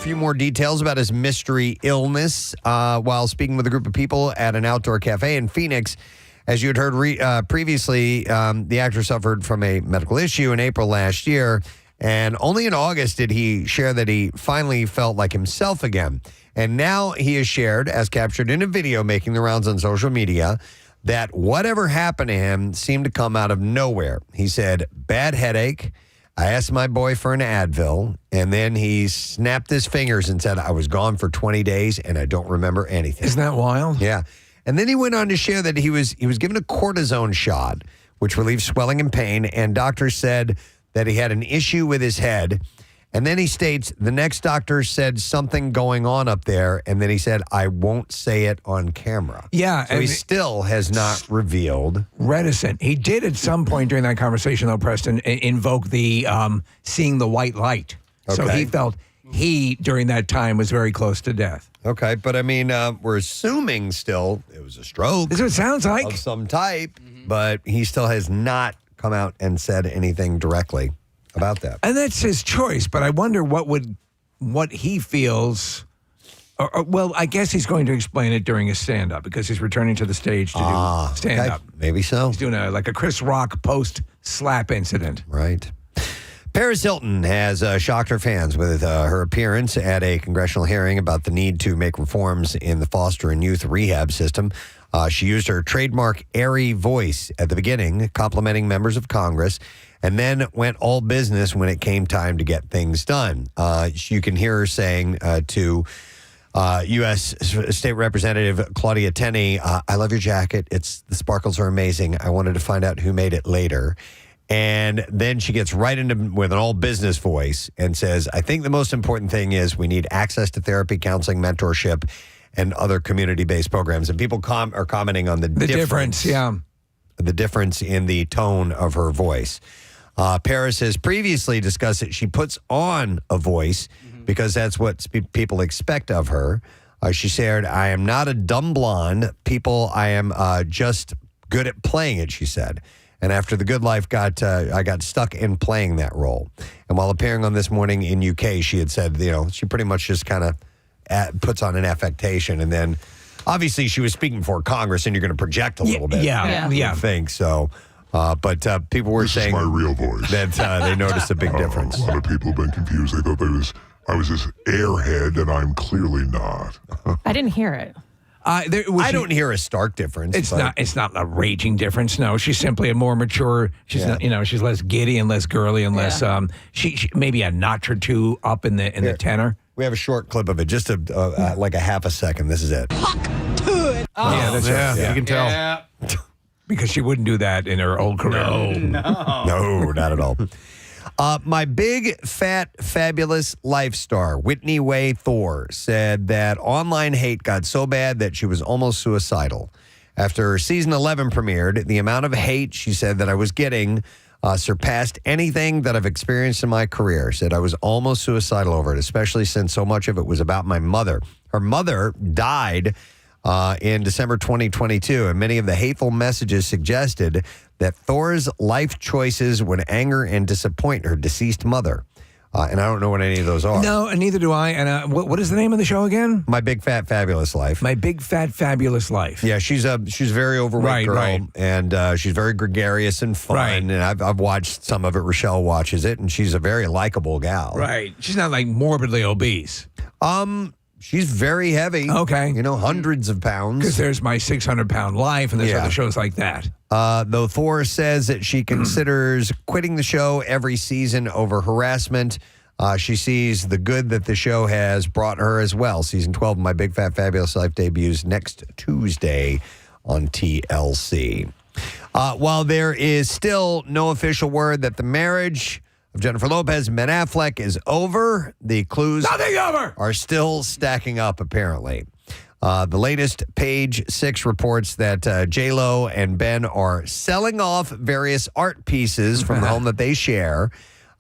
few more details about his mystery illness while speaking with a group of people at an outdoor cafe in Phoenix. As you had heard previously, the actor suffered from a medical issue in April last year, and only in August did he share that he finally felt like himself again. And now he has shared, as captured in a video making the rounds on social media, that whatever happened to him seemed to come out of nowhere. He said, bad headache. I asked my boy for an Advil, and then he snapped his fingers and said, I was gone for 20 days, and I don't remember anything. Isn't that wild? Yeah. And then he went on to share that he was given a cortisone shot, which relieves swelling and pain, and doctors said that he had an issue with his head. And then he states, the next doctor said something going on up there, and then he said, I won't say it on camera. Yeah. So he still has not revealed. Reticent. He did at some point during that conversation, though, Preston, invoke the seeing the white light. Okay. So he felt during that time, was very close to death. Okay, but I mean, we're assuming still it was a stroke. That's what it sounds like. Of some type, but he still has not come out and said anything directly about that. And that's his choice, but I wonder what he feels. Well, I guess he's going to explain it during his stand-up because he's returning to the stage to do stand-up. Okay. Maybe so. He's doing like a Chris Rock post-slap incident. Right. Paris Hilton has shocked her fans with her appearance at a congressional hearing about the need to make reforms in the foster and youth rehab system. She used her trademark airy voice at the beginning, complimenting members of Congress, and then went all business when it came time to get things done. You can hear her saying to U.S. State Representative Claudia Tenney, I love your jacket. The sparkles are amazing. I wanted to find out who made it later. And then she gets right into with an all business voice and says, I think the most important thing is we need access to therapy, counseling, mentorship, and other community-based programs. And people are commenting on the difference. The difference in the tone of her voice. Paris has previously discussed that she puts on a voice because that's what people expect of her. She said, I am not a dumb blonde. I am just good at playing it, she said. And after The Good Life I got stuck in playing that role. And while appearing on This Morning in UK, she had said, she pretty much just kind of puts on an affectation. And then obviously she was speaking for Congress and you're going to project a little bit. Yeah. I think so. But people were saying my real voice. That they noticed a big difference. A lot of people have been confused. They thought I was this airhead, and I'm clearly not. I didn't hear it. I don't hear a stark difference. It's not a raging difference. No, she's simply a more mature. She's not, she's less giddy and less girly and less. She maybe a notch or two up in the tenor. We have a short clip of it, just like a half a second. This is it. Fuck to it. That's right. You can tell. Yeah. Because she wouldn't do that in her old career. No, not at all. My big, fat, fabulous life star, Whitney Way Thore, said that online hate got so bad that she was almost suicidal. After season 11 premiered, the amount of hate she said that I was getting surpassed anything that I've experienced in my career. Said I was almost suicidal over it, especially since so much of it was about my mother. Her mother died in December 2022, and many of the hateful messages suggested that Thore's life choices would anger and disappoint her deceased mother. And I don't know what any of those are. No, and neither do I. And what is the name of the show again? My Big Fat Fabulous Life. My Big Fat Fabulous Life. Yeah, she's a very overweight girl, and she's very gregarious and fun. And I've watched some of it. Rochelle watches it, and she's a very likable gal. Right. She's not like morbidly obese. She's very heavy. Okay. Hundreds of pounds. Because there's My 600-Pound Life, and there's other shows like that. Though Thore says that she considers quitting the show every season over harassment. She sees the good that the show has brought her as well. Season 12 of My Big Fat Fabulous Life debuts next Tuesday on TLC. While there is still no official word that the marriage of Jennifer Lopez and Ben Affleck is over, the clues are still stacking up, apparently. The latest Page 6 reports that J-Lo and Ben are selling off various art pieces from the home that they share,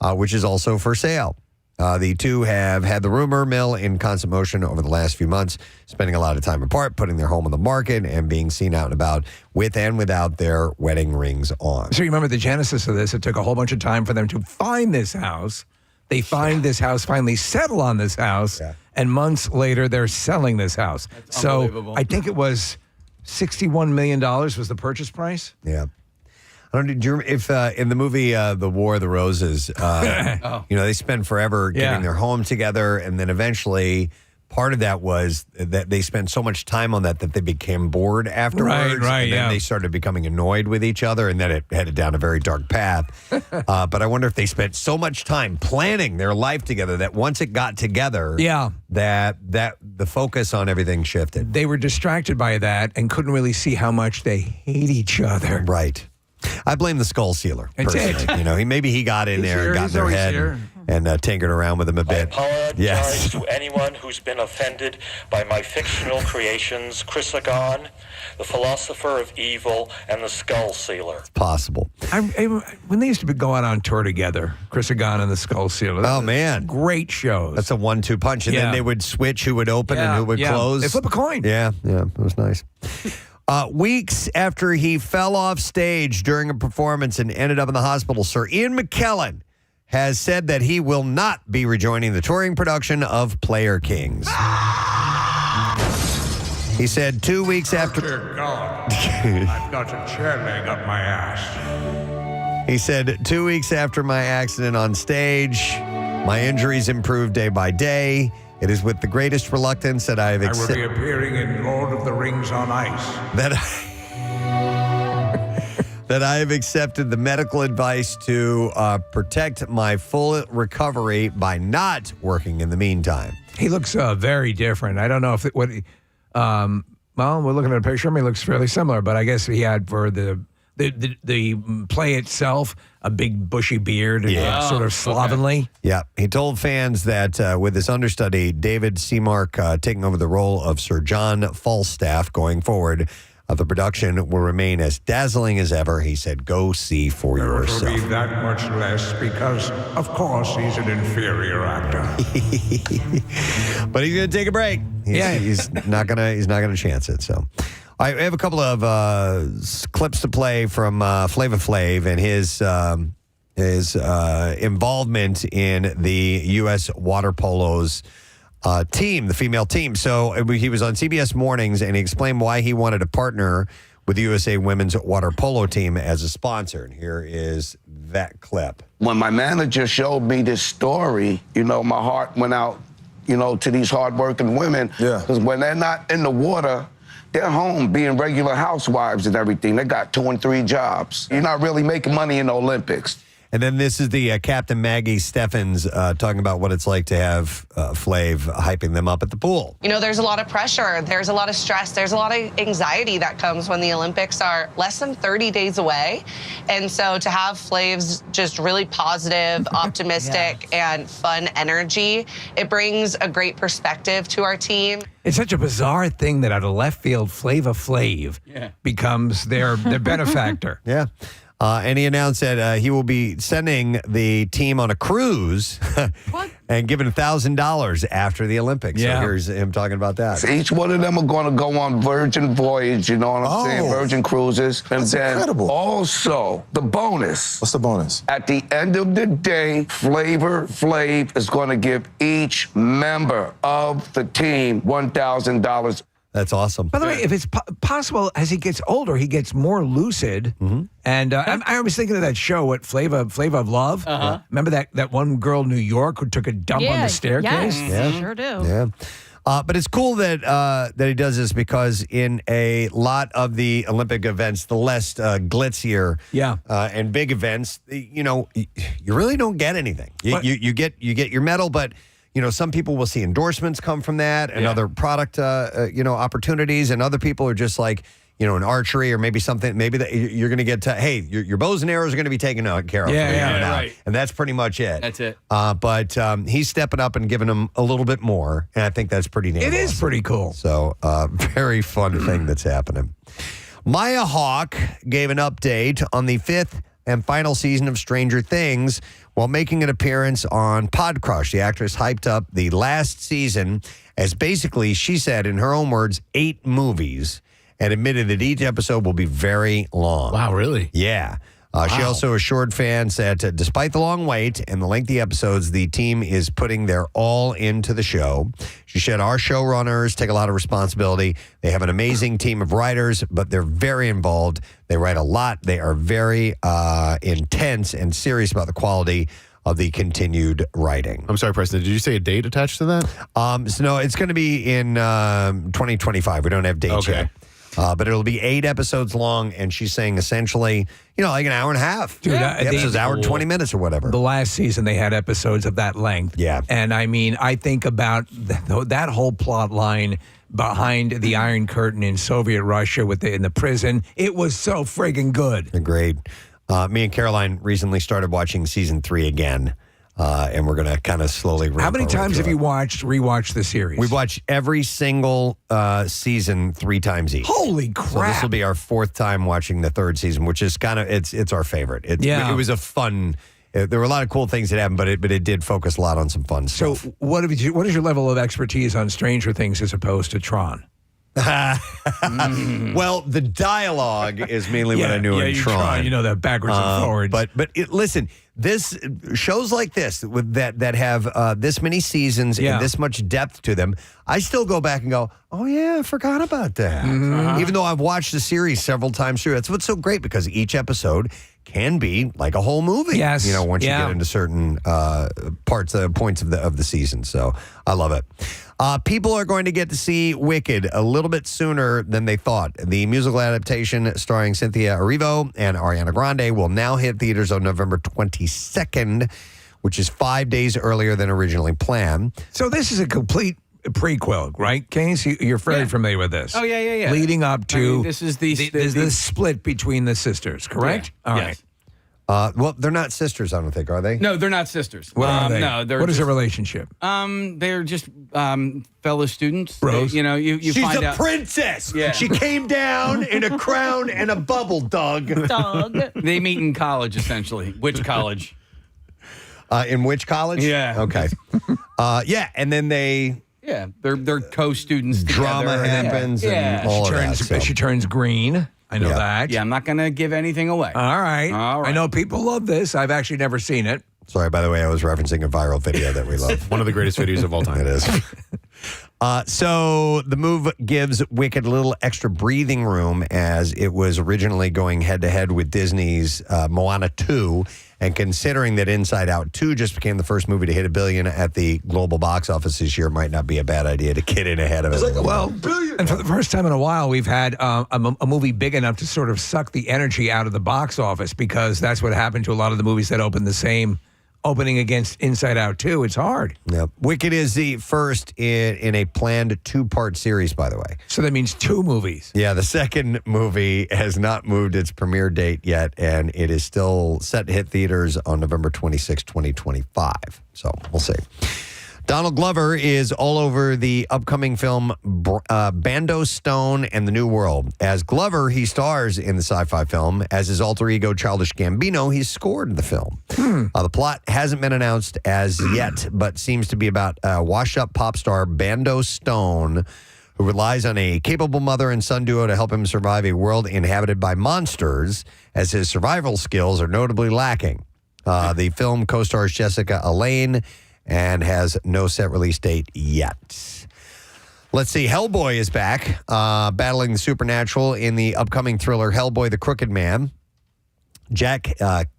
which is also for sale. The two have had the rumor mill in constant motion over the last few months, spending a lot of time apart, putting their home on the market, and being seen out and about with and without their wedding rings on. So you remember the genesis of this? It took a whole bunch of time for them to find this house. They find this house, finally settle on this house, and months later they're selling this house. So unbelievable. I think it was $61 million was the purchase price. Yeah. I don't know, do you remember if in the movie The War of the Roses, they spend forever getting their home together, and then eventually part of that was that they spent so much time on that they became bored afterwards. Right, and then they started becoming annoyed with each other, and then it headed down a very dark path. But I wonder if they spent so much time planning their life together that once it got together, that the focus on everything shifted. They were distracted by that and couldn't really see how much they hate each other. Right. I blame the skull sealer. It's personally. Maybe he got in there and got in their head and tinkered around with them a bit. I apologize to anyone who's been offended by my fictional creations, Chrysagon, the philosopher of evil, and the skull sealer. Possible. When they used to go out on tour together, Chrysagon and the Skull Sealer. Oh, man. Great shows. That's a 1-2 punch. And then they would switch who would open and who would close. They flip a coin. Yeah, it was nice. Weeks after he fell off stage during a performance and ended up in the hospital, Sir Ian McKellen has said that he will not be rejoining the touring production of Player Kings. He said 2 weeks after... Dear God, I've got a chair leg up my ass. He said 2 weeks after my accident on stage, my injuries improved day by day. It is with the greatest reluctance that I have I will be appearing in Lord of the Rings on Ice. that I have accepted the medical advice to protect my full recovery by not working in the meantime. He looks very different. I don't know if we're looking at a picture. I mean, he looks fairly similar, but I guess he had for the play itself a big bushy beard and sort of slovenly. Yeah, he told fans that with his understudy David Seamark taking over the role of Sir John Falstaff going forward, the production will remain as dazzling as ever. He said, "Go see for It will yourself." be that much less because, of course, he's an inferior actor. But he's going to take a break. He's not gonna chance it. So. I have a couple of clips to play from Flava Flav and his involvement in the U.S. water polo's team, the female team. So he was on CBS Mornings, and he explained why he wanted to partner with the USA Women's Water Polo Team as a sponsor. And here is that clip. When my manager showed me this story, my heart went out, to these hardworking women. Yeah. Because when they're not in the water, they're home being regular housewives and everything. They got 2 and 3 jobs. You're not really making money in the Olympics. And then this is the Captain Maggie Steffens talking about what it's like to have Flav hyping them up at the pool. There's a lot of pressure. There's a lot of stress. There's a lot of anxiety that comes when the Olympics are less than 30 days away. And so to have Flav's just really positive, optimistic, and fun energy, it brings a great perspective to our team. It's such a bizarre thing that out of left field, Flava Flav becomes their benefactor. Yeah. And he announced that he will be sending the team on a cruise and giving $1,000 after the Olympics. So here's him talking about that. So each one of them are going to go on Virgin Voyage, you know what I'm saying? Virgin Cruises. And then incredible. Also, the bonus. What's the bonus? At the end of the day, Flava Flav is going to give each member of the team $1,000. That's awesome. By the way, if it's possible, as he gets older, he gets more lucid. Mm-hmm. And I was thinking of that show, Flava of Love. Uh-huh. Remember that one girl in New York who took a dump on the staircase? Yes, sure do. Yeah. But it's cool that he does this because in a lot of the Olympic events, the less glitzier and big events, you really don't get anything. You get your medal, but some people will see endorsements come from that and other product, opportunities, and other people are just like, in archery or maybe something. Maybe that you're going to get your bows and arrows are going to be taken care of. Right. And that's pretty much it. That's it. But he's stepping up and giving them a little bit more, and I think that's pretty neat. It is pretty cool. So, very fun thing that's happening. Maya Hawke gave an update on the 5th and final season of Stranger Things while making an appearance on Podcrush. The actress hyped up the last season as basically, she said in her own words, 8 movies, and admitted that each episode will be very long. Wow, really? Yeah. She also assured fans that despite the long wait and the lengthy episodes, the team is putting their all into the show. She said, our showrunners take a lot of responsibility. They have an amazing team of writers, but they're very involved. They write a lot. They are very intense and serious about the quality of the continued writing. I'm sorry, Preston, did you say a date attached to that? So no, it's going to be in 2025. We don't have dates yet. But it'll be 8 episodes long, and she's saying essentially, like an hour and a half. Dude, the episode's an hour and 20 minutes or whatever. The last season, they had episodes of that length. Yeah. And I mean, I think about that whole plot line behind the Iron Curtain in Soviet Russia in the prison. It was so friggin' good. Agreed. Me and Caroline recently started watching season 3 again. And we're going to kind of slowly How many times have you rewatched the series? We've watched every single season 3 times each. Holy So crap. this will be our 4th time watching the 3rd season, which is kind of, it's our favorite. It was a fun, there were a lot of cool things that happened, but it did focus a lot on some fun stuff. So what is your level of expertise on Stranger Things as opposed to Tron? Well, the dialogue is mainly what I knew in Tron. You know that backwards and forwards. But listen, this shows like this that have this many seasons and this much depth to them, I still go back and go, oh yeah, I forgot about that. Even though I've watched the series several times through. That's what's so great, because each episode can be like a whole movie. Yes. Once you get into certain points of the season. So I love it. People are going to get to see Wicked a little bit sooner than they thought. The musical adaptation starring Cynthia Erivo and Ariana Grande will now hit theaters on November 22nd, which is 5 days earlier than originally planned. So this is a complete prequel, right, Case? You're very familiar with this. Oh, yeah. Leading up to this is the split between the sisters, correct? Yeah. All Yes. right. Well, they're not sisters, I don't think, are they? No, they're not sisters. What are they? No, they're what is just, their relationship? They're just fellow students. Bros. You She's find a out. princess. Yeah. She came down in a crown and a bubble, Doug. They meet in college, essentially. Which college? In which college? Yeah. Okay. And then they... Yeah, they're co-students. Drama together. happens and all of that. So. She turns green. I know that. Yeah, I'm not going to give anything away. All right. I know people love this. I've actually never seen it. Sorry, by the way, I was referencing a viral video that we love. One of the greatest videos of all time. It is. So the move gives Wicked a little extra breathing room, as it was originally going head-to-head with Disney's Moana 2. And considering that Inside Out 2 just became the first movie to hit $1 billion at the global box office this year, might not be a bad idea to get in ahead of it. And for the first time in a while, we've had a movie big enough to sort of suck the energy out of the box office, because that's what happened to a lot of the movies that opened the same opening against Inside Out 2. It's hard. Yep. Wicked is the first in a planned 2-part series, by the way. So that means 2 movies. Yeah, the second movie has not moved its premiere date yet, and it is still set to hit theaters on November 26, 2025. So we'll see. Donald Glover is all over the upcoming film Bando Stone and the New World. As Glover, he stars in the sci-fi film. As his alter ego, Childish Gambino, he's scored in the film. The plot hasn't been announced as yet, but seems to be about washed-up pop star Bando Stone, who relies on a capable mother and son duo to help him survive a world inhabited by monsters, as his survival skills are notably lacking. The film co-stars Jessica Alain and has no set release date yet. Let's see. Hellboy is back, battling the supernatural in the upcoming thriller Hellboy the Crooked Man. Jack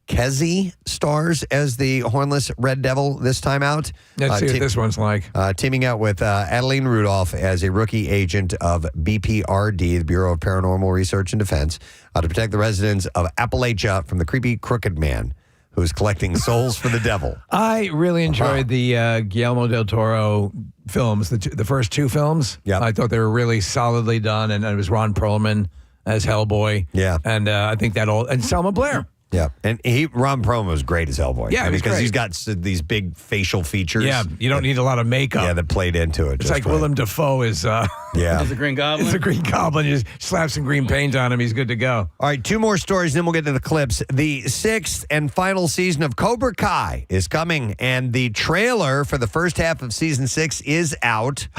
Kesey stars as the hornless Red Devil this time out. Let's see what this one's like. Teaming out with Adeline Rudolph as a rookie agent of BPRD, the Bureau of Paranormal Research and Defense, to protect the residents of Appalachia from the creepy Crooked Man, who's collecting souls for the devil. I really enjoyed the Guillermo del Toro films, the first 2 films. Yeah, I thought they were really solidly done, and it was Ron Perlman as Hellboy. Yeah. And I think and Selma Blair. Yeah, and Ron Perlman was great as Hellboy. Yeah, because he's got these big facial features. Yeah, you don't need a lot of makeup. Yeah, that played into it. It's just like right. Willem Dafoe is. Yeah, Is the Green Goblin? It's a Green Goblin. You just slap some green paint on him. He's good to go. All right, 2 more stories, then we'll get to the clips. The 6th and final season of Cobra Kai is coming, and the trailer for the first half of season 6 is out.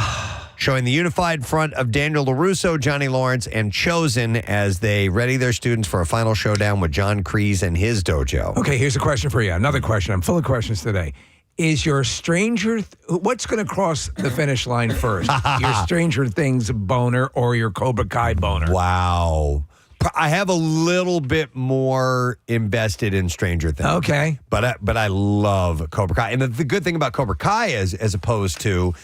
showing the unified front of Daniel LaRusso, Johnny Lawrence, and Chosen as they ready their students for a final showdown with John Kreese and his dojo. Okay, here's a question for you. Another question. I'm full of questions today. Is your what's going to cross the finish line first? Your Stranger Things boner or your Cobra Kai boner? Wow. I have a little bit more invested in Stranger Things. Okay. But I love Cobra Kai. And the good thing about Cobra Kai is, as opposed to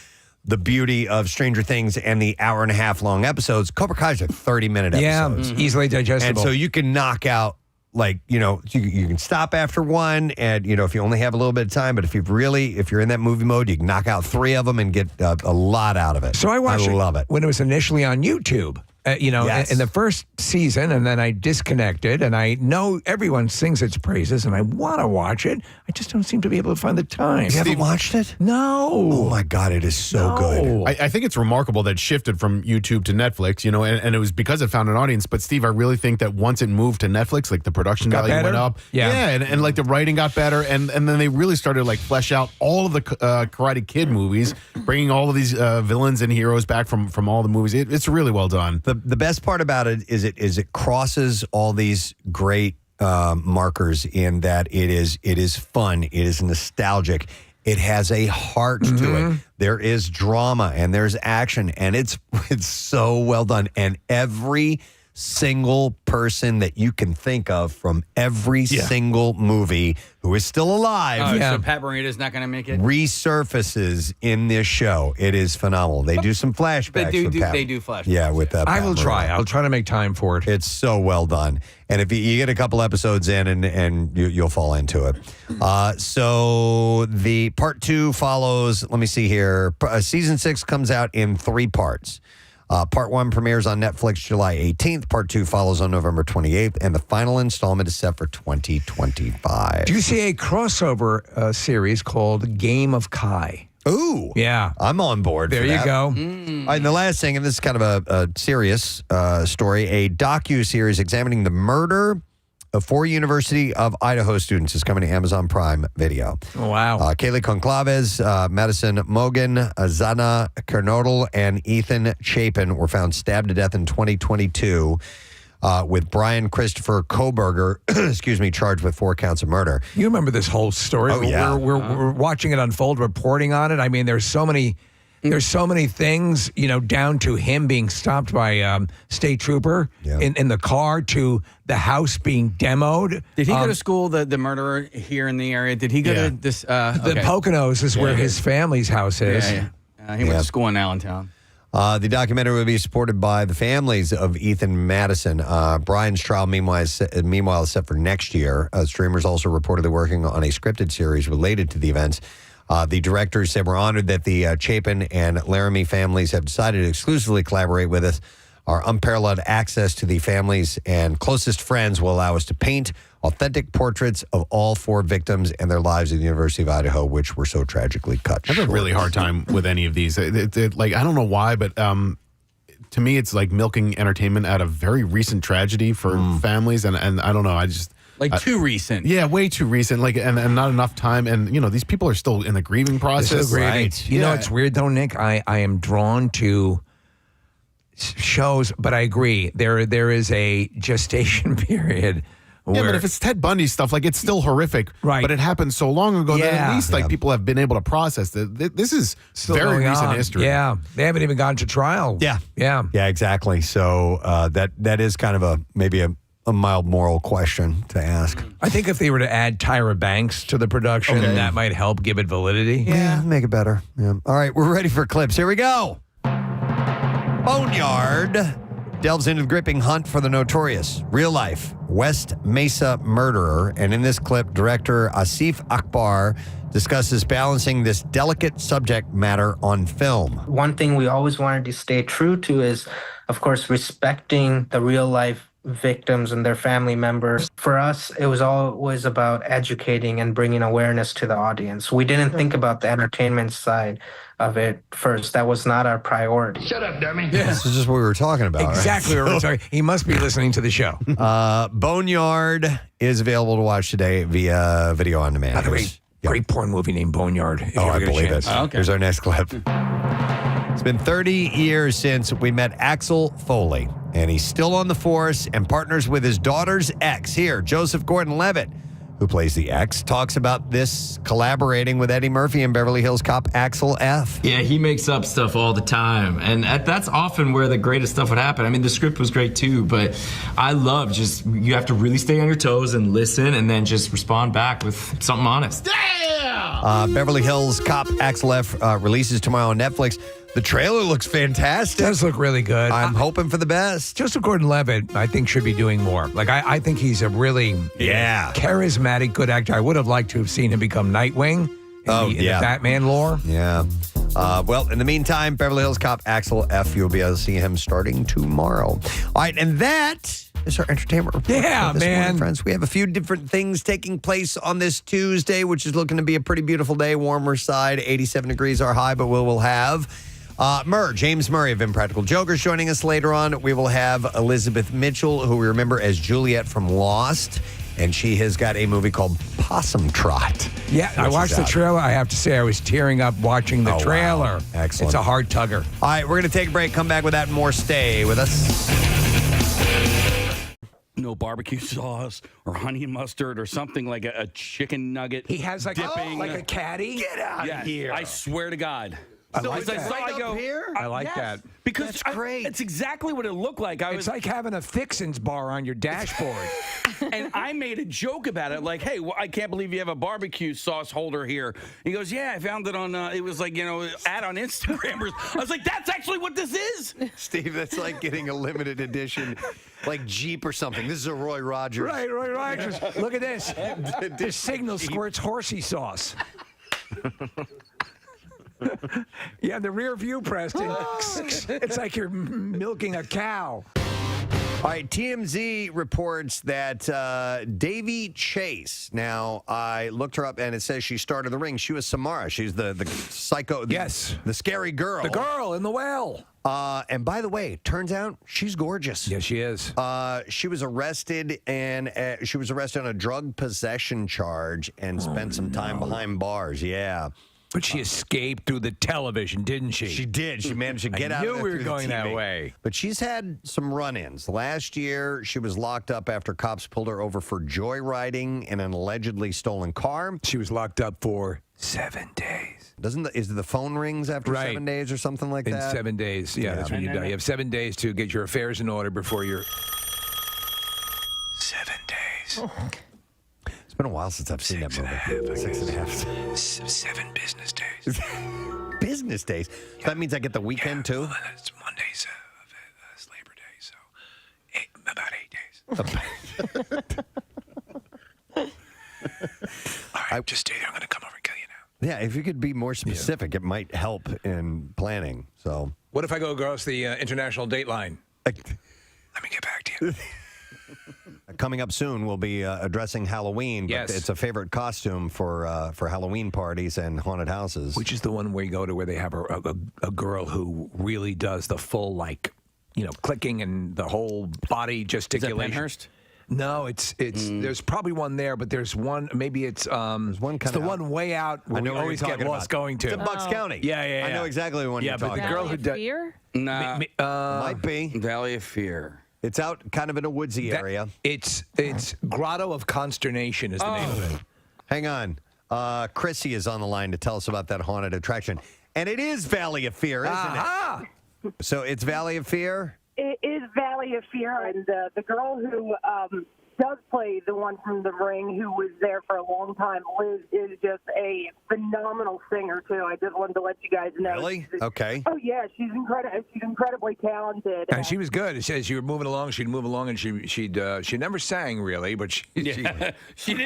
the beauty of Stranger Things and the hour and a half long episodes, Cobra Kai's are 30-minute episodes. Yeah, easily digestible. And so you can knock out, like, you can stop after one, and, if you only have a little bit of time, but if you're in that movie mode, you can knock out 3 of them and get a lot out of it. So I watched love it. when it was initially on YouTube. Yes. In the first season, and then I disconnected, and I know everyone sings its praises, and I want to watch it. I just don't seem to be able to find the time. You haven't watched it? No. Oh, my God, it is so good. I think it's remarkable that it shifted from YouTube to Netflix, and it was because it found an audience. But, Steve, I really think that once it moved to Netflix, like, the production value went up. Yeah. And like, the writing got better, and then they really started to, like, flesh out all of the Karate Kid movies, bringing all of these villains and heroes back from all the movies. It's really well done. The best part about it is it crosses all these great markers in that it is fun, it is nostalgic, it has a heart to it. There is drama and there's action, and it's so well done. And every single person that you can think of from every single movie who is still alive So Pat Morita's not going to make it? resurfaces in this show. It is phenomenal. They do some flashbacks. They do flashbacks. Yeah, with that. I will try. I'll try to make time for it. It's so well done. And if you get a couple episodes in, and you'll fall into it. So the part 2 follows. Let me see here. Season 6 comes out in 3 parts. Part 1 premieres on Netflix July 18th. Part 2 follows on November 28th. And the final installment is set for 2025. Do you see a crossover series called Game of Kai? Ooh. Yeah. I'm on board. There for you that. go. All right, and the last thing, and this is kind of a serious story, a docuseries examining the murder of 4 University of Idaho students is coming to Amazon Prime Video. Wow. Kaylee Conclaves, Madison Mogan, Zana Kernodle, and Ethan Chapin were found stabbed to death in 2022 with Brian Christopher Koberger, charged with 4 counts of murder. You remember this whole story? Oh, yeah. We're watching it unfold, reporting on it. I mean, there's so many things, down to him being stopped by state trooper in the car, to the house being demoed. Did he go to school, the murderer here in the area? Did he go to this? The Poconos is where his family's house is. He went to school in Allentown. The documentary will be supported by the families of Ethan and Madison. Brian's trial, meanwhile, is set for next year. Streamers also reportedly working on a scripted series related to the events. The directors said, we're honored that the Chapin and Laramie families have decided to exclusively collaborate with us. Our unparalleled access to the families and closest friends will allow us to paint authentic portraits of all 4 victims and their lives at the University of Idaho, which were so tragically cut I have a really hard time with any of these. Like, I don't know why, but to me, it's like milking entertainment out of very recent tragedy for families, and I don't know. I just... too recent. Yeah, way too recent. Like, and not enough time. And, these people are still in the grieving process. Right. You know, it's weird, though, Nick. I am drawn to shows, but I agree. There is a gestation period. Yeah, but if it's Ted Bundy stuff, like, it's still horrific. Right. But it happened so long ago that at least, people have been able to process that. This is still very recent history. Yeah. They haven't even gone to trial. Yeah. Yeah. Yeah, exactly. So that is kind of maybe a mild moral question to ask. I think if they were to add Tyra Banks to the production, that might help give it validity. Yeah, make it better. Yeah. All right, we're ready for clips. Here we go. Boneyard delves into the gripping hunt for the notorious, real-life West Mesa murderer. And in this clip, director Asif Akbar discusses balancing this delicate subject matter on film. One thing we always wanted to stay true to is, of course, respecting the real-life victims and their family members. For us, it was always about educating and bringing awareness to the audience. We didn't think about the entertainment side of it first. That was not our priority. Shut up, dummy. Yeah. This is just what we were talking about. Exactly what we were talking. He must be listening to the show. Boneyard is available to watch today via video on demand. By the way, great porn movie named Boneyard. I believe it. Oh, okay. Here's our next clip. been 30 years since we met Axel Foley, and he's still on the force and partners with his daughter's ex. Here, Joseph Gordon-Levitt, who plays the ex, talks about this collaborating with Eddie Murphy and Beverly Hills Cop Axel F. Yeah, he makes up stuff all the time, and that's often where the greatest stuff would happen. I mean, the script was great too, but I love just, you have to really stay on your toes and listen and then just respond back with something honest. Beverly Hills Cop Axel F releases tomorrow on Netflix. The trailer looks fantastic. It does look really good. I'm hoping for the best. Joseph Gordon-Levitt, I think, should be doing more. Like, I think he's a really charismatic, good actor. I would have liked to have seen him become Nightwing in the Batman lore. Yeah. Well, in the meantime, Beverly Hills Cop Axel F. You'll be able to see him starting tomorrow. All right, and that is our entertainment report. Yeah, this man. morning, friends. We have a few different things taking place on this Tuesday, which is looking to be a pretty beautiful day. Warmer side, 87 degrees our high, but we'll have James Murray of Impractical Jokers joining us later on. We will have Elizabeth Mitchell, who we remember as Juliet from Lost, and she has got a movie called Possum Trot. Yeah, I watched the trailer. I have to say, I was tearing up watching the trailer. Wow. Excellent. It's a hard tugger. All right, we're going to take a break, come back with that and more. Stay with us. No barbecue sauce or honey mustard or something like a chicken nugget. He has like dipping. like a caddy. Get out of here. I swear to God. I like that. I like that. Because that's great. It's exactly what it looked like. It's like having a Fixins bar on your dashboard. And I made a joke about it, like, hey, I can't believe you have a barbecue sauce holder here. He goes, yeah, I found it on, it was like, ad on Instagram. I was like, that's actually what this is. Steve, that's like getting a limited edition, like Jeep or something. This is a Roy Rogers. Right, Roy Rogers. Look at this. This signal squirts horsey sauce. Yeah, the rear view, Preston. It's like you're milking a cow. All right, TMZ reports that Daveigh Chase. Now, I looked her up, and it says she started The Ring. She was Samara. She's the psycho. Yes. The scary girl. The girl in the well. And by the way, turns out she's gorgeous. Yes, she is. She was arrested, and she was arrested on a drug possession charge and spent some time behind bars. Yeah. But she escaped through the television, didn't she? She did. She managed to get out of I it knew we were through going the TV. that way. But she's had some run-ins. Last year, she was locked up after cops pulled her over for joyriding in an allegedly stolen car. She was locked up for 7 days. Is the phone rings after 7 days or something like that? In 7 days. Yeah, that's when you die. You have 7 days to get your affairs in order before you're... 7 days. Oh. It's been a while since I've seen that movie. 6.5. 7 business days. Business days? So that means I get the weekend too? Well, it's Monday's Labor Day, so about 8 days. All right, just stay there. I'm going to come over and kill you now. Yeah, if you could be more specific, it might help in planning. So, what if I go across the international date line? Let me get back to you. Coming up soon, we'll be addressing Halloween. But it's a favorite costume for Halloween parties and haunted houses. Which is the one where you go to where they have a girl who really does the full, clicking and the whole body gesticulation. Is that Penhurst? No, it's there's probably one there, but there's one, maybe it's there's one it's the one way out where we always get lost going to. It's in Bucks County. Yeah. I know exactly the one you're talking about. Yeah, but the girl who does... Fear? Nah. Might be. Valley of Fear. It's out kind of in a woodsy area. It's Grotto of Consternation is the name of it. Hang on. Chrissy is on the line to tell us about that haunted attraction. And it is Valley of Fear, isn't it? So it's Valley of Fear? It is Valley of Fear, and the girl who does play the one from The Ring, who was there for a long time, Liz, is just a phenomenal singer, too. I just wanted to let you guys know. Really? Okay. Oh, yeah, she's incredibly talented. And she was good. It says you were moving along, she'd move along, and she never sang, really, but she didn't I'm sing.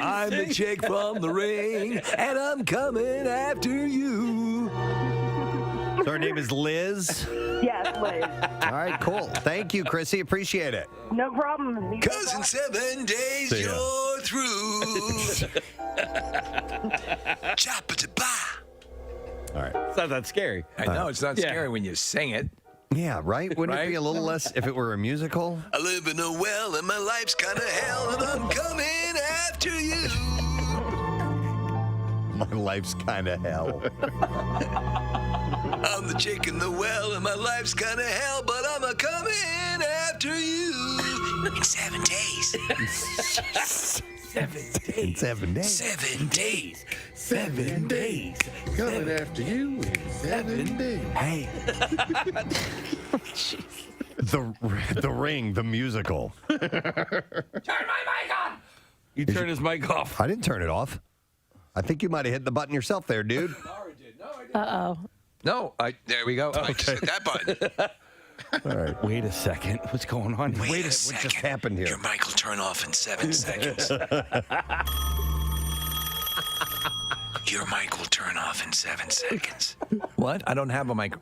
the chick from The Ring, and I'm coming after you. So her name is Liz? Yes, Liz. All right, cool. Thank you, Chrissy. Appreciate it. No problem. Because in 7 days you're through. All right. It's not that scary. I know, it's not scary when you sing it. Yeah, right? Wouldn't it be a little less if it were a musical? I live in a well and my life's kind of hell and I'm coming after you. My life's kind of hell. I'm the chick in the well, and my life's kind of hell, but I'm a coming after you in 7 days. 7 days. In 7 days. 7 days. 7 days. Coming after you in 7 days. Hey. The Ring, the musical. Turn my mic on. You turn his mic off. I didn't turn it off. I think you might have hit the button yourself there, dude. Uh-oh. No, there we go. I just hit that button. All right. Wait a second. What's going on? Wait a What second. just happened here? Your mic will turn off in 7 seconds. Your mic will turn off in 7 seconds. What? I don't have a mic.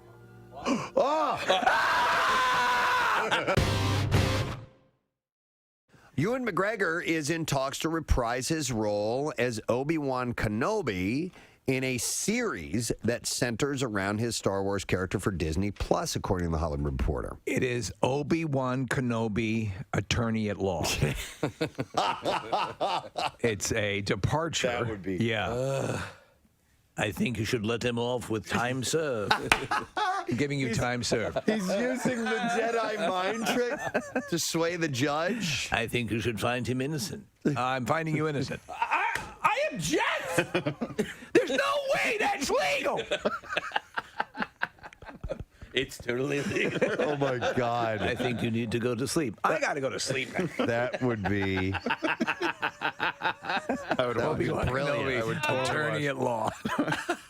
Ewan McGregor is in talks to reprise his role as Obi-Wan Kenobi in a series that centers around his Star Wars character for Disney Plus, according to the Hollywood Reporter. It is Obi-Wan Kenobi, attorney at law. It's a departure. That would be. Yeah. I think you should let him off with time served. Giving you time served. He's using the Jedi mind trick to sway the judge. I think you should find him innocent. I'm finding you innocent. I object. There's no way that's legal. It's totally legal. Oh, my God. I think you need to go to sleep. I got to go to sleep now. That would be... I would watch. Obi-Wan brilliant. Kenobi, I would totally attorney at law.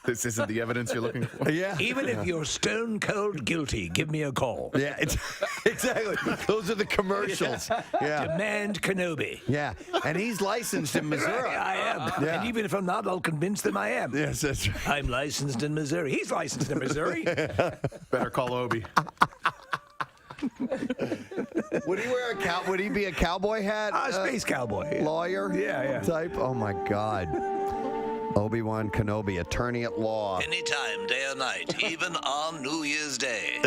This isn't the evidence you're looking for. Yeah. Even if you're stone cold guilty, give me a call. Yeah, it's, exactly. Those are the commercials. Yeah. Demand Kenobi. Yeah. And he's licensed in Missouri. I am. Yeah. And even if I'm not, I'll convince them I am. Yes, that's right. I'm licensed in Missouri. He's licensed in Missouri. Better call Obi. Would he wear a Would he be a cowboy hat? Space cowboy. Lawyer? Yeah. Type? Oh, my God. Obi-Wan Kenobi, attorney at law. Anytime, day or night, even on New Year's Day.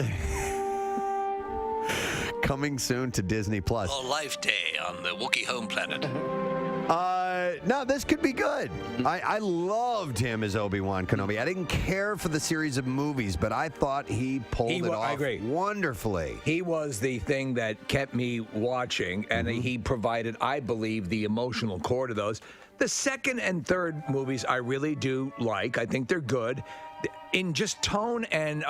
Coming soon to Disney Plus. Or Life Day on the Wookiee home planet. No, this could be good. I loved him as Obi-Wan Kenobi. I didn't care for the series of movies, but I thought he pulled it off I agree. wonderfully. He was the thing that kept me watching, and he provided, I believe, the emotional core to those. The second and third movies I really do like. I think they're good. In just tone and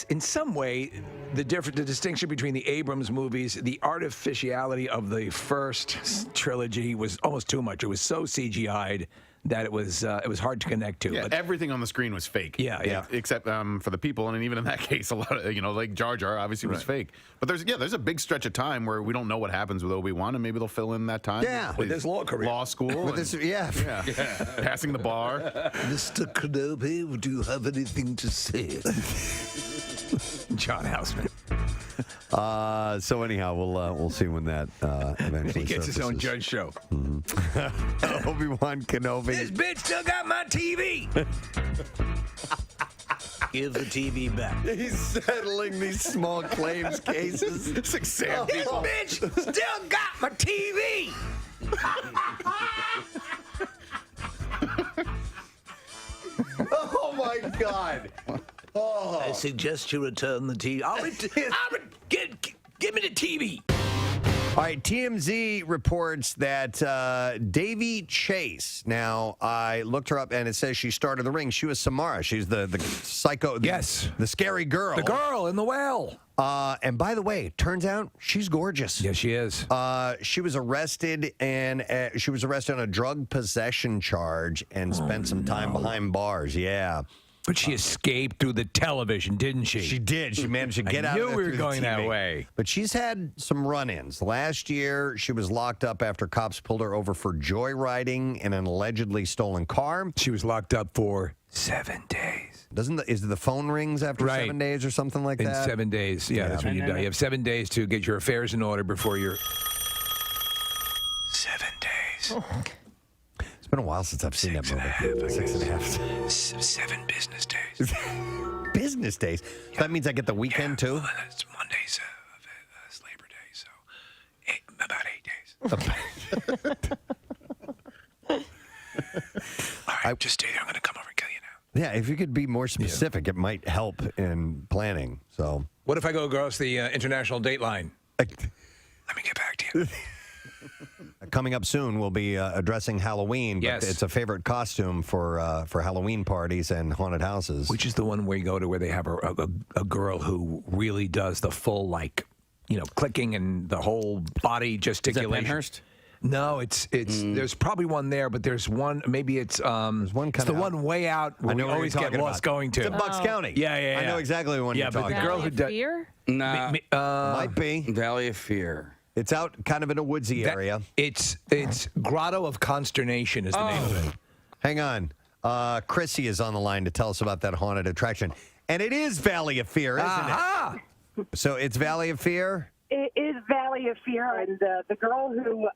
in some way, the distinction between the Abrams movies, the artificiality of the first trilogy was almost too much. It was so CGI'd that it was hard to connect to. Yeah, But everything on the screen was fake. Yeah. Except for the people, and even in that case, a lot of like Jar Jar obviously was fake. But there's a big stretch of time where we don't know what happens with Obi-Wan, and maybe they'll fill in that time. Yeah. with his law career. Law school. With this, yeah. Passing the bar. Mr. Kenobi, do you have anything to say? John Houseman. So anyhow, we'll see when that eventually He gets his own surfaces. judge show. Obi-Wan Kenobi. This bitch still got my TV. Give the TV back. He's settling these small claims cases. It's like Sam. This bitch still got my TV. Oh my God. Oh. I suggest you return the TV. Give me the TV. All right, TMZ reports that Daveigh Chase. Now, I looked her up, and it says she started The Ring. She was Samara. She's the psycho. Yes. The scary girl. The girl in the well. And by the way, turns out she's gorgeous. Yes, she is. She was arrested, and she was arrested on a drug possession charge and spent some time behind bars. Yeah. But she escaped through the television, didn't she? She did. She managed to get out of I there knew we were through the going that TV. way. But she's had some run-ins. Last year, she was locked up after cops pulled her over for joyriding in an allegedly stolen car. She was locked up for 7 days. Is the phone rings after Right. 7 days or something like In that? 7 days. Yeah, that's when you die. You have 7 days to get your affairs in order before you're... 7 days. It's been a while since I've seen that movie. 6.5. 7 business days. Business days? So that means I get the weekend too? Well, it's Monday's Labor Day, so about 8 days. All right, just stay there. I'm going to come over and kill you now. Yeah, if you could be more specific, it might help in planning. So, what if I go across the international date line? Let me get back to you. Coming up soon, we'll be addressing Halloween. But Yes. it's a favorite costume for Halloween parties and haunted houses. Which is the one where you go to where they have a girl who really does the full, clicking and the whole body gesticulation. Penhurst? No, it's there's probably one there, but there's one, maybe it's There's one it's the one way out where I know we what always you're get talking lost about. going to. It's in Bucks County. Yeah. I know exactly the one you're but talking the girl Valley who of does Fear? Nah. Might be. Valley of Fear. It's out kind of in a woodsy area. It's Grotto of Consternation is the name of it. Hang on. Chrissy is on the line to tell us about that haunted attraction. And it is Valley of Fear, isn't it? So it's Valley of Fear? It is Valley of Fear, and the girl who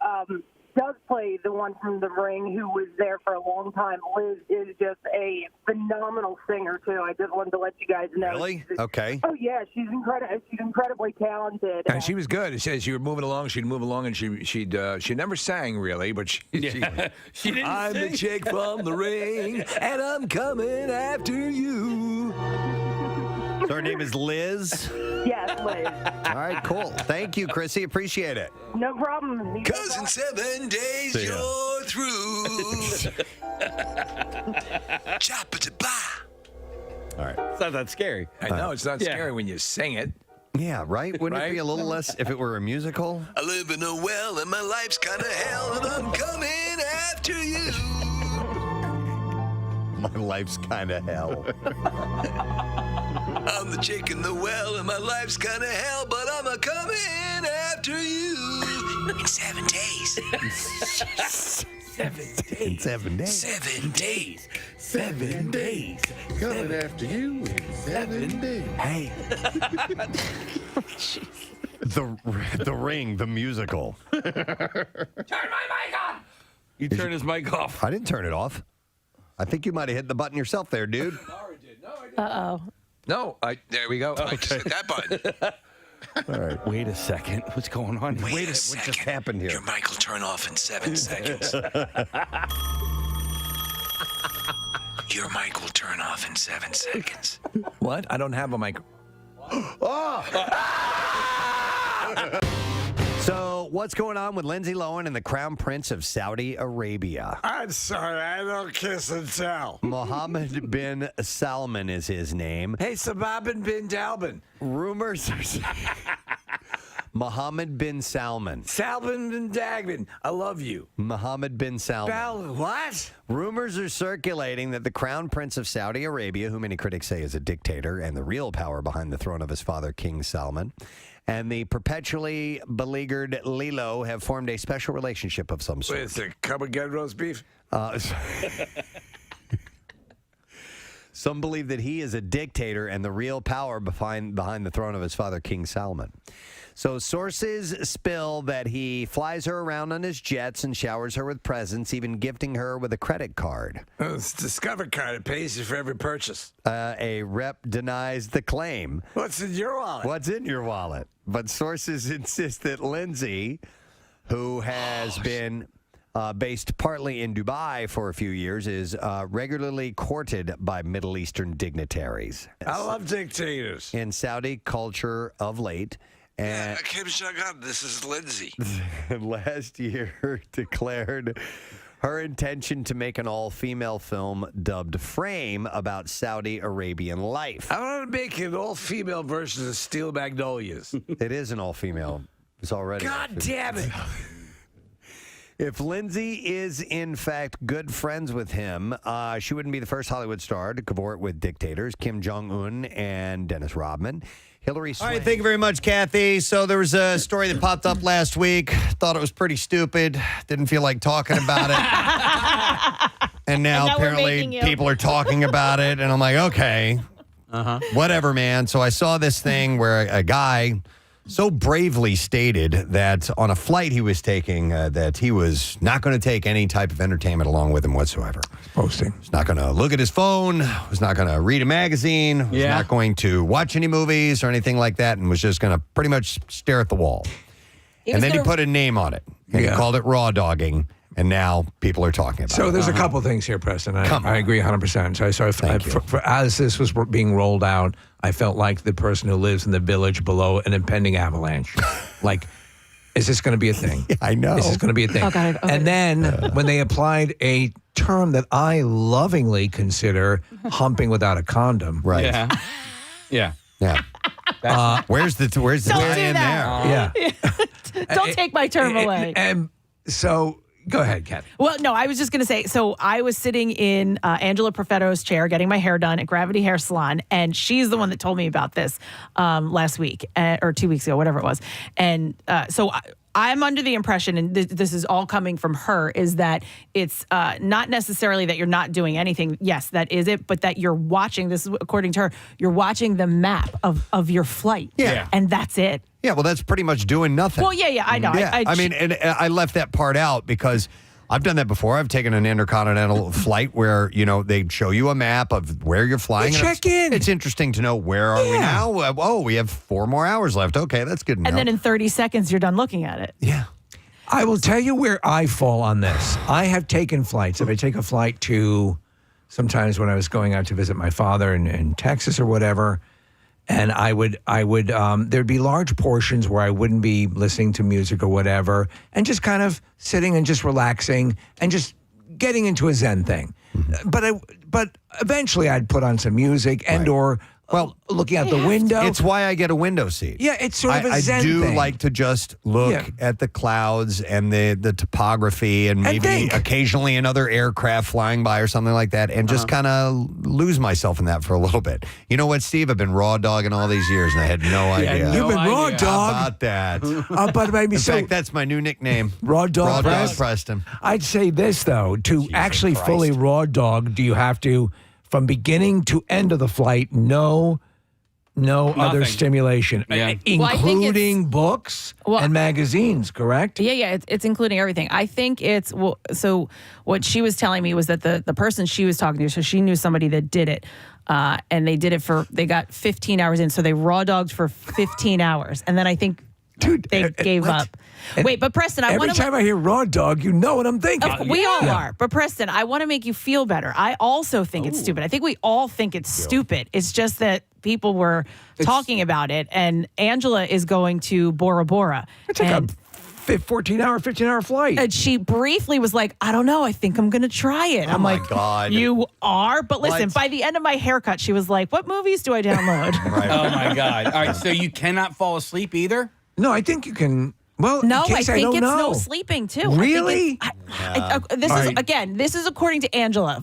does play the one from The Ring, who was there for a long time, Liz, is just a phenomenal singer, too. I just wanted to let you guys know. Really? Okay. Oh, yeah, she's incredibly talented. And she was good. It says you were moving along, she'd move along, and she never sang really, but she didn't I'm sing. the chick from The Ring, and I'm coming after you. So her name is Liz? Yes, Liz. All right, cool. Thank you, Chrissy. Appreciate it. No problem. Cause in 7 days See ya. you're through. Choppa-da-ba. All right. It's not that scary. I know, it's not Yeah. scary when you sing it. Yeah, right? Wouldn't it be a little less if it were a musical? I live in a well and my life's kinda hell and I'm coming after you. My life's kind of hell. I'm the chick in the well and my life's kinda hell, but I'm a coming after you. In 7 days. 7 days. In 7 days. 7 days. 7 days. Coming after you in 7 days. Hey. The Ring, the musical. Turn my mic on! You turn his mic off. I didn't turn it off. I think you might have hit the button yourself there, dude. Uh-oh. No, there we go. I just hit that button. All right. Wait a second. What's going on? Wait a What second. just happened here? Your mic will turn off in 7 seconds. Your mic will turn off in 7 seconds. What? I don't have a mic. So, what's going on with Lindsay Lohan and the Crown Prince of Saudi Arabia? I'm sorry, I don't kiss and tell. Mohammed bin Salman is his name. Hey, Sababin bin Dalbin. Rumors are Mohammed bin Salman. Salvin bin Dagbin. I love you. Mohammed bin Salman. What? Rumors are circulating that the Crown Prince of Saudi Arabia, who many critics say is a dictator and the real power behind the throne of his father, King Salman, and the perpetually beleaguered Lilo have formed a special relationship of some sort. Wait, is it cupboard get roast beef? Some believe that he is a dictator and the real power behind the throne of his father, King Salman. So sources spill that he flies her around on his jets and showers her with presents, even gifting her with a credit card. It's Discover card. It pays you for every purchase. A rep denies the claim. What's in your wallet? What's in your wallet? But sources insist that Lindsay, who has been based partly in Dubai for a few years, is regularly courted by Middle Eastern dignitaries. I love dictators. In Saudi culture of late. And This is Lindsay. last year declared her intention to make an all-female film dubbed Frame about Saudi Arabian life. I want to make an all-female version of Steel Magnolias. It is an all-female. It's already. God damn it. If Lindsay is, in fact, good friends with him, she wouldn't be the first Hollywood star to cavort with dictators, Kim Jong-un and Dennis Rodman. Hillary Swank. All right, thank you very much, Kathy. So there was a story that popped up last week. Thought it was pretty stupid. Didn't feel like talking about it. And now apparently people are talking about it. And I'm like, okay, whatever, man. So I saw this thing where a guy so bravely stated that on a flight he was taking that he was not going to take any type of entertainment along with him whatsoever. Posting. He's not going to look at his phone, was not going to read a magazine, was not going to watch any movies or anything like that, and was just going to pretty much stare at the wall. And then he put a name on it. And he called it raw dogging. And now people are talking about it. So there's a couple things here, Preston. I agree 100%. So as this was being rolled out, I felt like the person who lives in the village below an impending avalanche. Like, is this going to be a thing? Yeah, I know. Is this going to be a thing? Oh, God, okay. And then when they applied a term that I lovingly consider humping without a condom. Right. Yeah. Where's the Don't tie do in that. there? Don't take my term away. And so, go ahead, Kathy. Well, no, I was just going to say, so I was sitting in Angela Perfetto's chair getting my hair done at Gravity Hair Salon, and she's the one that told me about this last week or 2 weeks ago, whatever it was. And so I'm under the impression, and this is all coming from her, is that it's not necessarily that you're not doing anything. Yes, that is it, but that you're watching, this is according to her, you're watching the map of your flight. Yeah. And that's it. Yeah, well, that's pretty much doing nothing. Well, yeah, I know. Yeah. I mean, and I left that part out because I've done that before. I've taken an intercontinental flight where, they show you a map of where you're flying. Check in. It's interesting to know where are we now. Oh, we have 4 more hours left. Okay, that's good enough. And then in 30 seconds, you're done looking at it. Yeah. I will tell you where I fall on this. I have taken flights. If I take a flight to, sometimes when I was going out to visit my father in Texas or whatever, and I would there'd be large portions where I wouldn't be listening to music or whatever, and just kind of sitting and just relaxing and just getting into a Zen thing. But eventually I'd put on some music and or looking out the window. It's why I get a window seat. Yeah, it's sort of a Zen I do thing. like to just look at the clouds and the topography and maybe occasionally another aircraft flying by or something like that and just kind of lose myself in that for a little bit. You know what, Steve? I've been raw dogging all these years and I had no idea. You've been raw dog. How about that? But maybe in fact, that's my new nickname. Raw dog. Raw dog Preston. I'd say this, though. To actually fully raw dog, do you have to, from beginning to end of the flight, no other stimulation, including books and magazines, correct? Yeah, it's including everything. I think it's, so what she was telling me was that the person she was talking to, so she knew somebody that did it, and they did it they got 15 hours in, so they raw dogged for 15 hours, and then I think they gave up. Wait, but Preston, every time I hear raw dog, you know what I'm thinking. We all are. But Preston, I want to make you feel better. I also think it's stupid. I think we all think it's stupid. It's just that people were talking about it, and Angela is going to Bora Bora. It's like a 14-hour, 15-hour flight. And she briefly was like, I don't know, I think I'm going to try it. I'm like, God. You are? But listen, by the end of my haircut, she was like, what movies do I download? Oh, my God. All right, so you cannot fall asleep either? No, I think you can. Well, no, I think it's know. no sleeping too. Really? This is according to Angela.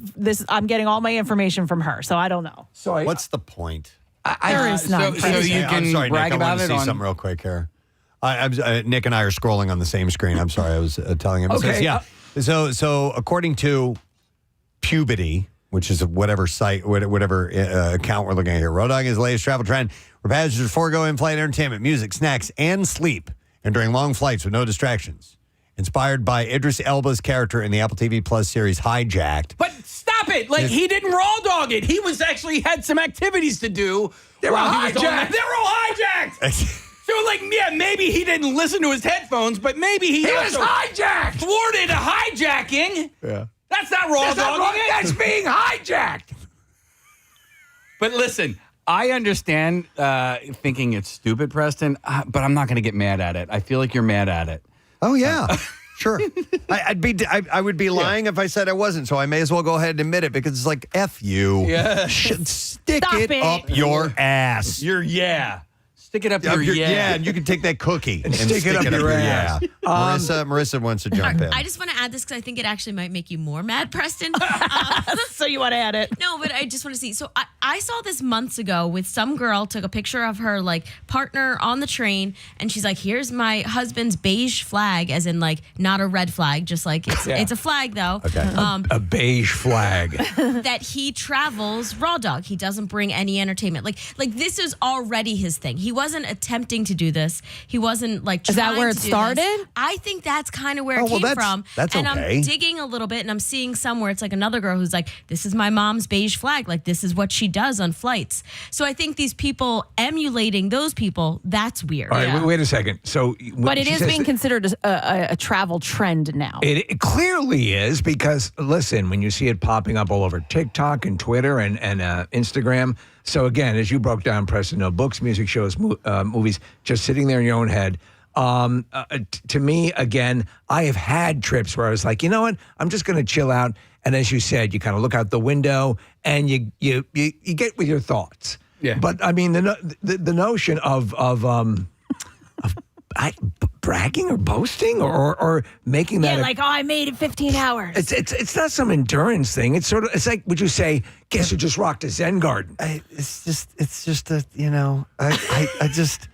I'm getting all my information from her, so I don't know. So what's the point? There is none. So you can I'm sorry, brag Nick, about I want to it see on something real quick here. Nick and I are scrolling on the same screen. I'm sorry, I was telling him. It Okay. says, so according to Puberty, which is whatever site, whatever account we're looking at here, raw dogging is the latest travel trend where passengers forego in-flight entertainment, music, snacks, and sleep, and during long flights with no distractions. Inspired by Idris Elba's character in the Apple TV Plus series Hijacked. But stop it! Like, he didn't raw dog it. He was actually had some activities to do. They were hijacked. They were all hijacked. So, like, yeah, maybe he didn't listen to his headphones, but maybe he was hijacked. Thwarted a hijacking. Yeah. That's not raw dogging it. That's being hijacked. But listen, I understand thinking it's stupid, Preston, but I'm not going to get mad at it. I feel like you're mad at it. Oh, yeah. Sure. I would be lying if I said I wasn't, so I may as well go ahead and admit it because it's like, F you. Yeah. Stick it up your ass. Stick it up your yeah, and you can take that cookie and stick it up your ass. Marissa wants to jump in. I just want to add this because I think it actually might make you more mad, Preston. So you want to add it? No, but I just want to see. So I saw this months ago with some girl took a picture of her like partner on the train, and she's like, "Here's my husband's beige flag," as in like not a red flag, just like it's a flag though. Okay. A beige flag. That he travels raw dog. He doesn't bring any entertainment. Like this is already his thing. He wasn't attempting to do this. He wasn't like Is that trying where to it do started? this. I think that's kind of where it Oh, well, came that's- from. that's and okay. I'm digging a little bit and I'm seeing somewhere it's like another girl who's like, this is my mom's beige flag. Like, this is what she does on flights. So I think these people emulating those people, that's weird. All right, wait a second. So, But it is being considered a travel trend now. It clearly is because, listen, when you see it popping up all over TikTok and Twitter and Instagram. So, again, as you broke down, Preston, no books, music shows, movies, just sitting there in your own head. To me, again, I have had trips where I was like, you know what? I'm just going to chill out. And as you said, you kind of look out the window and you get with your thoughts. Yeah. But, I mean, the notion of bragging or boasting or making that like, oh, I made it 15 hours. it's not some endurance thing. It's sort of, it's like, would you say, guess who just rocked a Zen garden? It's just a, I just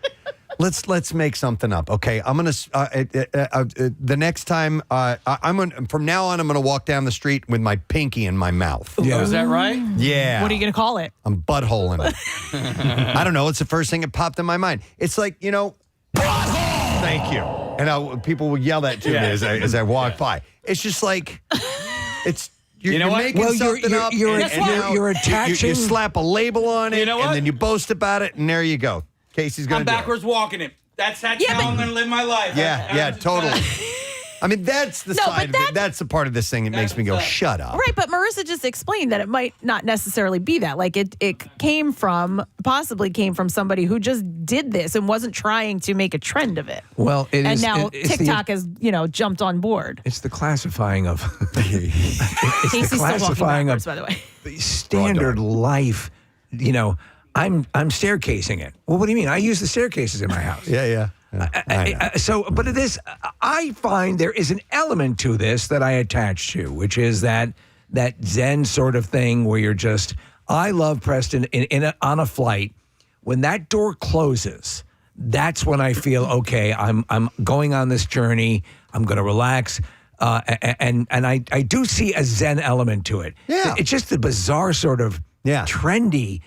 let's make something up. Okay, I'm gonna the next time I'm gonna, from now on, I'm gonna walk down the street with my pinky in my mouth. Yeah, is that right? Yeah. What are you going to call it? I'm buttholing it. I don't know. It's the first thing that popped in my mind. It's like, butthole. Thank you. And people will yell that to me as I walk by. It's just like, it's. You're making something up. You're You attaching. slap a label on it, You know what? and then you boast about it, and there you go. Casey's going I'm to do it. backwards walking it. That's how I'm going to live my life. Yeah, totally. I mean, that's the side of it. That's the part of this thing that makes me go, shut up. Right, but Marissa just explained that it might not necessarily be that. Like it possibly came from somebody who just did this and wasn't trying to make a trend of it. Well, and now TikTok has, jumped on board. It's the classifying of. Casey's still walking backwards, by the way. Standard life. I'm staircasing it. Well, what do you mean? I use the staircases in my house. Yeah. But it is. I find there is an element to this that I attach to, which is that Zen sort of thing where you're just. I love Preston on a flight when that door closes. That's when I feel okay. I'm going on this journey. I'm going to relax. And I do see a Zen element to it. Yeah. It's just the bizarre sort of trendy.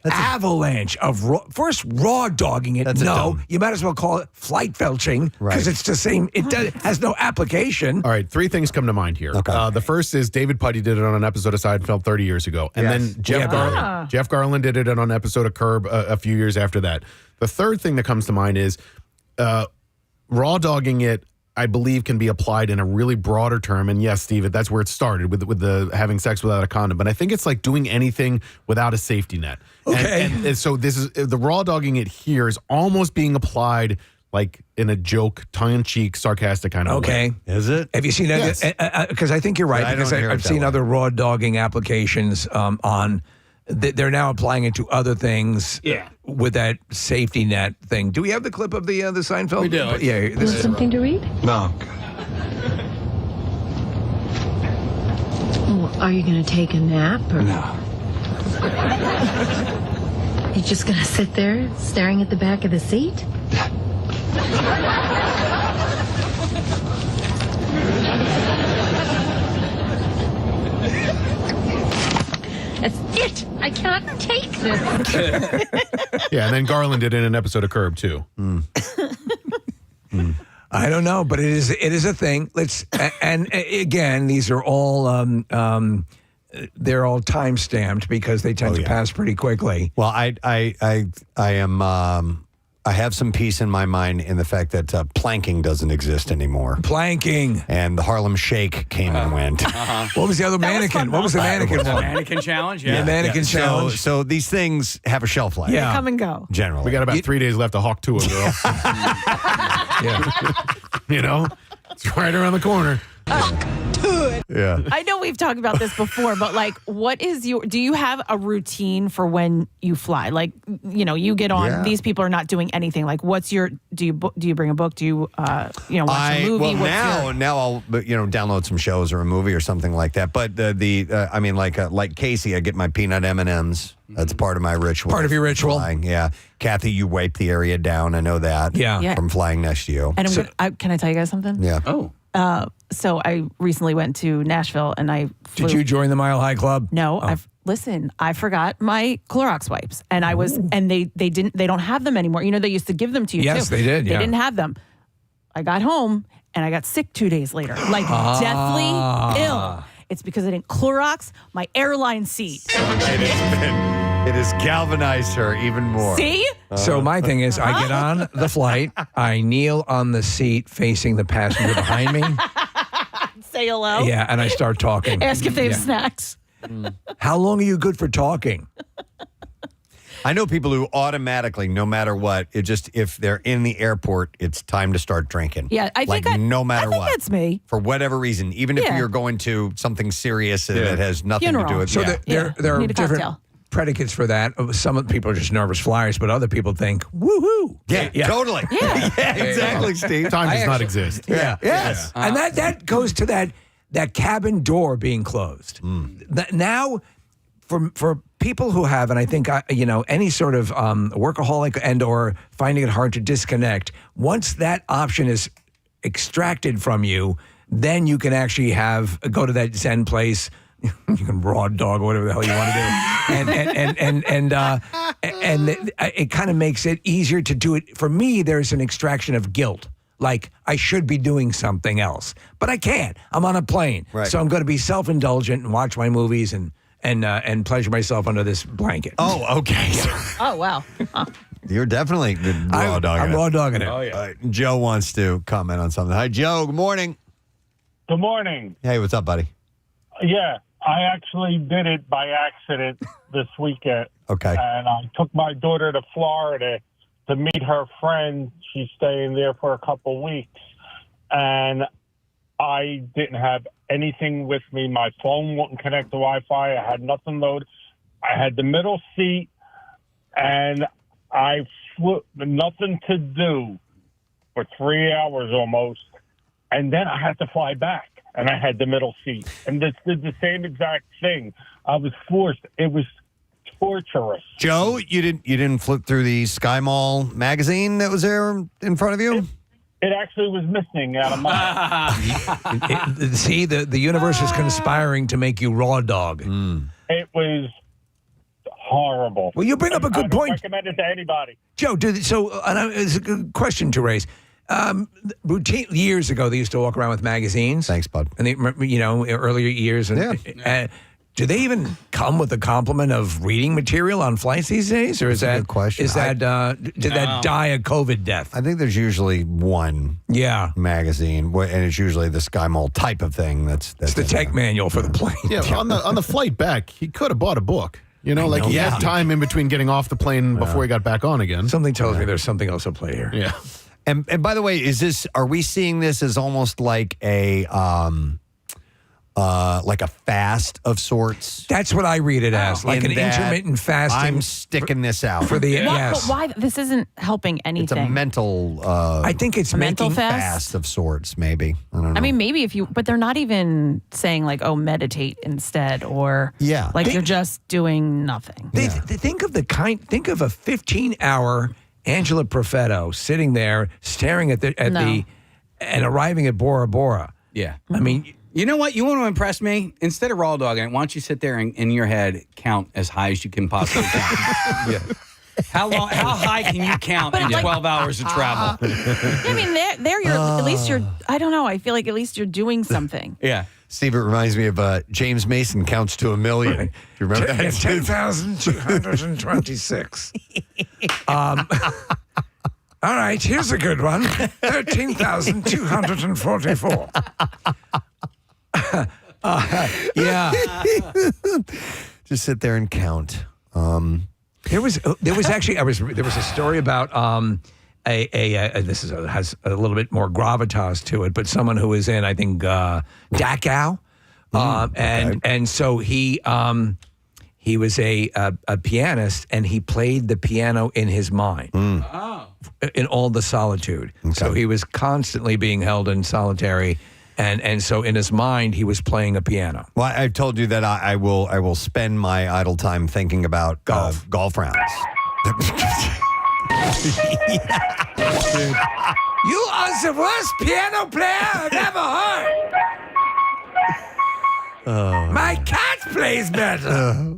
Avalanche of raw dogging it. You might as well call it flight felching because it's the same. It has no application. All right, three things come to mind here. Okay. The first is David Puddy did it on an episode of Seinfeld 30 years ago. And then Jeff Garland. Jeff Garland did it on an episode of Curb a few years after that. The third thing that comes to mind is raw dogging it, I believe, can be applied in a really broader term. And yes, Steve, that's where it started with the having sex without a condom. But I think it's like doing anything without a safety net. Okay. And so this is the raw dogging it here is almost being applied like in a joke, tongue-in-cheek, sarcastic kind of way. Is it? Have you seen that? Because I think you're right. I Because don't hear it I've that seen way. other raw dogging applications on. They're now applying it to other things. Yeah. With that safety net thing. Do we have the clip of the Seinfeld? We do. Yeah. This is Something to read? No. Well, are you going to take a nap? Or No. you just going to sit there staring at the back of the seat? That's it. I can't take this. Yeah, and then Garland did it in an episode of Curb too. I don't know, but it is a thing. And again, these are all they're all time stamped because they tend to pass pretty quickly. Well, I have some peace in my mind in the fact that planking doesn't exist anymore. Planking. And the Harlem Shake came and went. What was the other mannequin? What was the mannequin one? Mannequin challenge, Yeah, mannequin challenge. So these things have a shelf life. Yeah. Come and go. Generally. We got about 3 days left to Hawk Tua, girl. It's right around the corner. Yeah. I know we've talked about this before, but like, do you have a routine for when you fly? Like, you get on, these people are not doing anything. Like, do you bring a book? Do you, watch a movie? Well, now I'll, download some shows or a movie or something like that. But like Casey, I get my peanut M&Ms. That's part of my ritual. Part of your ritual. Flying, yeah. Kathy, you wipe the area down. I know that. Yeah. From flying next to you. And can I tell you guys something? Yeah. Oh. So I recently went to Nashville and I flew. Did you join the Mile High Club? No, listen, I forgot my Clorox wipes, and I was, and they don't have them anymore. You know, they used to give them to you. Yes, too. they did. They Yeah. didn't have them. I got home and I got sick 2 days later, like deathly ill. It's because I didn't Clorox my airline seat. It has galvanized her even more. See? So my thing is, I get on the flight, I kneel on the seat facing the passenger behind me. Say hello. Yeah, and I start talking. Ask if they have snacks. How long are you good for talking? I know people who automatically, no matter what, if they're in the airport, it's time to start drinking. Yeah, I think no matter I think what. that's me. For whatever reason, even if Yeah. you're going to something serious that has nothing Funeral. to do with So it. there are Need a different cocktail. predicates for that. Some of the people are just nervous flyers, but other people think, woohoo. Yeah, totally. Yeah. Exactly, Steve. Time does not exist. Yeah. Yes. And that goes to that cabin door being closed. Now, for people who have, and I think, any sort of workaholic and or finding it hard to disconnect, once that option is extracted from you, then you can actually go to that Zen place. You can raw dog or whatever the hell you want to do, and it kind of makes it easier to do it. For me, there's an extraction of guilt. Like, I should be doing something else, but I can't. I'm on a plane, Right. so I'm going to be self-indulgent and watch my movies and pleasure myself under this blanket. Oh, okay. Oh, wow. Huh. You're definitely raw dogging I'm it. raw dogging it. All right, Joe wants to comment on something. Hi, Joe. Good morning. Good morning. Hey, what's up, buddy? Yeah, I actually did it by accident this weekend. Okay. And I took my daughter to Florida to meet her friend. She's staying there for a couple weeks. And I didn't have anything with me. My phone wouldn't connect to Wi-Fi. I had nothing loaded. I had the middle seat, and I flew, nothing to do for 3 hours almost. And then I had to fly back, and I had the middle seat. And this did the same exact thing. I was forced. It was torturous. Joe, you didn't flip through the Sky Mall magazine that was there in front of you? It actually was missing out of mine. See, the universe is conspiring to make you raw dog. It was horrible. Well, you bring up a good I don't point. recommend it to anybody. Joe, it's a good question to raise. Routine years ago, they used to walk around with magazines. Thanks, bud. And they, earlier years. And, do they even come with a complement of reading material on flights these days, or is that a good question. Is that did that die a COVID death? I think there's usually one magazine, and it's usually the Sky Mall type of thing. That's It's the tech manual for the plane. Yeah, on the flight back, he could have bought a book. He had time in between getting off the plane before he got back on again. Something tells me there's something else at play here. Yeah. And by the way, are we seeing this as almost like a fast of sorts? That's what I read it as, like an intermittent fasting. I'm sticking this out for the But why? This isn't helping anything. It's a mental. I think it's a mental making fast of sorts. Maybe I don't know. I mean, maybe but they're not even saying like, oh, meditate instead, or you're just doing nothing. They think of a 15-hour Angela Perfetto sitting there staring at the and arriving at Bora Bora. Yeah. I mean, you know what? You want to impress me? Instead of raw dogging it, why don't you sit there and in your head count as high as you can possibly count? How high can you count in 12 hours of travel? I mean, there you're at least you're. I don't know. I feel like at least you're doing something. Yeah. Steve, it reminds me of James Mason counts to 1,000,000. Do you remember that? 10,226. All right, here's a good one. 13,244. Just sit there and count. There was actually there was a story about this has a little bit more gravitas to it, but someone who was in, I think, Dachau, and so he was a pianist, and he played the piano in his mind, in all the solitude. Okay. So he was constantly being held in solitary. And so in his mind, he was playing a piano. Well, I've told you that I will spend my idle time thinking about golf rounds. You are the worst piano player I've ever heard. My cat plays better.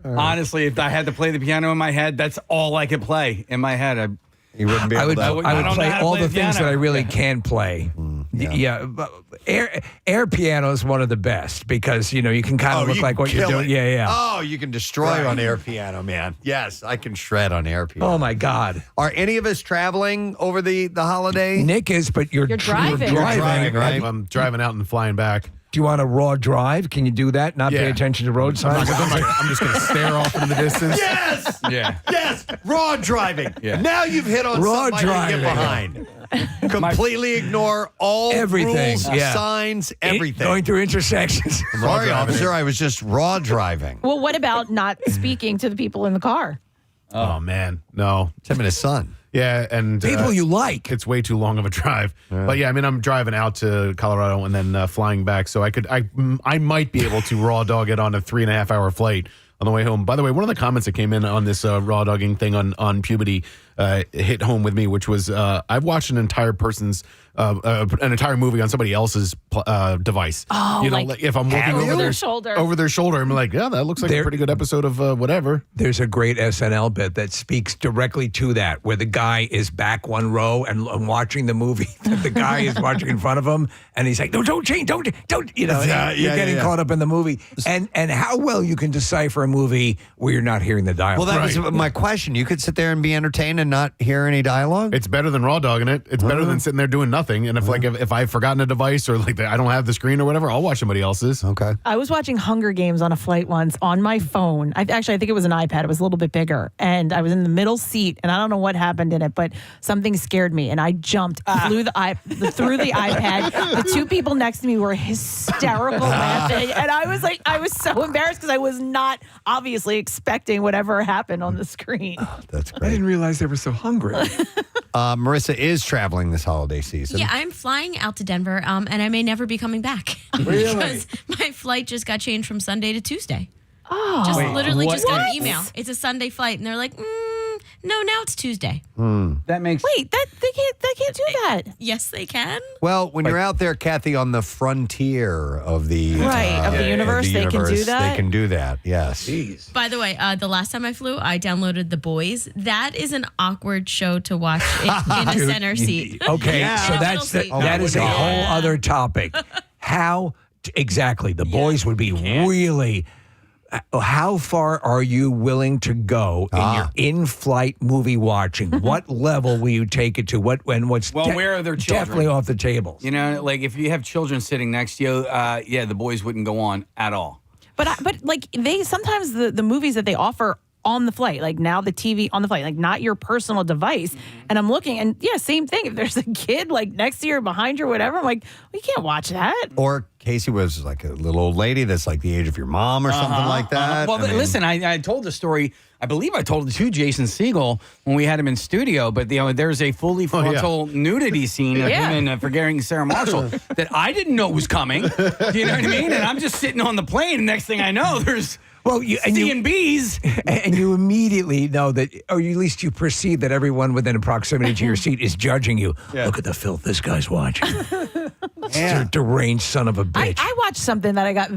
Honestly, if I had to play the piano in my head, that's all I could play in my head. You wouldn't be able I would play all the things that I really can play. Yeah, but air piano is one of the best because you can kind of look like what you're doing. Yeah. Oh, you can destroy on air piano, man. Yes, I can shred on air piano. Oh my God. Are any of us traveling over the holiday? Nick is, but you're driving. You're driving, right? I'm driving out and flying back. Do you want a raw drive? Can you do that? Not pay attention to road signs? I'm just going to stare off into the distance. Yes! Yeah. Yes! Raw driving. Yeah. Now you've hit on Raw something I can get behind. Completely ignore all Everything. rules, signs, everything. Going through intersections. Sorry, officer. I was just raw driving. Well, what about not speaking to the people in the car? Oh, man. No. It's him and his son. Yeah, and People you like. it's way too long of a drive. But yeah, I mean, I'm driving out to Colorado and then flying back, so I might be able to raw dog it on a 3.5 hour flight on the way home. By the way, one of the comments that came in on this raw dogging thing on puberty hit home with me, which was I've watched an entire movie on somebody else's device. Oh, like if I'm looking over their shoulder, I'm like, yeah, that looks like a pretty good episode of whatever. There's a great SNL bit that speaks directly to that, where the guy is back one row and watching the movie that the guy is watching in front of him, and he's like, no, don't change, don't, you're getting caught up in the movie, and how well you can decipher a movie where you're not hearing the dialogue. Well, that was my question. You could sit there and be entertained and not hear any dialogue? It's better than raw dogging it. It's better than sitting there doing nothing. And if I've forgotten a device or I don't have the screen or whatever, I'll watch somebody else's. Okay. I was watching Hunger Games on a flight once on my phone. I think it was an iPad. It was a little bit bigger. And I was in the middle seat, and I don't know what happened in it, but something scared me, and I jumped through the iPad. The two people next to me were hysterical laughing, and I was so embarrassed because I was not obviously expecting whatever happened on the screen. Oh, that's I great. didn't realize they were so hungry. Marissa is traveling this holiday season. Yeah, I'm flying out to Denver, and I may never be coming back. Really? Because my flight just got changed from Sunday to Tuesday. Oh. Just literally what? just got an email. It's a Sunday flight, and they're like, no, now it's Tuesday. That makes Wait, they can't do that. Yes, they can. Well, when you're out there, Kathy, on the frontier of the of the universe, they can do that? They can do that, yes. Jeez. By the way, the last time I flew, I downloaded The Boys. That is an awkward show to watch in a center seat. Okay, so In a that's middle seat. that is a Yeah. whole other topic. How exactly the boys would be really. How far are you willing to go in your in-flight movie watching? What level will you take it to? What's where are their children? Definitely off the tables. like if you have children sitting next to you, the boys wouldn't go on at all. But like they sometimes the movies that they offer on the flight, like now the TV on the flight, like not your personal device. And I'm looking, and same thing. If there's a kid like next to you or behind you or whatever, I'm like, we can't watch that. Or Casey was like a little old lady that's like the age of your mom or something like that. Well, listen, I told the story. I believe I told it to Jason Segel when we had him in studio. But there's a fully frontal nudity scene of him and forgetting Sarah Marshall that I didn't know was coming. Do you know what I mean? And I'm just sitting on the plane. And next thing I know, there's C&Bs. And you immediately know that, or at least you perceive that everyone within a proximity to your seat is judging you. Yeah. Look at the filth this guy's watching. Yeah. Deranged son of a bitch. I watched something that I got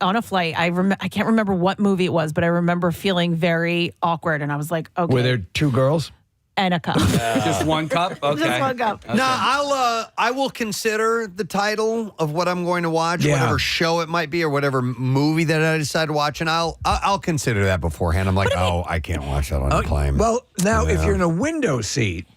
on a flight. I can't remember what movie it was, but I remember feeling very awkward, and I was like, okay. Were there two girls? And a cup. Just one cup? Okay. Just one cup. Okay. No, I will consider the title of what I'm going to watch, whatever show it might be, or whatever movie that I decide to watch, and I'll consider that beforehand. I'm like, I can't watch that on the plane. Well, now if you're in a window seat,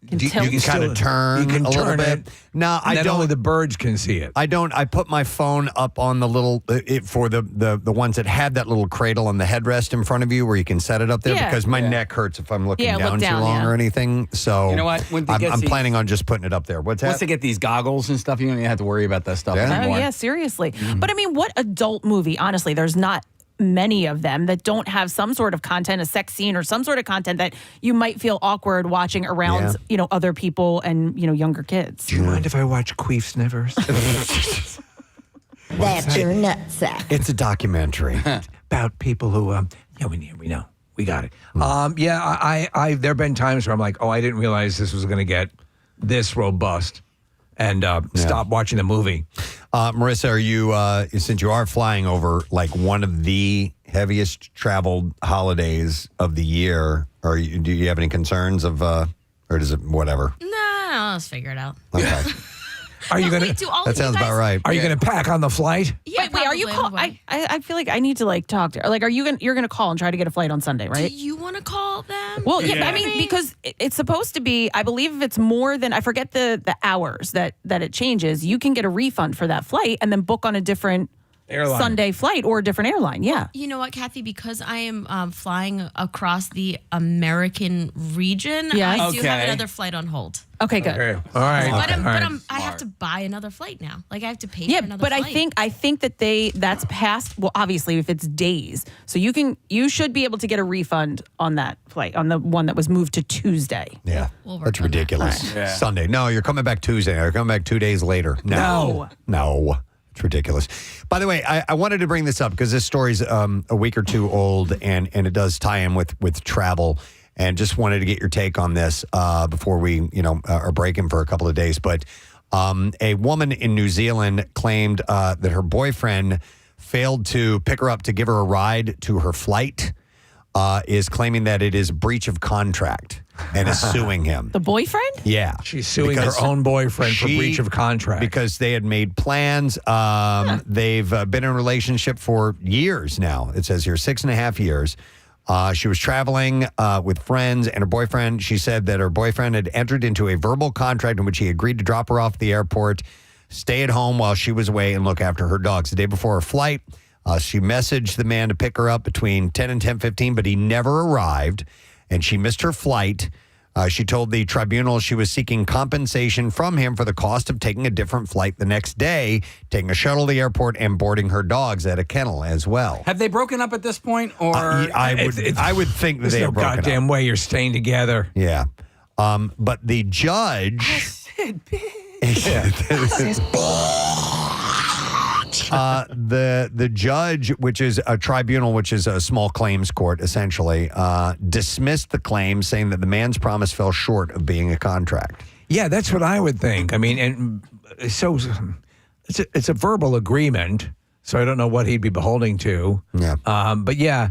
you can kind of turn. You can a turn little it. bit. No, I then don't. Only the birds can see it. I don't. I put my phone up on the little for the ones that have that little cradle on the headrest in front of you where you can set it up there because my neck hurts if I'm looking down too long or anything. So you know what? I'm planning on just putting it up there. What's that? Once they get these goggles and stuff, you don't even have to worry about that stuff anymore. Oh yeah, seriously. But I mean, what adult movie? Honestly, there's not many of them that don't have some sort of content, a sex scene or some sort of content that you might feel awkward watching around, other people and, younger kids. Do you mind if I watch Queef Sniffers? That's your nutsack. It's a documentary about people who, we know. We got it. I there have been times where I'm like, I didn't realize this was going to get this robust. And stop watching the movie. Marissa, are you, since you are flying over like one of the heaviest traveled holidays of the year, do you have any concerns of, or does it, whatever? No, let's figure it out. Okay. Are you gonna? That sounds about right. Are you gonna pack on the flight? Yeah, wait, are you call? I feel like I need to like talk to her. Like, you're gonna call and try to get a flight on Sunday, right? Do you want to call them? Well, yeah, I mean, because it's supposed to be, I believe if it's more than, I forget the hours that it changes, you can get a refund for that flight and then book on a different airline. Sunday flight or a different airline. Yeah. You know what, Kathy? Because I am flying across the American region, Yes. I do have Okay. another flight on hold. Okay, good. Okay. All right. But I have to buy another flight now. Like I have to pay Yeah, for another but flight. I think that that's past. Well, obviously, if it's days, so you should be able to get a refund on that flight, on the one that was moved to Tuesday. Yeah, We'll work that's on ridiculous. that. Yeah. Sunday. No, you're coming back Tuesday. You're coming back 2 days later. No. It's ridiculous. By the way, I wanted to bring this up because this story's a week or two old, and it does tie in with travel. And just wanted to get your take on this before we, are breaking for a couple of days. But a woman in New Zealand claimed that her boyfriend failed to pick her up to give her a ride to her flight, is claiming that it is breach of contract and is suing him. The boyfriend? Yeah. She's suing her own boyfriend for breach of contract. Because they had made plans. They've been in a relationship for years now. It says here 6.5 years. She was traveling with friends and her boyfriend. She said that her boyfriend had entered into a verbal contract in which he agreed to drop her off at the airport, stay at home while she was away, and look after her dogs. The day before her flight, she messaged the man to pick her up between 10 and 10:15, but he never arrived, and she missed her flight. She told the tribunal she was seeking compensation from him for the cost of taking a different flight the next day, taking a shuttle to the airport, and boarding her dogs at a kennel as well. Have they broken up at this point, or I would think that There's they no have broken goddamn up. way you're staying together. Yeah, but the judge. The judge, which is a tribunal, which is a small claims court, essentially, dismissed the claim, saying that the man's promise fell short of being a contract. Yeah, that's what I would think. I mean, and so it's a verbal agreement, so I don't know what he'd be beholding to. Yeah. But yeah.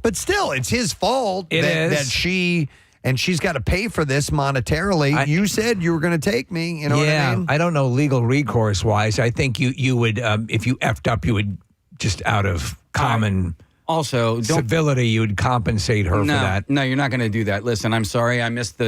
But still, it's his fault It is. And she's got to pay for this monetarily. You said you were going to take me. You know what I mean? I don't know legal recourse wise. I think you would, if you effed up, you would just out of common civility, you would compensate her for that. No, you're not going to do that. Listen, I'm sorry. I messed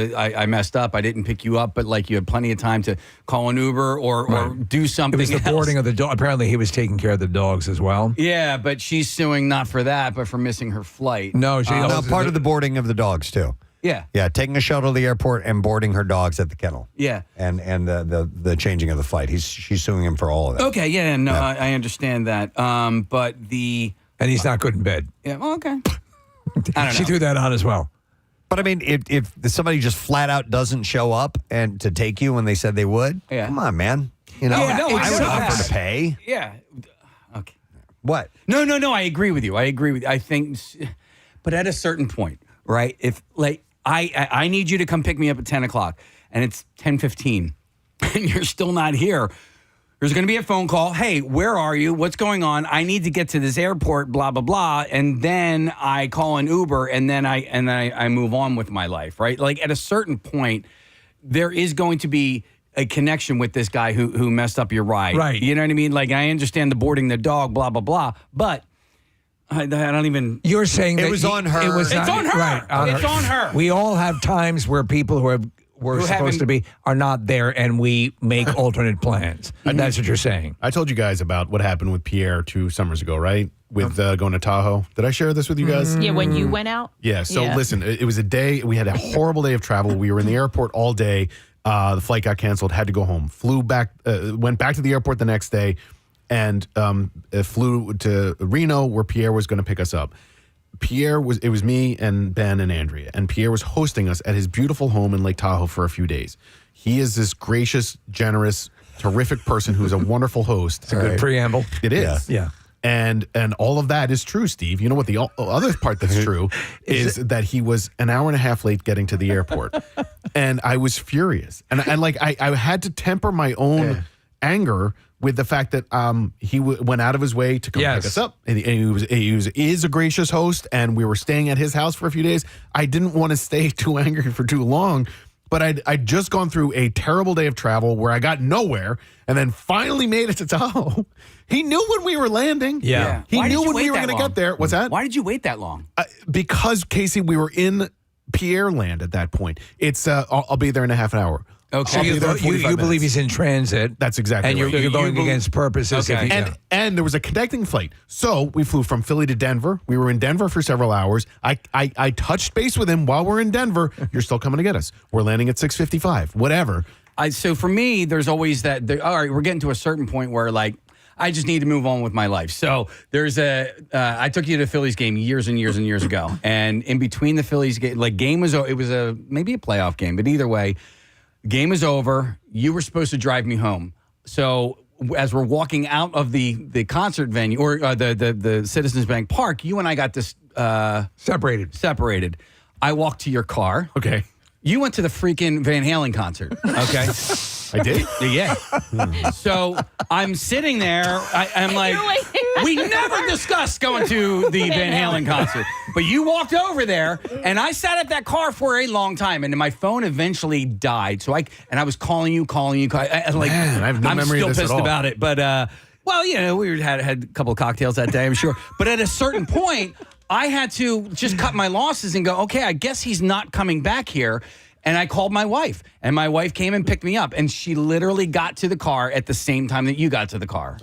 up. I didn't pick you up, but like you had plenty of time to call an Uber or do something. It was the boarding of the dog. Apparently, he was taking care of the dogs as well. Yeah, but she's suing not for that, but for missing her flight. No, part of the boarding of the dogs too. Yeah. Yeah, taking a shuttle to the airport and boarding her dogs at the kennel. Yeah. And the changing of the flight. She's suing him for all of that. Okay, yeah, no, I understand that. But and he's not good in bed. Yeah, well, okay. I don't She know. threw that on as well. But I mean, if somebody just flat out doesn't show up and to take you when they said they would, come on, man. You know, Yeah, no, I would sucks. offer to pay. Yeah. Okay. What? No. I agree with you. I think, but at a certain point, right? If like I need you to come pick me up at 10 o'clock and it's 10:15 and you're still not here. There's going to be a phone call. Hey, where are you? What's going on? I need to get to this airport, blah, blah, blah. And then I call an Uber and then I move on with my life, right? Like at a certain point, there is going to be a connection with this guy who messed up your ride. Right. You know what I mean? Like I understand the boarding the dog, blah, blah, blah. But I don't even. You're saying It that was on her. It was It's not- on her. Right, It's on her. We all have times where people who were Who supposed haven't- to be are not there, and we make alternate plans. That's what you're saying. I told you guys about what happened with Pierre 2 summers ago, right? With going to Tahoe. Did I share this with you guys? Yeah, when you went out? Yeah. So listen, it was a day. We had a horrible day of travel. We were in the airport all day. The flight got canceled. Had to go home. Flew back. Went back to the airport the next day, and flew to Reno where Pierre was going to pick us up. It was me and Ben and Andrea, and Pierre was hosting us at his beautiful home in Lake Tahoe for a few days. He is this gracious, generous, terrific person who's a wonderful host. It's a good preamble. It is. Yeah. And all of that is true, Steve. You know what the other part that's true is that he was an hour and a half late getting to the airport. And I was furious. And like I had to temper my own anger with the fact that he went out of his way to come pick us up, and he is a gracious host, and we were staying at his house for a few days. I didn't want to stay too angry for too long, but I'd just gone through a terrible day of travel where I got nowhere, and then finally made it to Tahoe. He knew when we were landing. Yeah. He knew when we were going to get there. What's that? Why did you wait that long? Because, Casey, we were in Pierre Land at that point. It's I'll be there in a half an hour. Okay. So you believe he's in transit. That's exactly and right. you're going against purposes. Okay. And there was a connecting flight. So we flew from Philly to Denver. We were in Denver for several hours. I touched base with him while we're in Denver. You're still coming to get us. We're landing at 6:55. Whatever. So for me, there's always that. All right, we're getting to a certain point where like I just need to move on with my life. So there's I took you to the Phillies game years and years and years ago, and in between the Phillies game was maybe a playoff game, but either way, game was over. You were supposed to drive me home. So as we're walking out of the concert venue or the Citizens Bank Park, you and I got this separated. I walked to your car. Okay. You went to the freaking Van Halen concert. Okay. I did? Yeah. So I'm sitting there. I'm like, we never discussed going to the Van Halen concert. But you walked over there, and I sat at that car for a long time, and my phone eventually died. So I was calling you. Man, I have no memory of this at all. I'm still pissed about it. But, well, you know, we had a couple of cocktails that day, I'm sure. But at a certain point, I had to just cut my losses and go, okay, I guess he's not coming back here. And I called my wife, and my wife came and picked me up, and she literally got to the car at the same time that you got to the car.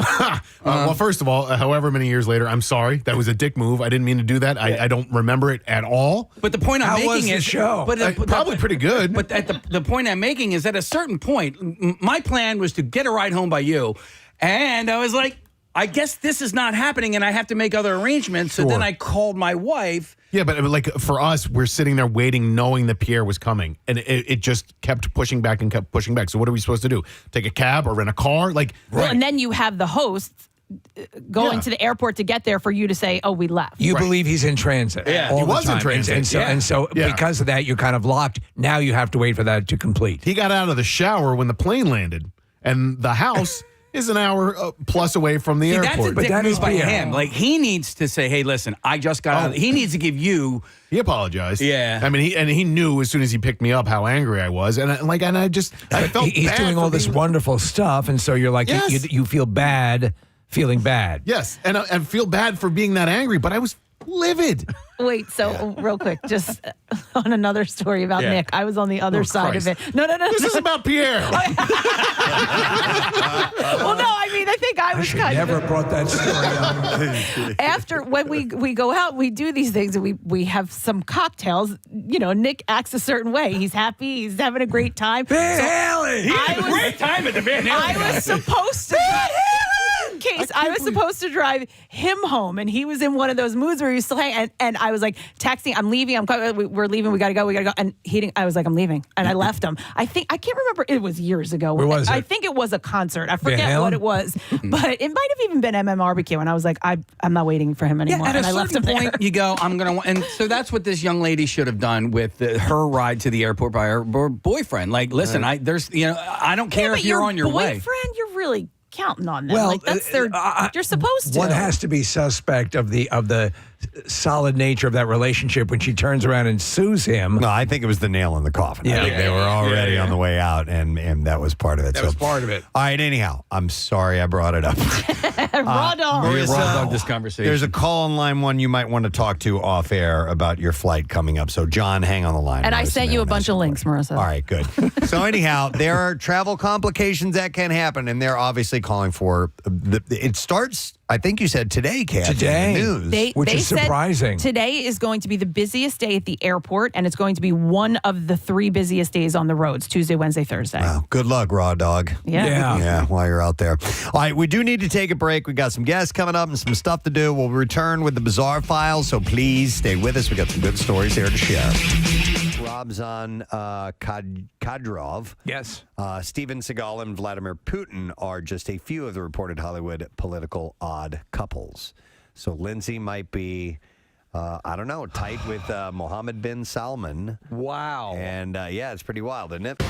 Well, first of all, however many years later, I'm sorry. That was a dick move. I didn't mean to do that. I don't remember it at all. But the point I'm making is probably pretty good. But the point I'm making is at a certain point, my plan was to get a ride home by you, and I was like, I guess this is not happening, and I have to make other arrangements. So then I called my wife. Yeah, but like for us, we're sitting there waiting, knowing that Pierre was coming, and it just kept pushing back and kept pushing back. So what are we supposed to do? Take a cab or rent a car? Well, and then you have the hosts going to the airport to get there for you to say, "Oh, we left." You believe he's in transit. Yeah, all he the was in time. transit. And so because of that, you're kind of locked. Now you have to wait for that to complete. He got out of the shower when the plane landed, and the house is an hour plus away from the airport. That's a dick move by him. Like, he needs to say, hey, listen, I just got out. He needs to give you. He apologized. Yeah. I mean, he knew as soon as he picked me up how angry I was. And I felt he's bad doing all this wonderful stuff. And so you're like, you feel bad, feeling bad. Yes. And I feel bad for being that angry, but I was livid. Wait, so real quick, just on another story about Nick, I was on the other side of it. No. This is about Pierre. Well, no, I mean, I think I was kind never brought that story up. After, when we go out, we do these things, and we have some cocktails. You know, Nick acts a certain way. He's happy. He's having a great time. Van Halen! He had a great time at the Van Halen. I was supposed to... I was supposed to drive him home, and he was in one of those moods where he was still hanging. And I was like texting, "I'm leaving. We're leaving. We gotta go. And he didn't. I was like, "I'm leaving," and I left him. I can't remember. It was years ago. Where was it? I think it was a concert. I forget what it was, but it might have even been BBQ. And I was like, I'm not waiting for him anymore. At and a I left him certain there. point, you go, I'm gonna. And so that's what this young lady should have done with her ride to the airport by her boyfriend. Like, listen, I don't care if you're on your way. Boyfriend, you're really counting on them. Well, like that's you're supposed to. One has to be suspect of the solid nature of that relationship when she turns around and sues him. No, I think it was the nail in the coffin. Yeah. I think they were already on the way out, and that was part of it. That was part of it. All right, anyhow, I'm sorry I brought it up. Raw dog. Raw dog this conversation. There's a call on line one you might want to talk to off air about your flight coming up. So, John, hang on the line. And I sent you a bunch of links, Marissa. All right, good. So, anyhow, there are travel complications that can happen, and they're obviously calling for it starts. I think you said today, Kathy. Today, in the news. which is surprising. Today is going to be the busiest day at the airport, and it's going to be one of the 3 busiest days on the roads: Tuesday, Wednesday, Thursday. Wow. Good luck, Raw Dog. Yeah. While you're out there. All right, we do need to take a break. We got some guests coming up and some stuff to do. We'll return with the Bizarre Files, so please stay with us. We got some good stories here to share. Ramzan Kadyrov. Yes. Steven Seagal and Vladimir Putin are just a few of the reported Hollywood political odd couples. So Lindsay might be, tight with Mohammed bin Salman. Wow. And it's pretty wild, isn't it?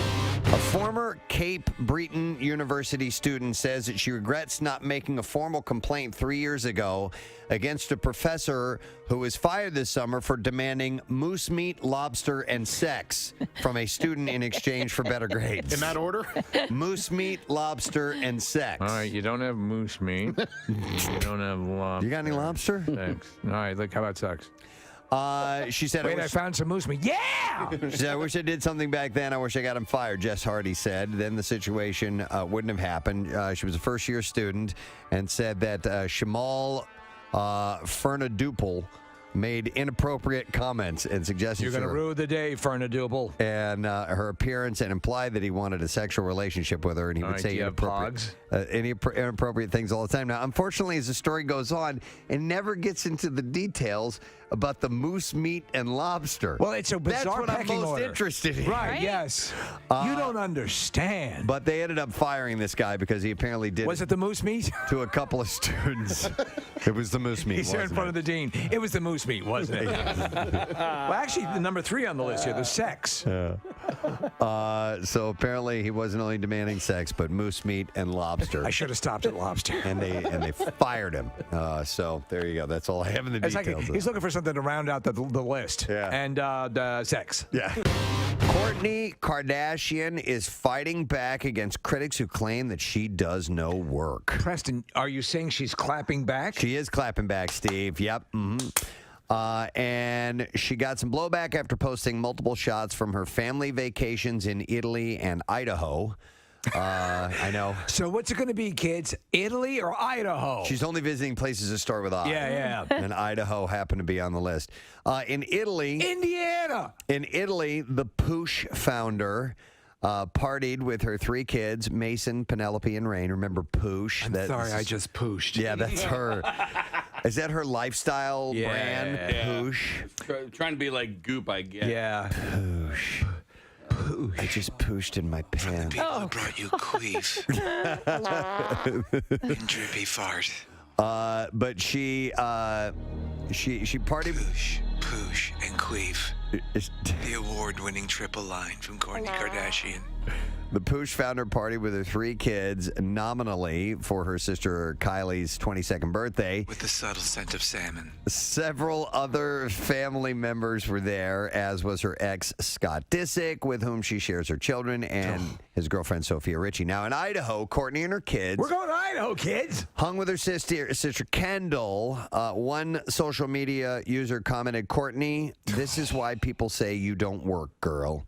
A former Cape Breton University student says that she regrets not making a formal complaint 3 years ago against a professor who was fired this summer for demanding moose meat, lobster, and sex from a student in exchange for better grades. In that order? Moose meat, lobster, and sex. All right, you don't have moose meat. You don't have lobster. You got any lobster? Sex. All right, look, how about sex? She said, Wait, I found some moose meat. Yeah! She said, I wish I did something back then. I wish I got him fired, Jess Hardy said. Then the situation wouldn't have happened. She was a first-year student and said that Shamal Fernaduple made inappropriate comments and suggestions. You're going to ruin the day, Fernaduple. And her appearance, and implied that he wanted a sexual relationship with her, and he would say inappropriate things all the time. Now, unfortunately, as the story goes on, it never gets into the details about the moose meat and lobster. Well, it's a bizarre That's what I'm pecking most order. interested in. Right, yes. You don't understand. But they ended up firing this guy because he apparently did. Was it the moose meat? To a couple of students. It was the moose meat. He's there in front of the dean. It was the moose meat, wasn't it? Well, actually, the number 3 on the list here, the sex. So apparently he wasn't only demanding sex, but moose meat and lobster. I should have stopped at lobster. And they fired him. So there you go. That's all I have in the It's details. like he's looking for something to round out the list. Yeah. And the sex. Yeah. Kourtney Kardashian is fighting back against critics who claim that she does no work. Preston, are you saying she's clapping back? She is clapping back, Steve. Yep. And she got some blowback after posting multiple shots from her family vacations in Italy and Idaho. I know. So what's it going to be, kids? Italy or Idaho? She's only visiting places that start with I. Yeah. And Idaho happened to be on the list. In Italy, Indiana. In Italy, the Poosh founder partied with her 3 kids, Mason, Penelope, and Rain. Remember Poosh? I'm sorry, I just pooshed. Yeah, that's her. Is that her lifestyle brand? Yeah. Poosh? Trying to be like Goop, I guess. Yeah. Poosh. I just pooshed in my pants. People who brought you queef and drippy fart. But she partied. Poosh, and queef. The award-winning triple line from Kourtney Kardashian. The Poosh founder partied with her 3 kids nominally for her sister Kylie's 22nd birthday. With the subtle scent of salmon. Several other family members were there, as was her ex, Scott Disick, with whom she shares her children, and his girlfriend, Sophia Richie. Now, in Idaho, Kourtney and her kids... We're going to Idaho, kids! ...hung with her sister Kendall. One social media user commented, Kourtney, this is why people say you don't work, girl.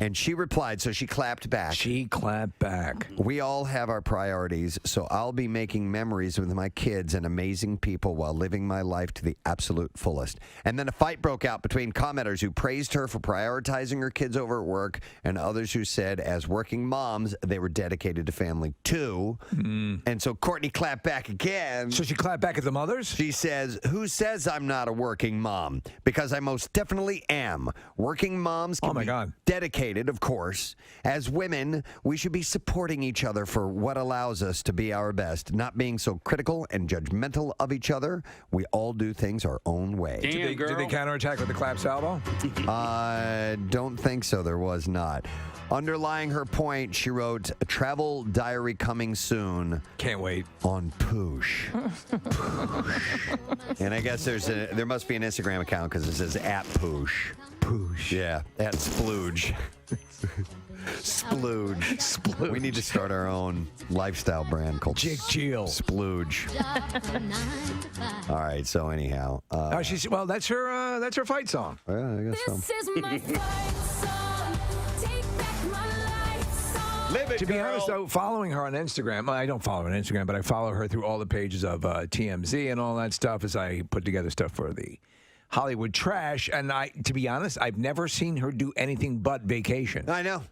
And she replied, so she clapped back. She clapped back. We all have our priorities, so I'll be making memories with my kids and amazing people while living my life to the absolute fullest. And then a fight broke out between commenters who praised her for prioritizing her kids over at work and others who said, as working moms, they were dedicated to family too. And so Kourtney clapped back again. So she clapped back at the mothers? She says, who says I'm not a working mom? Because I most definitely am. Working moms can be dedicated, of course. As women, we should be supporting each other for what allows us to be our best, not being so critical and judgmental of each other. We all do things our own way. Did they counterattack with the clap salvo? I don't think so. There was not. Underlying her point, she wrote, a travel diary coming soon. Can't wait. On Poosh. Poosh. And I guess there must be an Instagram account because it says @Poosh. Poosh. Yeah, @Splooge. Splooge. We need to start our own lifestyle brand called Jake Jill. Splooge. All right, so anyhow. That's her fight song. Yeah, I guess so. This is my fight song. Take back my life song. Live it, To be girl. honest, though, following her on Instagram, I don't follow her on Instagram, but I follow her through all the pages of TMZ and all that stuff as I put together stuff for the Hollywood Trash. And to be honest, I've never seen her do anything but vacation. I know.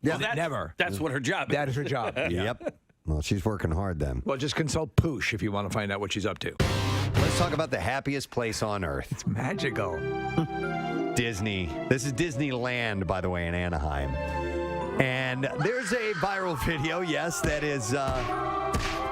Well, Never. That's what her job is. That is her job. Yep. Well, she's working hard then. Well, just consult Poosh if you want to find out what she's up to. Let's talk about the happiest place on earth. It's magical. Disney. This is Disneyland, by the way, in Anaheim. And there's a viral video, yes, that is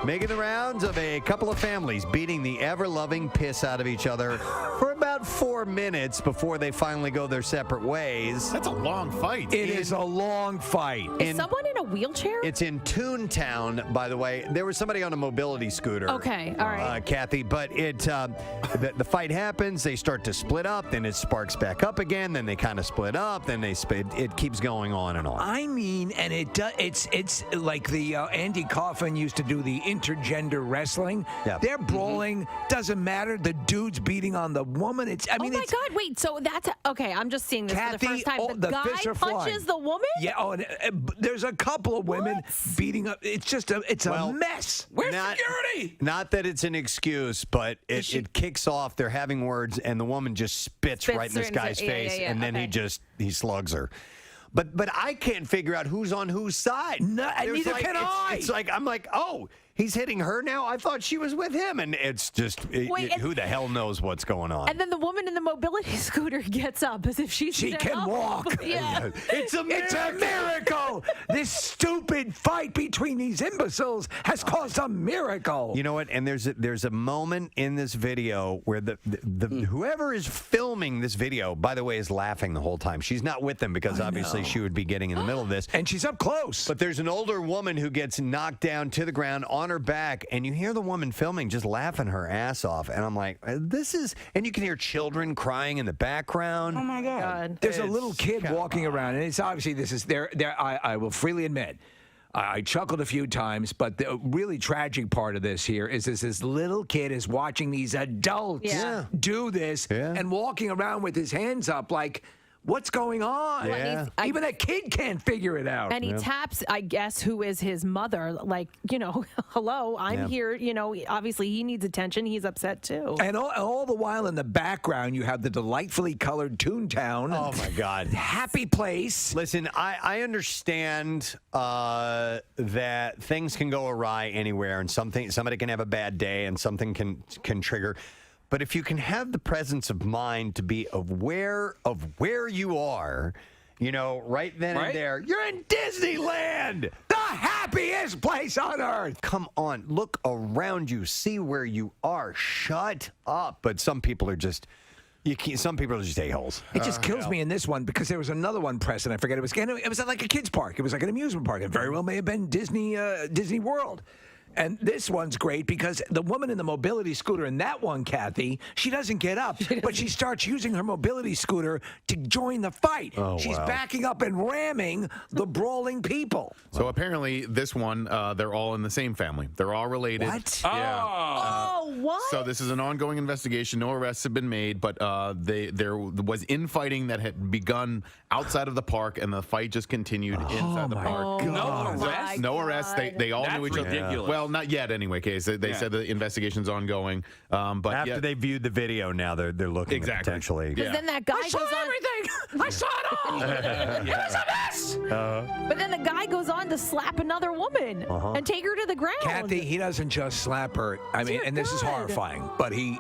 Making the rounds of a couple of families beating the ever-loving piss out of each other for about 4 minutes before they finally go their separate ways. That's a long fight. It is a long fight. Is someone in a wheelchair? It's in Toontown, by the way. There was somebody on a mobility scooter. Okay, all right. Kathy, but the fight happens. They start to split up. Then it sparks back up again. Then they kind of split up. Then it keeps going on and on. I mean, and it's like the Andy Kaufman used to do the intergender wrestling. Yeah. They're brawling. Doesn't matter. The dude's beating on the woman. Oh my God! Wait, so that's okay. I'm just seeing this for the first time. The guy fists are punches flying. the woman. Yeah. Oh, and there's a couple of women beating up. It's just a mess. Where's security? Not that it's an excuse, but it kicks off. They're having words, and the woman just spits right in this guy's face, and then he slugs her. But I can't figure out who's on whose side. No, and neither can I. It's like I'm like, oh, he's hitting her now. I thought she was with him, and it's just who the hell knows what's going on. And then the woman in the mobility scooter gets up as if she can walk. Yeah. It's a miracle. This stupid fight between these imbeciles has caused a miracle. You know what? And there's a moment in this video where the whoever is filming this video, by the way, is laughing the whole time. She's not with them because obviously she would be getting in the middle of this. And she's up close. But there's an older woman who gets knocked down to the ground on her back, and you hear the woman filming just laughing her ass off. And I'm like, and you can hear children crying in the background. Oh my God. There's a little kid walking around, and it's obviously this is there. I will freely admit, I chuckled a few times, but the really tragic part of this here is this little kid is watching these adults do this and walking around with his hands up like, what's going on? Yeah. Even a kid can't figure it out. And he taps, I guess, who is his mother, like, hello, I'm here. Obviously he needs attention. He's upset too. And all the while in the background, you have the delightfully colored Toontown. Oh, my God. Happy place. Listen, I understand that things can go awry anywhere, and somebody can have a bad day, and something can trigger. But if you can have the presence of mind to be aware of where you are, right then and there, you're in Disneyland, the happiest place on earth. Come on, look around you, see where you are. Shut up. But some people are just... some people are just a-holes. It just kills me in this one because there was another one, Preston. I forget. It was at like a kid's park. It was like an amusement park. It very well may have been Disney World. And this one's great because the woman in the mobility scooter in that one, Kathy, she doesn't get up, but she starts using her mobility scooter to join the fight. She's backing up and ramming the brawling people. So apparently this one, they're all in the same family. They're all related. What? Yeah. What? So this is an ongoing investigation. No arrests have been made, but there was infighting that had begun outside of the park, and the fight just continued inside the park. No arrests. They all knew each other. Ridiculous. Well, not yet anyway, Case. They said the investigation's ongoing. But after they viewed the video, now they're looking at potentially. Because then that guy goes on. Everything. I saw it all. It was a mess. But then the guy goes on to slap another woman and take her to the ground. Kathy, he doesn't just slap her. I mean, and this is horrifying, but he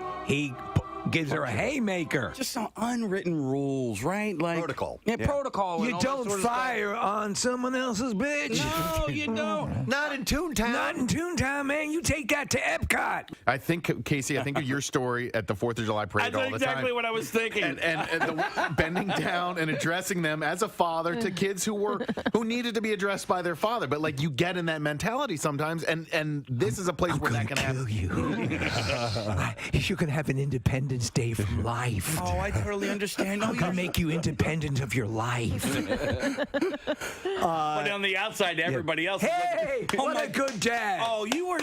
gives her a haymaker. Just some unwritten rules, right? Like protocol. Yeah, protocol. and You all don't that sort of fire stuff. on someone else's bitch. No, you don't. Not in Toontown. Not in Toontown, man. You take that to Epcot. I think, Casey, of your story at the 4th of July parade That's all the time. exactly what I was thinking. And the bending down and addressing them as a father to kids who needed to be addressed by their father. But like you get in that mentality sometimes, and this is a place where that can happen. You can have an Independence Day from life. Oh, I totally understand. I'm going to make you independent of your life. But on the outside, everybody else. Hey, what a good dad. Oh, you are.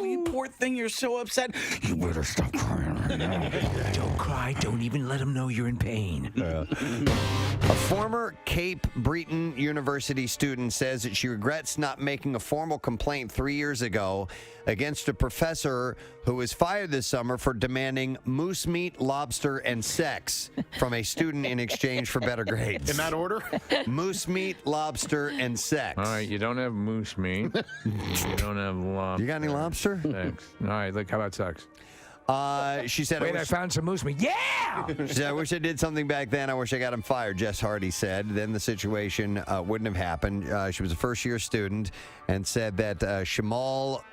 You poor thing. You're so upset. You better stop crying right now. Don't cry. Don't even let them know you're in pain. A former Cape Breton University student says that she regrets not making a formal complaint 3 years ago against a professor who was fired this summer for demanding moose meat, lobster, and sex from a student in exchange for better grades. In that order? Moose meat, lobster, and sex. All right, you don't have moose meat. You don't have lobster. You got any lobster? Thanks. All right, look, how about sex? She said, Wait, I found some moose meat. Yeah! She said, I wish I did something back then. I wish I got him fired, Jess Hardy said. Then the situation wouldn't have happened. She was a first-year student and said that Shamal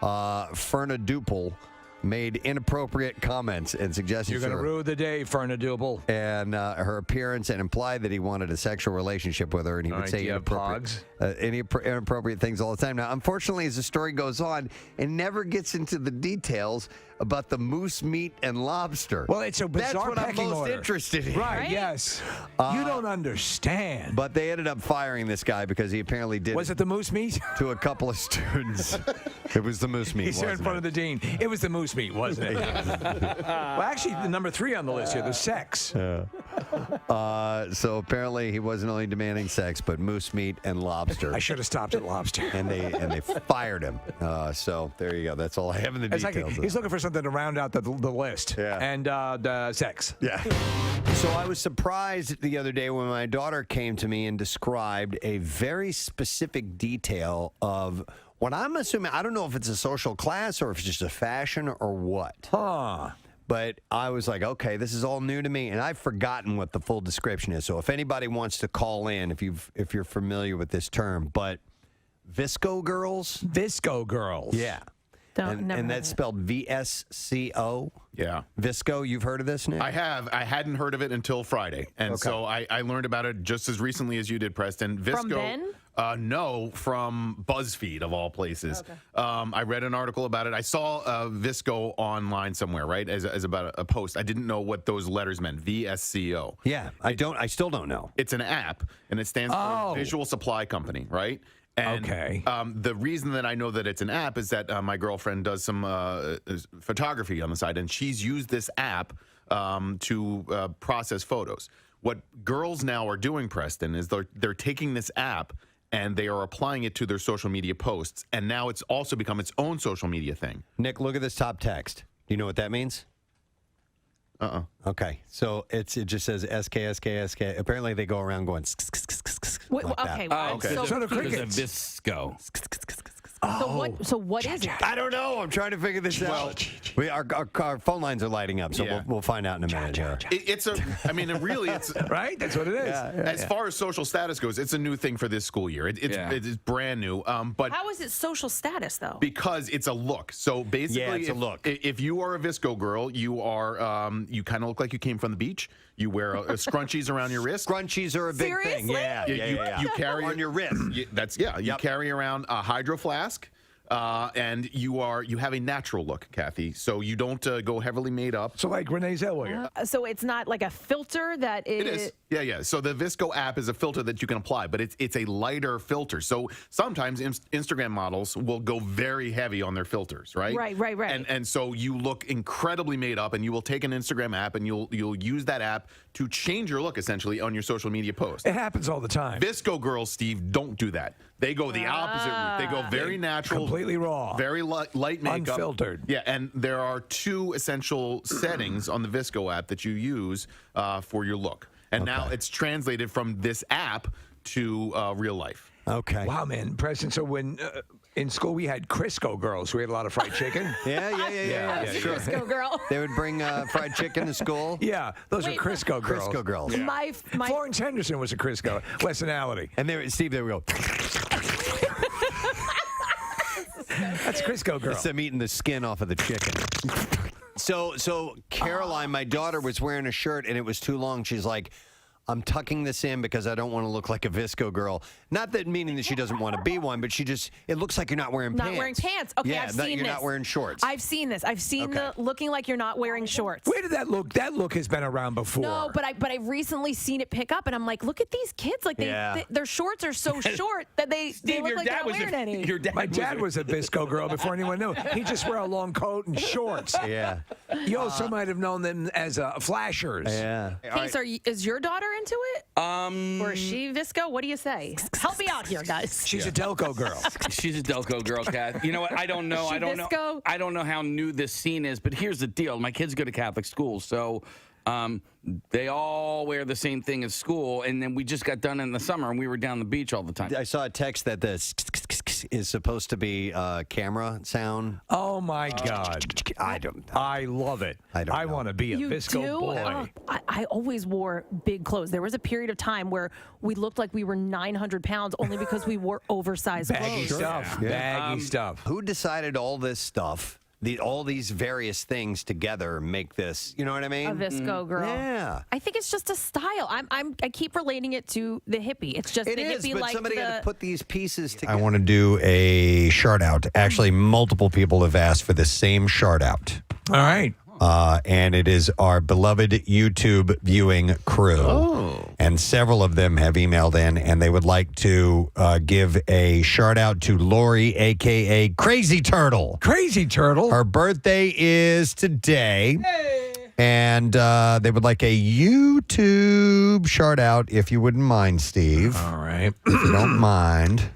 Ferna Duple made inappropriate comments and suggestions. You're going to ruin the day, Ferna Duple. And her appearance, and implied that he wanted a sexual relationship with her, and he would say inappropriate things all the time. Now, unfortunately, as the story goes on, it never gets into the details about the moose meat and lobster. Well, it's a bizarre That's what I'm pecking most order. interested in. Right, yes. You don't understand. But they ended up firing this guy because he apparently did. Was it the moose meat? To a couple of students. It was the moose meat. He's there in wasn't front it? of the dean. It was the moose meat, wasn't it? Well, actually, the number 3 on the list here, the sex. So apparently he wasn't only demanding sex, but moose meat and lobster. I should have stopped at lobster. And they fired him. So there you go. That's all I have in the It's details. like he's looking for something to round out the list. Yeah. And the sex. Yeah. So I was surprised the other day when my daughter came to me and described a very specific detail of what I'm assuming. I don't know if it's a social class or if it's just a fashion or what. But I was like, okay, this is all new to me, and I've forgotten what the full description is. So if anybody wants to call in, if you're familiar with this term, but VSCO girls, yeah. And that's spelled VSCO. Yeah. VSCO, you've heard of this, Nick? I have. I hadn't heard of it until Friday. And so I learned about it just as recently as you did, Preston. VSCO, From Ben? No, from BuzzFeed, of all places. Okay. I read an article about it. I saw VSCO online somewhere, right, as about a post. I didn't know what those letters meant, VSCO. Yeah, I still don't know. It's an app, and it stands for Visual Supply Company, right? And, the reason that I know that it's an app is that my girlfriend does some photography on the side, and she's used this app to process photos. What girls now are doing, Preston, is they're taking this app and they are applying it to their social media posts, and now it's also become its own social media thing. Nick, look at this top text. Do you know what that means? Okay, so it just says SK. Apparently, they go around going. Wait, like okay, that. okay. So do There's a crickets. VSCO. So what is it? I don't know. I'm trying to figure this out. Our phone lines are lighting up, so we'll find out in a minute here. It's right. That's what it is. As far as social status goes, it's a new thing for this school year. It's brand new. But How is it social status though? because it's a look. So basically, it's a look. If you are a VSCO girl, you are you kind of look like you came from the beach. You wear scrunchies around your wrist. Scrunchies are a big thing. Yeah. You carry on your wrist. You carry around a hydro flask. And you have a natural look, Kathy. So you don't go heavily made up. So like Renee Zellweger. So it's not like a filter that is. It is. Yeah. So the VSCO app is a filter that you can apply, but it's a lighter filter. So sometimes Instagram models will go very heavy on their filters, right? Right. And so you look incredibly made up, and you will take an Instagram app and you'll use that app to change your look essentially on your social media post. It happens all the time. VSCO girls, Steve, don't do that. They go the opposite route. They go very natural, completely raw, very light makeup, unfiltered. Yeah, and there are 2 essential settings on the VSCO app that you use for your look. And now it's translated from this app to real life. Okay. Wow, man, Preston. So when in school we had Crisco girls, we had a lot of fried chicken. Yeah. Sure. Crisco girl. They would bring fried chicken to school. Yeah, those are Crisco girls. Crisco girls. Yeah. My Florence Henderson was a Crisco. Westonality. And they would go. That's Crisco girl. It's them eating the skin off of the chicken. So Caroline, my daughter, was wearing a shirt and it was too long. She's like, I'm tucking this in because I don't want to look like a VSCO girl. Not that meaning that she doesn't want to be one, but it looks like you're not wearing pants. Not wearing pants. Okay, yeah, I've seen you're this. not wearing shorts. I've seen this. I've seen the looking like you're not wearing shorts. Where did that look? That look has been around before. No, but I've recently seen it pick up, and I'm like, look at these kids. Like their shorts are so short that they look like they're not wearing any. My dad was a VSCO girl before anyone knew. He just wear a long coat and shorts. Yeah. You also might have known them as flashers. Yeah. Hey, so is your daughter into it? Or is she VSCO? What do you say? Help me out here, guys. She's a Delco girl. She's a Delco girl, Kath. You know what? I don't know. She I don't VSCO? know. I don't know how new this scene is, but here's the deal. My kids go to Catholic schools, so They all wear the same thing at school, and then we just got done in the summer, and we were down the beach all the time. I saw a text that the is supposed to be camera sound. Oh my God! I love it. I want to be a You VSCO do? boy. I always wore big clothes. There was a period of time where we looked like we were 900 pounds only because we wore oversized Baggy clothes. stuff. Yeah. Baggy stuff. Who decided all this stuff? All these various things together make this. You know what I mean? A VSCO girl. Yeah. I think it's just a style. I keep relating it to the hippie. It's just It the is, hippie but like somebody the, had to put these pieces together. I want to do a shout out. Actually, multiple people have asked for the same shout out. All right. And it is our beloved YouTube viewing crew. And several of them have emailed in, and they would like to give a shout out to Lori, a.k.a. Crazy Turtle. Crazy Turtle. Her birthday is today. And they would like a YouTube shout out, if you wouldn't mind, Steve. All right. If you don't mind.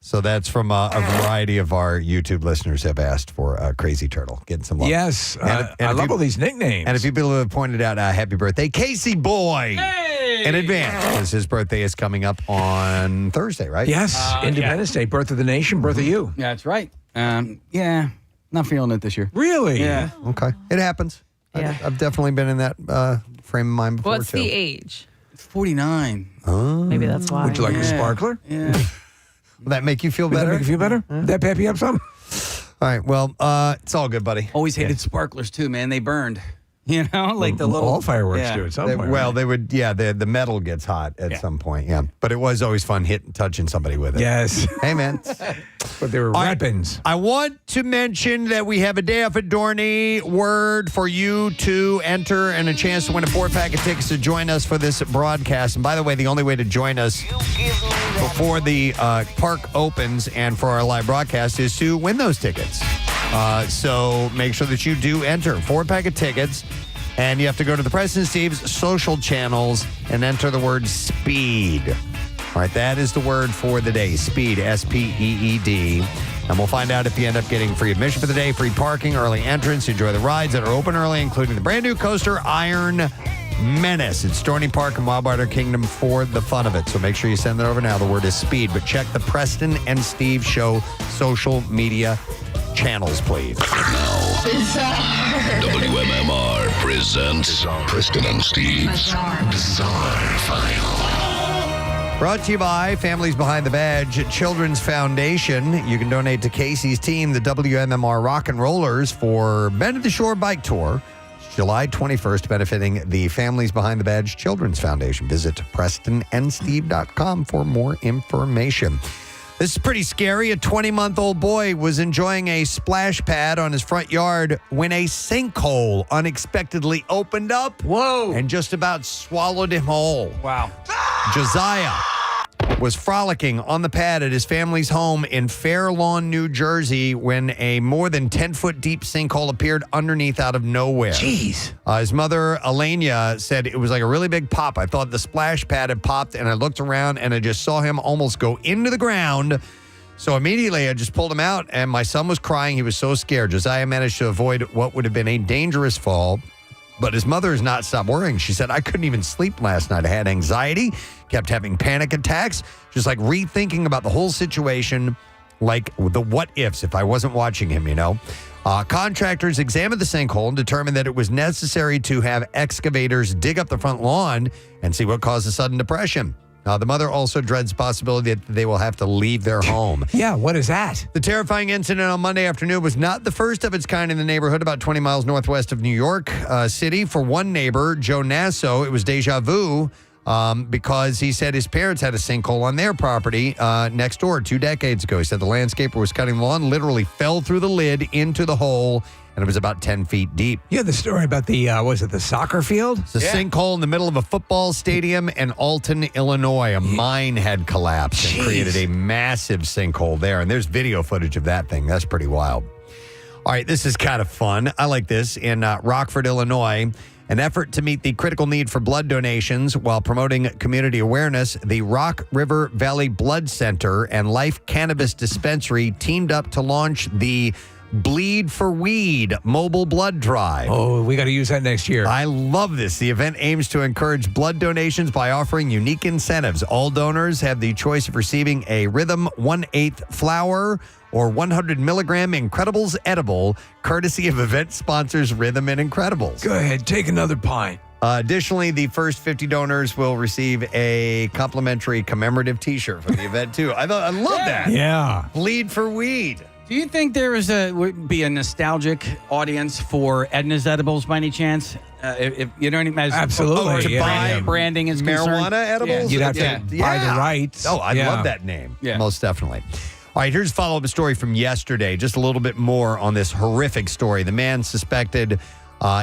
So that's from a variety of our YouTube listeners have asked for Crazy Turtle. Getting some love. Yes. And I if love you- all these nicknames. And a few people have pointed out happy birthday, Casey Boy. In advance, because his birthday is coming up on Thursday, right? Yes. Independence Day. Birth of the nation. Birth of you. Yeah, that's right. Yeah, not feeling it this year. Really? Yeah. Okay. It happens. Yeah. I've definitely been in that frame of mind before, What's too. the age? It's 49. Oh. Maybe that's why. Would you like a sparkler? Yeah. Will that make you feel Would that better? make you feel better? Would that pep you up some? All right. Well, it's all good, buddy. Always hated sparklers too, man. They burned. You know, like the little All fireworks yeah. do at some They- point. well, right? they would, the metal gets hot at some point, yeah. But it was always fun touching somebody with it. Yes. Hey, man. But they were All right. weapons. I want to mention that we have a Day Off at Dorney word for you to enter and a chance to win a 4-pack of tickets to join us for this broadcast. And by the way, the only way to join us before the park opens and for our live broadcast is to win those tickets. So make sure that you do enter 4-pack of tickets. And you have to go to the Preston and Steve's social channels and enter the word SPEED. All right, that is the word for the day, SPEED, S-P-E-E-D. And we'll find out if you end up getting free admission for the day, free parking, early entrance. Enjoy the rides that are open early, including the brand new coaster, Iron Menace. It's Dorney Park and Wildwater Kingdom for the fun of it. So make sure you send that over now. The word is SPEED. But check the Preston and Steve Show social media channels, please. WMMR presents Preston and Steve's Bizarre File. Brought to you by Families Behind the Badge Children's Foundation. You can donate to Casey's team, the WMMR Rock and Rollers, for Bend to the Shore Bike Tour, July 21st, benefiting the Families Behind the Badge Children's Foundation. Visit PrestonandSteve.com for more information. This is pretty scary. A 20-month-old boy was enjoying a splash pad on his front yard when a sinkhole unexpectedly opened up. Whoa. And just about swallowed him whole. Wow. Josiah was frolicking on the pad at his family's home in Fair Lawn, New Jersey, when a more than 10-foot deep sinkhole appeared underneath out of nowhere. Jeez. His mother, Elenia, said it was like a really big pop. I thought the splash pad had popped, and I looked around, and I just saw him almost go into the ground. So immediately, I just pulled him out, and my son was crying. He was so scared. Josiah managed to avoid what would have been a dangerous fall. But his mother has not stopped worrying. She said, I couldn't even sleep last night. I had anxiety, kept having panic attacks, just like rethinking about the whole situation, like the what ifs if I wasn't watching him, you know. Contractors examined the sinkhole and determined that it was necessary to have excavators dig up the front lawn and see what caused the sudden depression. The mother also dreads the possibility that they will have to leave their home. Yeah, what is that? The terrifying incident on Monday afternoon was not the first of its kind in the neighborhood, about 20 miles northwest of New York City. For one neighbor, Joe Nasso, it was deja vu because he said his parents had a sinkhole on their property next door 2 decades ago. He said the landscaper was cutting the lawn, literally fell through the lid into the hole, and it was about 10 feet deep. You had the story about the, was it the soccer field? It's a sinkhole in the middle of a football stadium in Alton, Illinois. A mine had collapsed and created a massive sinkhole there. And there's video footage of that thing. That's pretty wild. All right, this is kind of fun. I like this. In Rockford, Illinois, an effort to meet the critical need for blood donations while promoting community awareness, the Rock River Valley Blood Center and Life Cannabis Dispensary teamed up to launch the Bleed for Weed Mobile Blood Drive. Oh, we got to use that next year. I love this. The event aims to encourage blood donations by offering unique incentives. All donors have the choice of receiving a Rhythm 1/8 flower or 100 milligram Incredibles edible, courtesy of event sponsors Rhythm and Incredibles. Go ahead, take another pint. Additionally, the first 50 donors will receive a complimentary commemorative T-shirt from the event too. I love that. Yeah. Bleed for Weed. Do you think there would be a nostalgic audience for Edna's edibles by any chance? If you know what I mean? Absolutely. To buy branding is marijuana concerned? edibles. You'd have to buy the rights. Oh, I love that name. Yeah. Most definitely. All right, here's a follow-up story from yesterday. Just a little bit more on this horrific story. The man suspected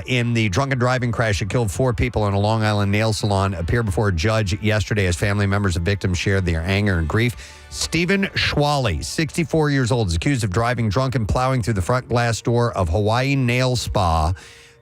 in the drunken driving crash that killed 4 people in a Long Island nail salon appeared before a judge yesterday as family members of victims shared their anger and grief. Stephen Schwally, 64 years old, is accused of driving drunk and plowing through the front glass door of Hawaii Nail Spa,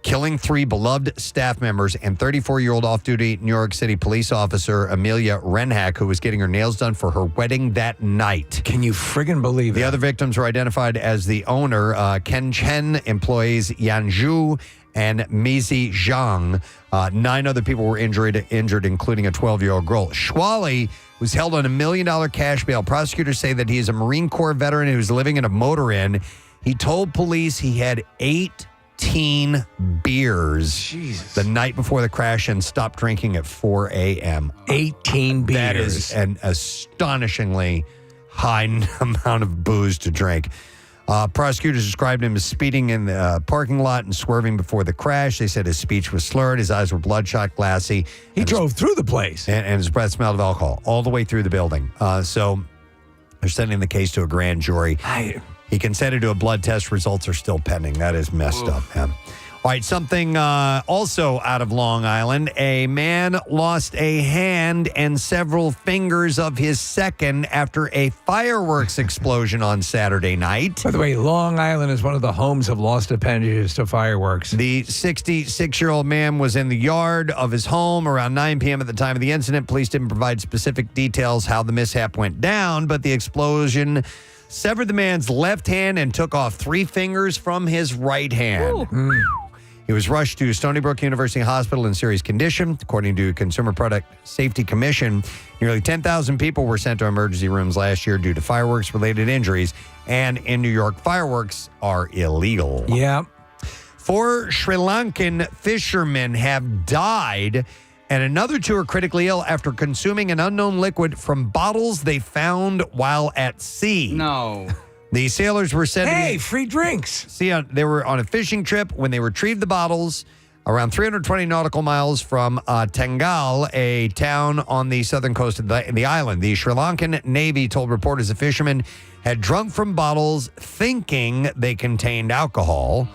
killing 3 beloved staff members and 34-year-old off-duty New York City police officer Amelia Renhack, who was getting her nails done for her wedding that night. Can you friggin' believe it? The other victims were identified as the owner, Ken Chen, employees Yan Zhu and Mizi Zhang. 9 other people were injured, including a 12-year-old girl. Schwally was held on $1 million cash bail. Prosecutors say that he is a Marine Corps veteran who was living in a motor inn. He told police he had 18 beers the night before the crash and stopped drinking at 4 a.m. 18 beers. That is an astonishingly high amount of booze to drink. Prosecutors described him as speeding in the parking lot and swerving before the crash. They said his speech was slurred, his eyes were bloodshot, glassy. He drove through the place. And his breath smelled of alcohol all the way through the building. So they're sending the case to a grand jury. He consented to a blood test. Results are still pending. That is messed up, man. All right, something also out of Long Island. A man lost a hand and several fingers of his second after a fireworks explosion on Saturday night. By the way, Long Island is one of the homes of lost appendages to fireworks. The 66-year-old man was in the yard of his home around 9 p.m. at the time of the incident. Police didn't provide specific details how the mishap went down, but the explosion severed the man's left hand and took off 3 fingers from his right hand. He was rushed to Stony Brook University Hospital in serious condition. According to Consumer Product Safety Commission, nearly 10,000 people were sent to emergency rooms last year due to fireworks-related injuries. And in New York, fireworks are illegal. Yeah. 4 Sri Lankan fishermen have died, and another 2 are critically ill after consuming an unknown liquid from bottles they found while at sea. No. The sailors were said to be, free drinks. See, they were on a fishing trip when they retrieved the bottles around 320 nautical miles from Tangal, a town on the southern coast of the island. The Sri Lankan Navy told reporters the fishermen had drunk from bottles thinking they contained alcohol.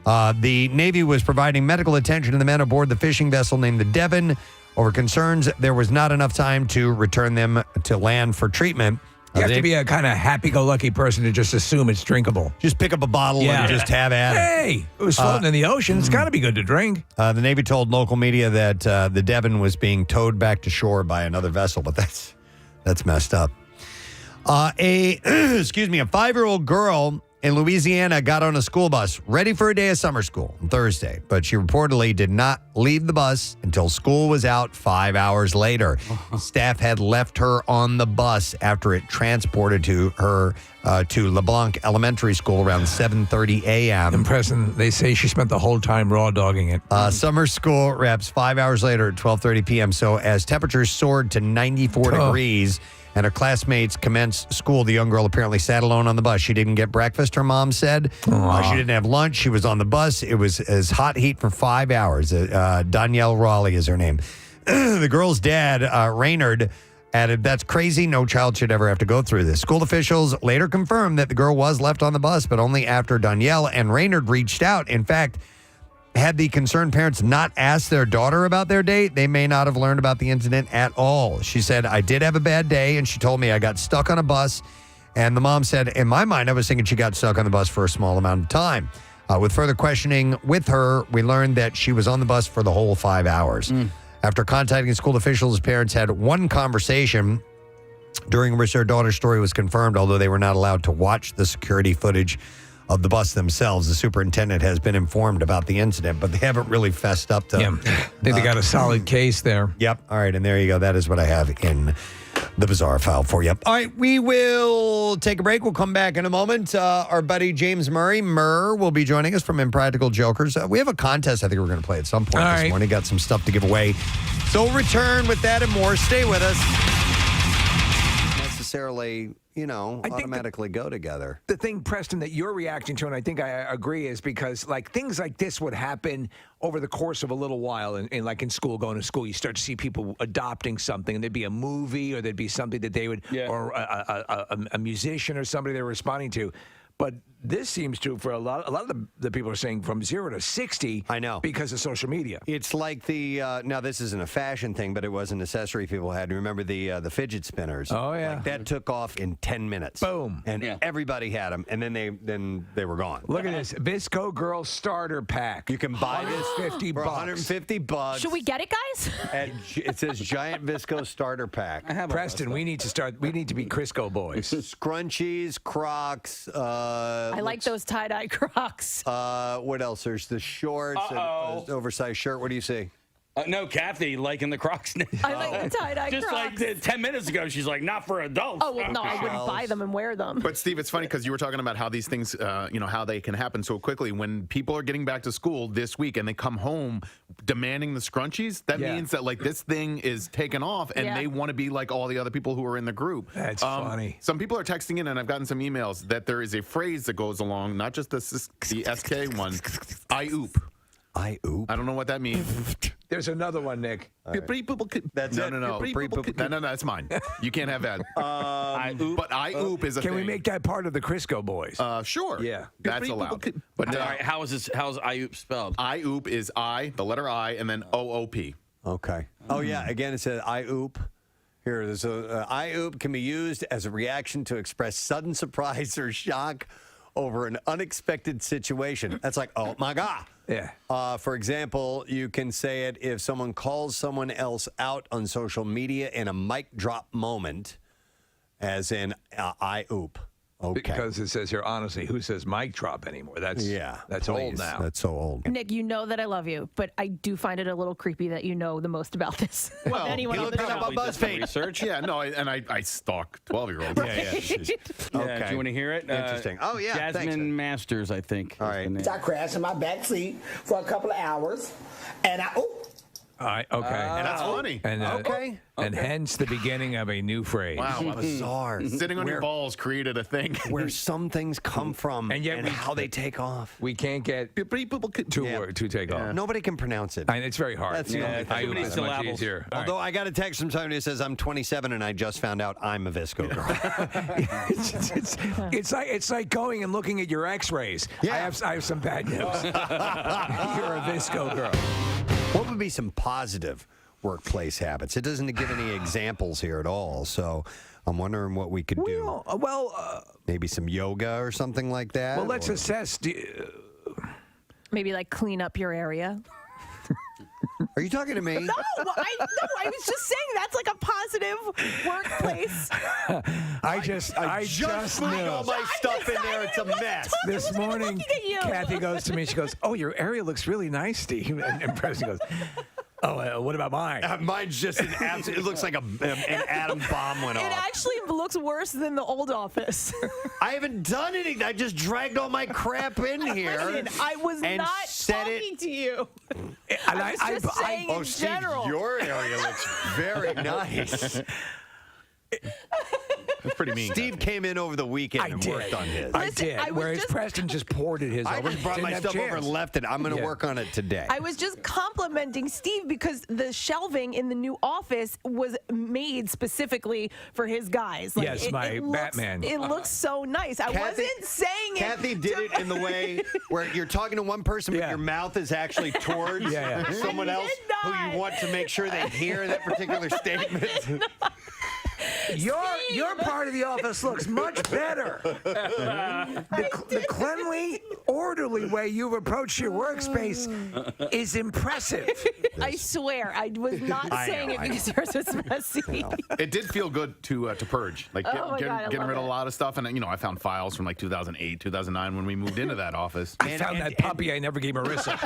The Navy was providing medical attention to the men aboard the fishing vessel named the Devon over concerns there was not enough time to return them to land for treatment. You have to be a kind of happy-go-lucky person to just assume it's drinkable. Just pick up a bottle and just have at it. Hey, it was floating in the ocean. It's got to be good to drink. The Navy told local media that the Devon was being towed back to shore by another vessel, but that's messed up. A 5-year-old girl in Louisiana got on a school bus ready for a day of summer school on Thursday, but she reportedly did not leave the bus until school was out 5 hours later. Staff had left her on the bus after it transported to her to LeBlanc Elementary School around 7:30 a.m. And Preston, they say she spent the whole time raw dogging it. Summer school wraps 5 hours later at 12:30 p.m. So as temperatures soared to 94 degrees and her classmates commenced school, the young girl apparently sat alone on the bus. She didn't get breakfast, her mom said. She didn't have lunch. She was on the bus. It was as hot heat for 5 hours. Danielle Raleigh is her name. The girl's dad, Raynard, added, "That's crazy. No child should ever have to go through this." School officials later confirmed that the girl was left on the bus, but only after Danielle and Raynard reached out. In fact, had the concerned parents not asked their daughter about their date, they may not have learned about the incident at all. She said, "I did have a bad day," and she told me I got stuck on a bus. And the mom said, "In my mind, I was thinking she got stuck on the bus for a small amount of time." With further questioning with her, we learned that she was on the bus for the whole 5 hours. After contacting school officials, parents had one conversation during which their daughter's story was confirmed, although they were not allowed to watch the security footage of the bus themselves. The superintendent has been informed about the incident, but they haven't really fessed up to. I think they got a solid case there. Yep. All right, and there you go. That is what I have in the bizarre file for you. All right, we will take a break. We'll come back in a moment. Our buddy James Murr will be joining us from Impractical Jokers. We have a contest I think we're going to play at some point this morning. Got some stuff to give away. So we'll return with that and more. Stay with us. Necessarily, automatically go together. The thing, Preston, that you're reacting to, and I think I agree, is because things like this would happen over the course of a little while. And like in school, going to school, you start to see people adopting something, and there'd be a movie or there'd be something that they would, or a musician or somebody they're responding to. But this seems to, for a lot of the people are saying from 0 to 60. I know. Because of social media. It's like now this isn't a fashion thing, but it was an accessory people had. Remember the fidget spinners? Oh, yeah. Like that took off in 10 minutes. Boom. And everybody had them, and then they were gone. Look at this. VSCO Girl Starter Pack. You can buy this $150 for $150. Should we get it, guys? It says Giant VSCO Starter Pack. Preston, we need to be Crisco boys. Scrunchies, Crocs. I like those tie-dye Crocs. What else? There's the shorts, and oversized shirt. What do you see? No, Kathy liking the Crocs now. I like the tie-dye Just Crocs. like 10 minutes ago, she's like, not for adults. Oh, well, no, I wouldn't buy them and wear them. But Steve, it's funny because you were talking about how these things, how they can happen so quickly. When people are getting back to school this week and they come home demanding the scrunchies, that means that this thing is taken off and they want to be like all the other people who are in the group. That's funny. Some people are texting in, and I've gotten some emails that there is a phrase that goes along, not just the SK one, I oop. I oop. I don't know what that means. There's another one, Nick. That's no, no, that's mine. You can't have that. I oop. But I oop is a thing. Can we make that part of the Crisco boys? Sure. Yeah. That's allowed. But all right, how's I oop spelled? I oop is the letter I, and then OOP. Okay. Oh, yeah. Again, it says I oop. Here, there's I oop can be used as a reaction to express sudden surprise or shock over an unexpected situation. That's like, oh, my God. Yeah. For example, you can say it if someone calls someone else out on social media in a mic drop moment, as in, I oop. Okay. Because it says here, honestly, who says mic drop anymore? That's old now. That's so old. Nick, you know that I love you, but I do find it a little creepy that you know the most about this. Well, anyone on the show. BuzzFeed research. Yeah, no, I stalk 12-year-olds. Okay. Do you want to hear it? Interesting. Oh, yeah. Jasmine thanks. Masters, I think. All right. I crashed in my back seat for a couple of hours, and All right, okay. And that's funny. And, and hence the beginning of a new phrase. Wow, bizarre. Sitting on your balls created a thing. Where some things come from and yet how they take off. We can't get two take off. Nobody can pronounce it. And it's very hard. That's the only thing. It's much easier. Although I got a text from somebody who says, I'm 27 and I just found out I'm a VSCO girl. it's like going and looking at your x-rays. Yeah. I have some bad news. You're a VSCO girl. What would be some positive workplace habits? It doesn't give any examples here at all. So I'm wondering what we could do. Maybe some yoga or something like that. Well, let's assess. Maybe like clean up your area. Are you talking to me? No, I was just saying that's like a positive workplace. I just knew. all my stuff in there. It's a mess. This morning, Kathy goes to me. She goes, "Oh, your area looks really nice, Steve." And Preston goes, "Oh, what about mine?" Mine's just an absolute. It looks like an atom bomb went off. It actually looks worse than the old office. I haven't done anything. I just dragged all my crap in here. Listen, I was and not set talking to you. I was just saying in Steve, general. your area looks very nice. That's pretty mean. Steve came in over the weekend and worked on his. I did. Whereas Preston just poured his I over. just brought my stuff over and left it. I'm going to work on it today. I was just complimenting Steve because the shelving in the new office was made specifically for his guys. Like, yes, my Batman. It looks so nice. I wasn't saying it. Kathy did it in the way where you're talking to one person, but your mouth is actually towards someone else who you want to make sure they hear that particular statement. Your part of the office looks much better. The cleanly, orderly way you've approached your workspace is impressive. I swear, I was not saying it because yours was messy. It did feel good to purge, like Oh my God, I getting love rid of a it. lot of stuff. And I found files from like 2008, 2009 when we moved into that office. I found that puppy I never gave Marissa.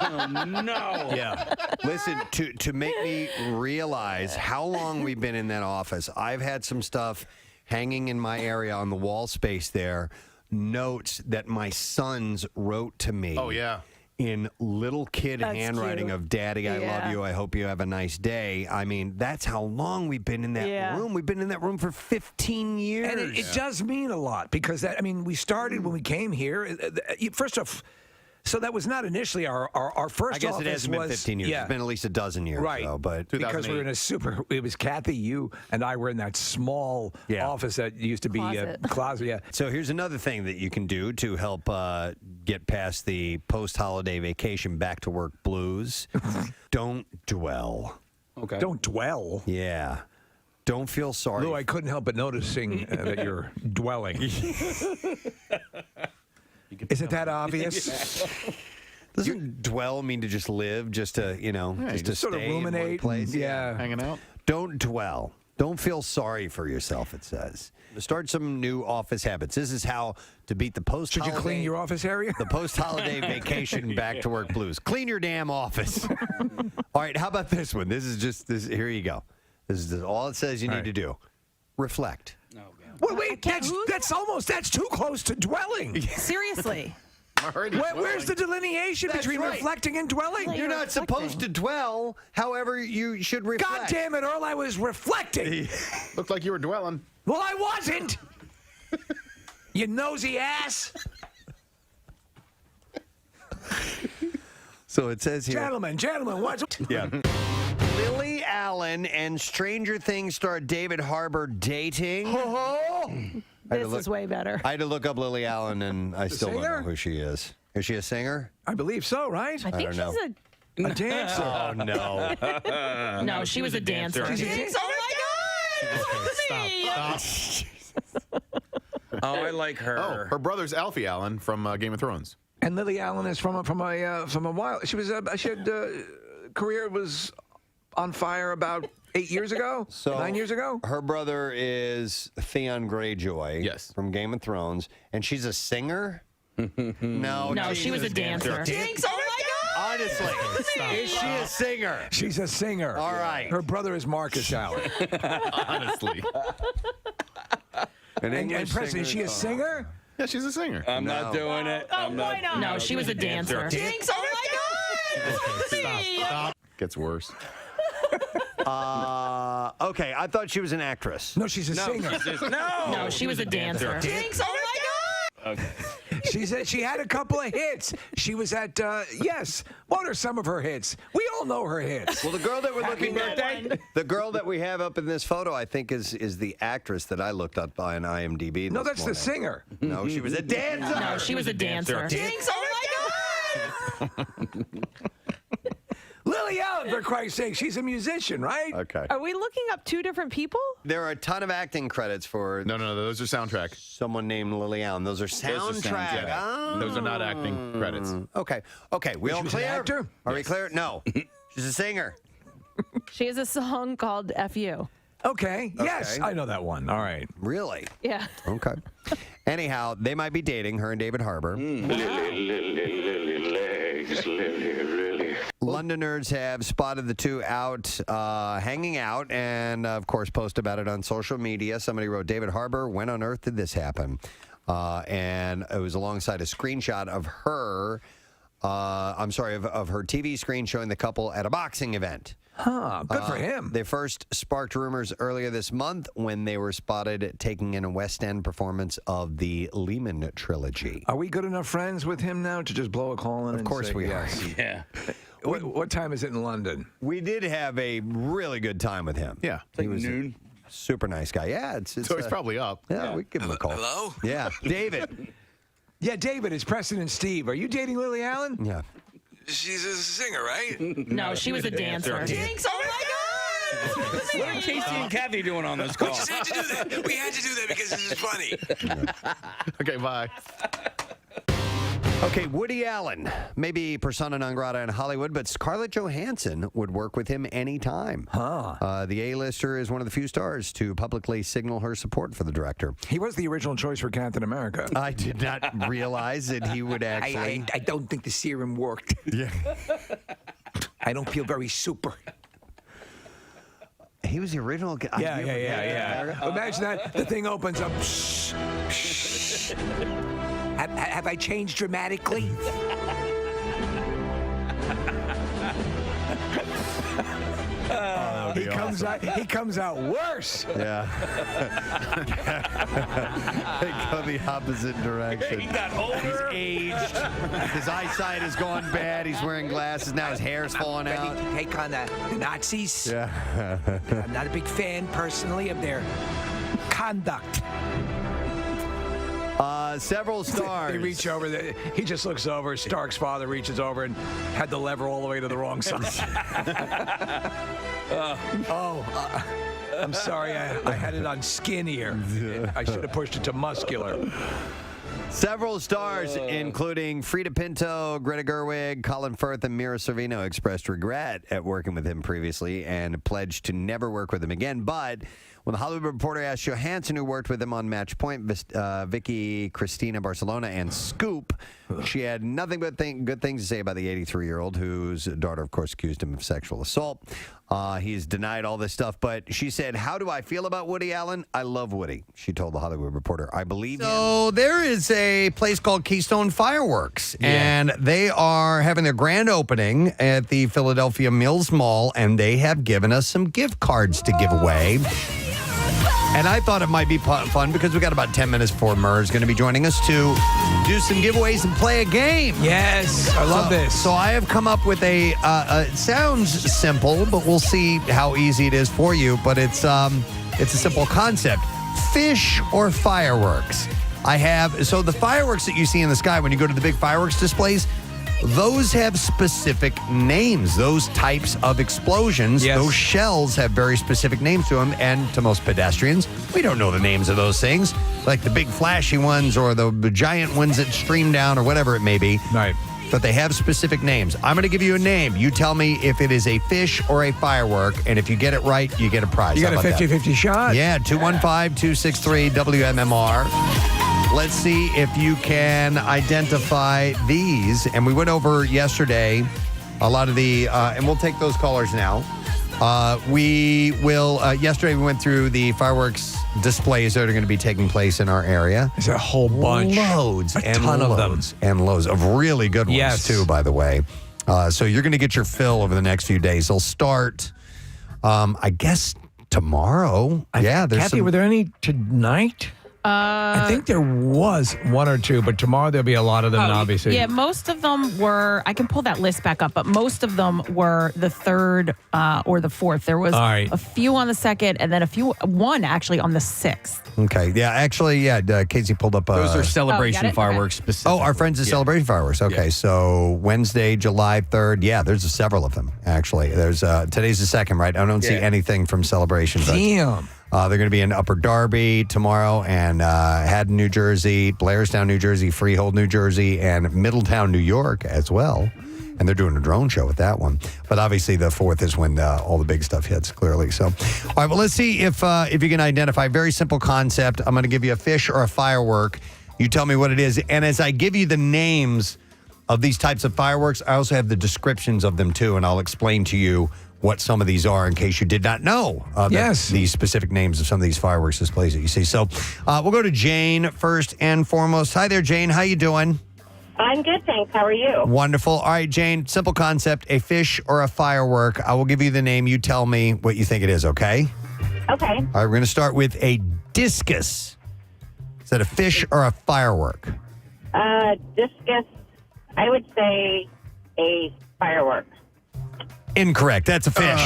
Oh, no. Yeah. Listen, to make me realize how long we've been in that office, I've had some stuff hanging in my area on the wall space there, notes that my sons wrote to me. Oh, yeah. In little kid That's handwriting cute. of Daddy, I love you. I hope you have a nice day. I mean, that's how long we've been in that room. We've been in that room for 15 years. And it does mean a lot because we started when we came here. First off, so that was not initially our first. I guess office it hasn't been 15 years. Yeah. It's been at least a dozen years. Right. Though, but because we're in it was Kathy, you, and I were in that small office that used to be a closet. Yeah. So here's another thing that you can do to help get past the post-holiday vacation back-to-work blues. Don't dwell. Okay. Don't dwell. Yeah. Don't feel sorry. Lou, I couldn't help but noticing that you're dwelling. Isn't that obvious? Doesn't dwell mean to just live, just to, just to sort of stay in one ruminate, place? yeah. Hanging out. Don't dwell. Don't feel sorry for yourself, it says. Start some new office habits. This is how to beat the post-holiday. Should you clean your office area? The post-holiday vacation back-to-work blues. Clean your damn office. All right, how about this one? This is just, here you go. This is all it says you need to do. Reflect. Wait, that's too close to dwelling. Seriously. Where's the delineation That's between right. reflecting and dwelling? You're not supposed to dwell. However, you should reflect. God damn it, Earl, I was reflecting. Looked like you were dwelling. Well, I wasn't. You nosy ass. So it says here. Gentlemen, what's... Yeah. Lily Allen and Stranger Things star David Harbour dating. This is way better. I had to look up Lily Allen, and I still don't singer? know who she is. Is she a singer? I believe so, right? I think don't know. she's A dancer. Oh, no. No, she was a dancer. She's a dancer. Oh my God! Stop. Oh, I like her. Oh, her brother's Alfie Allen from Game of Thrones. And Lily Allen is from a while. She had career was on fire about 8 years ago, 9 years ago. Her brother is Theon Greyjoy. Yes. From Game of Thrones, and she's a singer. No, she was a dancer. Jinx, oh my God! Honestly, is she a singer? She's a singer. All right. Her brother is Marcus Allen. Honestly. And Preston, is she a singer? Yeah, she's a singer. I'm not doing it. Why not? No, she was a dancer. Jinx, oh my God! Stop. Gets worse. Okay, I thought she was an actress. No, she's a singer. No, she was a dancer. Jinx, oh my God! Okay. She had a couple of hits. She was at yes. What are some of her hits? We all know her hits. Well, the girl that we're looking birthday. at, the girl that we have up in this photo, I think is the actress that I looked up on IMDb. No, this that's morning. the singer. No, she was a dancer. No, she was a dancer. Jinx, oh my God! Lily Allen, for Christ's sake, she's a musician, right? Okay. Are we looking up two different people? There are a ton of acting credits for No, those are soundtrack. someone named Lily Allen. Those are soundtrack. Oh. Those are not acting credits. Okay. We all was clear? an actor? Are we clear? No. She's a singer. She has a song called "F.U." Okay. Yes, Okay. I know that one. All right. Really? Yeah. Okay. Anyhow, they might be dating, her and David Harbour. Lily legs, Lily. Londoners have spotted the two out hanging out and, of course, posted about it on social media. Somebody wrote, David Harbour, when on earth did this happen? And it was alongside a screenshot of her, of her TV screen showing the couple at a boxing event. Good for him. They first sparked rumors earlier this month when they were spotted taking in a West End performance of the Lehman trilogy. Are we good enough friends with him now to just blow a call in? Of course we are. Yeah. What time is it in London? We did have a really good time with him. Yeah. He was noon. a super nice guy. Yeah. So he's probably up. Yeah, we give him a call. Hello? Yeah. David. Yeah, David, it's Preston and Steve. Are you dating Lily Allen? Yeah. She's a singer, right? No, she was a dancer. Jinx, oh my What are Casey and Kathy doing on this call? We just had to do that. We had to do that because this is funny. Okay, bye. Okay, Woody Allen, maybe persona non grata in Hollywood, but Scarlett Johansson would work with him anytime. The A-lister is one of the few stars to publicly signal her support for the director. He was the original choice for Captain America. I did not realize that he would actually. I don't think the serum worked. Yeah. I don't feel very super. He was the original. Yeah. Imagine that. The thing opens up. Have I changed dramatically? He comes out worse. Yeah. They go the opposite direction. He got older. He's aged. His eyesight has gone bad. He's wearing glasses now. His hair's falling Ready out. to take on the Nazis? Yeah. I'm not a big fan, personally, of their conduct. Several stars. They reach over. He just looks over. Stark's father reaches over and had the lever all the way to the wrong side. I'm sorry. I had it on skinnier. I should have pushed it to muscular. Several stars, including Frida Pinto, Greta Gerwig, Colin Firth, and Mira Sorvino, expressed regret at working with him previously and pledged to never work with him again. But when the Hollywood Reporter asked Johansson, who worked with him on Match Point, Vicky Cristina Barcelona, and Scoop, she had nothing but good things to say about the 83-year-old, whose daughter, of course, accused him of sexual assault. He's denied all this stuff, but she said, "How do I feel about Woody Allen? I love Woody," she told the Hollywood Reporter. "I believe him." So there is a place called Keystone Fireworks, and they are having their grand opening at the Philadelphia Mills Mall, and they have given us some gift cards to give away. And I thought it might be fun because we got about 10 minutes before Murr is going to be joining us to do some giveaways and play a game. Yes, I love this. So I have come up with it sounds simple, but we'll see how easy it is for you. But it's a simple concept. Fish or fireworks? So the fireworks that you see in the sky when you go to the big fireworks displays, those have specific names. Those types of explosions, those shells have very specific names to them. And to most pedestrians, we don't know the names of those things, like the big flashy ones or the giant ones that stream down or whatever it may be. Right. But they have specific names. I'm going to give you a name. You tell me if it is a fish or a firework. And if you get it right, you get a prize. You got How a about that? 50-50 shot. Yeah, 215-263-WMMR. Let's see if you can identify these. And we went over yesterday a lot of the, and we'll take those callers now. Yesterday we went through the fireworks displays that are going to be taking place in our area. There's a whole bunch. Loads a and ton loads of them. and loads of really good ones, Yes. too, by the way. So you're going to get your fill over the next few days. They'll start, I guess, tomorrow. There's Kathy, were there any tonight? I think there was one or two, but tomorrow there'll be a lot of them, obviously. Yeah, most of them were, I can pull that list back up, but most of them were the 3rd or the 4th. There was a few on the 2nd and then one actually on the 6th. Okay. Yeah, actually, Casey pulled up. Those are celebration fireworks specifically. Oh, our friends at Celebration Fireworks. Okay, so Wednesday, July 3rd. Yeah, there's several of them, actually. There's today's the 2nd, right? I don't see anything from Celebration. Damn. They're going to be in Upper Darby tomorrow and Haddon, New Jersey, Blairstown, New Jersey, Freehold, New Jersey, and Middletown, New York as well. And they're doing a drone show with that one. But obviously the 4th is when all the big stuff hits, clearly. So, all right, well, let's see if you can identify. Very simple concept. I'm going to give you a fish or a firework. You tell me what it is. And as I give you the names of these types of fireworks, I also have the descriptions of them, too, and I'll explain to you what some of these are in case you did not know these specific names of some of these fireworks displays that you see. So we'll go to Jane first and foremost. Hi there, Jane. How you doing? I'm good, thanks. How are you? Wonderful. All right, Jane, simple concept, a fish or a firework. I will give you the name. You tell me what you think it is, okay? Okay. All right, we're going to start with a discus. Is that a fish or a firework? Discus, I would say a firework. Incorrect. That's a fish.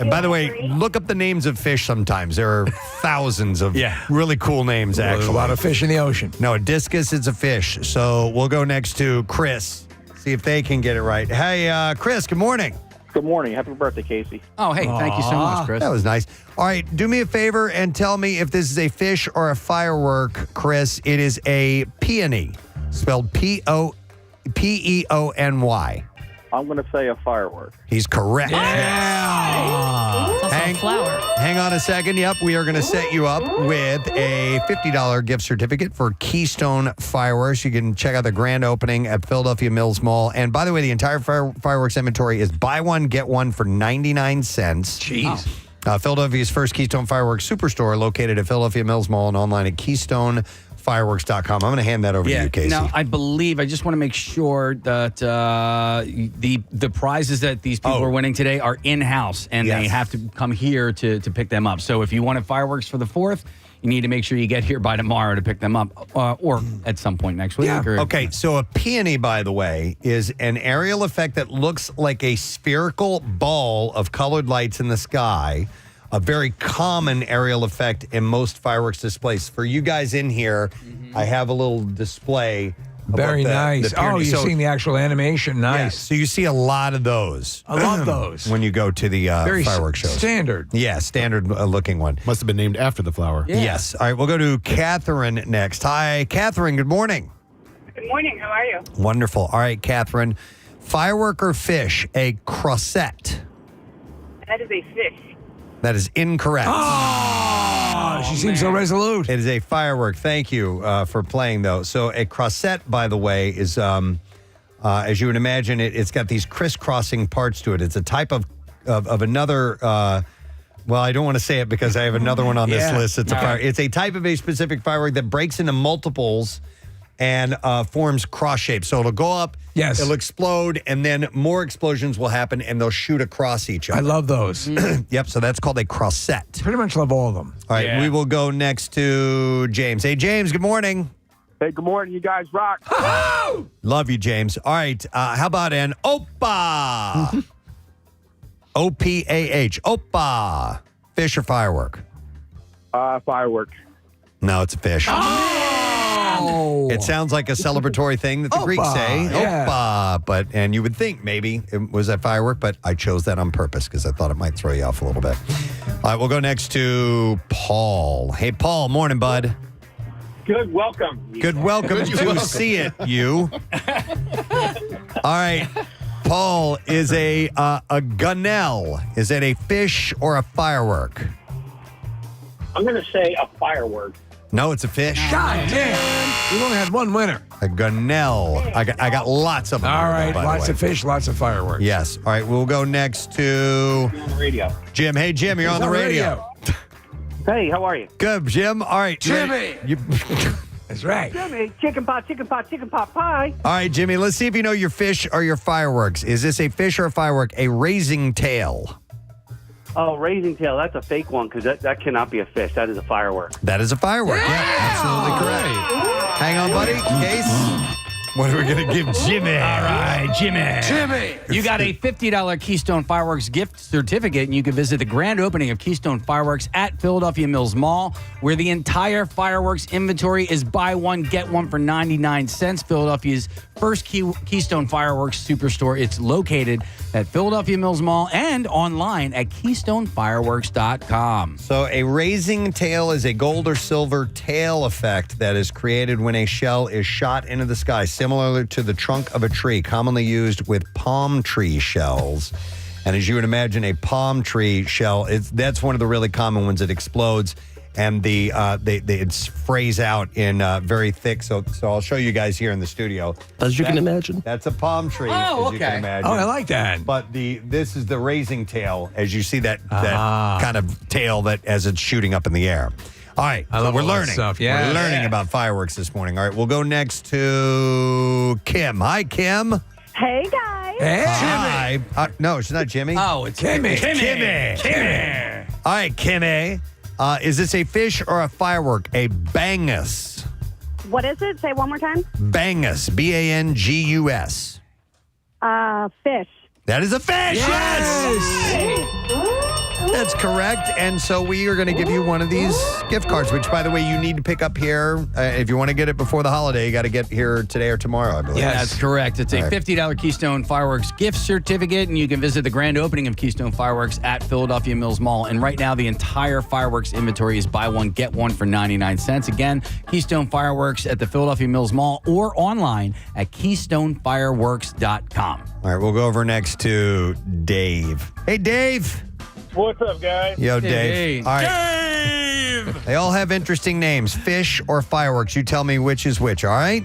And by the way, look up the names of fish sometimes. There are thousands of really cool names, actually. A lot of fish in the ocean. No, a discus is a fish. So we'll go next to Chris, see if they can get it right. Hey, Chris, good morning. Good morning. Happy birthday, Casey. Oh, hey, thank you so much, Chris. That was nice. All right, do me a favor and tell me if this is a fish or a firework, Chris. It is a peony, spelled Peony. I'm going to say a firework. He's correct. Hang on a second. Yep, we are going to set you up with a $50 gift certificate for Keystone Fireworks. You can check out the grand opening at Philadelphia Mills Mall. And by the way, the entire fireworks inventory is buy one, get one for 99 cents. Jeez. Philadelphia's first Keystone Fireworks Superstore located at Philadelphia Mills Mall and online at KeystoneFireworks.com. I'm going to hand that over to you, Casey. Now, I believe, I just want to make sure that the prizes that these people are winning today are in-house, and they have to come here to pick them up. So if you wanted fireworks for the 4th, you need to make sure you get here by tomorrow to pick them up, or at some point next week. Yeah. Okay, so a peony, by the way, is an aerial effect that looks like a spherical ball of colored lights in the sky. A very common aerial effect in most fireworks displays. For you guys in here, I have a little display. of Very what the nice. peony- You've seen the actual animation. Nice. Yeah, so you see a lot of those. I love those. When you go to the Very fireworks shows. standard. Yeah, standard looking one. Must have been named after the flower. Yes. All right, we'll go to Catherine next. Hi, Catherine. Good morning. Good morning. How are you? Wonderful. All right, Catherine. Firework or fish? A crossette. That is a fish. That is incorrect. She seems so resolute. It is a firework. Thank you for playing, though. So a crossette, by the way, is, as you would imagine, it's got these crisscrossing parts to it. It's a type of another... well, I don't want to say it because I have another one on this list. It's a fire. It's a type of a specific firework that breaks into multiples and forms cross shapes. So it'll go up, it'll explode, and then more explosions will happen, and they'll shoot across each other. I love those. Yep, so that's called a crossette. Pretty much love all of them. All right, we will go next to James. Hey, James, good morning. Hey, good morning. You guys rock. Love you, James. All right, how about an Opah? O-P-A-H. Opah. Fish or firework? Firework. No, it's a fish. It sounds like a celebratory thing that the Greeks say. Opah. And you would think maybe it was a firework, but I chose that on purpose because I thought it might throw you off a little bit. All right, we'll go next to Paul. Hey, Paul. Morning, bud. Good welcome. Good welcome to see it, you. All right. Paul, is a gunnel, is it a fish or a firework? I'm going to say a firework. No, it's a fish. God damn. We've only had one winner. A gunnel. I got lots of them. All here, right. by the Lots way. of fish, lots of fireworks. Yes. All right. We'll go next to On the radio. Jim. Hey, Jim, you're on the radio. Hey, how are you? Good, Jim. All right. Jimmy. That's right. Jimmy, chicken pot, chicken pot, chicken pot pie. All right, Jimmy, let's see if you know your fish or your fireworks. Is this a fish or a firework? A raising tail. Oh, raising tail. That's a fake one because that cannot be a fish. That is a firework. That is a firework. Yeah, absolutely correct. Hang on, buddy. Case. What are we going to give Jimmy? All right, Jimmy. Jimmy. You got a $50 Keystone Fireworks gift certificate, and you can visit the grand opening of Keystone Fireworks at Philadelphia Mills Mall, where the entire fireworks inventory is buy one, get one for 99 cents. Philadelphia's first Keystone Fireworks Superstore. It's located at Philadelphia Mills Mall and online at KeystoneFireworks.com. So a raising tail is a gold or silver tail effect that is created when a shell is shot into the sky, similar to the trunk of a tree, commonly used with palm tree shells. And as you would imagine, a palm tree shell, that's one of the really common ones. It explodes, and it's frays out in very thick. So I'll show you guys here in the studio. As you can imagine. That's a palm tree, Oh, as you can okay. imagine. Oh, I like that. But this is the raising tail, as you see that kind of tail that as it's shooting up in the air. All right, I love we're all that learning. stuff, yeah. We're learning Yeah. about fireworks this morning. All right, we'll go next to Kim. Hi, Kim. Hey, guys. Hey, Hi. No, it's not Jimmy. Oh, it's Kimmy. Kimmy. All right, Kimmy. Is this a fish or a firework? A bangus. What is it? Say it one more time. Bangus. B-A-N-G-U-S. Fish. That is a fish. Yes. That's correct. And so we are going to give you one of these gift cards, which, by the way, you need to pick up here. If you want to get it before the holiday, you got to get here today or tomorrow, I believe. Yeah, that's correct. It's a All right. $50 Keystone Fireworks gift certificate, and you can visit the grand opening of Keystone Fireworks at Philadelphia Mills Mall. And right now, the entire fireworks inventory is buy one, get one for 99 cents. Again, Keystone Fireworks at the Philadelphia Mills Mall or online at KeystoneFireworks.com. All right, we'll go over next to Dave. Hey, Dave. What's up, guys? Yo, Dave. All right. Dave! They all have interesting names, fish or fireworks. You tell me which is which, all right?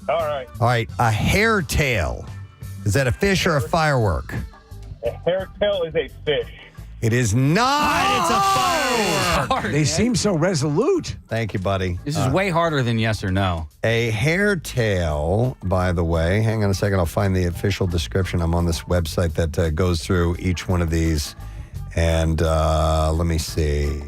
All right. All right, a hair tail. Is that a fish or a firework? A hairtail is a fish. It is not. It's a firework. They seem so resolute. Thank you, buddy. This is way harder than yes or no. A hair tail, by the way. Hang on a second. I'll find the official description. I'm on this website that goes through each one of these. And let me see.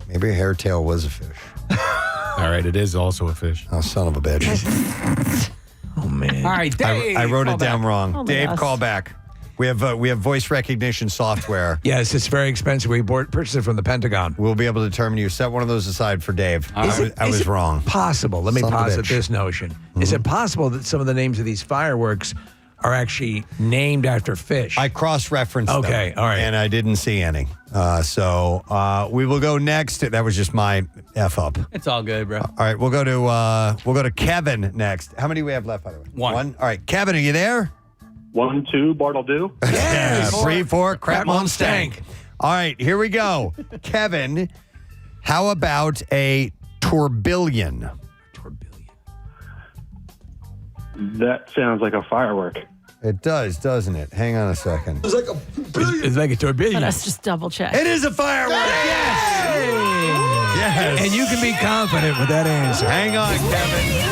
Maybe a hair tail was a fish. All right, it is also a fish. Oh, son of a bitch. Oh, man. All right, Dave. I wrote call it down back. wrong. Oh, my Dave, gosh. call back. We have voice recognition software. Yes, it's very expensive. We purchased it from the Pentagon. We'll be able to determine you. Set one of those aside for Dave. I was it wrong. Possible. Let me Son of a posit bitch. this notion. Is it possible that some of the names of these fireworks are actually named after fish? I cross-referenced them. Okay, all right. And I didn't see any. So we will go next. That was just my F up. It's all good, bro. All right, we'll go to Kevin next. How many do we have left, by the way? One. All right, Kevin, are you there? 1, 2, Bart'll do. Yeah, 3, 4, crap Crapmon on stank. All right, here we go. Kevin, how about a tourbillon? That sounds like a firework. It does, doesn't it? Hang on a second. It's like a tourbillon. Let us just double check. It is a firework. Yes. Yes. And you can be confident with that answer. Hang on, Kevin.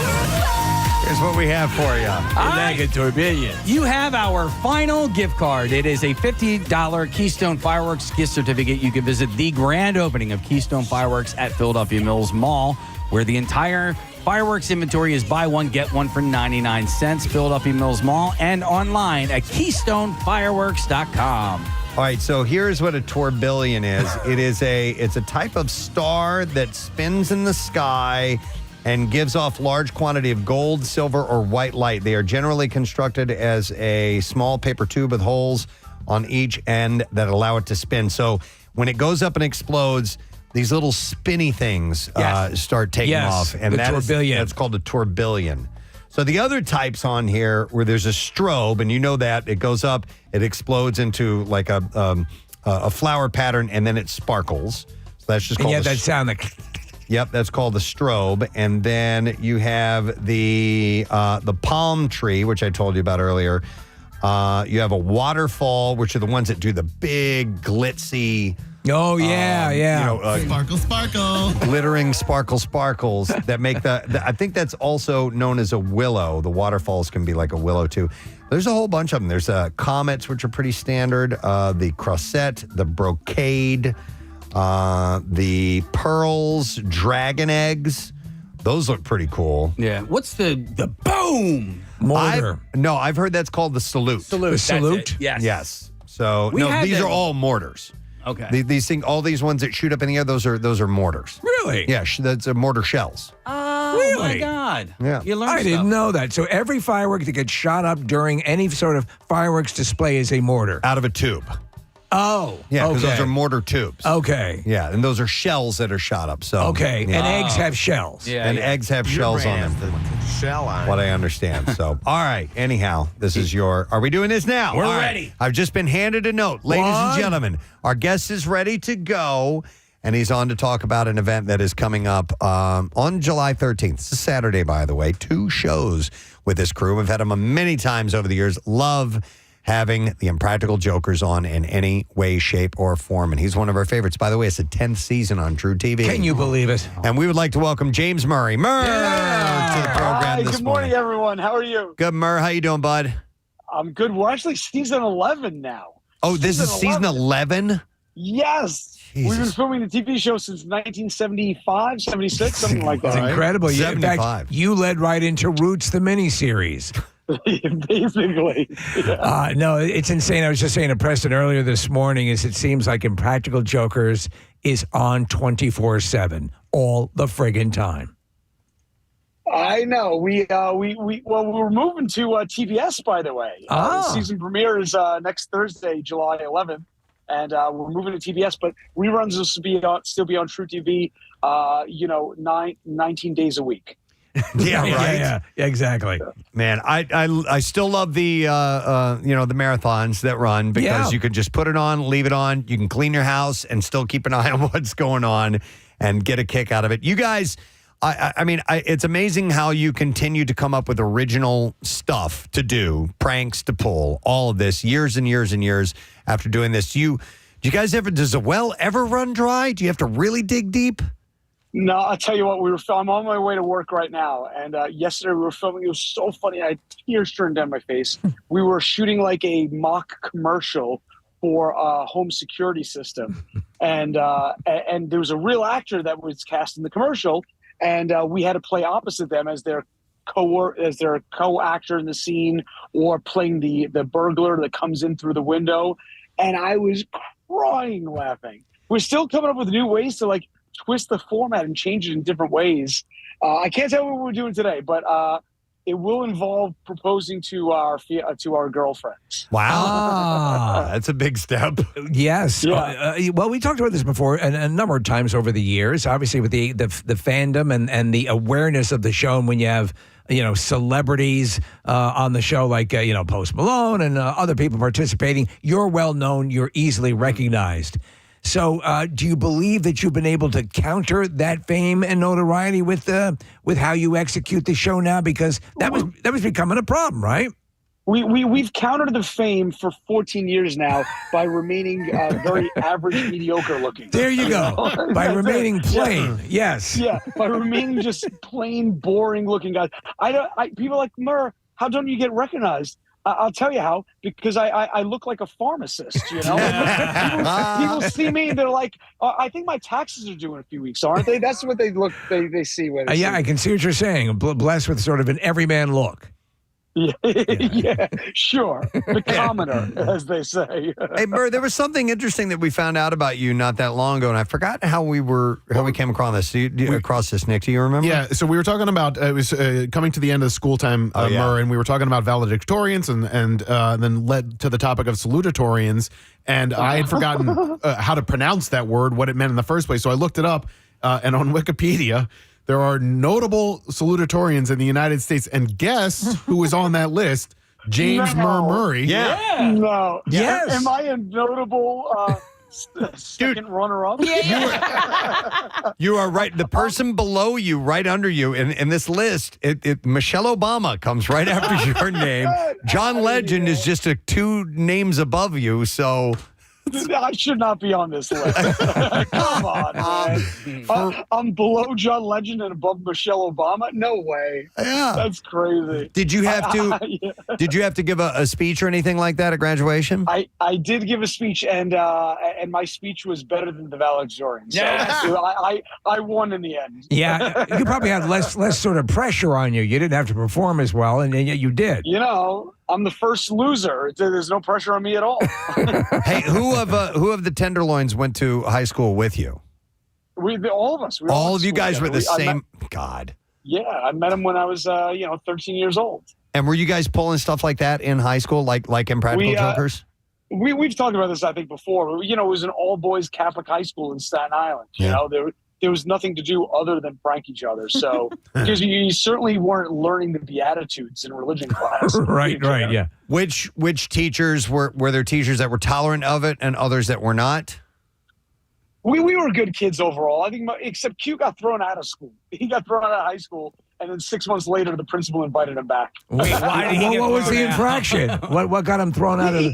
Here's what we have for you. Like a tourbillon. You have our final gift card. It is a $50 Keystone Fireworks gift certificate. You can visit the grand opening of Keystone Fireworks at Philadelphia Mills Mall, where the entire fireworks inventory is buy one, get one for 99 cents. Philadelphia Mills Mall and online at KeystoneFireworks.com. All right, so here's what a tourbillon is. It's a type of star that spins in the sky and gives off large quantity of gold, silver, or white light. They are generally constructed as a small paper tube with holes on each end that allow it to spin. So when it goes up and explodes, these little spinny things start taking off. And the tourbillon. That's called a tourbillon. So the other types on here where there's a strobe, and you know that, it goes up, it explodes into like a flower pattern, and then it sparkles. So that's just called that sound like... Yep, that's called the strobe. And then you have the palm tree, which I told you about earlier. You have a waterfall, which are the ones that do the big glitzy. Oh, yeah. Sparkle, sparkle. Glittering sparkles that make I think that's also known as a willow. The waterfalls can be like a willow too. There's a whole bunch of them. There's comets, which are pretty standard. The crossette, the brocade, the pearls, dragon eggs. Those look pretty cool. Yeah. What's the boom? Mortar. I've heard that's called the salute. The That's salute? it. Yes. Yes. So We had these that- are all mortars. Okay. These things, all these ones that shoot up in the air, those are mortars. Really? Yeah, that's mortar shells. Oh, Really? my God. Yeah. You learned I stuff. didn't know that. So every firework that gets shot up during any sort of fireworks display is a mortar. Out of a tube. Oh. Yeah, because okay. those are mortar tubes. Okay. Yeah, and those are shells that are shot up. So Okay. yeah. And eggs have shells. Yeah. And eggs have shells on them. Shell on What I understand. So, all right. Anyhow, this is your. Are we doing this now? We're All right. ready. I've just been handed a note, ladies and What? gentlemen. Our guest is ready to go, and he's on to talk about an event that is coming up on July 13th. It's a Saturday, by the way. 2 shows with this crew. We've had them many times over the years. Love having the Impractical Jokers on in any way, shape, or form. And he's one of our favorites. By the way, it's the 10th season on True TV. Can you believe it? And we would like to welcome James Murray. Murr to the program this good morning, everyone. How are you? Good, Murr. How you doing, bud? I'm good. We're actually season 11 now. Oh, this is season 11? Yes. We've been filming the TV show since 1975, 76, something like that. It's incredible. In 75. fact, you led right into Roots, the miniseries. Basically. Yeah. No, it's insane. I was just saying to Preston earlier this morning is it seems like Impractical Jokers is on 24/7 all the friggin' time. I know. We're moving to TBS, by the way. The season premiere is next Thursday, July 11th, and we're moving to TBS. But reruns will still be on True TV. 19 days a week. Yeah, right. Yeah, exactly. Man, I still love the the marathons that run because you could just put it on, leave it on. You can clean your house and still keep an eye on what's going on and get a kick out of it. You guys, I mean, it's amazing how you continue to come up with original stuff to do, pranks to pull, all of this years and years and years after doing this. Do you guys does the well ever run dry? Do you have to really dig deep? No, I'll tell you what, I'm on my way to work right now. And yesterday we were filming. It was so funny. I had tears streaming down my face. We were shooting like a mock commercial for a home security system. And there was a real actor that was cast in the commercial. And we had to play opposite them as their co-actor in the scene or playing the burglar that comes in through the window. And I was crying laughing. We're still coming up with new ways to twist the format and change it in different ways. I can't tell what we're doing today, but it will involve proposing to our girlfriends. Wow, that's a big step. Yes. Yeah. Well, we talked about this before a number of times over the years. Obviously, with the fandom and the awareness of the show, and when you have celebrities on the show like Post Malone and other people participating, you're well known. You're easily recognized. So, do you believe that you've been able to counter that fame and notoriety with how you execute the show now? Because that was becoming a problem, right? We've countered the fame for 14 years now by remaining very average, mediocre looking. There you go. By remaining plain, yes. Yeah, by remaining just plain, boring looking guys. People like Murr. How don't you get recognized? I'll tell you how, because I look like a pharmacist, people see me, they're like, I think my taxes are due in a few weeks, aren't they? That's what they see when they see I can see what you're saying. Blessed with sort of an everyman look. Yeah, sure. The commoner, as they say. Hey, Murr, there was something interesting that we found out about you not that long ago, and I forgot how we came across this. Nick, do you remember? Yeah, so we were talking about it was coming to the end of the school time, Murr, and we were talking about valedictorians, and then led to the topic of salutatorians, and I had forgotten how to pronounce that word, what it meant in the first place. So I looked it up, and on Wikipedia, there are notable salutatorians in the United States, and guess who is on that list? James Murr Murray. Yeah. No. Yes. Am I a notable second runner-up? Yeah. You are right. The person below you, right under you, in this list, Michelle Obama comes right after your name. John Legend is just 2 names above you, so... I should not be on this list. Come on, man. I'm below John Legend and above Michelle Obama? No way. Yeah. That's crazy. Did you have to give a speech or anything like that at graduation? I did give a speech, and my speech was better than the valedictorian. So I won in the end. Yeah, you probably had less sort of pressure on you. You didn't have to perform as well, and yet you did. I'm the first loser. There's no pressure on me at all. Hey, who of the Tenderloins went to high school with you? All of us. All of you guys were the same. God. Yeah, I met him when I was 13 years old. And were you guys pulling stuff like that in high school, like Impractical Jokers? We've talked about this, I think, before. It was an all-boys Catholic high school in Staten Island. There was nothing to do other than prank each other. So, because you certainly weren't learning the Beatitudes in religion class. Right, yeah. Which teachers were there teachers that were tolerant of it and others that were not? We were good kids overall. I think, except Q got thrown out of school. He got thrown out of high school, and then 6 months later, the principal invited him back. Wait, why did he get what was the infraction? What got him thrown out of?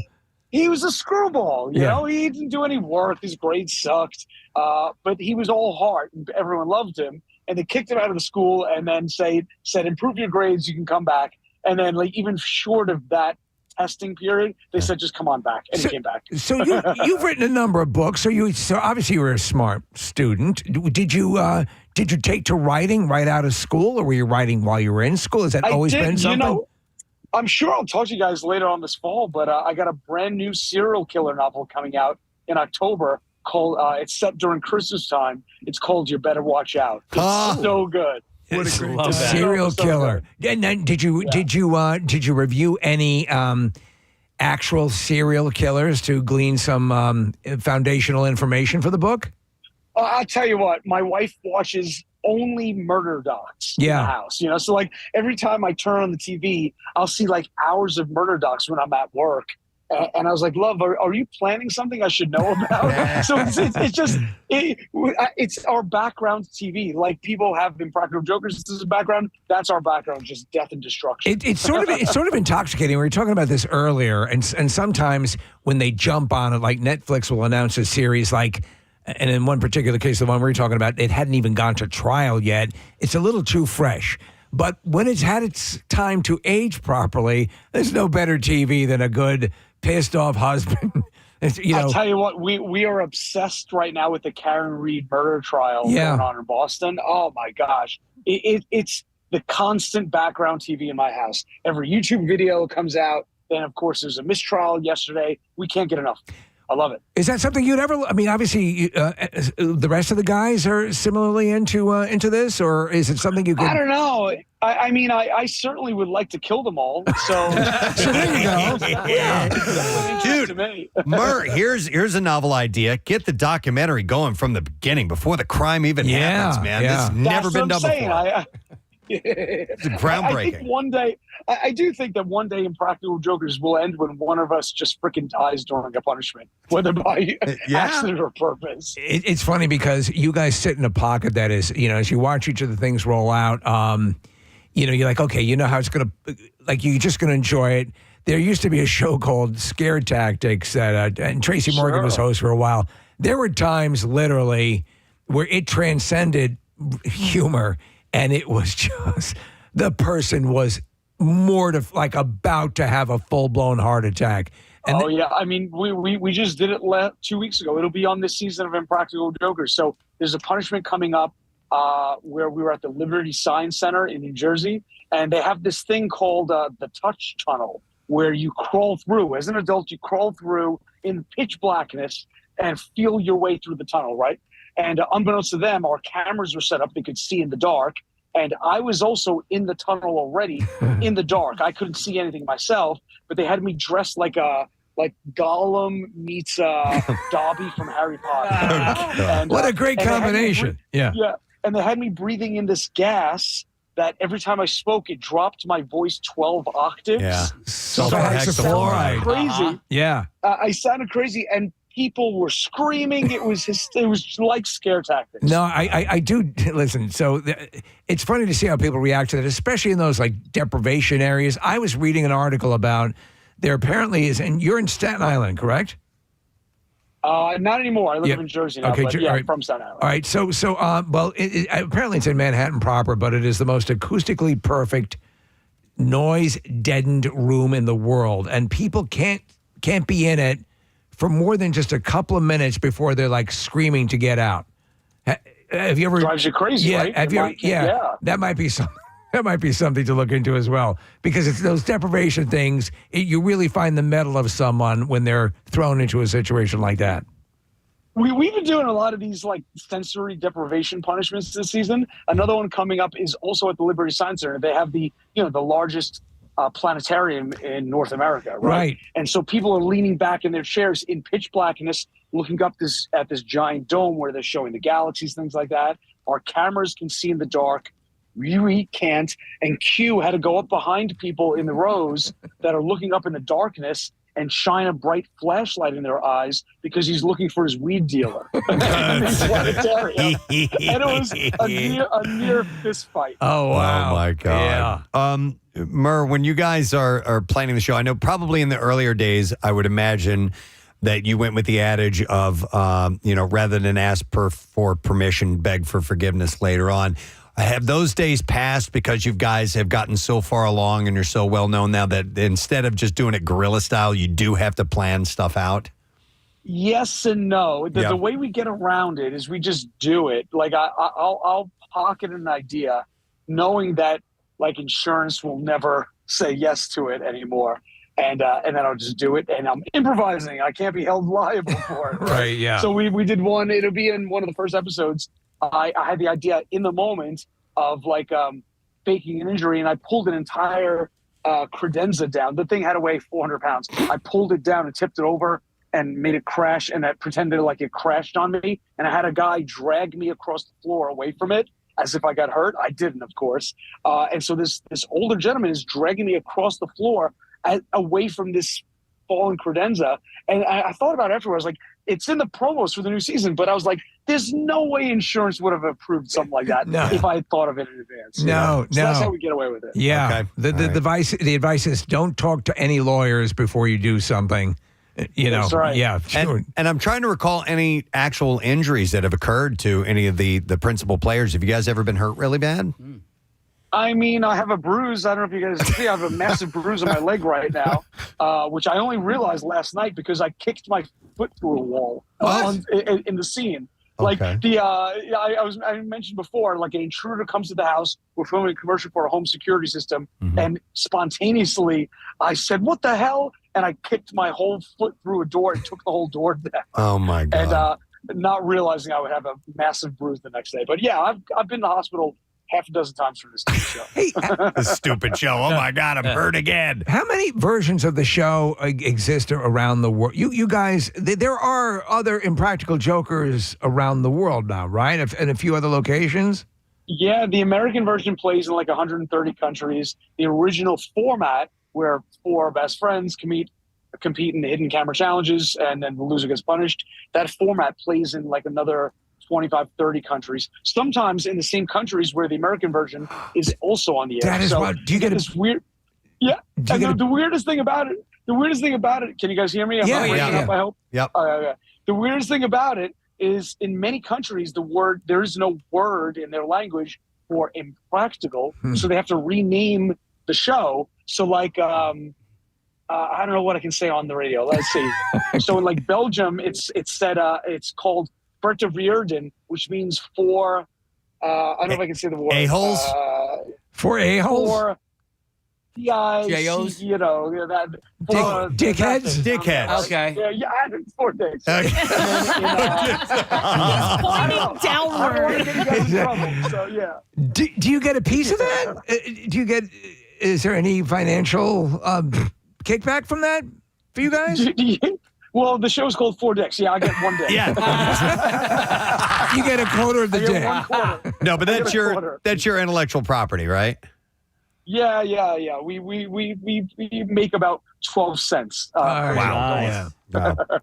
He was a screwball. You know, he didn't do any work. His grades sucked. But he was all heart, and everyone loved him. And they kicked him out of the school, and then said, improve your grades, you can come back. And then, even short of that testing period, they said, just come on back, and he came back. So you've written a number of books. So obviously you were a smart student. Did you take to writing right out of school, or were you writing while you were in school? Has that always been something? I'm sure I'll talk to you guys later on this fall, but I got a brand new serial killer novel coming out in October called, it's set during Christmas time. It's called You Better Watch Out. It's so good. What a great time. serial So killer. good. And then did you review any actual serial killers to glean some foundational information for the book? I'll tell you what, my wife watches only murder docs in the house. So like every time I turn on the TV, I'll see like hours of murder docs when I'm at work. And I was like, love, are you planning something I should know about? So it's our background TV. Like people have Impractical Jokers as a background. That's our background, just death and destruction. It's sort of intoxicating. We were talking about this earlier, and sometimes when they jump on it, like Netflix will announce a series like, and in one particular case, the one we were talking about, it hadn't even gone to trial yet. It's a little too fresh. But when it's had its time to age properly, there's no better TV than a good pissed off husband. I'll tell you what, we are obsessed right now with the Karen Reed murder trial going on in Boston. Oh my gosh. It's the constant background TV in my house. Every YouTube video comes out. Then of course there's a mistrial yesterday. We can't get enough. I love it. Is that something you'd ever? I mean, obviously, the rest of the guys are similarly into this, or is it something you could? I don't know. I mean, I certainly would like to kill them all. So, so there you go. Dude, Murr, here's a novel idea. Get the documentary going from the beginning before the crime even happens, man. This has never been done before. It's groundbreaking. I think one day, I do think that one day Impractical Jokers will end when one of us just freaking dies during a punishment, whether by accident or purpose. It's funny because you guys sit in a pocket that is, as you watch each of the things roll out, you're like, okay, you know how it's going to, like, you're just going to enjoy it. There used to be a show called Scare Tactics that, and Tracy Morgan was host for a while. There were times literally where it transcended humor. And it was just, the person was like about to have a full-blown heart attack. And yeah. I mean, we just did it 2 weeks ago. It'll be on this season of Impractical Jokers. So there's a punishment coming up where we were at the Liberty Science Center in New Jersey. And they have this thing called the touch tunnel where you crawl through. As an adult, you crawl through in pitch blackness and feel your way through the tunnel, right? And unbeknownst to them, our cameras were set up. They could see in the dark. And I was also in the tunnel already in the dark. I couldn't see anything myself, but they had me dressed like Gollum meets Dobby from Harry Potter. And, what a great combination. Yeah. And they had me breathing in this gas that every time I spoke, it dropped my voice 12 octaves. Yeah. So I sounded crazy. Yeah. I sounded crazy. And people were screaming. It was like Scare Tactics. No, I do listen. So it's funny to see how people react to that, especially in those like deprivation areas. I was reading an article about there apparently is, and you're in Staten Island, correct? Not anymore. I live in Jersey now, but yeah, from Staten Island. All right. So well, apparently it's in Manhattan proper, but it is the most acoustically perfect, noise-deadened room in the world, and people can't be in it for more than just a couple of minutes before they're like screaming to get out. Have you ever drives you crazy? Right? Have you? Yeah. That might be something. That might be something to look into as well, because it's those deprivation things. You really find the mettle of someone when they're thrown into a situation like that. We've been doing a lot of these like sensory deprivation punishments this season. Another one coming up is also at the Liberty Science Center. They have the largest planetarium in North America, right? And so people are leaning back in their chairs in pitch blackness, looking up at this giant dome where they're showing the galaxies, things like that. Our cameras can see in the dark. We can't. And Q had to go up behind people in the rows that are looking up in the darkness and shine a bright flashlight in their eyes because he's looking for his weed dealer. And it was a near fist fight. Oh, wow. Oh, my God. Yeah. Murr, when you guys are planning the show, I know probably in the earlier days, I would imagine that you went with the adage of, rather than ask for permission, beg for forgiveness later on. Have those days passed because you guys have gotten so far along and you're so well known now that instead of just doing it guerrilla style, you do have to plan stuff out? Yes and no. The way we get around it is we just do it. Like I'll pocket an idea knowing that like insurance will never say yes to it anymore. And then I'll just do it, and I'm improvising. I can't be held liable for it. Right, yeah. So we did one. It'll be in one of the first episodes. I had the idea in the moment of faking an injury, and I pulled an entire credenza down. The thing had to weigh 400 pounds. I pulled it down and tipped it over and made it crash, and I pretended like it crashed on me. And I had a guy drag me across the floor away from it as if I got hurt. I didn't, of course. And so this older gentleman is dragging me across the floor away from this fallen credenza. And I thought about it afterwards, like, it's in the promos for the new season, but I was like, there's no way insurance would have approved something like that if I had thought of it in advance. So that's how we get away with it. Yeah. Okay. The advice is don't talk to any lawyers before you do something. That's right. Yeah, sure. And I'm trying to recall any actual injuries that have occurred to any of the principal players. Have you guys ever been hurt really bad? I mean, I have a bruise. I don't know if you guys can see. I have a massive bruise on my leg right now, which I only realized last night because I kicked my foot through a wall in the scene. Like I mentioned before, like an intruder comes to the house. We're filming a commercial for a home security system, and spontaneously I said, "What the hell?" And I kicked my whole foot through a door and took the whole door down. Oh my god! And not realizing I would have a massive bruise the next day. But yeah, I've been to the hospital half a dozen times for this show. This stupid show. Oh my god, I'm hurt again. How many versions of the show exist around the world? You guys, there are other Impractical Jokers around the world now, right? In a few other locations? Yeah, the American version plays in like 130 countries. The original format, where four best friends compete in the hidden camera challenges and then the loser gets punished, that format plays in like another 25, 30 countries, sometimes in the same countries where the American version is also on the air. That is what, do you get this weird? Yeah. And the weirdest thing about it, can you guys hear me? Yeah. Up, I hope. Yep. The weirdest thing about it is in many countries, there is no word in their language for impractical. So they have to rename the show. So like, I don't know what I can say on the radio. Let's see. So in like Belgium, it's said, it's called Verteveerden, which means for, I don't know if I can say the word. A-holes? For a-holes? For J-Os? you know, that. Dickheads? Dickheads. Okay. Yeah, I had 4 days. Pointing downward. I don't want to get you guys in trouble, so yeah. Do you get a piece of that? Is there any financial kickback from that for you guys? Well, the show's called 4 dicks. Yeah, I get 1 dick. Yeah. You get a quarter of the I get dick. 1/4. No, but I get a that's your intellectual property, right? Yeah. We make about 12 cents. Wow.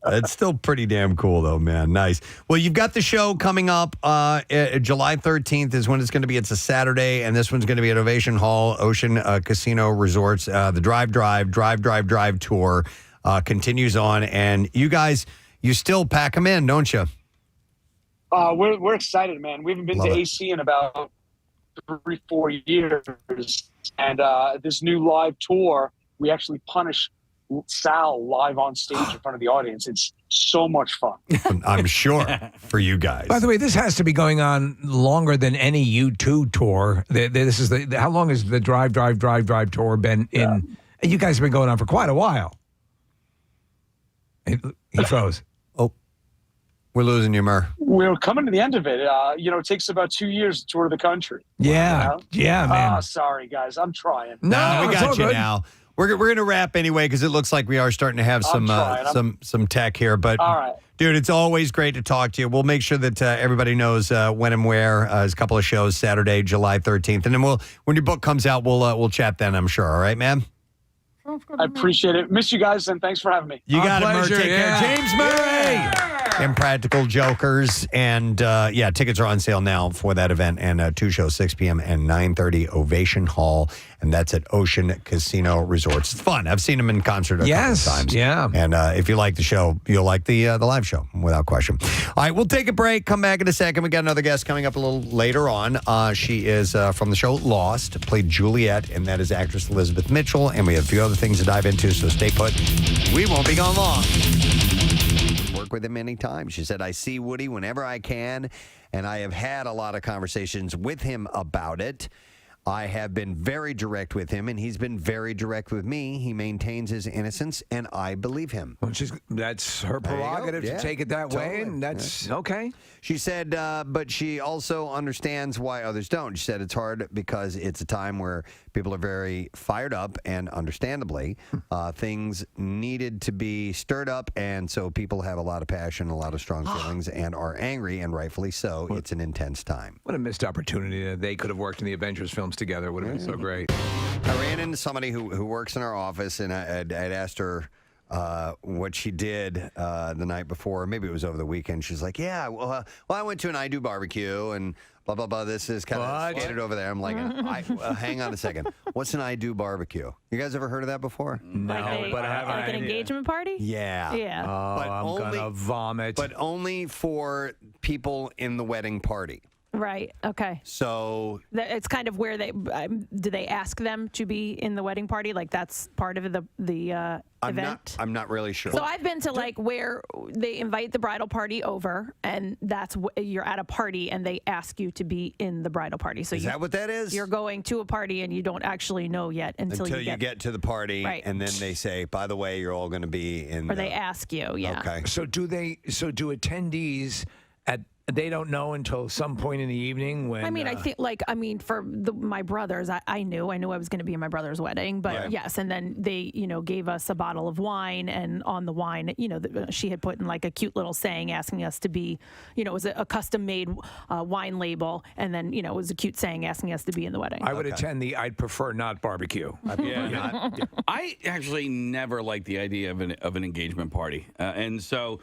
That's still pretty damn cool, though, man. Nice. Well, you've got the show coming up. July 13th is when it's going to be. It's a Saturday, and this one's going to be at Ovation Hall, Ocean Casino Resorts. The Drive tour continues on, and you guys, you still pack them in, don't you? We're excited, man. We haven't been to AC in about 3-4 years, and this new live tour, we actually punish Sal live on stage in front of the audience. It's so much fun. I'm sure for you guys. By the way, this has to be going on longer than any U2 tour. This is how long has the Drive tour been in? You guys have been going on for quite a while. He froze. Oh, we're losing you, Murr. We're coming to the end of it. It takes about 2 years to tour the country. Yeah, yeah, man. Sorry, guys. I'm trying. No, we it's all got you good. now. We're gonna wrap anyway because it looks like we are starting to have some tech here. But all right, dude, it's always great to talk to you. We'll make sure that everybody knows when and where. There's a couple of shows Saturday, July 13th, and then when your book comes out, we'll chat then. I'm sure. All right, man. I appreciate it. Miss you guys, and thanks for having me. You got it, Murr. pleasure, Take care. James Murray. Impractical Jokers. And tickets are on sale now for that event. And 2 shows, 6 p.m. and 9:30, Ovation Hall. And that's at Ocean Casino Resorts. It's fun. I've seen them in concert a couple of times. Yeah. And if you like the show, you'll like the live show, without question. All right, we'll take a break. Come back in a second. We got another guest coming up a little later on. She is from the show Lost, played Juliet, and that is actress Elizabeth Mitchell. And we have a few other things to dive into, so stay put. We won't be gone long. Work with him many times. She said, I see Woody whenever I can, and I have had a lot of conversations with him about it. I have been very direct with him, and he's been very direct with me. He maintains his innocence, and I believe him. Well, that's her There you go. prerogative to Yeah, take it that way, totally. and that's okay. She said, but she also understands why others don't. She said it's hard because it's a time where people are very fired up, and understandably, things needed to be stirred up, and so people have a lot of passion, a lot of strong feelings, and are angry, and rightfully so. It's an intense time. What a missed opportunity that they could have worked in the Avengers films together. Would have been so great. I ran into somebody who works in our office, and I'd asked her what she did the night before. Maybe it was over the weekend. She's like, yeah, well, I went to an I Do barbecue, and blah, blah, blah. This is kind of skated over there. I'm like, hang on a second. What's an I Do barbecue? You guys ever heard of that before? No, but I have Like an engagement party? Yeah. Yeah. Oh, But I'm only- gonna vomit. But only for people in the wedding party. Right. Okay. So It's kind of where do they ask them to be in the wedding party? Like that's part of the event? I'm not really sure. So I've been to like where they invite the bridal party over, and that's you're at a party, and they ask you to be in the bridal party. So Is that what that is? You're going to a party, and you don't actually know yet until you get to the party, Right. and then they say, by the way, you're all going to be in or they ask you. Yeah. Okay. So do attendees they don't know until some point in the evening when I think for my brothers, I knew I was going to be in my brother's wedding, but Right. yes, and then they gave us a bottle of wine, and on the wine, she had put in like a cute little saying asking us to be, it was a custom made wine label, and then it was a cute saying asking us to be in the wedding. I would attend the I'd prefer not barbecue. I actually never liked the idea of an engagement party, and so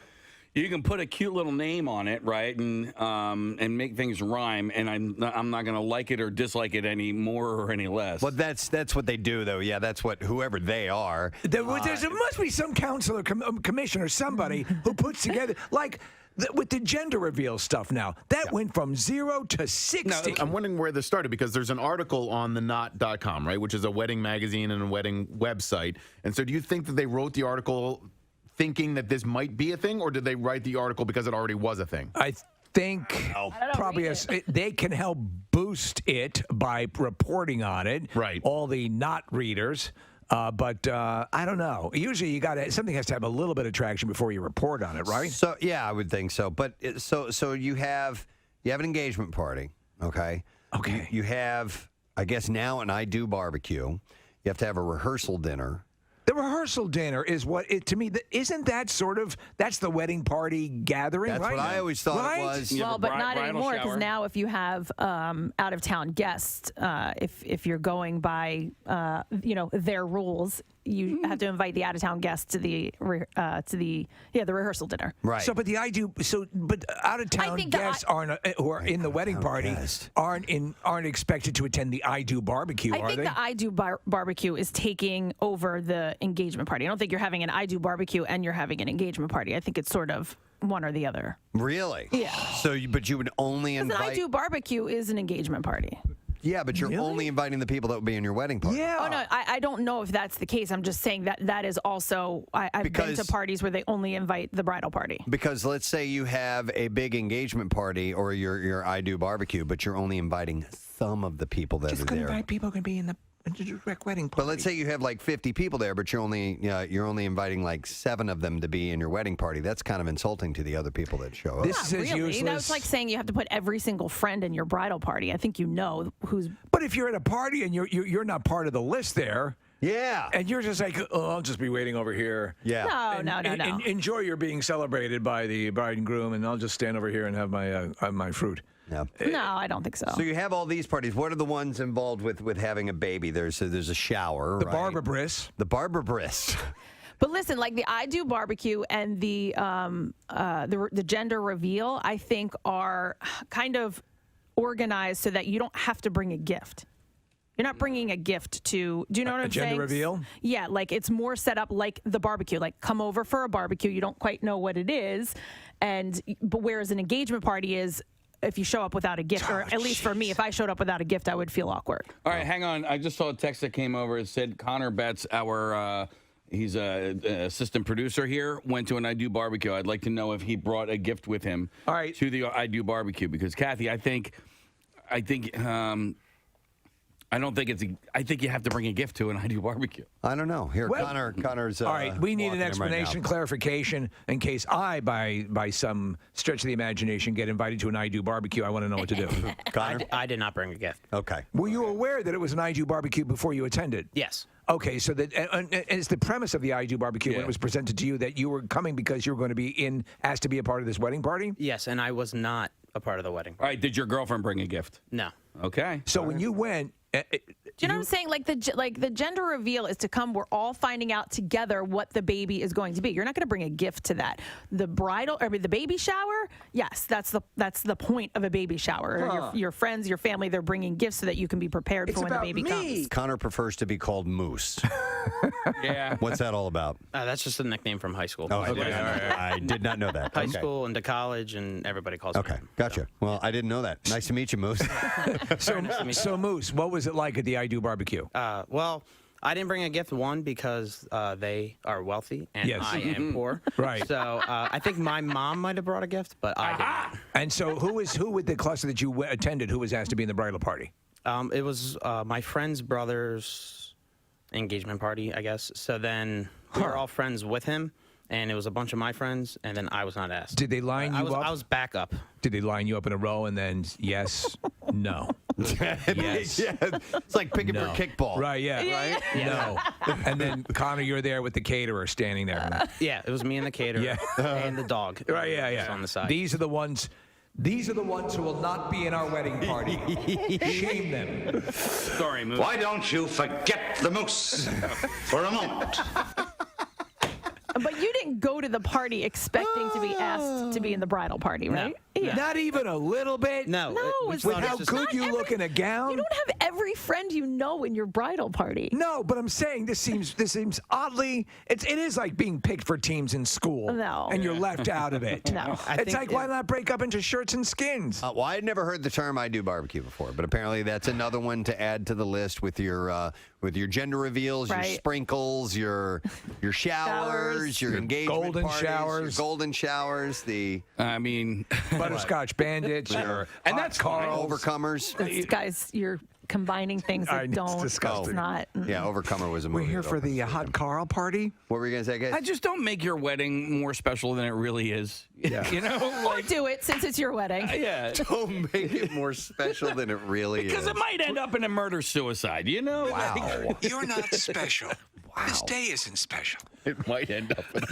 you can put a cute little name on it, right, and make things rhyme, and I'm not going to like it or dislike it any more or any less. Well, that's what they do, though. Yeah, that's what whoever they are. There must be some counselor, commissioner, somebody who puts together like. With the gender reveal stuff now, that went from 0 to 60. Now, I'm wondering where this started because there's an article on the knot.com, right, which is a wedding magazine and a wedding website. And so do you think that they wrote the article thinking that this might be a thing, or did they write the article because it already was a thing? I think probably they can help boost it by reporting on it. Right. All the not readers. But I don't know. Usually, something has to have a little bit of traction before you report on it, right? So yeah, I would think so. But so you have an engagement party, okay? Okay. You have, I guess now, an I Do barbecue. You have to have a rehearsal dinner. The rehearsal dinner is to me, isn't that that's the wedding party gathering, That's right? what I always thought it was. Well, but not anymore, because now if you have out of town guests, if you're going by their rules, you have to invite the out of town guests to the rehearsal dinner. Right. So, but out of town guests who are in the wedding party aren't expected to attend the I Do barbecue, I think the I Do barbecue is taking over the engagement party. I don't think you're having an I Do barbecue and you're having an engagement party. I think it's sort of one or the other. Really? Yeah. So, but you would only Because invite. an I Do barbecue is an engagement party. Yeah, but you're only inviting the people that will be in your wedding party. Yeah. Oh, no, I don't know if that's the case. I'm just saying that is also, I've been to parties where they only invite the bridal party. Because let's say you have a big engagement party or your I Do barbecue, but you're only inviting some of the people that are there. invite people who can be in the direct wedding party. But let's say you have like 50 people there, but you're only inviting like 7 of them to be in your wedding party. That's kind of insulting to the other people that show up. This is Really? useless. That's like saying you have to put every single friend in your bridal party. I think you know who's. But if you're at a party and you're not part of the list there. Yeah. And you're just like, I'll just be waiting over here. Yeah. No. Enjoy your being celebrated by the bride and groom, and I'll just stand over here and have my fruit. Yeah. No, I don't think so. So you have all these parties. What are the ones involved with having a baby? There's a shower. The right? barber bris. The barber bris. But listen, like the I Do barbecue and the gender reveal, I think are kind of organized so that you don't have to bring a gift. You're not bringing a gift to. Do you know what I'm saying? Gender reveal? Yeah, like it's more set up like the barbecue. Like come over for a barbecue. You don't quite know what it is, but whereas an engagement party is. If you show up without a gift, or at least for me, if I showed up without a gift, I would feel awkward. All right, hang on. I just saw a text that came over. It said Connor Betts, he's an assistant producer here, went to an I Do barbecue. I'd like to know if he brought a gift with him to the I Do barbecue. Because, Kathy, I think I don't think I think you have to bring a gift to an I Do barbecue. I don't know. Here, Connor's. All right, we need an walking him right explanation, now. clarification, in case I, by some stretch of the imagination, get invited to an I Do barbecue. I want to know what to do. Connor? I did not bring a gift. Okay. Were you aware that it was an I Do barbecue before you attended? Yes. Okay, so that is the premise of the I Do barbecue when it was presented to you that you were coming because you were going to be asked to be a part of this wedding party? Yes, and I was not a part of the wedding. All right, did your girlfriend bring a gift? No. Okay. So when you went, Do you know what I'm saying? Like the gender reveal is to come. We're all finding out together what the baby is going to be. You're not going to bring a gift to that. The the baby shower. Yes, that's the point of a baby shower. Your friends, your family, they're bringing gifts so that you can be prepared for when the baby comes. Connor prefers to be called Moose. Yeah. What's that all about? That's just a nickname from high school. Oh, I did not know that. High Okay. school into college, and everybody calls Okay, gotcha. Well, I didn't know that. Nice to meet you, Moose. So Moose, what was it like at the I Do barbecue? Well, I didn't bring a gift, one, because they are wealthy and Yes. I am poor. Right. So I think my mom might have brought a gift, but I did not. And so who with the cluster that you attended, who was asked to be in the bridal party? It was my friend's brother's engagement party, I guess. So then we were all friends with him, and it was a bunch of my friends, and then I was not asked. Did they line you up? I was backup. Did they line you up in a row and then yes, no? Yes. Yeah, it's like picking for kickball. Right, right? No. And then, Connor, you're there with the caterer standing there. Yeah, it was me and the caterer and the dog. Right, yeah. On the side. These are the ones who will not be in our wedding party. Shame them. Sorry, Moose. Why don't you forget the moose for a moment? But you didn't go to the party expecting to be asked to be in the bridal party, right? No. Not even a little bit? No. With how good you look in a gown? You don't have every friend you know in your bridal party. No, but I'm saying this seems oddly. It is like being picked for teams in school. No. And you're left out of it. No. It's like, why not break up into shirts and skins? Well, I had never heard the term "I Do barbecue" before, but apparently that's another one to add to the list with your gender reveals, your sprinkles, your showers, your engagement golden parties, showers, your golden showers. I mean, butterscotch bandits, and that's Carl overcomers. Guys, you're combining things that don't. It's disgusting. It's not. Yeah, Overcomer was a movie. We're here for the hot Carl party. What were you gonna say, guys? I just don't make your wedding more special than it really is. Yeah. You know, Or do it since it's your wedding. yeah. Don't make it more special than it really is. Because it might end up in a murder-suicide, you know? Wow. You're not special. This day isn't special. It might end up in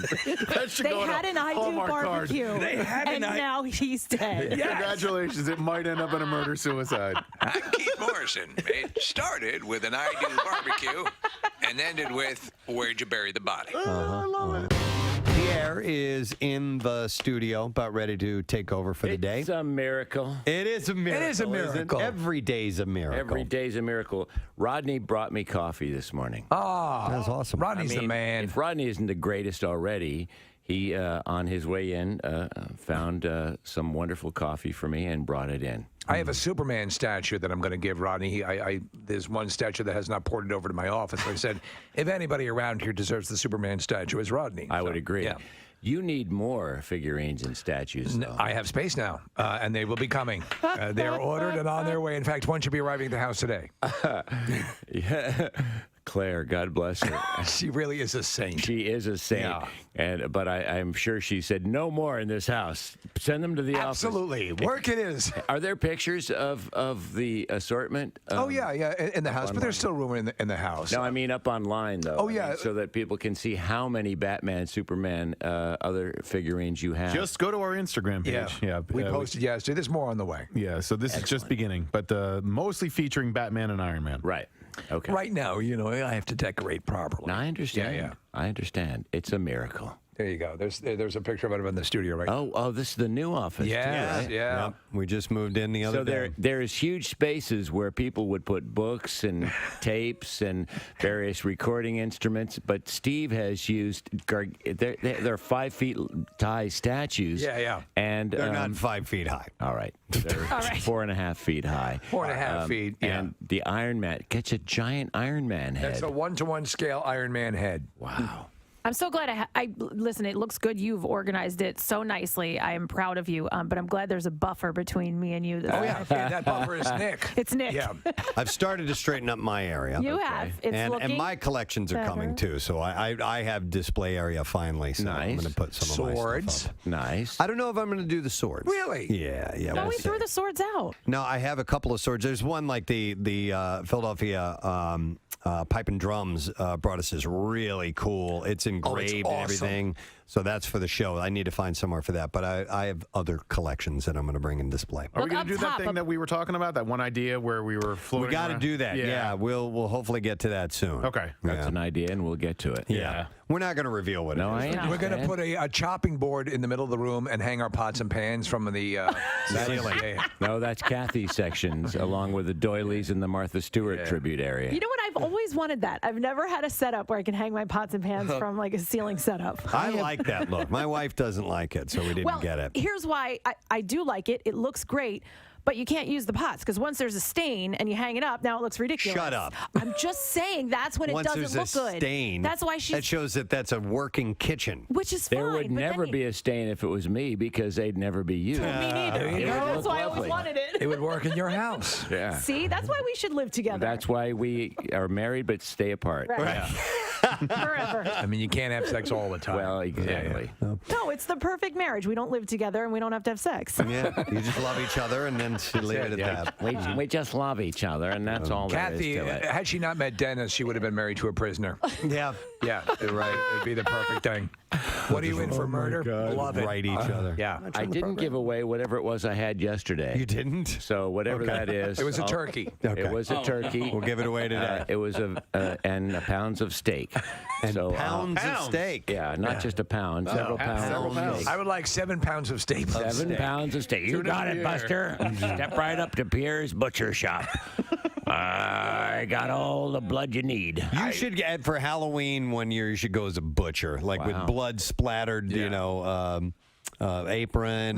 They had an I Do barbecue. They had and now he's dead. Yes. Congratulations. It might end up in a murder-suicide. I'm Keith Morrison. It started with an I Do barbecue and ended with Where'd You Bury the Body? I love it. Pierre is in the studio, about ready to take over for the day. It's a miracle. It is a miracle. It is a miracle. Every day's a miracle. Every day's a miracle. Rodney brought me coffee this morning. That's awesome. Rodney's the man. If Rodney isn't the greatest already, he, on his way in, found some wonderful coffee for me and brought it in. I have a Superman statue that I'm going to give Rodney. There's one statue that has not ported over to my office. I said, if anybody around here deserves the Superman statue, it's Rodney. I would agree. Yeah. You need more figurines and statues, though. I have space now, and they will be coming. They are ordered and on their way. In fact, one should be arriving at the house today. Yeah. Claire, God bless her. She really is a saint. She is a saint. Yeah. But I'm sure she said, no more in this house. Send them to the office. Absolutely. Work it is. Are there pictures of the assortment? Oh, yeah, in the house. But there's still room in the house. No, I mean up online, though. Oh, yeah. I mean, so that people can see how many Batman, Superman, other figurines you have. Just go to our Instagram page. Yeah. We posted yesterday. There's more on the way. Yeah, so this is just beginning, but mostly featuring Batman and Iron Man. Right. Okay. Right now, I have to decorate properly. No, I understand. Yeah. I understand. It's a miracle. There you go. There's a picture of it in the studio right now. Oh, this is the new office. Yeah, too, right? yeah. Yep. We just moved in the other day. So there's huge spaces where people would put books and tapes and various recording instruments, but Steve has used they're 5 feet high statues. Yeah. And they're not 5 feet high. All right. They're 4.5 feet high. 4.5 feet. Yeah. And the Iron Man gets a giant Iron Man head. That's a 1-to-1 scale Iron Man head. Wow. I'm so glad listen, it looks good. You've organized it so nicely. I am proud of you. But I'm glad there's a buffer between me and you. That buffer is Nick. It's Nick. Yeah. I've started to straighten up my area. You have. It's and looking my collections are coming better. too. So I have display area finally. So I'm going to put some of my stuff up. Nice. I don't know if I'm going to do the swords. Really? Yeah. No, we'll we see. threw the swords out. No, I have a couple of swords. There's one like the Philadelphia Pipe and Drums brought us this really cool. It's engraved and everything. So that's for the show. I need to find somewhere for that. But I have other collections that I'm going to bring and display. Are we going to do that thing that we were talking about? That one idea where we were floating We got to around? do that. Yeah. We'll hopefully get to that soon. Okay. That's an idea, and we'll get to it. Yeah. We're not going to reveal what it is. We're going to put a chopping board in the middle of the room and hang our pots and pans from the ceiling. No, that's Kathy's sections, along with the doilies and the Martha Stewart tribute area. You know what? I've always wanted that. I've never had a setup where I can hang my pots and pans from like a ceiling setup. I like that look. My wife doesn't like it, so we didn't get it. Here's why I do like it. It looks great. But you can't use the pots because once there's a stain and you hang it up, now it looks ridiculous. Shut up. I'm just saying that's when Once it doesn't look there's a good. stain, That's why that shows that that's a working kitchen. Which is There fine. would but never then be a stain if it was me because they'd never be used. Me neither. It would That's look why I always lovely. wanted it. It would work in your house. Yeah. See, that's why we should live together. That's why we are married but stay apart. Right. Forever. I mean, you can't have sex all the time. Well, exactly. No, it's the perfect marriage. We don't live together and we don't have to have sex. Yeah, you just love each other and then leave it at that. We just love each other, and that's all Kathy, there is to it. had she not met Dennis, she would have been married to a prisoner. Yeah. Yeah, right. It'd be the perfect thing. What are you in for murder? Love it. Right each other. Yeah. I didn't give away whatever it was I had yesterday. You didn't? So whatever that is. It was a turkey. Okay. It was a turkey. We'll give it away today. It was and pounds of steak. And so, pounds of steak. Yeah, not just a pound. Several pounds of steak. I would like 7 pounds of steak. 7 pounds of steak. You got it, Buster. Step right up to Pierre's Butcher Shop. I got all the blood you need. You should get for Halloween 1 year. You should go as a butcher, like with blood splattered, apron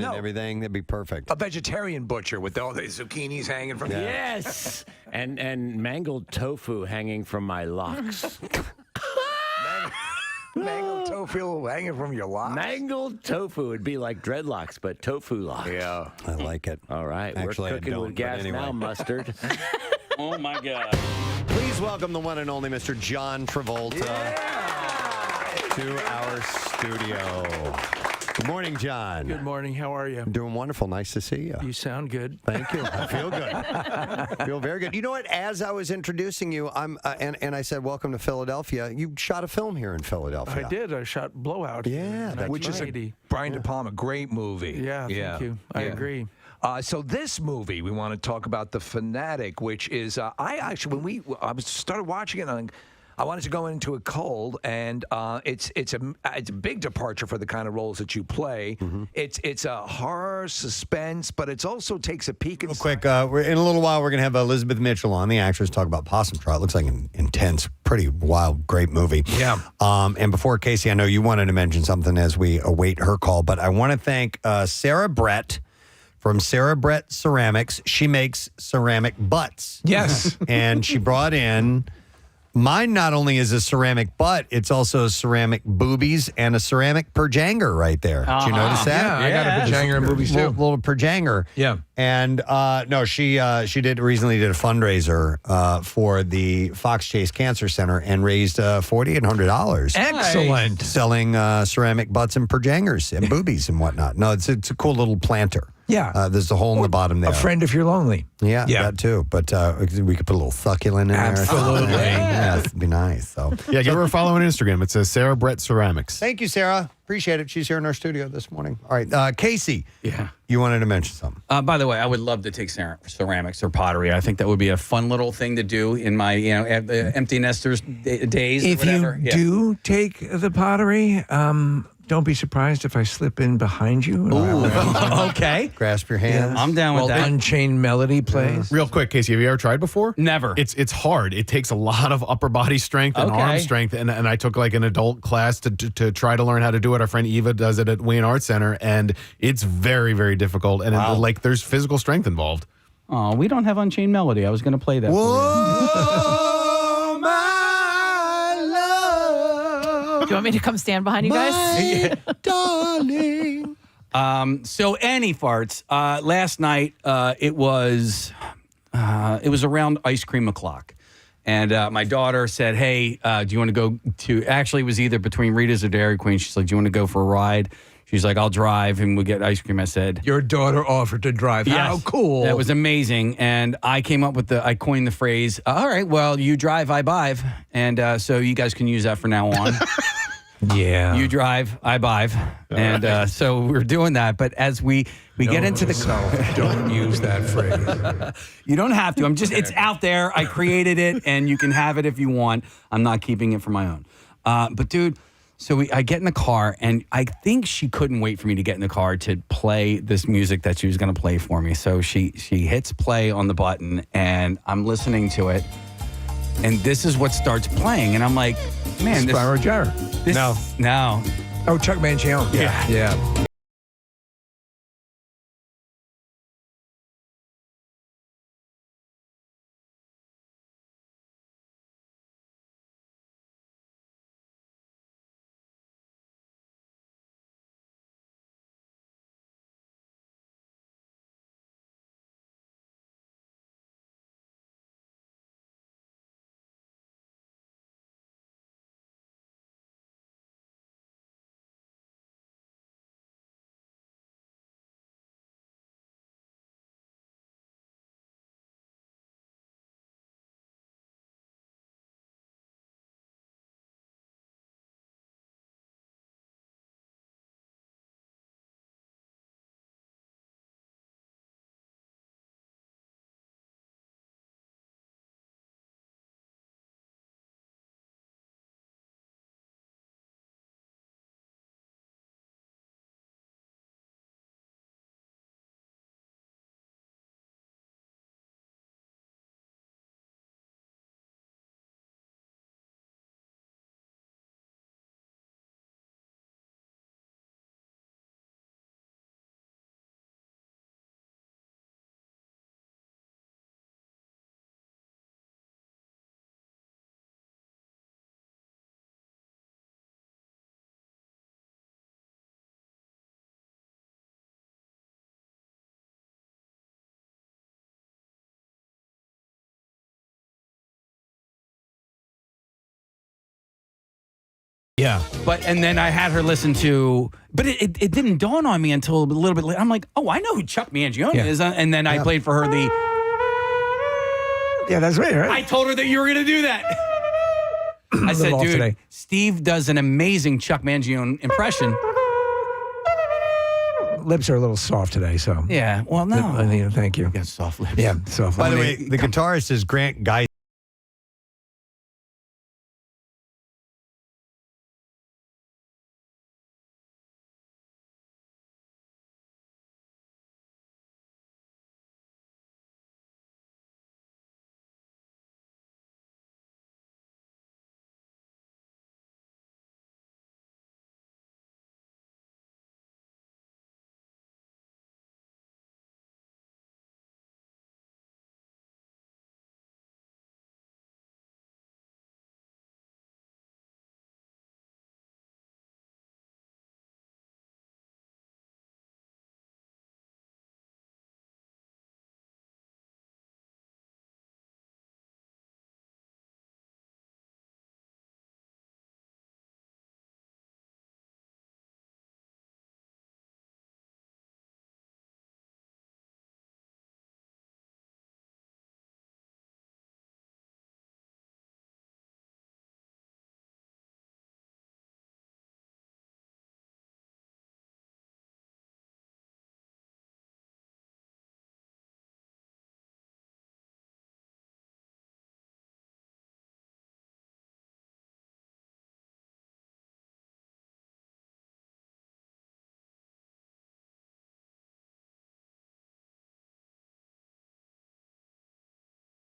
and everything. That'd be perfect. A vegetarian butcher with all the zucchinis hanging from Yes, and mangled tofu hanging from my locks. Mangled tofu hanging from your locks. Mangled tofu would be like dreadlocks, but tofu locks. Yeah, I like it. All right, Actually, I we're cooking don't, with gas but anyway. now, mustard. Oh my God. Please welcome the one and only Mr. John Travolta to our studio. Good morning, John. Good morning. How are you? Doing wonderful. Nice to see you. You sound good. Thank you. I feel good. I feel very good. You know what? As I was introducing you, and I said, "Welcome to Philadelphia." You shot a film here in Philadelphia. I did. I shot Blowout. Yeah, that's which is a Brian De Palma great movie. Yeah, thank you. I agree. So this movie, we want to talk about The Fanatic, which is I actually I started watching it. I wanted to go into it cold, and it's a big departure for the kind of roles that you play. Mm-hmm. It's a horror suspense, but it also takes a peek. Real quick, we're in a little while. We're going to have Elizabeth Mitchell on, the actress, talk about Possum Trot. It looks like an intense, pretty wild, great movie. Yeah. And before Casey, I know you wanted to mention something as we await her call, but I want to thank Sarah Brett from Sarah Brett Ceramics. She makes ceramic butts. Yes. And she brought in. Mine not only is a ceramic butt, it's also ceramic boobies and a ceramic perjanger right there. Did you notice that? Yeah, I got a perjanger and boobies too. Little perjanger. Yeah. And no, she recently did a fundraiser for the Fox Chase Cancer Center and raised $4,800. Excellent. Selling ceramic butts and perjangers and boobies and whatnot. No, it's a cool little planter. Yeah. There's a hole in the bottom there. A friend if you're lonely. Yeah, Yeah. that too. But we could put a little succulent in there. Absolutely. Yeah, it'd be nice. So Yeah, give her a follow on Instagram. It says Sarah Brett Ceramics. thank you, Sarah. Appreciate it. She's here in our studio this morning. All right, Casey. Yeah. You wanted to mention something. By the way, I would love to take ceramics or pottery. I think that would be a fun little thing to do in my empty nesters days. If or whatever. you do take the pottery, don't be surprised if I slip in behind you. Okay. Grasp your hand. I'm down with that. Unchained Melody plays. Real quick, Casey, have you ever tried before? Never. It's hard. It takes a lot of upper body strength and arm strength. And I took like an adult class to try to learn how to do it. Our friend Eva does it at Wayne Art Center, and it's very, very difficult. And there's physical strength involved. Oh, we don't have Unchained Melody. I was going to play that. Whoa, my love. you want me to come stand behind you guys? Darling. So Annie farts. Last night, it was around ice cream o'clock. And my daughter said, hey, do you want to go to, actually it was either between Rita's or Dairy Queen. She's like, do you want to go for a ride? She's like, I'll drive and we'll get ice cream. I said, your daughter offered to drive. yes, How cool. That was amazing. And I came up with I coined the phrase, all right, well, you drive, I bive. And so you guys can use that from now on. Yeah. You drive, I bive. And so we're doing that. But as we get into the car. Don't use that phrase. You don't have to. It's out there. I created it and you can have it if you want. I'm not keeping it for my own. But dude, so I get in the car and I think she couldn't wait for me to get in the car to play this music that she was going to play for me. So she hits play on the button and I'm listening to it. And this is what starts playing. And I'm like, man, this... Spyro Gyra. No. Oh, Chuck Mangione. Yeah. Yeah. And then I had her listen to, but it didn't dawn on me until a little bit later. I'm like, oh, I know who Chuck Mangione is. And then I played for her the. Yeah, that's right. I told her that you were going to do that. I said, dude, today. Steve does an amazing Chuck Mangione impression. Lips are a little soft today, so. Yeah, well, no. Thank you. You got soft lips. Yeah, soft lips. By the way, the guitarist is Grant Geis.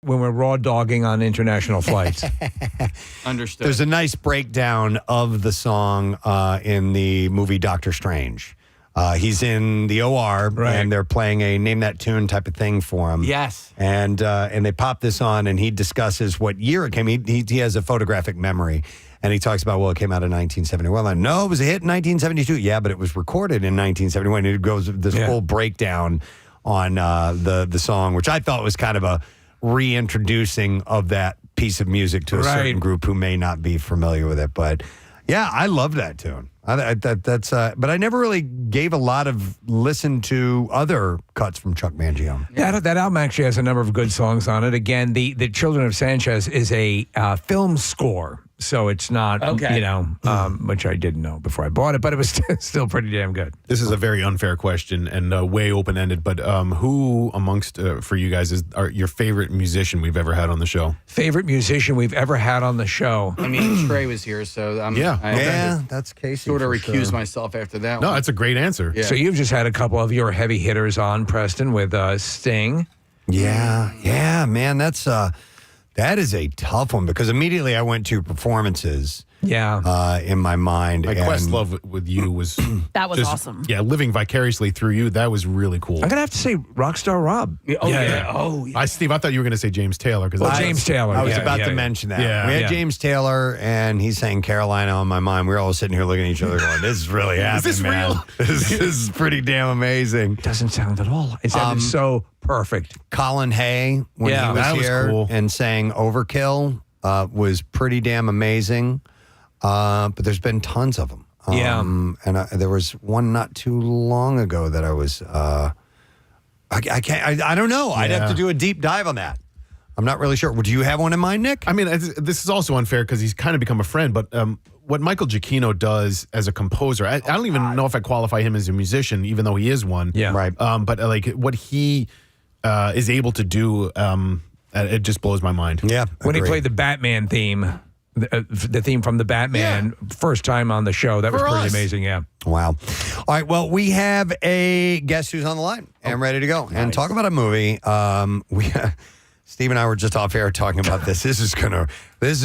When we're raw dogging on international flights. Understood. There's a nice breakdown of the song in the movie Doctor Strange. He's in the OR, and they're playing a name that tune type of thing for him. Yes. And they pop this on, and he discusses what year it came. He has a photographic memory, and he talks about, well, it came out in 1971. Like, no, it was a hit in 1972. Yeah, but it was recorded in 1971. It goes this full breakdown on the song, which I thought was kind of a reintroducing of that piece of music to a certain group who may not be familiar with it. But yeah, I love that tune. But I never really gave a lot of listen to other cuts from Chuck Mangione. Yeah, that album actually has a number of good songs on it. Again, the Children of Sanchez is a film score, so it's not, which I didn't know before I bought it, but it was still pretty damn good. This is a very unfair question and way open-ended, but who amongst, for you guys, is your favorite musician we've ever had on the show? Favorite musician we've ever had on the show? I mean, Trey was here, so that's Casey. Sort of recuse myself after that No, one. that's a great answer. Yeah. So you've just had a couple of your heavy hitters on, Preston, with Sting. Yeah, man, that is a tough one because immediately I went to performances. In my mind. My Questlove with you was that was awesome. Yeah, living vicariously through you, that was really cool. I'm gonna have to say Rockstar Rob. Steve, I thought you were gonna say James Taylor because James Taylor. I was about to mention that. Yeah. We had James Taylor, and he sang Carolina on my mind. We were all sitting here looking at each other, going, "This is really happening, this man. real? This is pretty damn amazing." Doesn't sound at all. It sounded so perfect. Colin Hay, when he was that was here cool. and sang Overkill, was pretty damn amazing. But there's been tons of them. And there was one not too long ago that I was. I don't know. I'd have to do a deep dive on that. I'm not really sure. Do you have one in mind, Nick? I mean, this is also unfair because he's kind of become a friend. But what Michael Giacchino does as a composer, I don't even know if I qualify him as a musician, even though he is one. Yeah, right. But like what he is able to do, it just blows my mind. Yeah, when he played the Batman theme. The theme from the Batman, first time on the show. That was pretty amazing, yeah. Wow. All right, well, we have a guest who's on the line and ready to go and talk about a movie. Steve and I were just off air talking about this. This is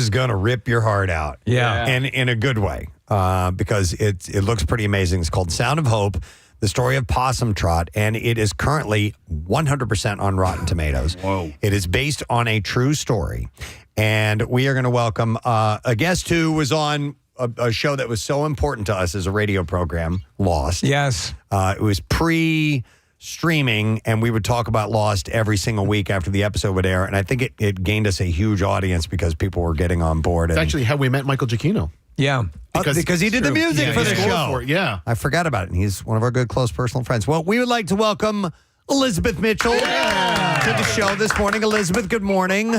gonna rip your heart out. Yeah. And in a good way. Because it looks pretty amazing. It's called Sound of Hope, the story of Possum Trot, and it is currently 100% on Rotten Tomatoes. Whoa. It is based on a true story. And we are going to welcome a guest who was on a show that was so important to us as a radio program, Lost. Yes. It was pre-streaming, and we would talk about Lost every single week after the episode would air. And I think it gained us a huge audience because people were getting on board. It's actually how we met Michael Giacchino. Yeah. Because he did the music for the show. For it, yeah. I forgot about it. And he's one of our good, close personal friends. Well, we would like to welcome Elizabeth Mitchell to the show this morning. Elizabeth, good morning.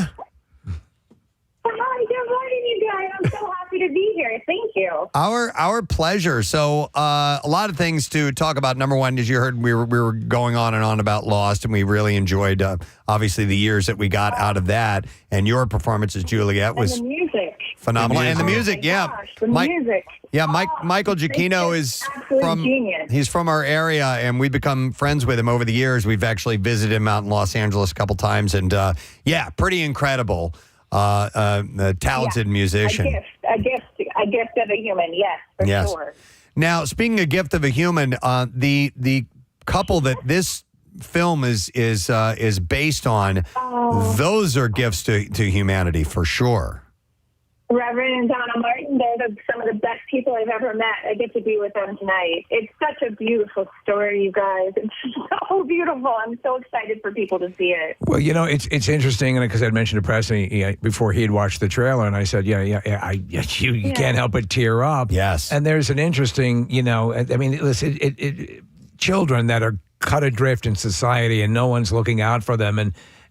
Hi, good morning, you guys. I'm so happy to be here. Thank you. Our pleasure. So a lot of things to talk about. Number one, as you heard, we were going on and on about Lost, and we really enjoyed, obviously, the years that we got out of that. And your performance as Juliet was And the music. phenomenal. And the Oh, music, my yeah. gosh, the music. Yeah, Michael Giacchino is absolute genius. he's from our area, and we've become friends with him over the years. We've actually visited him out in Los Angeles a couple times, and pretty incredible. A talented musician. A gift of a human. Yes, for sure. Now, speaking of gift of a human, the couple that this film is based on, those are gifts to humanity for sure. Reverend and Donna Martin, they're some of the best people I've ever met. I get to be with them tonight. It's such a beautiful story, you guys. It's so beautiful. I'm so excited for people to see it. Well, it's interesting, and because I'd mentioned to Preston before he had watched the trailer, and I said, you can't help but tear up. Yes. And there's an interesting, I mean, listen, children that are cut adrift in society, and no one's looking out for them,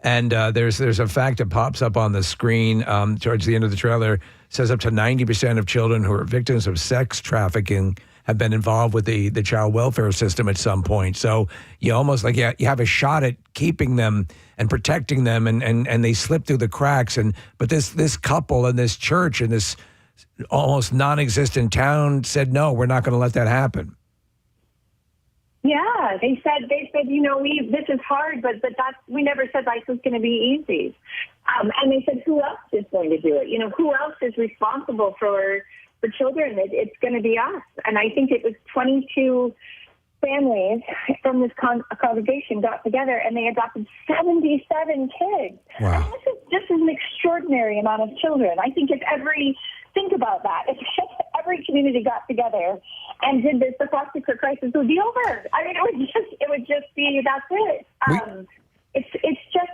and there's a fact that pops up on the screen towards the end of the trailer. Says up to 90% of children who are victims of sex trafficking have been involved with the child welfare system at some point. So you almost like you have a shot at keeping them and protecting them, and they slip through the cracks. But this couple and this church and this almost non-existent town said, no, we're not going to let that happen. Yeah, they said this is hard, but we never said life was going to be easy. And they said, who else is going to do it? Who else is responsible for children? It's going to be us. And I think it was 22 families from this congregation got together and they adopted 77 kids. Wow. I mean, this is an extraordinary amount of children. I think think about that. If every community got together and did this, the foster care crisis would be over. I mean, it would just be, that's it. It's just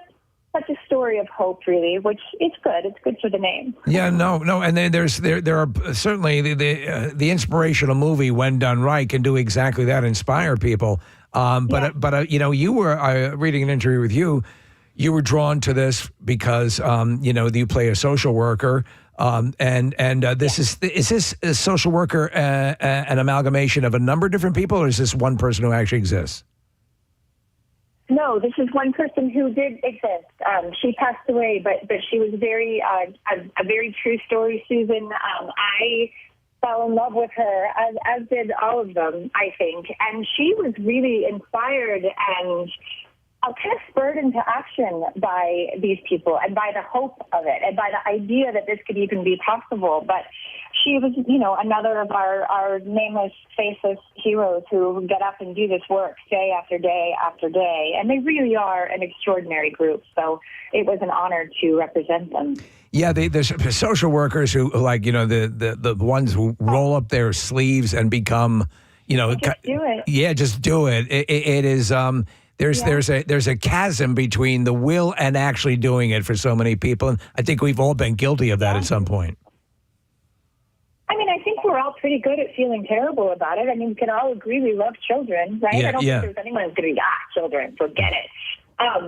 such a story of hope, really, which is good. It's good for the name. Yeah, no, and then there are certainly the inspirational movie, when done right, can do exactly that, inspire people. But you were reading an interview with you. You were drawn to this because you play a social worker, is this a social worker an amalgamation of a number of different people, or is this one person who actually exists? No, this is one person who did exist. She passed away, but she was a very true story, Susan. I fell in love with her, as did all of them, I think. And she was really inspired and kind of spurred into action by these people and by the hope of it and by the idea that this could even be possible. But she was, another of our nameless, faceless heroes who get up and do this work day after day after day. And they really are an extraordinary group. So it was an honor to represent them. Yeah, there's social workers who, like, the ones who roll up their sleeves and become, just do it. Yeah, just do it. It is. There's a chasm between the will and actually doing it for so many people, and I think we've all been guilty of that at some point. I mean, I think we're all pretty good at feeling terrible about it. I mean, we can all agree we love children, right? I don't think there's anyone who's going to be, children, forget it.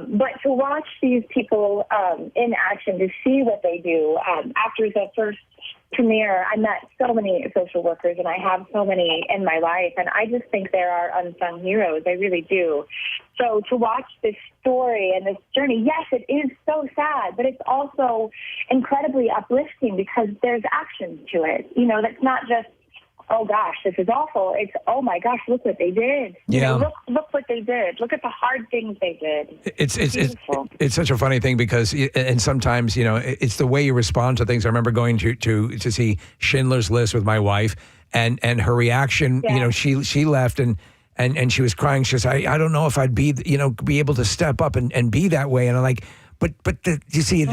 But to watch these people in action, to see what they do, after the first premiere, I met so many social workers, and I have so many in my life, and I just think there are unsung heroes. I really do. So to watch this story and this journey, yes, it is so sad, but it's also incredibly uplifting because there's action to it. That's not just, oh gosh, this is awful. It's, oh my gosh, look what they did. Yeah. Look what they did. Look at the hard things they did. It's such a funny thing because, and sometimes, it's the way you respond to things. I remember going to see Schindler's List with my wife, and her reaction, she left and she was crying. She says, I don't know if I'd be able to step up and be that way. And I'm like, But you see,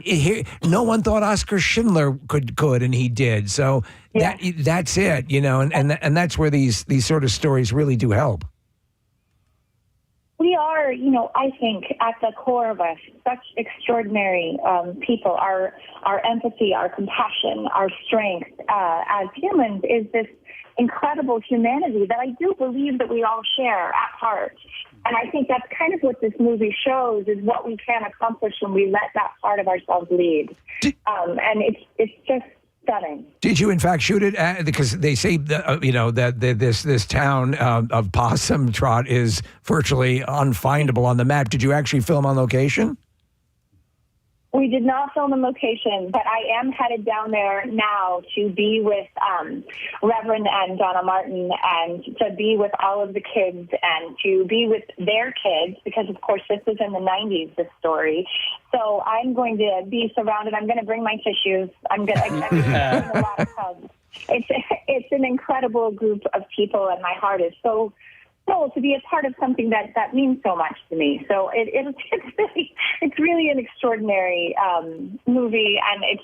here, no one thought Oscar Schindler could, and he did. So that's it, and that's where these sort of stories really do help. We are, I think at the core of us, such extraordinary people. Our empathy, our compassion, our strength as humans is this incredible humanity that I do believe that we all share at heart. And I think that's kind of what this movie shows, is what we can accomplish when we let that part of ourselves lead. And it's just stunning. Did you, in fact, shoot it because they say that this town of Possum Trot is virtually unfindable on the map? Did you actually film on location? We did not film on location, but I am headed down there now to be with Reverend and Donna Martin, and to be with all of the kids and to be with their kids, because, of course, this was in the 90s, this story. So I'm going to be surrounded. I'm going to bring my tissues. I'm going to bring a lot of hugs. It's an incredible group of people, and my heart is so full to be a part of something that means so much to me. So it's really an extraordinary movie, and it's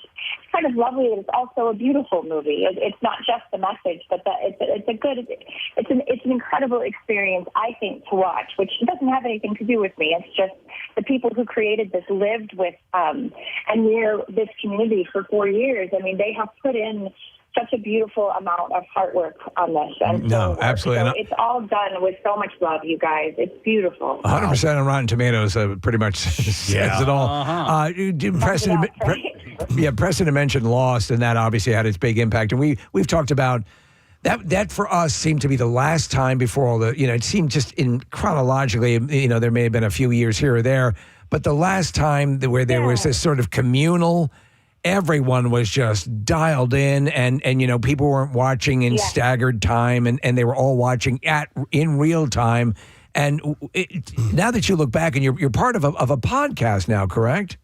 kind of lovely that it's also a beautiful movie. It's not just the message, but it's an incredible experience, I think, to watch, which doesn't have anything to do with me. It's just the people who created this lived with and near this community for 4 years. I mean, they have put in such a beautiful amount of hard work on this. And absolutely. So it's all done with so much love, you guys. It's beautiful. 100% on Rotten Tomatoes pretty much says it all. Preston mentioned Lost, and that obviously had its big impact. And we've talked about that for us seemed to be the last time before all the, it seemed just in chronologically, there may have been a few years here or there, but the last time where there was this sort of communal, everyone was just dialed in, and people weren't watching in staggered time, and they were all watching in real time. And now that you look back, and you're part of a podcast now, correct?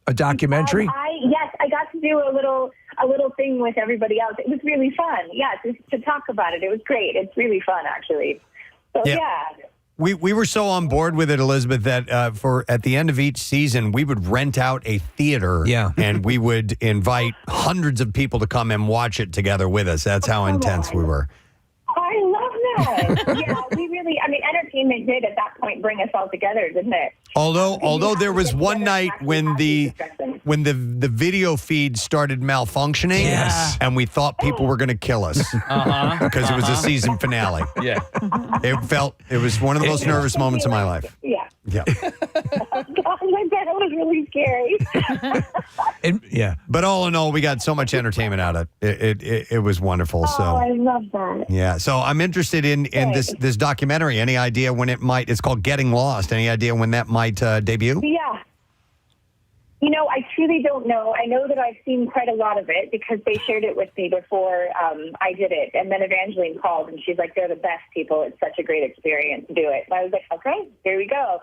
A documentary? Yes, I got to do a little a little thing with everybody else. It was really fun. Yeah, to talk about it. It was great. It's really fun, actually. So, yeah. We were so on board with it, Elizabeth, that for at the end of each season, we would rent out a theater, and we would invite hundreds of people to come and watch it together with us. That's how intense we were. I love that. Yeah, we really, I mean, entertainment did at that point bring us all together, didn't it? Although there was one night when the video feed started malfunctioning, and we thought people were going to kill us because it was a season finale. Yeah, it was one of the most nervous moments of my life. Yeah. Yeah. Oh, God, I bet it was really scary. But all in all, we got so much entertainment out of it. It was wonderful. So I love that. yeah. So I'm interested in this documentary. Any idea when it might? It's called Getting Lost. Any idea when that might debut? Yeah. You know, I truly don't know. I know that I've seen quite a lot of it because they shared it with me before I did it. And then Evangeline called and she's like, they're the best people. It's such a great experience to do it. And I was like, okay, there we go.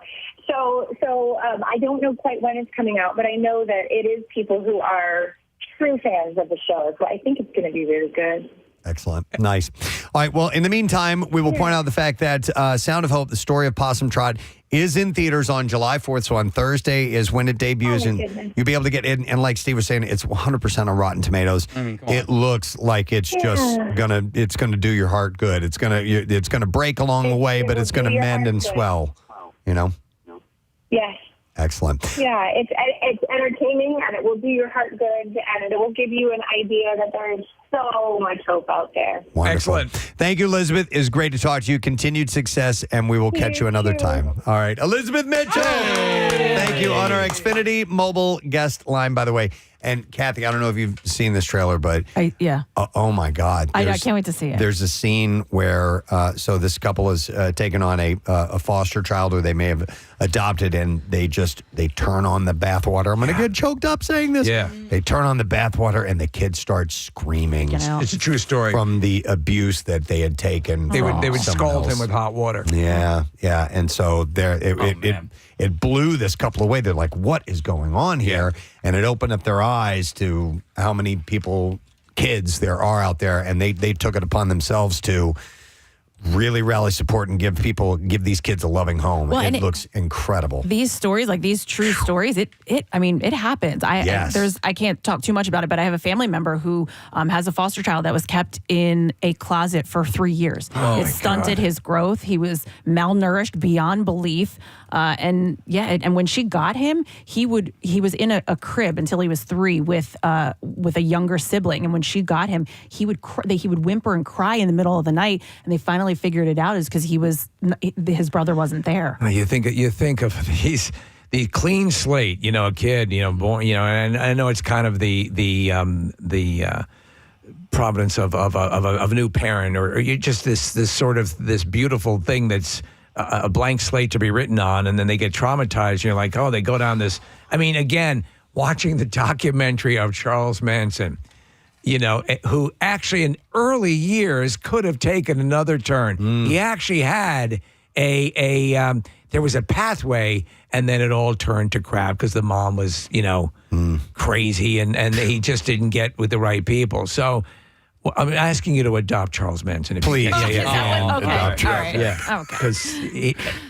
So I don't know quite when it's coming out, but I know that it is people who are true fans of the show. So I think it's going to be really good. Excellent. Nice. All right. Well, in the meantime, we will point out the fact that Sound of Hope, the story of Possum Trot, is in theaters on July 4th. So on Thursday is when it debuts. And you'll be able to get in. And like Steve was saying, it's 100% on Rotten Tomatoes. It looks like it's just it's gonna do your heart good. It's gonna break along the way, but it's gonna mend and swell. You know? Yes. Excellent. Yeah, it's entertaining and it will do your heart good and it will give you an idea that there is so much hope out there. Wonderful. Excellent. Thank you, Elizabeth. It's great to talk to you. Continued success, and we will catch you another time. All right. Elizabeth Mitchell. Thank you on our Xfinity mobile guest line, by the way. And Kathy, I don't know if you've seen this trailer, but oh my God. I can't wait to see it. There's a scene where, so this couple is taken on a foster child who they may have adopted, and they turn on the bathwater. I'm going to get choked up saying this. Yeah. They turn on the bathwater, and the kids start screaming. It's a true story. From the abuse that they had taken. They would from someone scald else. him with hot water. Yeah. And so it blew this couple away. They're like, what is going on here? And it opened up their eyes to how many kids there are out there. And they took it upon themselves to really rally support and give these kids a loving home. Well, it looks incredible. These stories, like these true stories, it happens. I can't talk too much about it, but I have a family member who has a foster child that was kept in a closet for 3 years. It stunted his growth. He was malnourished beyond belief. And when she got him, he was in a crib until he was 3 with a younger sibling. And when she got him, he would whimper and cry in the middle of the night. And they finally figured it out is because his brother wasn't there. You think of the clean slate, a kid, born, and I know it's kind of the providence of a new parent, or you just this sort of this beautiful thing that's a blank slate to be written on, and then they get traumatized. And you're like, oh, they go down this. I mean, again, watching the documentary of Charles Manson, who actually in early years could have taken another turn. He actually had there was a pathway, and then it all turned to crap because the mom was, crazy, and he just didn't get with the right people. So I'm asking you to adopt Charles Manson. Please. Adopt Charles. Yeah. Because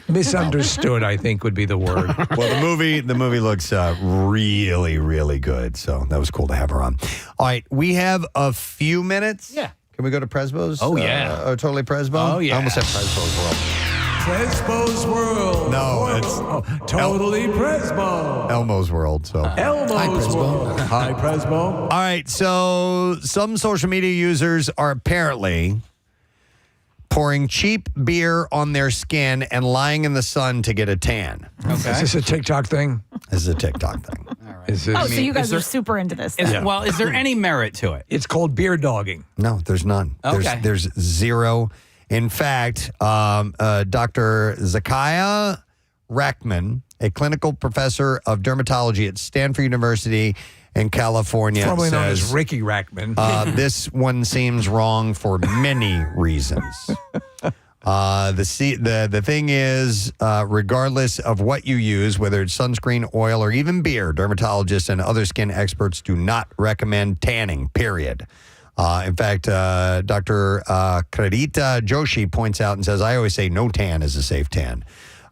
misunderstood, I think, would be the word. Well, the movie looks really, really good. So that was cool to have her on. All right, we have a few minutes. Yeah. Can we go to Presbo's? Oh, yeah. Totally Presbo? Oh, yeah. I almost said Presbo's World. Presbo's World. No, it's Totally Presbo. Elmo's World. So Elmo's World. Hi, Presbo. All right, so some social media users are apparently pouring cheap beer on their skin and lying in the sun to get a tan. Okay. Is this a TikTok thing? This is a TikTok thing. All right. So you guys are super into this. Well, is there any merit to it? It's called beer dogging. No, there's none. Okay. There's zero. In fact, Dr. Zakiya Rackman, a clinical professor of dermatology at Stanford University in California, Formerly known says, as Ricky Rackman. This one seems wrong for many reasons. The thing is, regardless of what you use, whether it's sunscreen, oil, or even beer, dermatologists and other skin experts do not recommend tanning, period. In fact, Dr. Kradita Joshi points out and says, I always say no tan is a safe tan.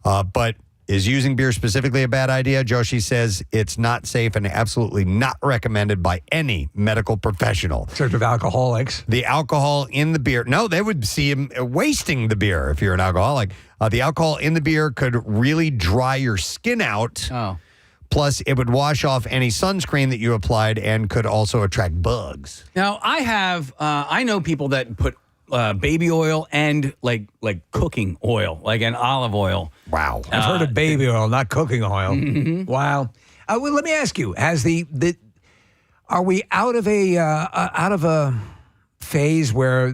But is using beer specifically a bad idea? Joshi says it's not safe and absolutely not recommended by any medical professional. Except of alcoholics. The alcohol in the beer. No, they would see him wasting the beer if you're an alcoholic. The alcohol in the beer could really dry your skin out. Oh. Plus, it would wash off any sunscreen that you applied and could also attract bugs. Now, I know people that put baby oil and like cooking oil, like an olive oil. Wow. I've heard of baby oil, not cooking oil. Mm-hmm. Wow. Well, let me ask you: are we out of a phase where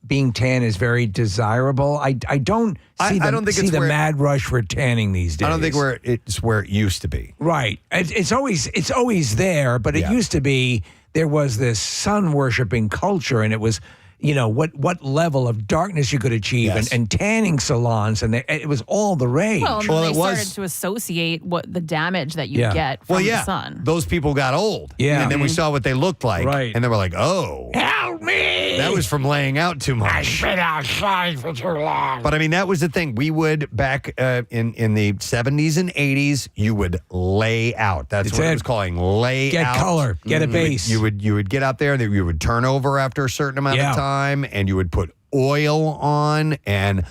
being tan is very desirable? I don't see the mad rush for tanning these days. I don't think it's where it used to be. Right. It's always there, but it used to be. There was this sun worshiping culture, and it was, what level of darkness you could achieve, and tanning salons, and it was all the rage. Well, and then they started to associate what the damage that you get from the sun. Those people got old. Yeah. And then we saw what they looked like. Right. And they were like, oh. Help me! That was from laying out too much. I've been outside for too long. But I mean, that was the thing. We would, back in the 70s and 80s, you would lay out. That's what it was calling, lay get out. Get color, get a base. You would get out there, and you would turn over after a certain amount of time, and you would put oil on, and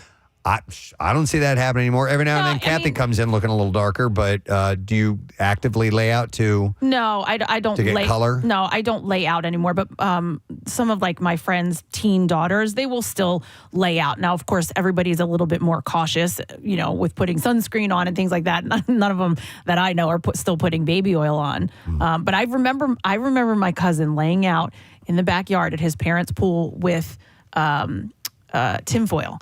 I don't see that happen anymore. Every now and then, Kathy comes in looking a little darker, but do you actively lay out to? No, I don't. To get color? No, I don't lay out anymore. But some of my friends' teen daughters, they will still lay out. Now, of course, everybody's a little bit more cautious, with putting sunscreen on and things like that. None of them that I know are still putting baby oil on. But I remember my cousin laying out in the backyard at his parents' pool with tinfoil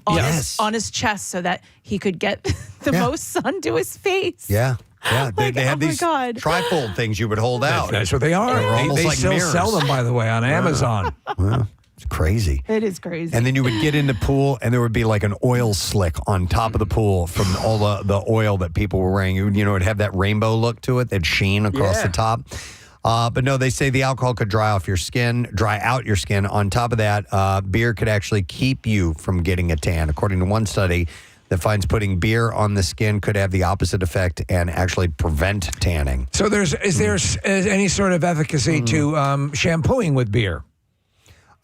on his chest so that he could get the most sun to his face. Yeah. Yeah, they had these trifold things you would hold out. That's what they are. They were almost they like still mirrors. sell them, by the way, on Amazon. Well, it's crazy. It is crazy. And then you would get in the pool, and there would be like an oil slick on top of the pool from all the oil that people were wearing. It'd have that rainbow look to it, that sheen across the top. But no, they say the alcohol could dry out your skin. On top of that, beer could actually keep you from getting a tan. According to one study that finds putting beer on the skin could have the opposite effect and actually prevent tanning. So is there any sort of efficacy to shampooing with beer?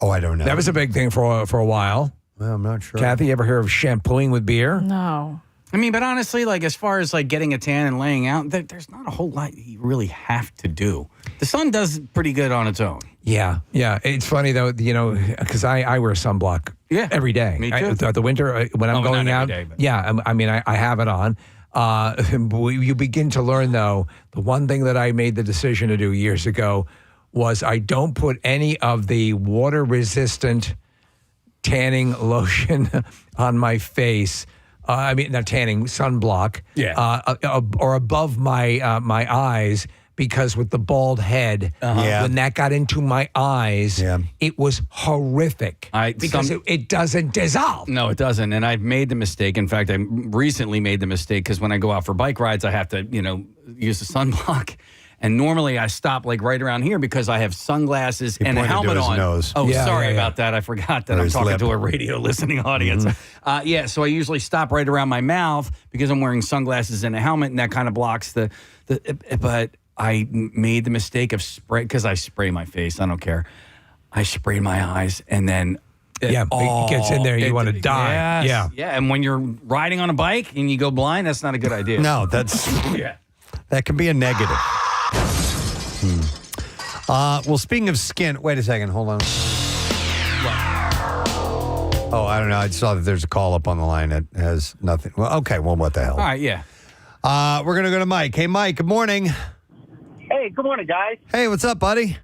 Oh, I don't know. That was a big thing for a while. Well, I'm not sure. Kathy, you ever hear of shampooing with beer? No. I mean, but honestly, as far as getting a tan and laying out, there's not a whole lot you really have to do. The sun does pretty good on its own. Yeah. It's funny though, because I wear sunblock every day. Me too. Throughout the winter when I'm going out. Day, but. Yeah, I have it on. You begin to learn though, the one thing that I made the decision to do years ago was I don't put any of the water resistant tanning lotion on my face. Not tanning, sunblock. Yeah. Or above my my eyes, because with the bald head, when that got into my eyes, it was horrific. Because it doesn't dissolve. No, it doesn't. And I've made the mistake. In fact, I recently made the mistake because when I go out for bike rides, I have to, use the sunblock. And normally I stop right around here because I have sunglasses and a helmet on. Nose. Oh, sorry about that. I forgot that I'm talking to a radio listening audience. So I usually stop right around my mouth because I'm wearing sunglasses and a helmet, and that kind of blocks the. But I made the mistake of because I spray my face. I don't care. I sprayed my eyes, and then. It gets in there. You want to die. Yes. Yeah. And when you're riding on a bike and you go blind, that's not a good idea. No, that's that can be a negative. Well, speaking of skin, wait a second, hold on. Oh, I don't know. I saw that there's a call up on the line that has nothing. Well, okay. Well, what the hell? All right, yeah. We're gonna go to Mike. Hey, Mike. Good morning. Hey, good morning, guys. Hey, what's up, buddy?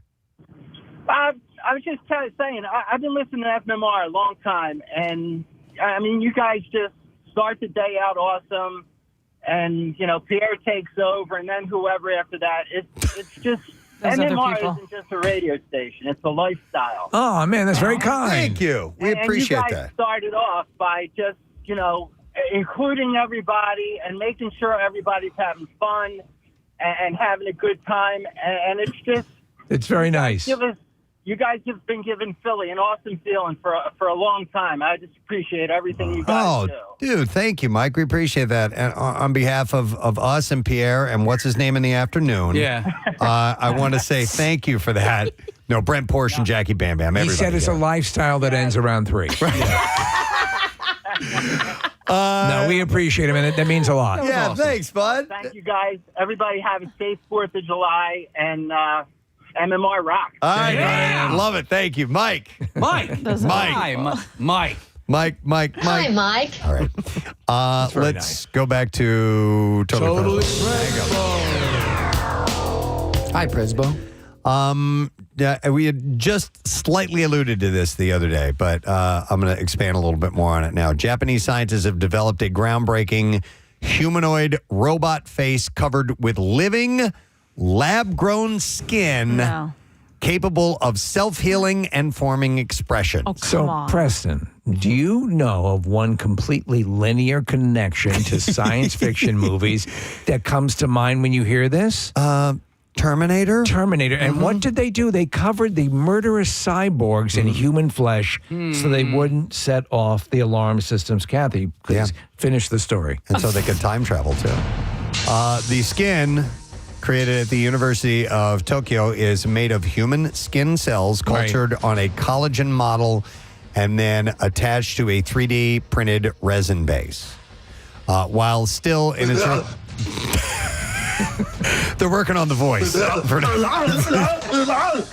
I was just saying, I've been listening to FMR a long time, and you guys just start the day out awesome. And, Pierre takes over, and then whoever after that. It's just Those other MMR people. isn't just a radio station; it's a lifestyle. Oh man, that's very kind. Thank you. We And appreciate you guys that. started off by just, including everybody and making sure everybody's having fun and having a good time. And it's just, It's very nice. you guys have been giving Philly an awesome feeling for a long time. I just appreciate everything you guys do. Dude, thank you, Mike. We appreciate that. And on behalf of us and Pierre and what's his name in the afternoon, I want to say thank you for that. No, Brent Porsche and Jackie Bam Bam. He Everybody. said it's a lifestyle that ends around 3. No, we appreciate him, and that means a lot. Yeah, thanks, bud. Thank you, guys. Everybody have a safe 4th of July, and MMR rock. All right, love it. Thank you, Mike. Mike. Mike. Hi, Mike. Mike. Hi, Mike. All right. Let's go back to Totally Hi, Presbo. Yeah, we had just slightly alluded to this the other day, but I'm going to expand a little bit more on it now. Japanese scientists have developed a groundbreaking humanoid robot face covered with living, lab-grown skin capable of self-healing and forming expression. So, Preston, do you know of one completely linear connection to science fiction movies that comes to mind when you hear this? Terminator? Terminator. And what did they do? They covered the murderous cyborgs in human flesh so they wouldn't set off the alarm systems. Kathy, please finish the story. And so they could time travel, too. The skin created at the University of Tokyo is made of human skin cells cultured on a collagen model and then attached to a 3D printed resin base. While still in its... They're working on the voice.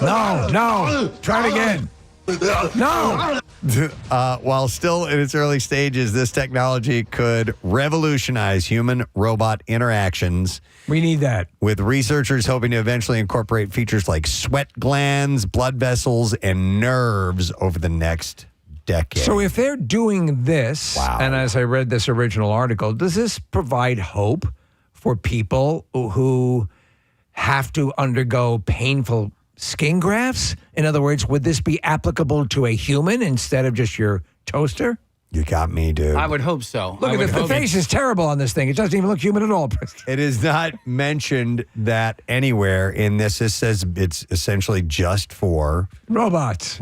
No. Try it again. No. While still in its early stages, this technology could revolutionize human-robot interactions. We need that. With researchers hoping to eventually incorporate features like sweat glands, blood vessels, and nerves over the next decade. So if they're doing this, and as I read this original article, does this provide hope for people who have to undergo painful skin grafts? In other words, would this be applicable to a human instead of just your toaster? You got me, dude. I would hope so. Look at the face is terrible on this thing. It doesn't even look human at all. It is not mentioned that anywhere in this. It says it's essentially just for robots.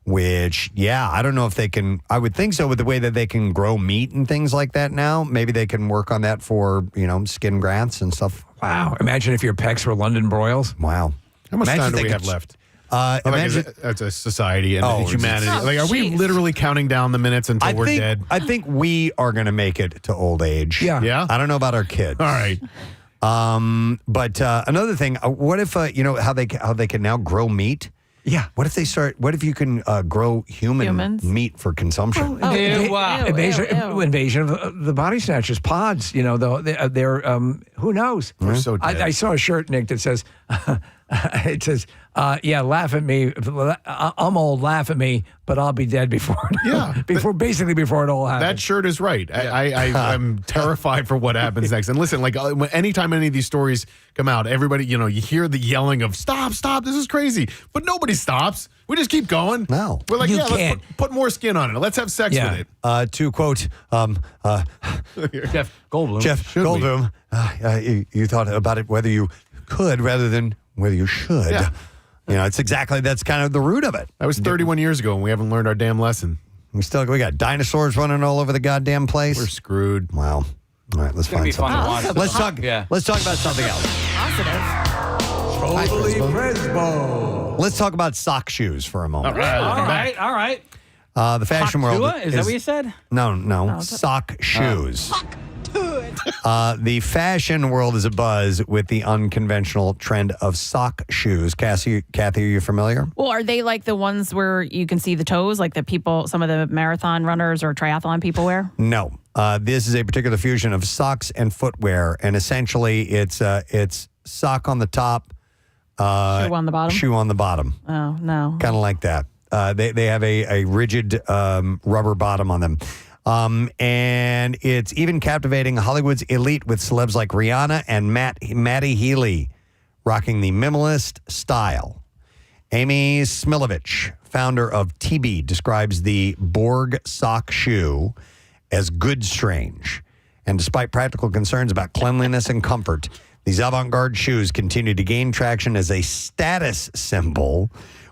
Which, I don't know if they can. I would think so with the way that they can grow meat and things like that now. Maybe they can work on that for, skin grafts and stuff. Wow. Imagine if your pecs were London broils. Wow. How much Imagine time do they we have could- left? Imagine as a society and Oh, humanity. it's- Like, are we literally counting down the minutes until we're dead? I think we are going to make it to old age. Yeah? I don't know about our kids. All right. But another thing, what if how they can now grow meat? Yeah. What if you can grow Humans? meat for consumption? Invasion of the body snatchers, pods. They're who knows? We're so dead. I saw a shirt, Nick, that says, laugh at me. I'm old, laugh at me, but I'll be dead before it all happens. That shirt is right. I'm terrified for what happens next. And listen, like anytime any of these stories come out, everybody, you hear the yelling of stop, this is crazy. But nobody stops. We just keep going. No. We're like, You let's can't. put more skin on it. Let's have sex with it. To quote Jeff Goldblum. Jeff Goldblum, you thought about it whether you could rather than whether you should. Yeah. That's kind of the root of it. That was 31 years ago, and we haven't learned our damn lesson. We got dinosaurs running all over the goddamn place. We're screwed. Wow. All right, let's gonna find be fun something. to watch. Let's talk. Yeah. Let's talk about something else. Totally Presbo. Let's talk about sock shoes for a moment. All right. The fashion world Is that what you said? No, sock shoes. The fashion world is abuzz with the unconventional trend of sock shoes. Kathy, are you familiar? Well, are they like the ones where you can see the toes, like some of the marathon runners or triathlon people wear? No. This is a particular fusion of socks and footwear, and essentially it's sock on the top, Shoe on the bottom? shoe on the bottom. Oh, no. Kind of like that. They have a rigid rubber bottom on them. And it's even captivating Hollywood's elite with celebs like Rihanna and Maddie Healy rocking the minimalist style. Amy Smilovich, founder of TB, describes the Borg sock shoe as good strange. And despite practical concerns about cleanliness and comfort, these avant-garde shoes continue to gain traction as a status symbol,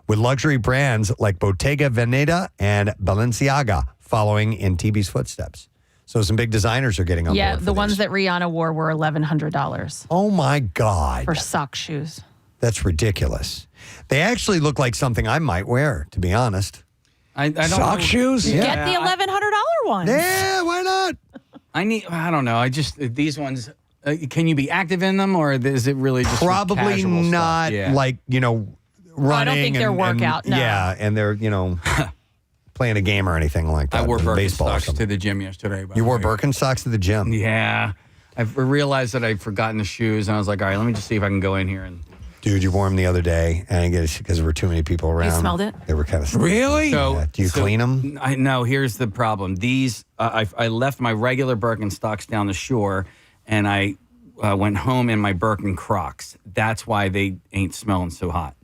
with luxury brands like Bottega Veneta and Balenciaga following in TB's footsteps. So some big designers are getting on Yeah, board. the ones that Rihanna wore were $1,100 Oh my God. for sock shoes. That's ridiculous. They actually look like something I might wear, to be honest. I don't Sock know. shoes? Yeah. Get the $1,100 ones. Yeah, why not? I don't know. I just, these ones, can you be active in them or is it really just for Probably casual stuff? not Yeah. like, running. I don't think they're workout, no. Yeah, and they're, playing a game or anything like that. I wore baseball or Birkenstocks something. to the gym yesterday. by You the wore way. Birkenstocks to the gym? Yeah. I realized that I'd forgotten the shoes and I was like, all right, let me just see if I can go in here and. Dude, you wore them the other day, and I get it because there were too many people around. smelled it? They were kind of Really? So, Do you clean them? No, here's the problem. These, I left my regular Birkenstocks down the shore, and I went home in my Birken Crocs. That's why they ain't smelling so hot,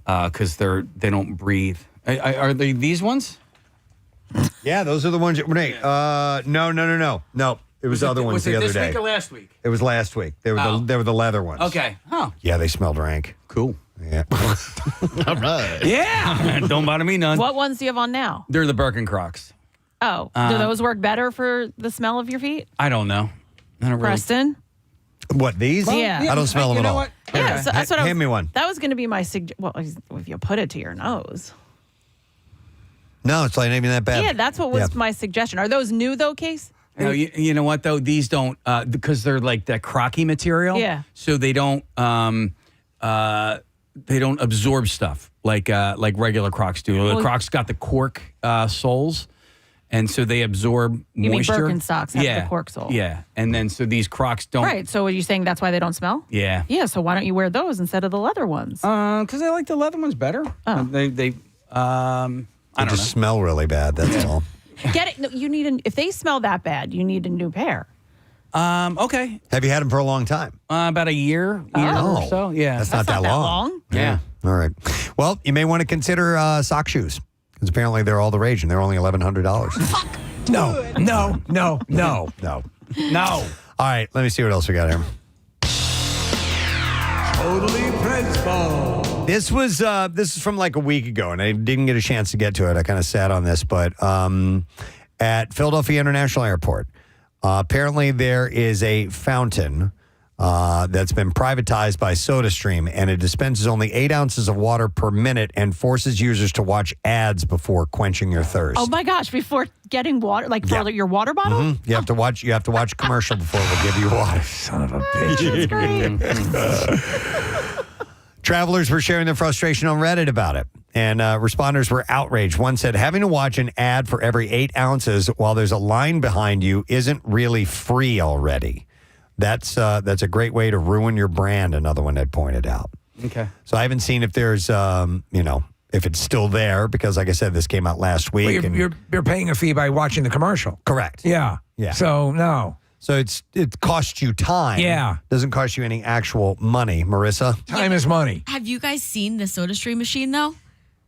because they don't breathe. Are they these ones? Yeah, those are the ones. No. It was other ones the other this day. week or last week? It was last week. They were the leather ones. Okay. Oh. Yeah, they smelled rank. Cool. Yeah. All right. Yeah. Don't bother me none. What ones do you have on now? They're the Birken Crocs. Oh, do those work better for the smell of your feet? I don't know. I don't really. Preston? What, these? Yeah. I don't smell them you at know all. what? Yeah, so that's what I was, Hand me one. That was going to be my suggestion. Well, if you put it to your nose. No, it's not even that bad. Yeah, that's what was my suggestion. Are those new, though, Case? No, you know what though? These don't because they're like that crocky material. Yeah. So they don't absorb stuff like regular Crocs do. The Crocs got the cork soles, and so they absorb You moisture. mean Birkenstocks have the cork sole? Yeah, and then so these Crocs don't. Right. So are you saying that's why they don't smell? Yeah. Yeah. So why don't you wear those instead of the leather ones? Because I like the leather ones better. Oh. They They I don't know. just smell really bad. That's all. Get it? No, you need if they smell that bad, you need a new pair. Okay. Have you had them for a long time? About a year Oh. or so. Yeah. That's not that long. Yeah. All right. Well, you may want to consider sock shoes because apparently they're all the rage and they're only $1,100. No. No. No. All right. Let me see what else we got here. Totally Presbo. This is from like a week ago, and I didn't get a chance to get to it. I kind of sat on this, but at Philadelphia International Airport, apparently there is a fountain that's been privatized by SodaStream, and it dispenses only 8 ounces of water per minute and forces users to watch ads before quenching your thirst. Oh my gosh! Before getting water, like for your water bottle. Mm-hmm. You have to watch a commercial before it will give you water. Son of a bitch. That's great. Travelers were sharing their frustration on Reddit about it, and responders were outraged. One said, having to watch an ad for every 8 ounces while there's a line behind you isn't really free already. That's a great way to ruin your brand, another one had pointed out. Okay. So I haven't seen if there's, if it's still there, because like I said, this came out last week. Well, you're paying a fee by watching the commercial. Correct. Yeah. Yeah. So, no. So it costs you time. Yeah. Doesn't cost you any actual money. Marissa? Time is money. Have you guys seen the SodaStream machine though?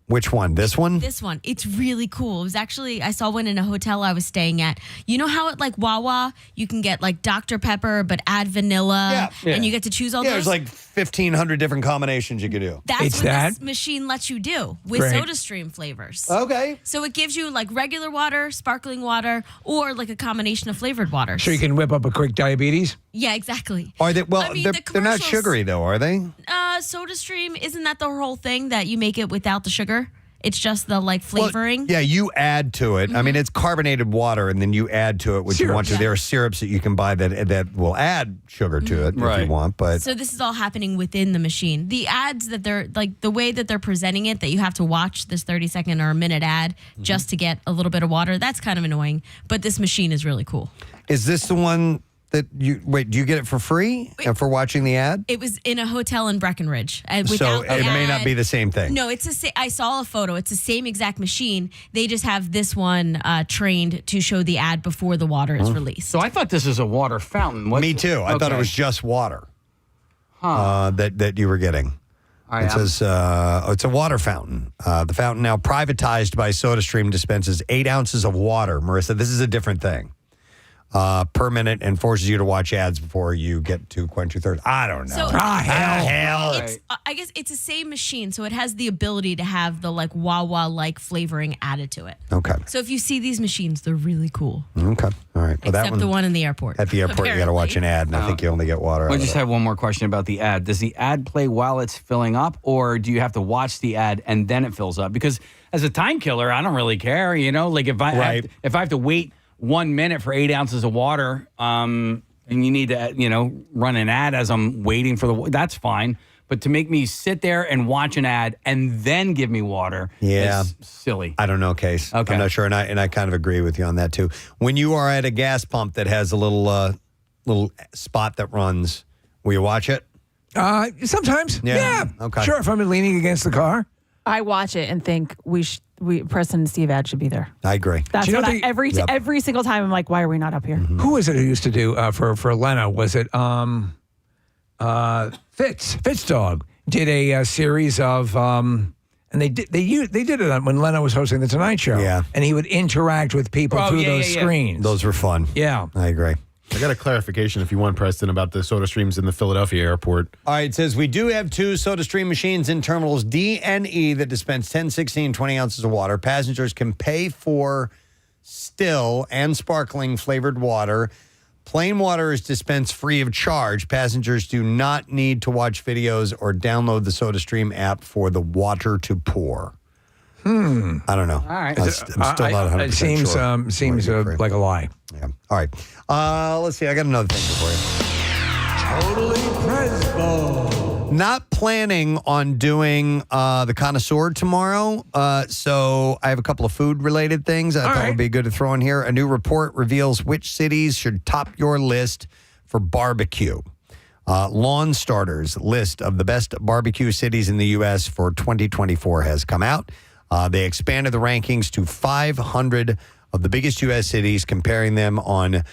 Which one? This one? This one. It's really cool. It was actually, I saw one in a hotel I was staying at. You know how at like Wawa, you can get like Dr. Pepper, but add vanilla, and you get to choose all those? There's like 1,500 different combinations you could do. That's what this machine lets you do with SodaStream flavors. Okay. So it gives you like regular water, sparkling water, or like a combination of flavored waters. So you can whip up a quick diabetes? Yeah, exactly. Are they? Well, I mean, they're the not commercials- sugary though, are they? SodaStream, isn't that the whole thing that you make it without the sugar? It's just the like flavoring. Well, yeah, you add to it. I mean, it's carbonated water, and then you add to it what you want to. Yeah. There are syrups that you can buy that will add sugar to it if you want. But So this is all happening within the machine. The ads that they're like the way that they're presenting it, that you have to watch this 30-second or a minute ad just to get a little bit of water. That's kind of annoying. But this machine is really cool. is this the one that you wait? Do you get it for free for watching the ad? It was in a hotel in Breckenridge. So it may not be the same thing. No, I saw a photo. It's the same exact machine. They just have this one trained to show the ad before the water is released. So I thought this was a water fountain. Me too. I thought it was just water. that you were getting. All right, It says it's a water fountain. The fountain, now privatized by SodaStream, dispenses 8 ounces of water. Marissa, this is a different thing. Per minute, and forces you to watch ads before you get to quench your thirst. I don't know. So- hell. It's, I guess it's the same machine, so it has the ability to have the like Wawa-like flavoring added to it. Okay. So if you see these machines, they're really cool. Okay. All right. Well, Except the one in the airport. At the airport, you got to watch an ad, and I think you only get water. I out just of it. have one more question about the ad. Does the ad play while it's filling up, or do you have to watch the ad and then it fills up? Because as a time killer, I don't really care. Like if I have to wait 1 minute for 8 ounces of water, and you need to run an ad as I'm waiting for that's fine. But to make me sit there and watch an ad and then give me water is silly. I don't know, Case. Okay. I'm not sure, and I kind of agree with you on that too. When you are at a gas pump that has a little spot that runs, will you watch it? Sometimes. Yeah. Okay. Sure, if I'm leaning against the car. I watch it and think Preston and Steve ad should be there. I agree. That's Do you what know every single time I'm like, why are we not up here? Who is it who used to do for Leno? Was it Fitz Dog did a series of and they did it when Leno was hosting the Tonight Show. Yeah. And he would interact with people through those screens. Those were fun. Yeah. I agree. I got a clarification if you want, Preston, about the soda streams in the Philadelphia airport. All right, it says we do have 2 SodaStream machines in terminals D and E that dispense 10, 16, 20 ounces of water. Passengers can pay for still and sparkling flavored water. Plain water is dispensed free of charge. Passengers do not need to watch videos or download the SodaStream app for the water to pour. I don't know. All right. I'm still not 100% It seems sure. seems like a lie. Yeah. All right. Let's see. I got another thing for you. Totally Presbo. Not planning on doing the connoisseur tomorrow, so I have a couple of food-related things I thought would be good to throw in here. A new report reveals which cities should top your list for barbecue. Lawn Starter's list of the best barbecue cities in the U.S. for 2024 has come out. They expanded the rankings to 500 of the biggest U.S. cities, comparing them on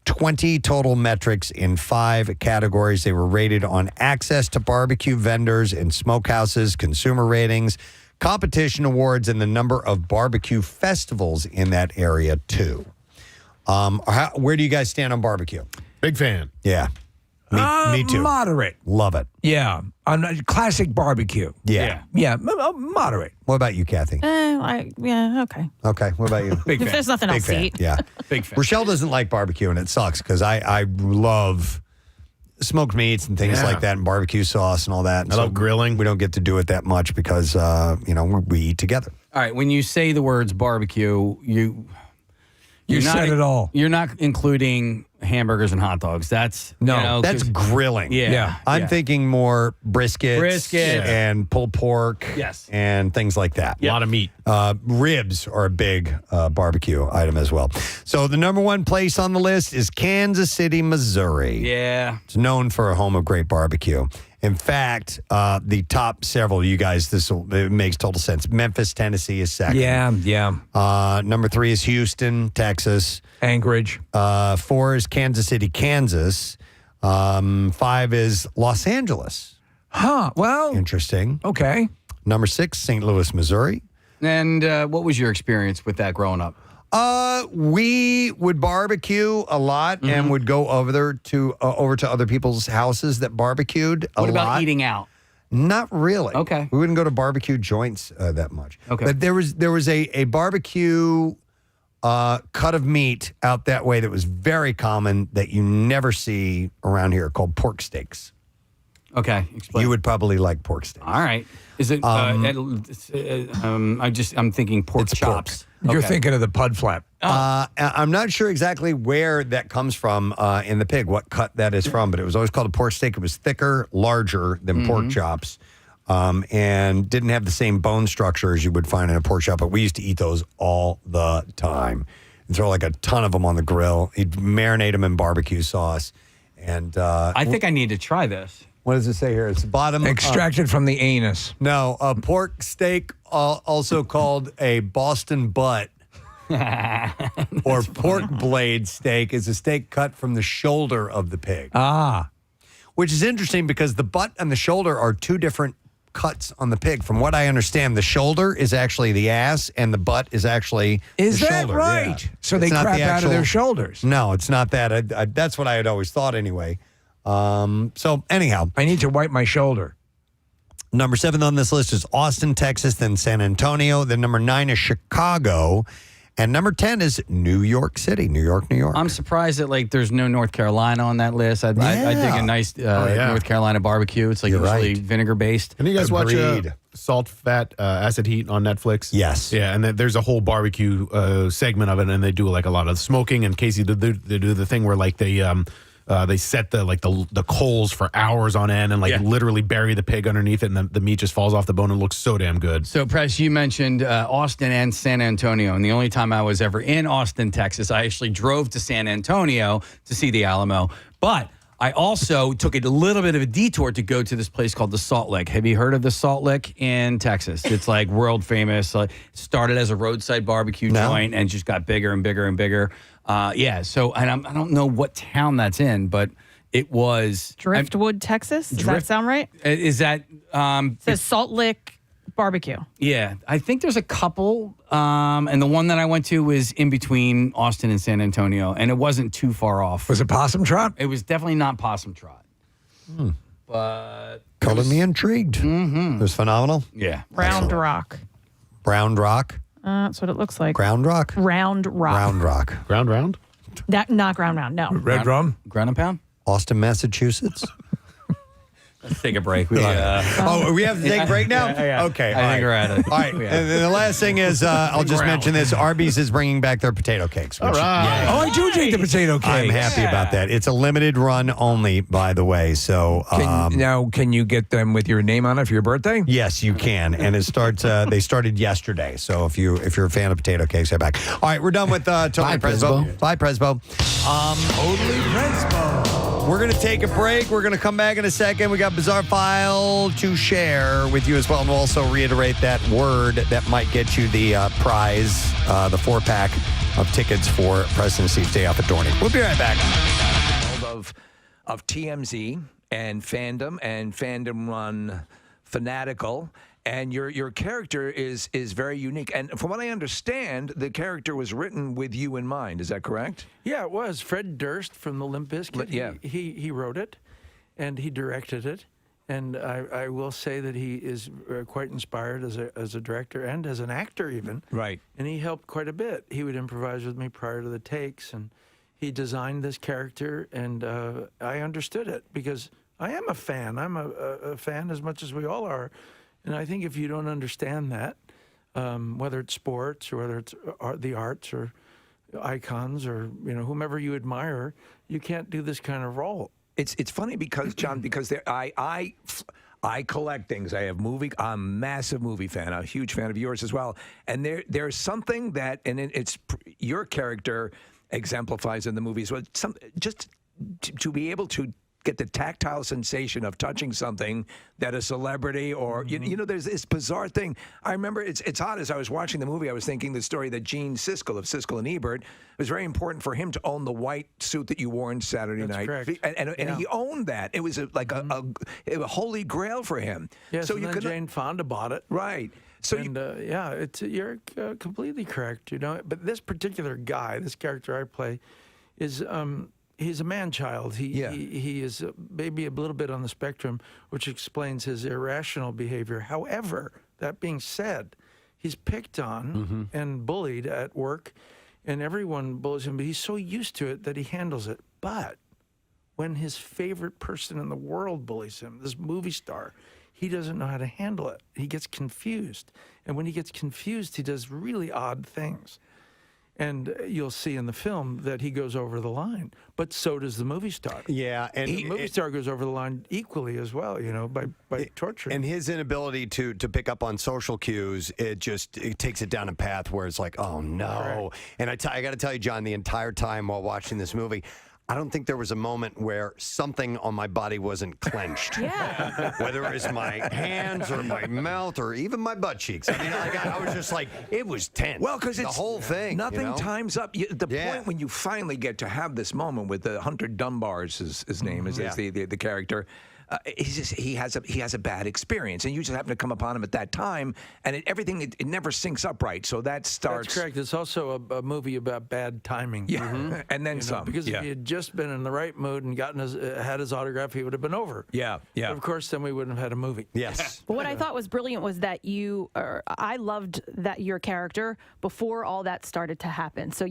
20 total metrics in 5 categories. They were rated on access to barbecue vendors and smokehouses, consumer ratings, competition awards, and the number of barbecue festivals in that area, too. Where do you guys stand on barbecue? Big fan. Yeah. Me too. Moderate. Love it. Yeah. Classic barbecue. Yeah. Yeah. Moderate. What about you, Kathy? Okay. Okay. What about you? Big If fan. there's nothing Big else fan. to eat. Yeah. Big fan. Rochelle doesn't like barbecue, and it sucks because I love smoked meats and things like that, and barbecue sauce and all that. And I love grilling. We don't get to do it that much because we eat together. All right, when you say the words barbecue, you said it all. You're not including hamburgers and hot dogs. That's that's grilling. Yeah. I'm thinking more briskets, Brisket. and pulled pork, Yes. and things like that. A lot of meat. Ribs are a big barbecue item as well. So the number one place on the list is Kansas City, Missouri. Yeah. It's known for a home of great barbecue. In fact, the top several, you guys, it makes total sense. Memphis, Tennessee is second. Yeah. Number 3 is Houston, Texas. Anchorage. 4 is Kansas City, Kansas. 5 is Los Angeles. Huh. Well. Interesting. Okay. Number 6, St. Louis, Missouri. And what was your experience with that growing up? We would barbecue a lot and would go over there to other people's houses that barbecued a lot. What about eating out? Not really. Okay. We wouldn't go to barbecue joints that much. Okay. But there was a barbecue cut of meat out that way that was very common that you never see around here called pork steaks. Okay, explain. You would probably like pork steaks. All right. Is it? I'm thinking pork chops. You're Okay. thinking of the pud flap. I'm not sure exactly where that comes from in the pig, what cut that is from, but it was always called a pork steak. It was thicker, larger than pork chops, and didn't have the same bone structure as you would find in a pork chop. But we used to eat those all the time. And throw like a ton of them on the grill. You'd marinate them in barbecue sauce. And I think I need to try this. What does it say here? It's the bottom. Extracted from the anus. No, a pork steak, also called a Boston butt. Or pork blade steak is a steak cut from the shoulder of the pig. Ah. which is interesting because the butt and the shoulder are two different cuts on the pig. From what I understand, the shoulder is actually the ass and the butt is actually the shoulder. right? Yeah. So It's they not crap the out of actual- their shoulders. No, it's not that. That's what I had always thought anyway. So anyhow, I need to wipe my shoulder. Number 7 on this list is Austin, Texas, then San Antonio. Then number 9 is Chicago. And number 10 is New York City, New York. I'm surprised that there's no North Carolina on that list. I dig a nice North Carolina barbecue. It's usually vinegar based. Can you guys watch Salt, Fat, Acid, Heat on Netflix? Yes. Yeah, and then there's a whole barbecue segment of it, and they do a lot of smoking. And Casey, they do the thing where they set the coals for hours on end and literally bury the pig underneath it, and the meat just falls off the bone and looks so damn good. So, Press, you mentioned Austin and San Antonio, and the only time I was ever in Austin, Texas, I actually drove to San Antonio to see the Alamo, but I also took a little bit of a detour to go to this place called the Salt Lick. Have you heard of the Salt Lick in Texas? It's world famous. Started as a roadside barbecue joint and just got bigger and bigger and bigger. So I don't know what town that's in, but it was Driftwood, Texas. Does that sound right? Is that it says Salt Lick Barbecue. Yeah, I think there's a couple, and the one that I went to was in between Austin and San Antonio, and it wasn't too far off. Was it Possum Trot? It was definitely not Possum Trot. But Color me intrigued. It was phenomenal. Yeah. Round Rock. Round Rock. That's what it looks like. Ground Rock? Round Rock. Round Rock. Round? Not Ground Round, no. Red Rum? Ground and Pound? Austin, Massachusetts. Let's take a break. We have to take a break now? Yeah. Okay. I think we're at it. All right. And then the last thing is, I'll just mention this. Arby's is bringing back their potato cakes. All right. Oh, I do drink the potato cake. I'm happy about that. It's a limited run only, by the way. So can you get them with your name on it for your birthday? Yes, you can. And it starts. They started yesterday. So if you're a fan of potato cakes, head back. All right, we're done with Totally Presbo. Bye, Presbo. Totally Presbo. We're going to take a break. We're going to come back in a second. We got Bizarre File to share with you as well. And we'll also reiterate that word that might get you the prize, the 4-pack of tickets for Preston and Steve's Day Off at Dorney. We'll be right back. Of TMZ and fandom run Fanatical. And your character is very unique. And from what I understand, the character was written with you in mind. Is that correct? Yeah, it was. Fred Durst from the Limp Bizkit. Yeah. He wrote it, and he directed it. And I will say that he is quite inspired as a director and as an actor even. Right. And he helped quite a bit. He would improvise with me prior to the takes, and he designed this character, and I understood it because I am a fan. I'm a fan as much as we all are. And I think if you don't understand that, whether it's sports or whether it's the arts or icons or whomever you admire, you can't do this kind of role. It's funny because John, because I collect things. I have I'm a massive movie fan. I'm a huge fan of yours as well. And there's something that, and it's your character exemplifies in the movies. Well, just to be able to get the tactile sensation of touching something that a celebrity or there's this bizarre thing. I remember it's odd, as I was watching the movie, I was thinking the story that Gene Siskel of Siskel and Ebert, it was very important for him to own the white suit that you wore on Saturday night. Correct. And he owned that. It was a holy grail for him. Yes, so and then Jane Fonda bought it. Right. So you're completely correct. But this particular guy, this character I play, is he's a man-child. He is maybe a little bit on the spectrum, which explains his irrational behavior. However, that being said, he's picked on and bullied at work, and everyone bullies him, but he's so used to it that he handles it. But when his favorite person in the world bullies him, this movie star, he doesn't know how to handle it. He gets confused. And when he gets confused, he does really odd things. And you'll see in the film that he goes over the line, but so does the movie star. Yeah, and the movie star goes over the line equally as well, by torturing. And his inability to pick up on social cues, it takes it down a path where it's like, oh no. Correct. And I got to tell you, John, the entire time while watching this movie, I don't think there was a moment where something on my body wasn't clenched. Yeah. Whether it was my hands or my mouth or even my butt cheeks. I mean, I was just like, it was tense. Well, because the it's whole thing. Nothing times up. The point when you finally get to have this moment with the Hunter Dunbar's his name is the character. He has a bad experience, and you just happen to come upon him at that time, and it never syncs up right. So that starts. That's correct. It's also a movie about bad timing. Yeah, and then some. Because if he had just been in the right mood and had his autograph, he would have been over. Yeah, yeah. But of course, then we wouldn't have had a movie. Yes. But what I thought was brilliant was that I loved that your character before all that started to happen. So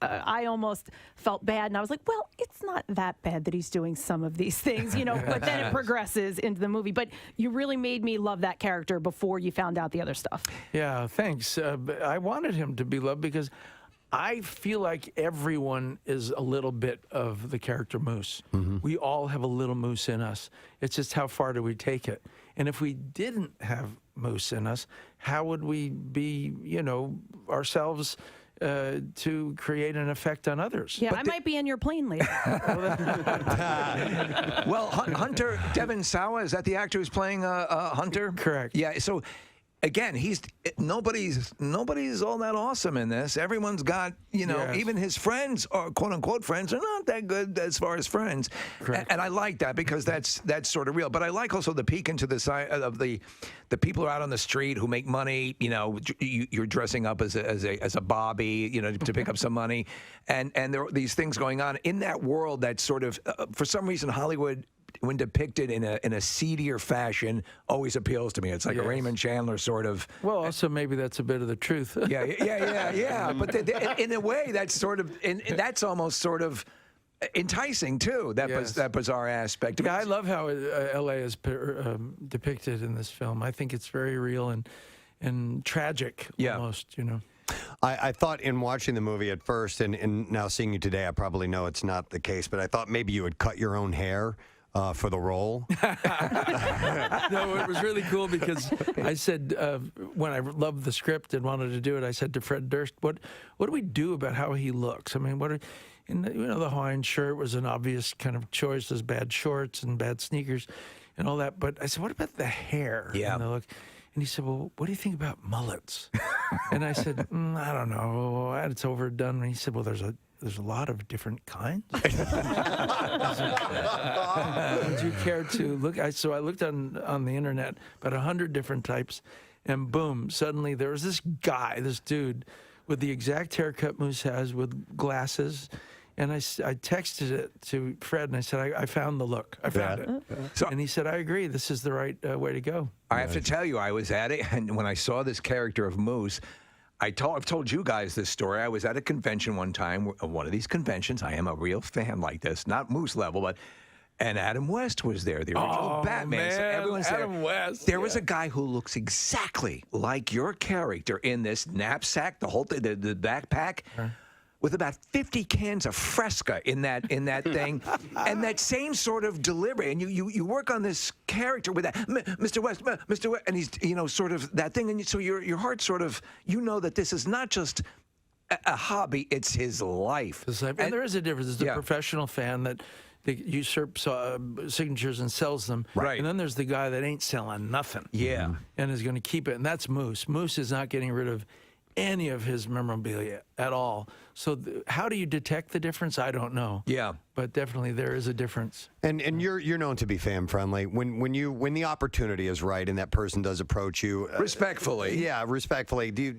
I almost felt bad, and I was like, well, it's not that bad that he's doing some of these things, But then it progresses into the movie. But you really made me love that character before you found out the other stuff. Yeah, thanks. I wanted him to be loved because I feel like everyone is a little bit of the character Moose. Mm-hmm. We all have a little Moose in us. It's just how far do we take it? And if we didn't have Moose in us, how would we be, ourselves to create an effect on others? Yeah, I might be in your plane later. Well, Hunter Devon Sawa, is that the actor who's playing Hunter? Correct. Yeah. So again, nobody's all that awesome in this. Everyone's got, even his friends or quote unquote friends are not that good as far as friends. And I like that because that's sort of real. But I like also the peek into the side of the people who are out on the street who make money. You're dressing up as a Bobby, to pick up some money, and there are these things going on in that world that sort of for some reason Hollywood, when depicted in a seedier fashion, always appeals to me. It's like a Raymond Chandler sort of. Well, also maybe that's a bit of the truth. Yeah. But in a way, that's sort of, that's almost sort of enticing too. That bizarre aspect. Yeah, I love how L.A. is depicted in this film. I think it's very real and tragic almost. I thought in watching the movie at first, and now seeing you today, I probably know it's not the case, but I thought maybe you would cut your own hair. For the role? No, it was really cool because I said, when I loved the script and wanted to do it, I said to Fred Durst, what do we do about how he looks? I mean, the Hawaiian shirt was an obvious kind of choice. There's bad shorts and bad sneakers and all that. But I said, what about the hair and the look? And he said, well, what do you think about mullets? And I said, I don't know. It's overdone. And he said, well, there's a lot of different kinds. Would you care to look? So I looked on the internet, about 100 different types, and boom, suddenly there was this dude with the exact haircut Moose has with glasses. And I texted it to Fred, and I said, I found the look. I found it. And he said, I agree. This is the right way to go. I have to tell you, I was at it, and when I saw this character of Moose, I've told you guys this story. I was at a convention one time, one of these conventions. I am a real fan like this, not Moose level, and Adam West was there, the original Batman. Man, so everyone's Adam there. West. There was a guy who looks exactly like your character in this knapsack, the whole thing, the backpack. With about 50 cans of Fresca in that thing, and that same sort of delivery, and you work on this character with that, Mr. West, and he's sort of that thing, and so your heart sort of that this is not just a hobby, it's his life. And there is a difference. There's the professional fan that usurps signatures and sells them, right? And then there's the guy that ain't selling nothing, and is going to keep it, and that's Moose. Moose is not getting rid of any of his memorabilia at all. So how do you detect the difference? I don't know. Yeah. But definitely there is a difference. And you're known to be fan friendly. When the opportunity is right and that person does approach you respectfully. Respectfully. Do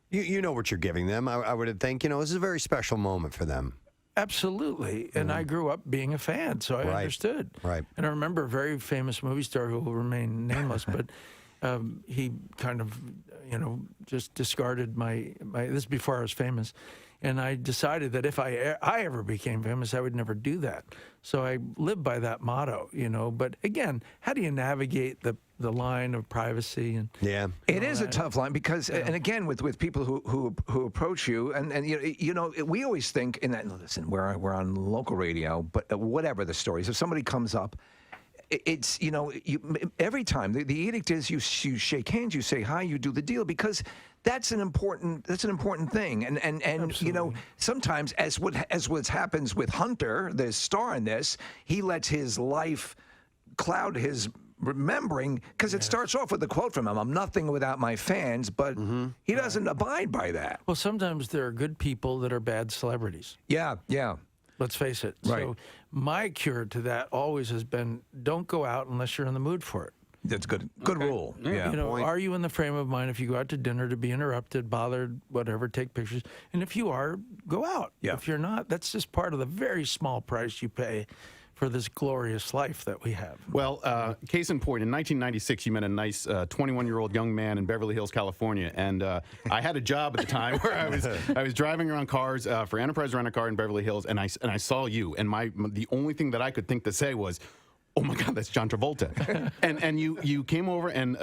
you know what you're giving them? I would think, this is a very special moment for them. Absolutely. And I grew up being a fan, so I understood. Right. And I remember a very famous movie star who will remain nameless, but he kind of, just discarded my. This is before I was famous, and I decided that if I ever became famous, I would never do that. So I lived by that motto, But again, how do you navigate the line of privacy and? Yeah, it is a tough line because, and again, with people who approach you, and we always think in that. Listen, we're on local radio, but whatever the stories, if somebody comes up. it's every time the edict is you shake hands, you say hi, you do the deal, because that's an important thing. And sometimes as what happens with Hunter, the star in this, he lets his life cloud his remembering, because it starts off with a quote from him, "I'm nothing without my fans," but he doesn't abide by that. Well, sometimes there are good people that are bad celebrities. Yeah. Let's face it. Right. So my cure to that always has been, don't go out unless you're in the mood for it. That's good. Good rule. Yeah. Are you in the frame of mind if you go out to dinner to be interrupted, bothered, whatever, take pictures? And if you are, go out. Yeah. If you're not, that's just part of the very small price you pay for this glorious life that we have. Well, case in point, in 1996, you met a nice 21-year-old young man in Beverly Hills, California, and I had a job at the time where I was driving around cars for Enterprise Rent-A-Car in Beverly Hills, and I saw you, and the only thing that I could think to say was, "Oh my God, that's John Travolta," and you came over and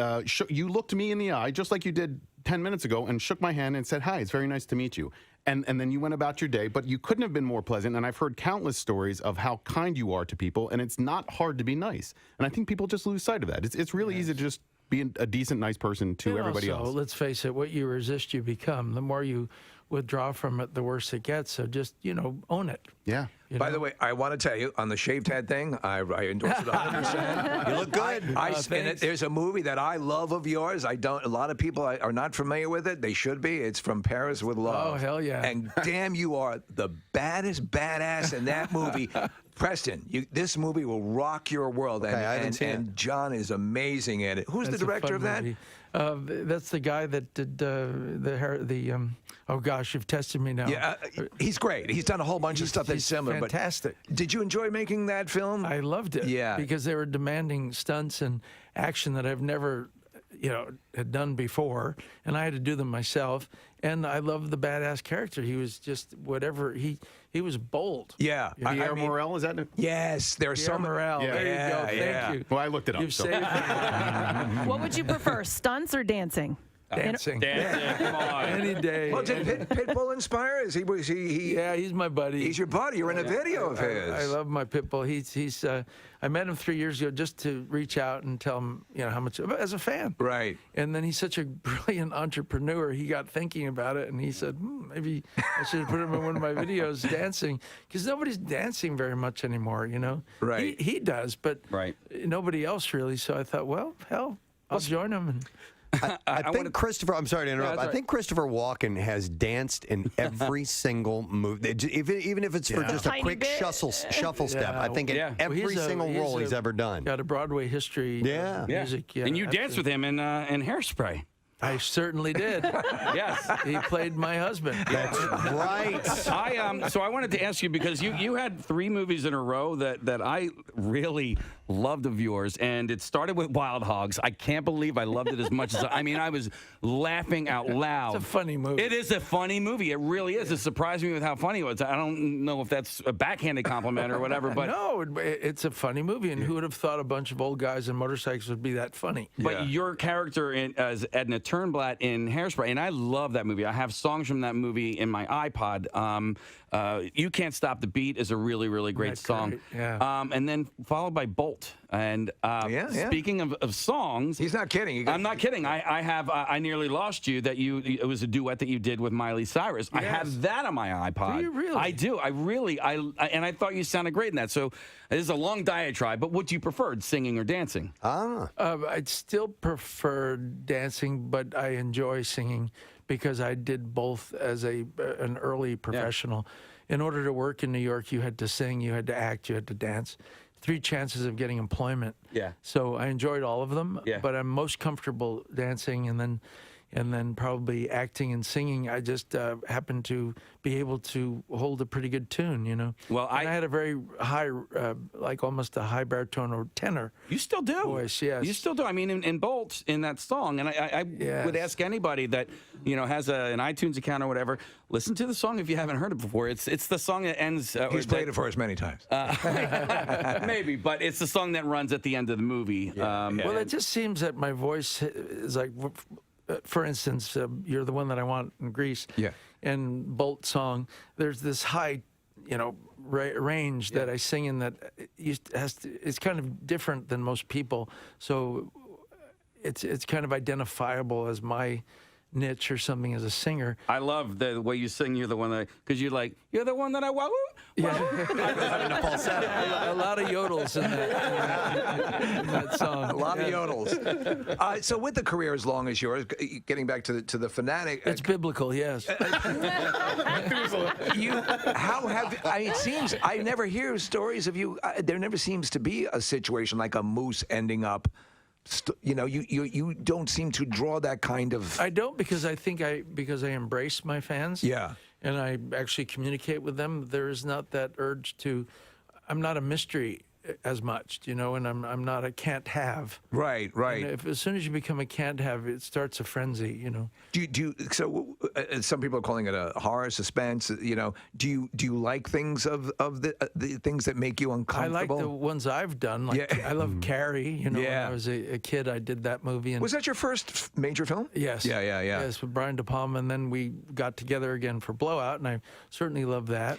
you looked me in the eye just like you did 10 minutes ago and shook my hand and said, "Hi, it's very nice to meet you." And then you went about your day, but you couldn't have been more pleasant. And I've heard countless stories of how kind you are to people, and it's not hard to be nice. And I think people just lose sight of that. It's really easy to just be a decent, nice person to everybody else. Let's face it, what you resist, you become. The more you withdraw from it, the worse it gets. So just, own it. Yeah. By the way, I want to tell you, on the shaved head thing, I endorse it 100%. You look good. There's a movie that I love of yours. A lot of people are not familiar with it. They should be. It's From Paris with Love. Oh, hell yeah. And damn, you are the baddest badass in that movie. Preston, this movie will rock your world. And John is amazing at it. Who's the director of that? That's the guy that did oh gosh, you've tested me now. Yeah, he's great. He's done a whole bunch of stuff that's similar. Fantastic. But did you enjoy making that film? I loved it. Yeah. Because they were demanding stunts and action that I've never, had done before, and I had to do them myself. And I loved the badass character. He was just whatever. He was bold. Yeah. Pierre Morel, is that it? Yes, there's some. Morel. Yeah. There you go. Thank you. Well, I looked it up. You've saved me. What would you prefer, stunts or dancing? Dancing. Come on. Any day. Well, did Pitbull inspire? Yeah, he's my buddy. He's your buddy. You're in a video of his. I love my Pitbull. He's. I met him 3 years ago just to reach out and tell him, how much as a fan. Right. And then he's such a brilliant entrepreneur. He got thinking about it, and he said, maybe I should have put him in one of my videos dancing, because nobody's dancing very much anymore. Right. He does, but nobody else really. So I thought, well, hell, I'll join him. And I think Christopher. I'm sorry to interrupt. I think Christopher Walken has danced in every single movie, even if it's for just a quick shuffle step. I think in every single role he's ever done. Got a Broadway history. Music. Yeah, and you danced with him in Hairspray. I certainly did. Yes, he played my husband. That's right. So I wanted to ask you, because you had 3 movies in a row that I really loved of yours, and it started with Wild Hogs. I can't believe I loved it as much as I was laughing out loud. It's a funny movie. It is a funny movie. It really is. It surprised me with how funny it was. I don't know if that's a backhanded compliment or whatever, but no, it's a funny movie, and who would have thought a bunch of old guys in motorcycles would be that funny? But your character as Edna Turnblatt in Hairspray, and I love that movie. I have songs from that movie in my iPod. You Can't Stop the Beat is a really, really great song. Great. Yeah. And then followed by Bolt. And speaking of songs, he's not kidding. I'm not kidding. I have I Nearly Lost You. It was a duet that you did with Miley Cyrus. Yes. I have that on my iPod. Do you really? I do. And I thought you sounded great in that. So this is a long diatribe. But what do you prefer, singing or dancing? I'd still prefer dancing, but I enjoy singing because I did both as an early professional. In order to work in New York, you had to sing, you had to act, you had to dance. 3 chances of getting employment. Yeah. So I enjoyed all of them. Yeah. But I'm most comfortable dancing, and then probably acting and singing. I just happened to be able to hold a pretty good tune, Well, I had a very high, like almost a high baritone or tenor. You still do. Voice, yes. You still do. I mean, in Bolt, in that song, and I would ask anybody that has an iTunes account or whatever, listen to the song if you haven't heard it before. It's the song that ends. He's played it for us many times. Maybe, but it's the song that runs at the end of the movie. Well, it just seems that my voice is like. For instance, You're the One That I Want in Grease. Yeah. And Bolt song, there's this high, range that I sing in that it's kind of different than most people. So it's kind of identifiable as my niche or something as a singer. I love the way you sing. You're the one that, because you're the one that I want. Yeah, a lot of yodels in that song. A lot of yodels. So with a career as long as yours, getting back to the Fanatic, it's biblical, yes. It seems I never hear stories of you. There never seems to be a situation like a moose ending up. You don't seem to draw that kind of. I don't, because I think because I embrace my fans. Yeah. And I actually communicate with them. There is not that urge to. I'm not a mystery as much, and I'm not a can't have. Right. And as soon as you become a can't have, it starts a frenzy. So some people are calling it a horror suspense. Do you like things of the things that make you uncomfortable? I like the ones I've done. I love Carrie. When I was a kid, I did that movie. And was that your first major film? Yes. Yeah. Yes, with Brian De Palma, and then we got together again for Blowout, and I certainly love that.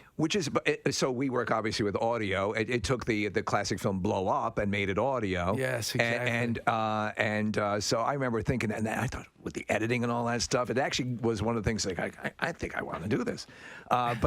So we work obviously with audio. It took the classic film Blow Up and made it audio. Yes, exactly. And so I remember thinking, and I thought with the editing and all that stuff, it actually was one of the things I think I want to do this. But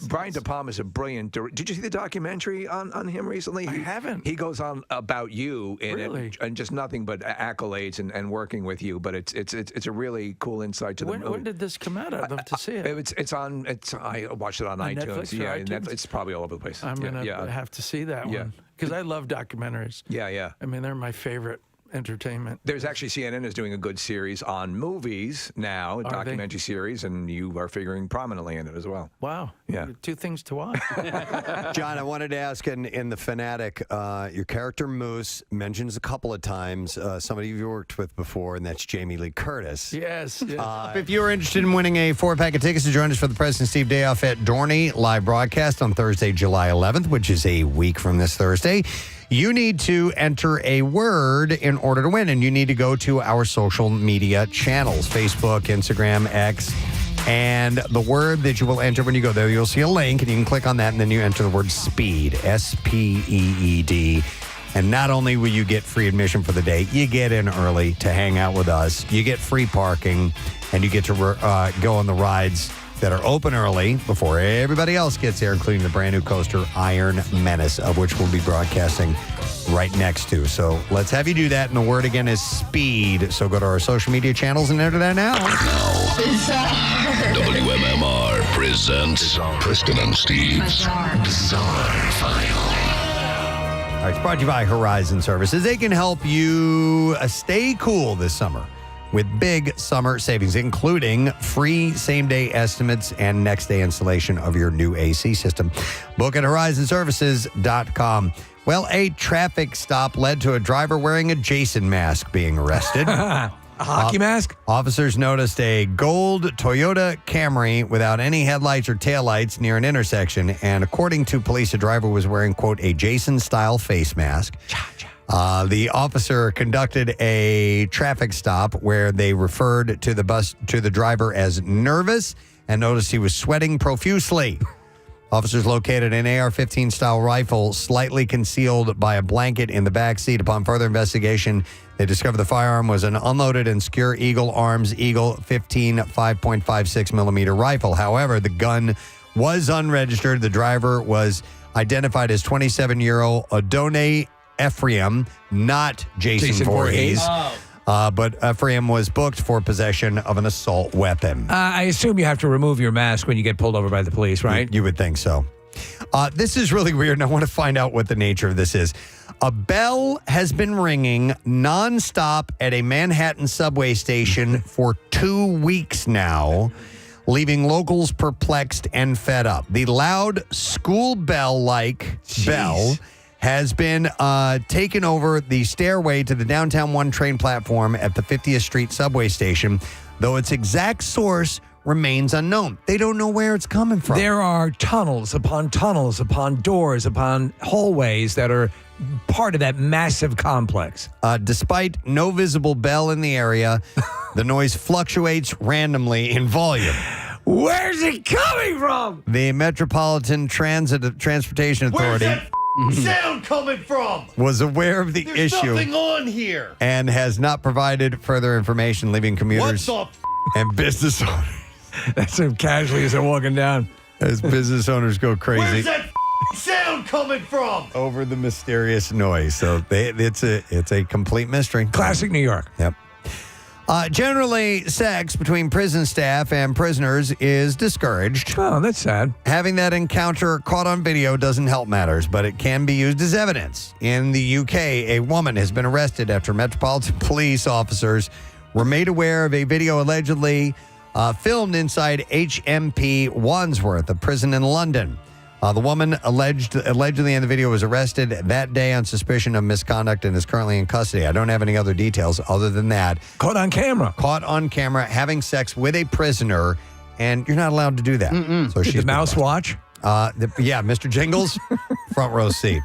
Brian De Palma is a brilliant director. Did you see the documentary on him recently? I haven't. He goes on about you in Really? it, and just nothing but accolades and working with you. But it's a really cool insight to the movie. When did this come out? I'd love to see it. I watched it on iTunes. Netflix or iTunes? It's probably all over the place. I'm gonna have to see that one because I love documentaries. Yeah. I mean, they're my favorite entertainment. There's actually CNN is doing a good series on movies now, a documentary series, and you are figuring prominently in it as well. Wow. Yeah. Two things to watch. John, I wanted to ask in the Fanatic, your character Moose mentions a couple of times somebody you've worked with before, and that's Jamie Lee Curtis. Yes. If you are interested in winning a 4-pack of tickets to join us for the Preston Steve Day Off at Dorney live broadcast on Thursday, July 11th, which is a week from this Thursday, you need to enter a word in order to win, and you need to go to our social media channels, Facebook, Instagram, X, and the word that you will enter when you go there, you'll see a link, and you can click on that, and then you enter the word SPEED, SPEED. And not only will you get free admission for the day, you get in early to hang out with us, you get free parking, and you get to go on the rides that are open early before everybody else gets there, including the brand new coaster Iron Menace, of which we'll be broadcasting right next to. So let's have you do that. And the word again is SPEED. So go to our social media channels and enter that now. WMMR presents Preston and Steve's Bizarre File. All right, it's brought to you by Horizon Services. They can help you stay cool this summer with big summer savings, including free same-day estimates and next-day installation of your new AC system. Book at horizonservices.com. Well, a traffic stop led to a driver wearing a Jason mask being arrested. A hockey mask? Officers noticed a gold Toyota Camry without any headlights or taillights near an intersection, and according to police, the driver was wearing, quote, a Jason-style face mask. The officer conducted a traffic stop where they referred to the driver as nervous and noticed he was sweating profusely. Officers located an AR-15 style rifle slightly concealed by a blanket in the back seat. Upon further investigation, they discovered the firearm was an unloaded and secure Eagle Arms Eagle 15 5.56 millimeter rifle. However, the gun was unregistered. The driver was identified as 27-year-old Adonai Ephraim, not Jason Voorhees. But Ephraim was booked for possession of an assault weapon. I assume you have to remove your mask when you get pulled over by the police, right? You would think so. This is really weird, and I want to find out what the nature of this is. A bell has been ringing nonstop at a Manhattan subway station for 2 weeks now, leaving locals perplexed and fed up. The loud school bell-like bell has been taken over the stairway to the Downtown 1 train platform at the 50th Street subway station, though its exact source remains unknown. They don't know where it's coming from. There are tunnels upon doors, upon hallways that are part of that massive complex. Despite no visible bell in the area, the noise fluctuates randomly in volume. Where's it coming from? The Metropolitan Transportation Authority sound coming from? was aware of the There's issue nothing on here. and has not provided further information, leaving commuters and business owners. That's so casually as they're walking down. As business owners go crazy. Where's that sound coming from? Over the mysterious noise. So it's a complete mystery. Classic New York. Yep. Generally, sex between prison staff and prisoners is discouraged. Oh, that's sad. Having that encounter caught on video doesn't help matters, but it can be used as evidence. In the UK, a woman has been arrested after Metropolitan Police officers were made aware of a video allegedly filmed inside HMP Wandsworth, a prison in London. The woman allegedly in the video was arrested that day on suspicion of misconduct and is currently in custody. I don't have any other details other than that. Caught on camera. Caught on camera having sex with a prisoner, and you're not allowed to do that. So Did she's the mouse watch? Mr. Jingles, front row seat.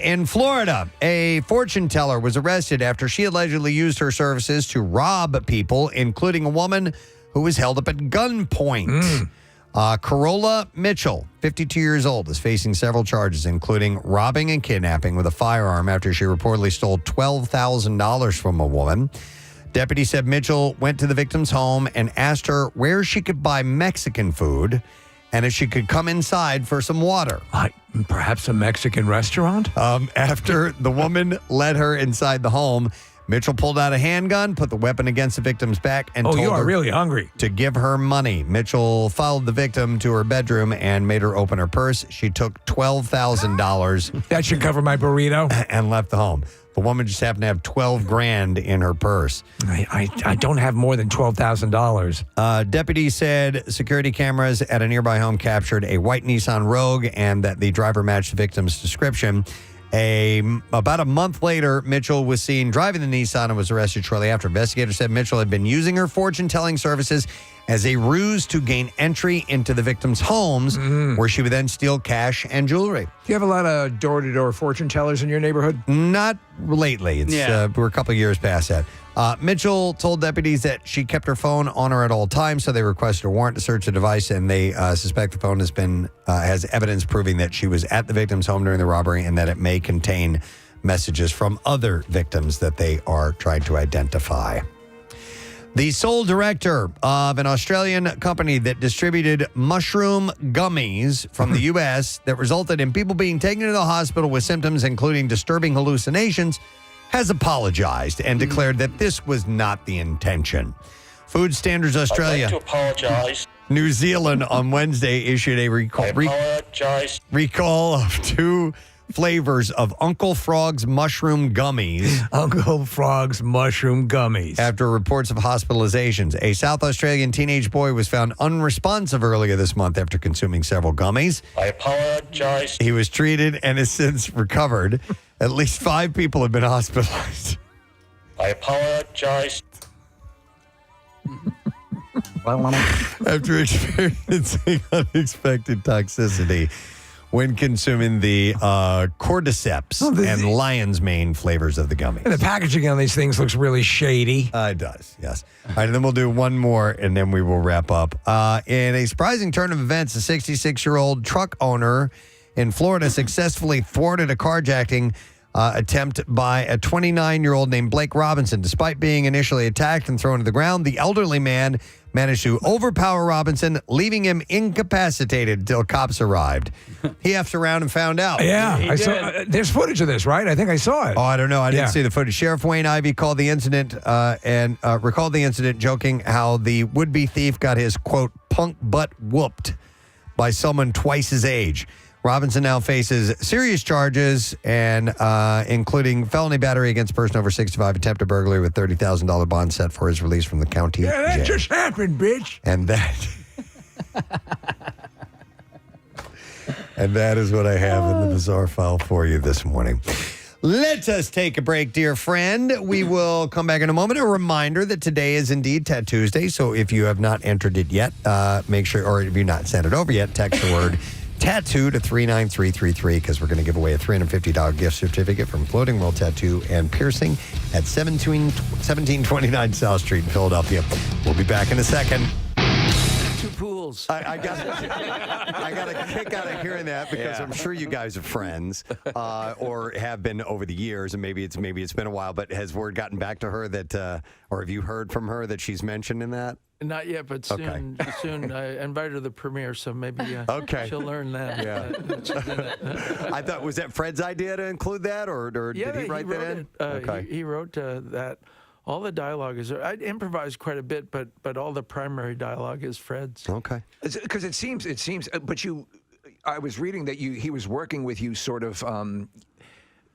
In Florida, a fortune teller was arrested after she allegedly used her services to rob people, including a woman who was held up at gunpoint. Corolla Mitchell, 52 years old, is facing several charges, including robbing and kidnapping with a firearm after she reportedly stole $12,000 from a woman. Deputies said Mitchell went to the victim's home and asked her where she could buy Mexican food and if she could come inside for some water. Perhaps a Mexican restaurant? After the woman led her inside the home, Mitchell pulled out a handgun, put the weapon against the victim's back, and told you are her really hungry to give her money. Mitchell followed the victim to her bedroom and made her open her purse. She took $12,000. That should cover my burrito. And left the home. The woman just happened to have $12,000 in her purse. I don't have more than $12,000. Deputies said security cameras at a nearby home captured a white Nissan Rogue and that the driver matched the victim's description. About a month later, Mitchell was seen driving the Nissan and was arrested shortly after. Investigators said Mitchell had been using her fortune-telling services as a ruse to gain entry into the victims' homes, where she would then steal cash and jewelry. Do you have a lot of door-to-door fortune tellers in your neighborhood? Not lately. We're a couple of years past that. Mitchell told deputies that she kept her phone on her at all times, so they requested a warrant to search the device, and they suspect the phone has evidence proving that she was at the victim's home during the robbery and that it may contain messages from other victims that they are trying to identify. The sole director of an Australian company that distributed mushroom gummies from the U.S. that resulted in people being taken to the hospital with symptoms including disturbing hallucinations has apologized and declared that this was not the intention. Food Standards Australia. I'd like to apologize. New Zealand on Wednesday issued a recall of 2 flavors of Uncle Frog's mushroom gummies. Uncle Frog's mushroom gummies. After reports of hospitalizations. A South Australian teenage boy was found unresponsive earlier this month after consuming several gummies. I apologize. He was treated and has since recovered. At least 5 people have been hospitalized. I apologize. After experiencing unexpected toxicity when consuming the cordyceps and lion's mane flavors of the gummies. And the packaging on these things looks really shady. It does, yes. All right, and then we'll do one more, and then we will wrap up. In a surprising turn of events, a 66-year-old truck owner in Florida successfully thwarted a carjacking attempt by a 29-year-old named Blake Robinson. Despite being initially attacked and thrown to the ground, the elderly man managed to overpower Robinson, leaving him incapacitated until cops arrived. He effed around and found out. Yeah, I saw. There's footage of this, right? I think I saw it. Oh, I don't know. I didn't see the footage. Sheriff Wayne Ivey called the incident and recalled the incident, joking how the would-be thief got his, quote, punk butt whooped by someone twice his age. Robinson now faces serious charges, and including felony battery against a person over 65, attempted burglary with $30,000 bond set for his release from the county jail. Yeah, that just happened, bitch. And that is what I have in the bizarre file for you this morning. Let us take a break, dear friend. We will come back in a moment. A reminder that today is indeed Tattoo Tuesday, so if you have not entered it yet, make sure, or if you've not sent it over yet, text the word tattoo to 39333 because we're going to give away a $350 gift certificate from Floating World Tattoo and Piercing at 1729 South Street in Philadelphia. We'll be back in a second. rules. I got a kick out of hearing that because I'm sure you guys are friends or have been over the years, and maybe it's been a while. But has word gotten back to her that, or have you heard from her that she's mentioned in that? Not yet, but soon. Soon, I invited her to the premiere, so maybe she'll learn that. I thought, was that Fred's idea to include that, or did he write that in? He wrote that. All the dialogue is. I improvised quite a bit, but all the primary dialogue is Fred's. Okay. Because it seems. But I was reading that he was working with you, sort of.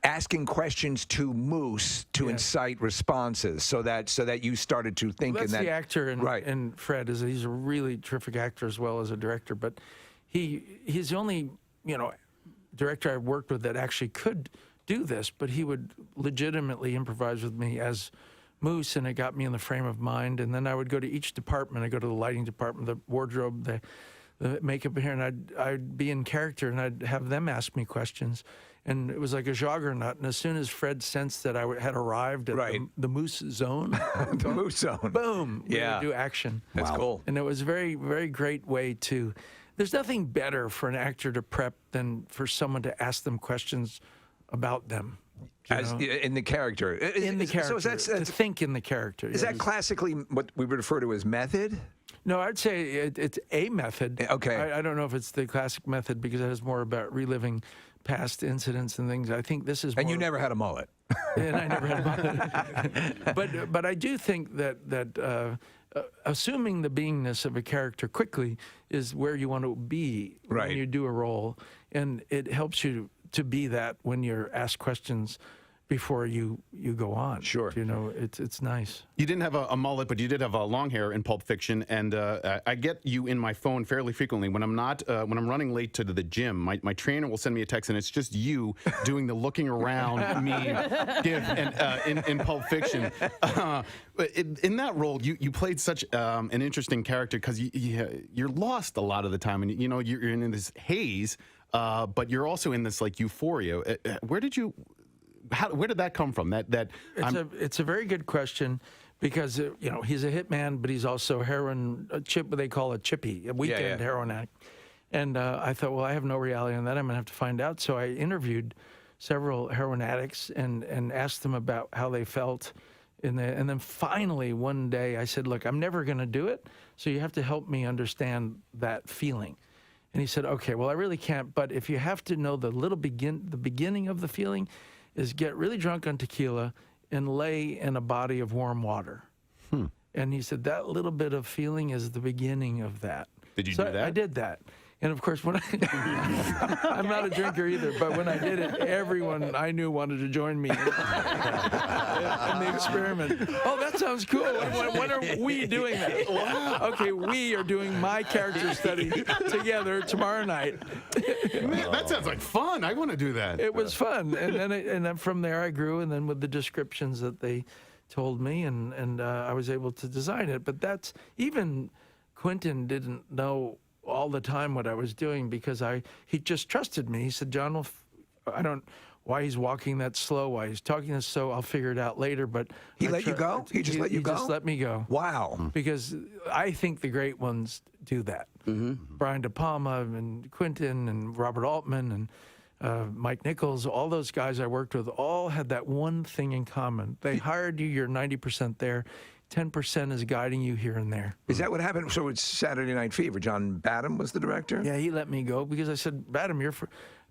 Asking questions to Moose to incite responses, so that you started to think. Well, that's in that the actor, and Fred he's a really terrific actor as well as a director. But he's the only director I've worked with that actually could do this. But he would legitimately improvise with me as Moose, and it got me in the frame of mind. And then I would go to each department. I go to the lighting department, the wardrobe, the makeup here, and I'd be in character, and I'd have them ask me questions. And it was like a juggernaut. And as soon as Fred sensed that I had arrived at the Moose zone, the Moose zone, boom, we would do action. That's cool. And it was a very, very great way to. There's nothing better for an actor to prep than for someone to ask them questions about them. In the character. In the character. So to think in the character. Is that classically what we would refer to as method? No, I'd say it's a method. Okay. I don't know if it's the classic method because it is more about reliving past incidents and things. I think this is. And you never had a mullet. And I never had a mullet. But I do think that assuming the beingness of a character quickly is where you want to be when you do a role, and it helps you to be that when you're asked questions before you go on. Sure. It's nice. You didn't have a mullet, but you did have long hair in Pulp Fiction, and I get you in my phone fairly frequently. When I'm when I'm running late to the gym, my trainer will send me a text, and it's just you doing the looking around me gif in Pulp Fiction. In that role, you played such an interesting character because you're lost a lot of the time, and you're in this haze, but you're also in this like euphoria. Where did that come from? It's a very good question because he's a hitman, but he's also what they call a chippy, a weekend heroin addict. And I thought, well, I have no reality on that. I'm gonna have to find out. So I interviewed several heroin addicts and asked them about how they felt. And then finally one day I said, look, I'm never gonna do it, so you have to help me understand that feeling. And he said, okay, well, I really can't, but if you have to know the beginning of the feeling, is get really drunk on tequila and lay in a body of warm water. And he said that little bit of feeling is the beginning of that. Did you do that? I did that. And of course, when I'm not a drinker either, but when I did it, everyone I knew wanted to join me in the experiment. Oh, that sounds cool. When are we doing that? Wow. Okay, we are doing my character study together tomorrow night. Man, that sounds like fun. I want to do that. It was fun, and then from there I grew, and then with the descriptions that they told me, and I was able to design it. But that's even Quentin didn't know all the time what I was doing because he just trusted me. He said, John, well, I don't why he's walking that slow, why he's talking this slow, I'll figure it out later. But he let you go? He just let you go? He just let me go. Wow. Because I think the great ones do that. Brian De Palma and Quentin and Robert Altman and Mike Nichols, all those guys I worked with all had that one thing in common. They hired you, you're 90% there. 10% is guiding you here and there. Is that what happened? So it's Saturday Night Fever. John Badham was the director? Yeah, he let me go because I said, Badham, you're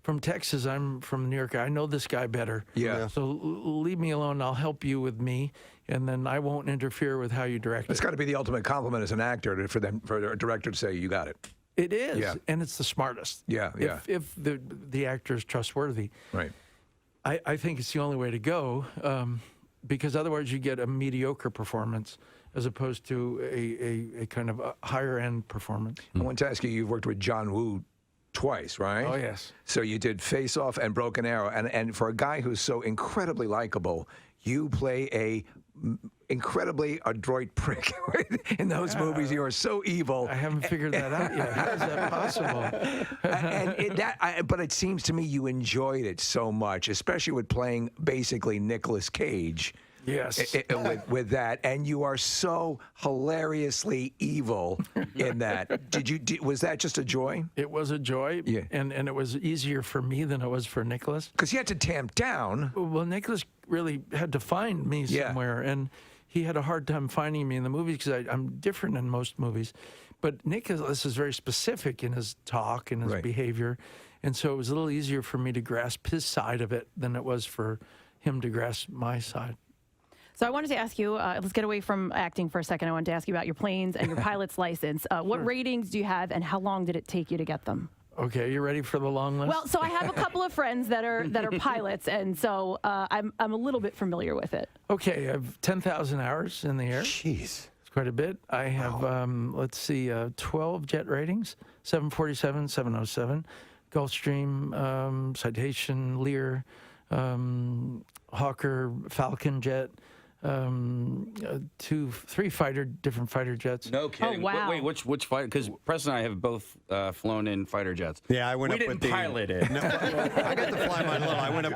from Texas. I'm from New York. I know this guy better. Yeah. So leave me alone. I'll help you with me, and then I won't interfere with how you direct It's got to be the ultimate compliment as an actor for a director to say, you got it. It is, and it's the smartest. Yeah, yeah. If the actor is trustworthy. Right. I think it's the only way to go. Because otherwise you get a mediocre performance as opposed to a kind of a higher end performance. I want to ask you, you've worked with John Woo twice, right? Oh, yes. So you did Face Off and Broken Arrow. And for a guy who's so incredibly likable, you play a incredibly adroit prick in those movies. You are so evil. I haven't figured that out yet. How is that possible? But it seems to me you enjoyed it so much, especially with playing basically Nicolas Cage. Yes. With that, and you are so hilariously evil in that. Was that just a joy? It was a joy. Yeah. And it was easier for me than it was for Nicholas. Because you had to tamp down. Well, Nicholas really had to find me somewhere, and he had a hard time finding me in the movies because I'm different in most movies. But Nicholas is very specific in his talk and his behavior, and so it was a little easier for me to grasp his side of it than it was for him to grasp my side. So I wanted to ask you, let's get away from acting for a second. I wanted to ask you about your planes and your pilot's license. What ratings do you have, and how long did it take you to get them? Okay, you ready for the long list? Well, so I have a couple of friends that are pilots, and so I'm a little bit familiar with it. Okay, I have 10,000 hours in the air. Jeez. It's quite a bit. I have, 12 jet ratings, 747, 707, Gulfstream, Citation, Lear, Hawker, Falcon jet, 3 different fighter jets. No kidding. Oh, wow. Wait, which fighter? Because Preston and I have both flown in fighter jets. Yeah, I went we up didn't with the pilot it. No, I got to fly mine little. I went up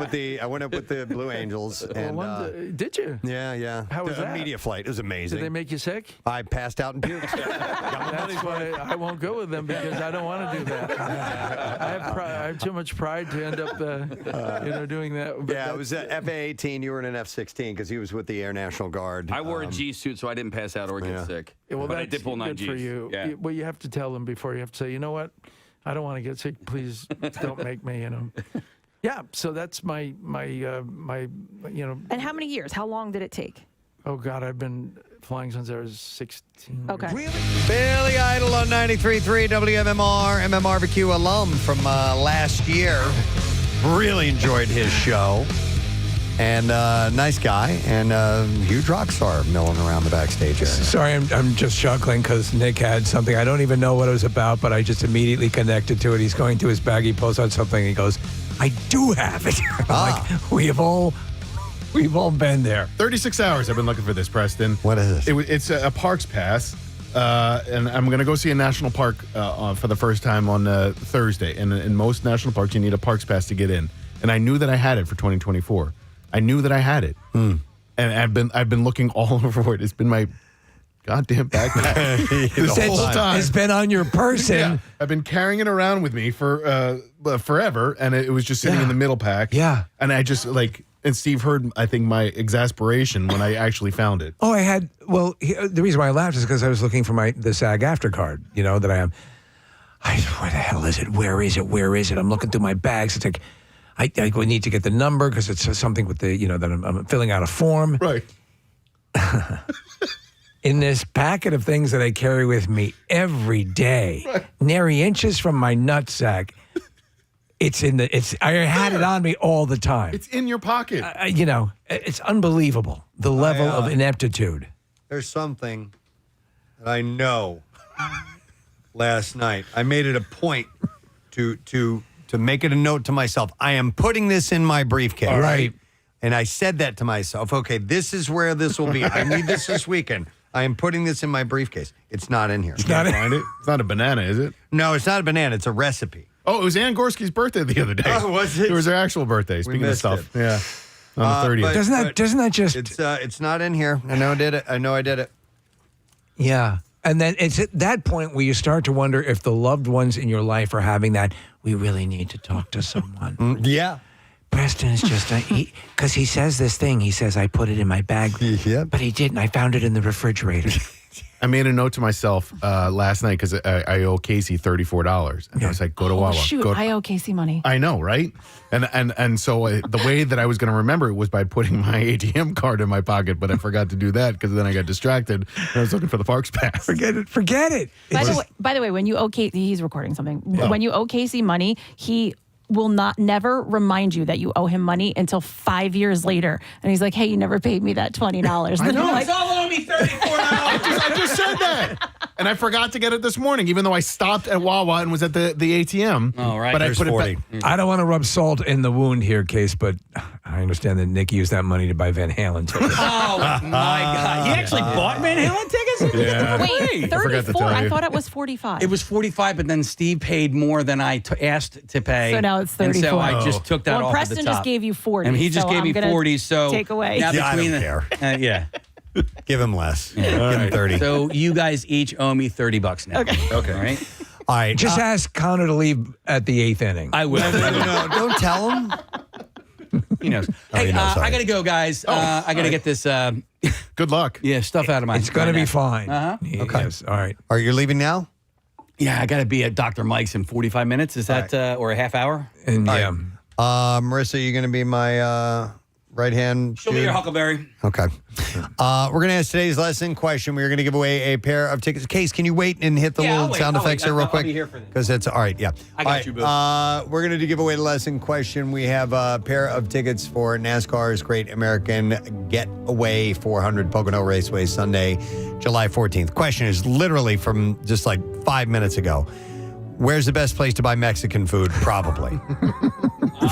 with the Blue Angels. And, did you? Yeah. How was that? Media flight. It was amazing. Did they make you sick? I passed out and puked. That's why I won't go with them, because I don't want to do that. I have too much pride to end up, doing that. But Yeah, it was FA-18. You were in an F-16 because he was with the Air National Guard. I wore a G suit, so I didn't pass out or get sick. Yeah, well, but I that's did pull 9 good Gs. for you. Yeah. Well, you have to tell them before. You have to say, you know what? I don't want to get sick. Please don't make me. Yeah. So that's my. And how many years? How long did it take? Oh God, I've been flying since I was 16. Okay. Really? Billy Idol on 93.3 WMMR, MMRBQ alum from last year. Really enjoyed his show. And nice guy, and huge rock star milling around the backstage area. Sorry, I'm just chuckling because Nick had something. I don't even know what it was about, but I just immediately connected to it. He's going through his bag. He pulls out something. And he goes, "I do have it." Like we've all been there. 36 hours I've been looking for this, Preston. What is this? It's a parks pass, and I'm going to go see a national park for the first time on Thursday. And in most national parks, you need a parks pass to get in. And I knew that I had it for 2024. I knew that I had it, and I've been looking all over for it. It's been my goddamn backpack this whole time. It's been on your person. Yeah, I've been carrying it around with me for forever, and it was just sitting in the middle pack. Yeah, and I just and Steve heard, I think, my exasperation when I actually found it. Oh, I had. Well, the reason why I laughed is because I was looking for the SAG-AFTRA card. That I am. Where the hell is it? Where is it? I'm looking through my bags. It's like. I need to get the number because it's something with the, that I'm filling out a form. Right. In this packet of things that I carry with me every day, nary inches from my nutsack, I had it on me all the time. It's in your pocket. It's unbelievable, the level of ineptitude. There's something that I know last night. I made it a point to make it a note to myself. I am putting this in my briefcase. All right. And I said that to myself. Okay, this is where this will be. I need this weekend. I am putting this in my briefcase. It's not in here. You can't find it? It's not a banana, is it? No, it's not a banana. It's a recipe. Oh, it was Ann Gorski's birthday the other day. Oh, was it? It was her actual birthday, speaking of stuff. It. Yeah. On the 30th. Doesn't that just... It's not in here. I know I did it. Yeah. And then it's at that point where you start to wonder if the loved ones in your life are having that, we really need to talk to someone. Yeah. Preston is just, because he says this thing. He says, I put it in my bag. Yep. But he didn't. I found it in the refrigerator. I made a note to myself last night because I owe Casey $34. And I was like, go to Wawa. Shoot, I owe Casey money. I know, right? And so the way that I was going to remember it was by putting my ATM card in my pocket, but I forgot to do that because then I got distracted and I was looking for the parks pass. Forget it. By the way, when you owe Casey, he's recording something. When you owe Casey money, he will never remind you that you owe him money until 5 years later. And he's like, hey, you never paid me that $20. I know. You all owe me $34. I just said that. And I forgot to get it this morning, even though I stopped at Wawa and was at the ATM. Oh, right. But There's I put 40. it back. I don't want to rub salt in the wound here, Case, but I understand that Nick used that money to buy Van Halen tickets. Oh, my God. Yeah, actually bought Van Halen tickets. Yeah. Wait, I forgot to 34? tell I you. thought it was 45. It was 45, but then Steve paid more than I asked to pay. So now it's And 34. so I just took that Well, off Preston of the top. just gave you 40. And he just so gave I'm me gonna 40. So take away. now Yeah, I between don't the care. yeah. Give him less. Give him 30. So you guys each owe me $30 now. Okay. Okay. All right. All right. Just ask Connor to leave at the 8th inning. I will. No, don't tell him. He knows. Oh, Hey, he knows, sorry. I got to go, guys. I got to get this. Good luck. Yeah, stuff out of my. It's going to be fine. Uh-huh. Okay. Yes. All right. Are you leaving now? Yeah, I got to be at Dr. Mike's in 45 minutes. Is that or a half hour? And All yeah. right. Marissa, you going to be my right hand? She'll be your Huckleberry. Okay. We're going to ask today's lesson question. We're going to give away a pair of tickets. Case, can you wait and hit the Yeah, little I'll wait. sound I'll effects wait. there real I'll quick? be here for this. Because that's all right. Yeah. I got All right, you, boo. we're going to give away the lesson question. We have a pair of tickets for NASCAR's Great American Getaway 400 Pocono Raceway Sunday, July 14th. Question is literally from just like 5 minutes ago. Where's the best place to buy Mexican food? Probably.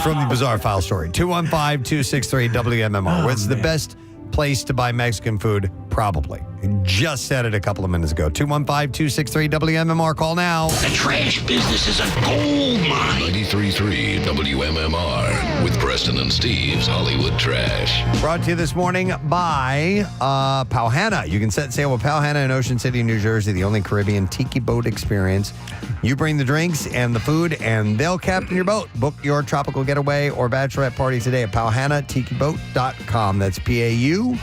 From the Bizarre File Story. 215-263-WMMR. What's the best place to buy Mexican food? Probably. Just said it a couple of minutes ago. 215-263-WMMR. Call now. The trash business is a gold mine. 93.3 WMMR with Preston and Steve's Hollywood Trash. Brought to you this morning by Pauhana. You can set sail with Pauhana in Ocean City, New Jersey, the only Caribbean tiki boat experience. You bring the drinks and the food, and they'll captain your boat. Book your tropical getaway or bachelorette party today at pauhanatikiboat.com. That's PAUHANA,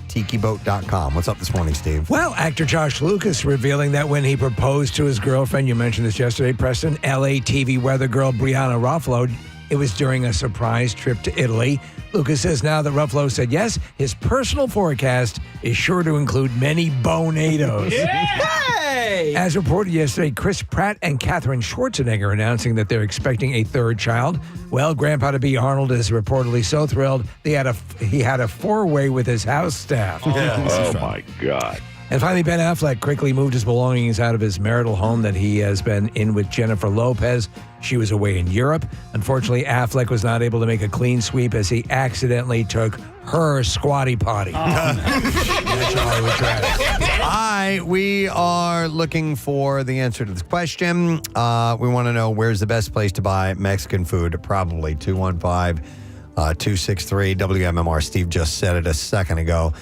tikiboat.com. What's up this morning, Steve? Well, actor Josh Lucas revealing that when he proposed to his girlfriend, you mentioned this yesterday, Preston, LA TV weather girl Brianna Ruffalo, it was during a surprise trip to Italy. Lucas says now that Ruffalo said yes, his personal forecast is sure to include many bonados. Yay! As reported yesterday, Chris Pratt and Katherine Schwarzenegger announcing that they're expecting a third child. Well, Grandpa-to-be Arnold is reportedly so thrilled he had a four-way with his house staff. Oh, my God. And finally, Ben Affleck quickly moved his belongings out of his marital home that he has been in with Jennifer Lopez. She was away in Europe. Unfortunately, Affleck was not able to make a clean sweep as he accidentally took her squatty potty. That's Hollywood Trash. We are looking for the answer to this question. We want to know where's the best place to buy Mexican food. Probably 215-263-WMMR. Steve just said it a second ago.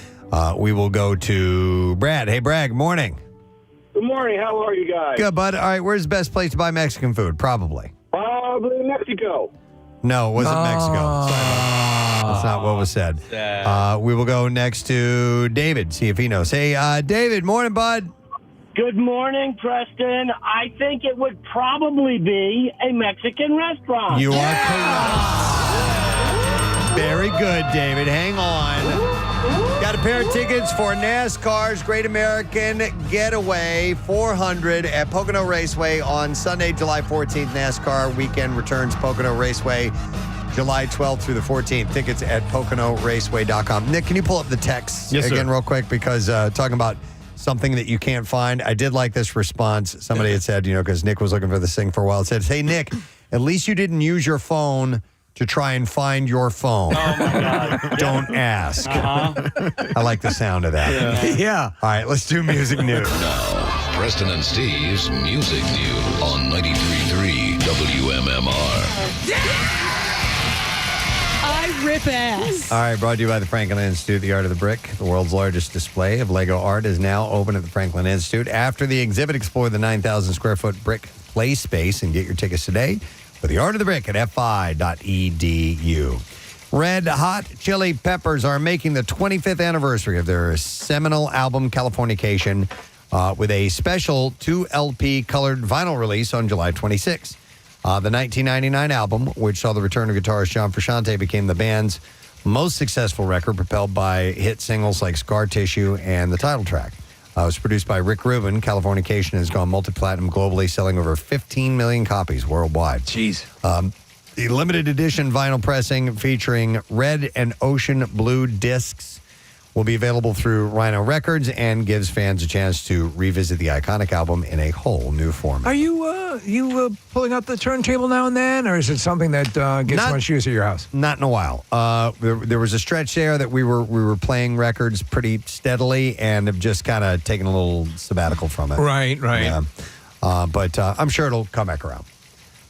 We will go to Brad. Hey, Brad, good morning. Good morning. How are you guys? Good, bud. All right, where's the best place to buy Mexican food? Probably. Probably Mexico. No, it wasn't Mexico. Sorry about that. That's not what was said. We will go next to David, see if he knows. Hey, David, morning, bud. Good morning, Preston. I think it would probably be a Mexican restaurant. You are correct. Very good, David. Hang on. Got a pair of tickets for NASCAR's Great American Getaway 400 at Pocono Raceway on Sunday, July 14th. NASCAR weekend returns Pocono Raceway July 12th through the 14th. Tickets at PoconoRaceway.com. Nick, can you pull up the text again real quick? Because talking about something that you can't find. I did like this response. Somebody had said, because Nick was looking for this thing for a while. It said, hey, Nick, at least you didn't use your phone to try and find your phone. Oh, my God. Don't ask. I like the sound of that. Yeah. All right, let's do music news. Now, Preston and Steve's Music News on 93.3 WMMR. I rip ass. All right, brought to you by the Franklin Institute, the Art of the Brick. The world's largest display of Lego art is now open at the Franklin Institute. After the exhibit, explore the 9,000 square foot brick play space and get your tickets today for the Art of the Brick at fi.edu. Red Hot Chili Peppers are making the 25th anniversary of their seminal album, Californication, with a special 2 LP colored vinyl release on July 26th. The 1999 album, which saw the return of guitarist John Frusciante, became the band's most successful record, propelled by hit singles like Scar Tissue and the title track. It was produced by Rick Rubin. Californication has gone multi-platinum globally, selling over 15 million copies worldwide. Jeez. The limited edition vinyl pressing featuring red and ocean blue discs will be available through Rhino Records and gives fans a chance to revisit the iconic album in a whole new format. Are you pulling out the turntable now and then, or is it something that gets much use at your house? Not in a while. There was a stretch there that we were playing records pretty steadily, and have just kind of taken a little sabbatical from it. Right. Yeah. But I'm sure it'll come back around.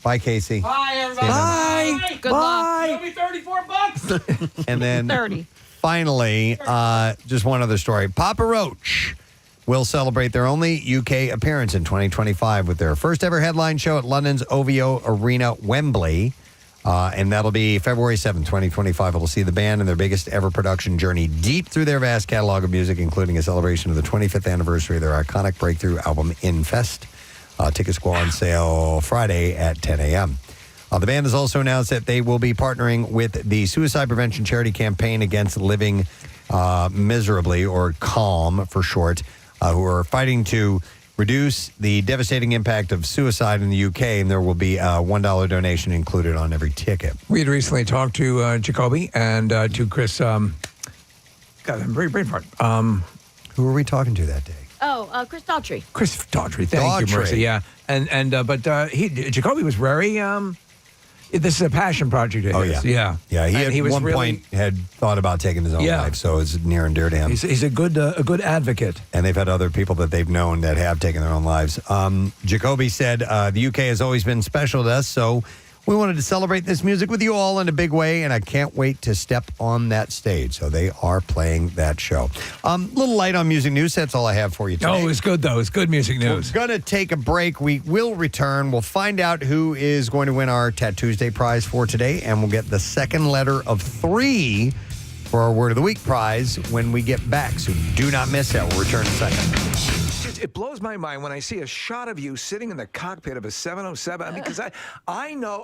Bye, Casey. Bye, everybody. Bye. Good luck. It'll be $34. And then 30. finally, just one other story. Papa Roach will celebrate their only UK appearance in 2025 with their first ever headline show at London's OVO Arena, Wembley. And that'll be February 7th, 2025. It'll see the band and their biggest ever production journey deep through their vast catalog of music, including a celebration of the 25th anniversary of their iconic breakthrough album, Infest. Tickets go on sale Friday at 10 a.m. The band has also announced that they will be partnering with the suicide prevention charity campaign against living miserably, or CALM for short, who are fighting to reduce the devastating impact of suicide in the UK, and there will be a $1 donation included on every ticket. We had recently talked to Jacoby and to Chris. God, I'm very brain fart. Who were we talking to that day? Oh, Chris Daughtry. Chris Daughtry. Thank you, Mercy. Yeah, but Jacoby was very. This is a passion project of his. Yeah. He And at was one really- point had thought about taking his own life, so it's near and dear to him. He's a good advocate. And they've had other people that they've known that have taken their own lives. Jacoby said, the UK has always been special to us, so we wanted to celebrate this music with you all in a big way, and I can't wait to step on that stage. So they are playing that show. A little light on music news. That's all I have for you today. Oh, it's good, though. It's good music news. We're going to take a break. We will return. We'll find out who is going to win our Tattoos Day prize for today, and we'll get the second letter of 3 for our Word of the Week prize when we get back. So do not miss that. We'll return in a second. It blows my mind when I see a shot of you sitting in the cockpit of a 707. I mean, because I know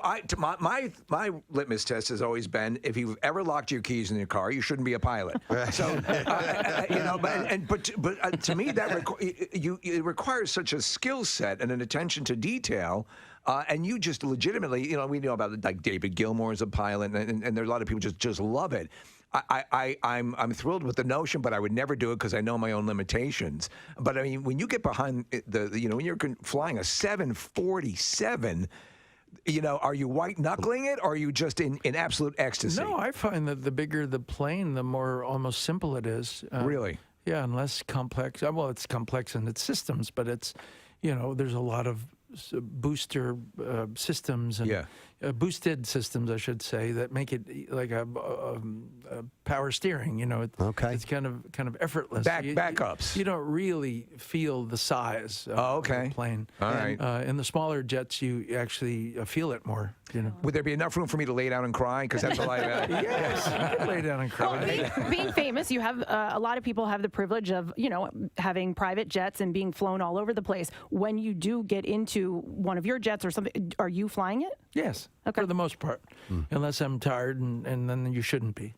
my litmus test has always been, if you've ever locked your keys in your car, you shouldn't be a pilot. So but to me that it requires such a skill set and an attention to detail. And you just legitimately, we know about like David Gilmour as a pilot, and there are a lot of people just love it. I'm thrilled with the notion, but I would never do it because I know my own limitations. But I mean, when you get behind when you're flying a 747, are you white knuckling it, or are you just in absolute ecstasy? No, I find that the bigger the plane, the more almost simple it is. Really? Yeah, and less complex. Well, it's complex in its systems, but it's, there's a lot of booster systems and boosted systems, I should say, that make it like a power steering. It's kind of effortless. Backups. You don't really feel the size of the plane. All right. In the smaller jets, you actually feel it more. Would there be enough room for me to lay down and cry? Because that's all I have. Yes, you can lay down and cry. Being famous, you have a lot of people have the privilege of having private jets and being flown all over the place. When you do get into one of your jets or something, are you flying it? Yes, for the most part, unless I'm tired, and then you shouldn't be.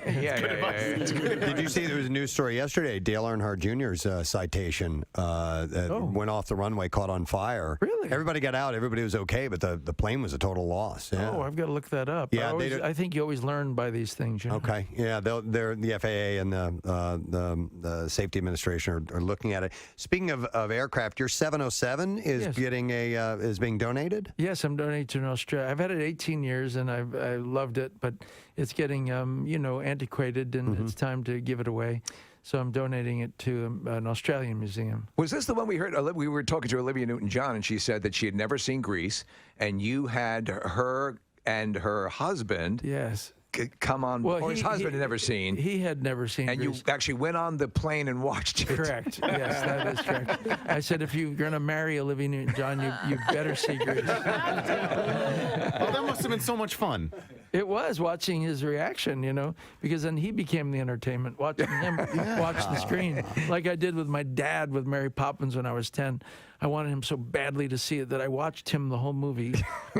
Did you see there was a news story yesterday? Dale Earnhardt Jr.'s citation that went off the runway, caught on fire. Really? Everybody got out. Everybody was okay, but the plane was a total loss. Yeah. Oh, I've got to look that up. Yeah, I think you always learn by these things. Okay. Yeah, they're the FAA and the Safety Administration are looking at it. Speaking of aircraft, your 707 is is being donated? Yes, I'm donating to Australia. I've had it 18 years and I loved it, but it's getting antiquated and it's time to give it away. So I'm donating it to an Australian museum. Was this the one we heard? We were talking to Olivia Newton-John, and she said that she had never seen Grease, and you had her and her husband. Yes. Come on, or his husband had never seen. He had never seen And Grease. you actually went on the plane and watched it. Correct. Yes, that is correct. I said, if you're going to marry Olivia Newton-John, you better see Grease. Oh, that must have been so much fun. It was, watching his reaction, because then he became the entertainment, watching him watch the screen, like I did with my dad with Mary Poppins when I was 10. I wanted him so badly to see it that I watched him the whole movie,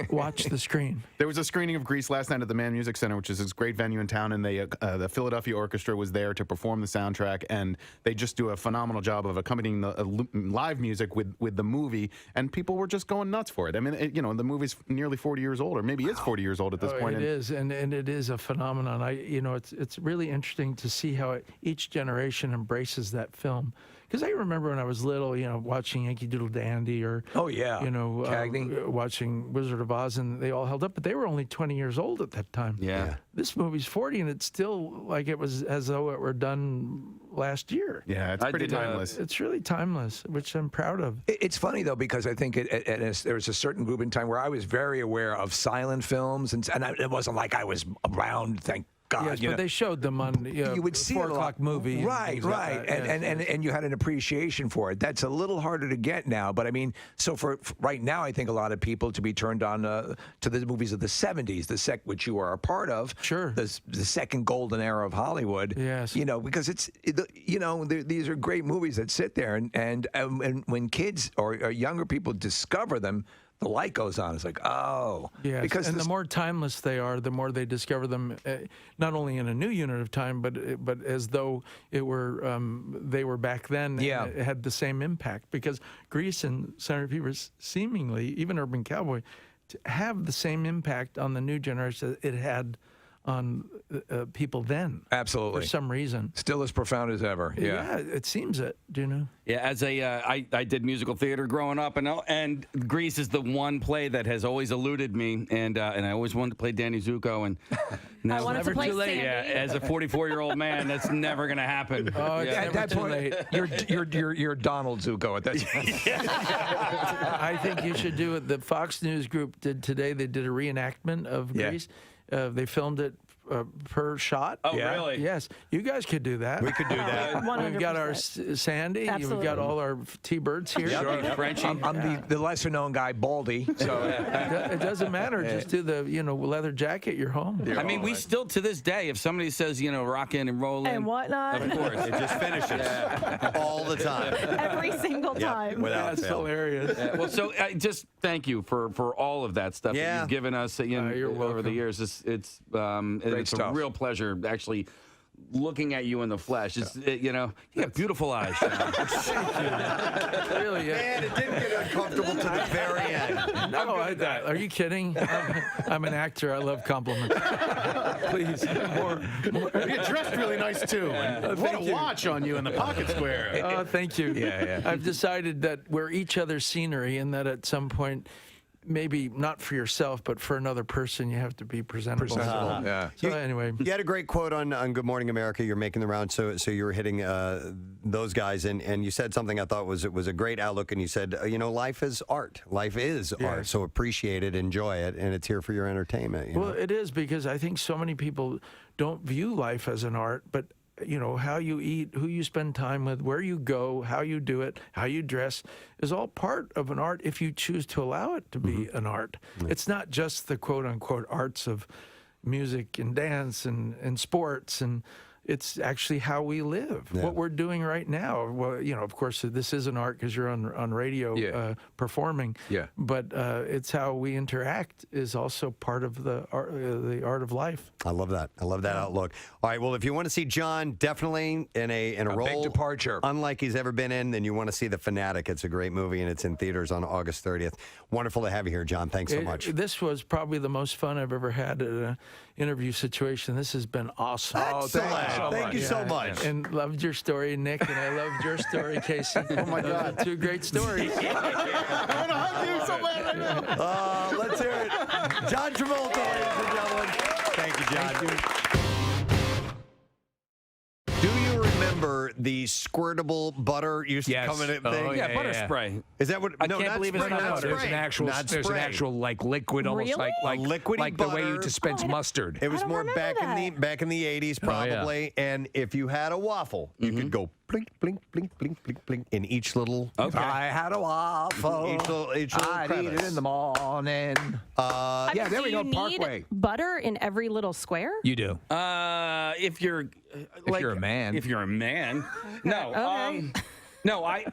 watch the screen. There was a screening of Grease last night at the Mann Music Center, which is this great venue in town, and the Philadelphia Orchestra was there to perform the soundtrack, and they just do a phenomenal job of accompanying the live music with the movie, and people were just going nuts for it. I mean, the movie's nearly 40 years old, or maybe it's 40 years old at this point. It is, and it is a phenomenon. It's really interesting to see how each generation embraces that film. because I remember when I was little, watching Yankee Doodle Dandy or Cagney. Watching Wizard of Oz, and they all held up, but they were only 20 years old at that time. Yeah. This movie's 40, and it's still like it was as though it were done last year. Yeah, it's pretty timeless. It's really timeless, which I'm proud of. It's funny though because I think there was a certain group in time where I was very aware of silent films, and it wasn't like I was around. Thank God, Yes, but they showed them on you would see 4 it a lot. o'clock movie. Right, right, and you had an appreciation for it. That's a little harder to get now. But I mean, so for right now, I think a lot of people to be turned on to the movies of the '70s, which you are a part of. Sure. The second golden era of Hollywood. Yes. Because these are great movies that sit there, and when kids or younger people discover them, the light goes on. It's like, oh. Yes, because and the more timeless they are, the more they discover them, not only in a new unit of time, but as though it were they were back then. Yeah. And it had the same impact because Grease and Saturday Fever seemingly, even Urban Cowboy, have the same impact on the new generation that it had on people then. Absolutely. For some reason. Still as profound as ever. Yeah. It seems it. Do you know? Yeah, as I did musical theater growing up, and Grease is the one play that has always eluded me, and I always wanted to play Danny Zuko, and now I wanted to play Sandy. Yeah, as a 44-year-old man, that's never gonna happen. Oh, it's At never that too point, late. you're Donald Zuko at that time. I think you should do it. The Fox News group did today. They did a reenactment of Grease. They filmed it per shot. Oh, really? Yes. You guys could do that. We could do that. We've got our Sandy. Absolutely. We've got all our T-Birds here. Sure. Frenchie. I'm the lesser known guy, Baldy. So It doesn't matter. Just do the leather jacket. You're home. I mean, we still to this day, if somebody says rock in and roll in, And whatnot. of course, It just finishes all the time. Every single time. Without That's fail. hilarious. Well, so just thank you for all of that stuff that you've given us you're over the welcome. years. It's a stuff. real pleasure actually looking at you in the flesh. It's you have beautiful eyes. Really? Man, it didn't get uncomfortable to the very end. No, are you kidding? I'm an actor. I love compliments. Please, more. You're dressed really nice too. And what a watch on you in the pocket square. Oh, thank you. Yeah. I've decided that we're each other's scenery, and that at some point, maybe not for yourself, but for another person, you have to be presentable. yeah. So anyway, You had a great quote on Good Morning America. You're making the round, so you were hitting those guys, and you said something I thought was a great outlook, and you said, life is art. Life is art, so appreciate it, enjoy it, and it's here for your entertainment. well, it is because I think so many people don't view life as an art, but how you eat, who you spend time with, where you go, how you do it, how you dress is all part of an art if you choose to allow it to be an art. It's not just the quote unquote arts of music and dance and sports, and it's actually how we live, what we're doing right now. Well, of course, this is an art because you're on radio performing. Yeah. But it's how we interact is also part of the art of life. I love that. I love that outlook. All right. Well, if you want to see John definitely in a role big departure, unlike he's ever been in, then you want to see The Fanatic. It's a great movie, and it's in theaters on August 30th. Wonderful to have you here, John. Thanks so much. This was probably the most fun I've ever had at an interview situation. This has been awesome. Thank you so much. And loved your story, Nick, and I loved your story, Casey. Oh my God. Two great stories. I want to hug you so bad right now. Let's hear it. John Travolta, ladies and gentlemen. Thank you, John. Do you remember the squirtable butter used to come in a thing? Yeah, butter spray. Is that what? I no, can't not believe spray, it's not not butter. There's spray. an actual, Not there's an spray. actual like liquid, almost Really? like liquidy like the way you butter. dispense mustard. It was don't more remember back in the 80s probably, and if you had a waffle, you could go blink, blink, blink, blink, blink, blink in each little. Okay. I had a waffle. Each little I'd eat crevice. it in the morning. I There we go. do you need Parkway. butter in every little square? You do. If you're you're a man. If you're a man, no. Okay. No, I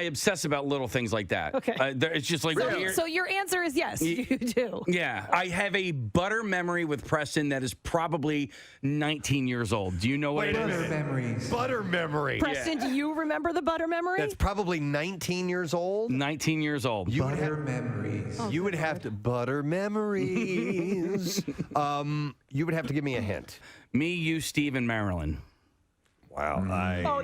obsess about little things like that. Okay. It's just like weird. So your answer is yes, you do. Yeah, I have a butter memory with Preston that is probably 19 years old. Do you know what it is? Butter memory. Preston, do you remember the butter memory? That's probably 19 years old. 19 years old. memories. You would have to butter memories. You would have to give me a hint. Me, you, Steve, and Marilyn. Wow.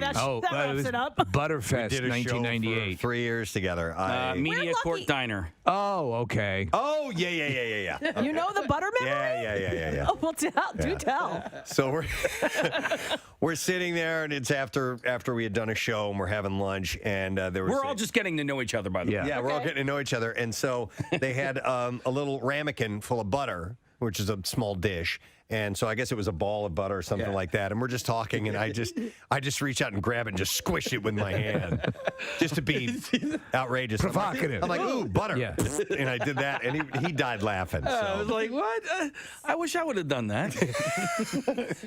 That wraps it up. Butterfest, We did a show 1998. for 3 years together. Media Court Diner. Oh, okay. Oh, yeah. Okay. You know the butter memory? Yeah. Oh, well, do tell. So we're sitting there, and it's after we had done a show, and we're having lunch, and there was We're all just getting to know each other, by the way. yeah, we're all getting to know each other, and so they had a little ramekin full of butter, which is a small dish. And so I guess it was a ball of butter or something like that. And we're just talking, and I just reach out and grab it and just squish it with my hand, just to be outrageous, provocative. I'm like, ooh, butter. Yeah. And I did that, and he died laughing. So. I was like, what? I wish I would have done that.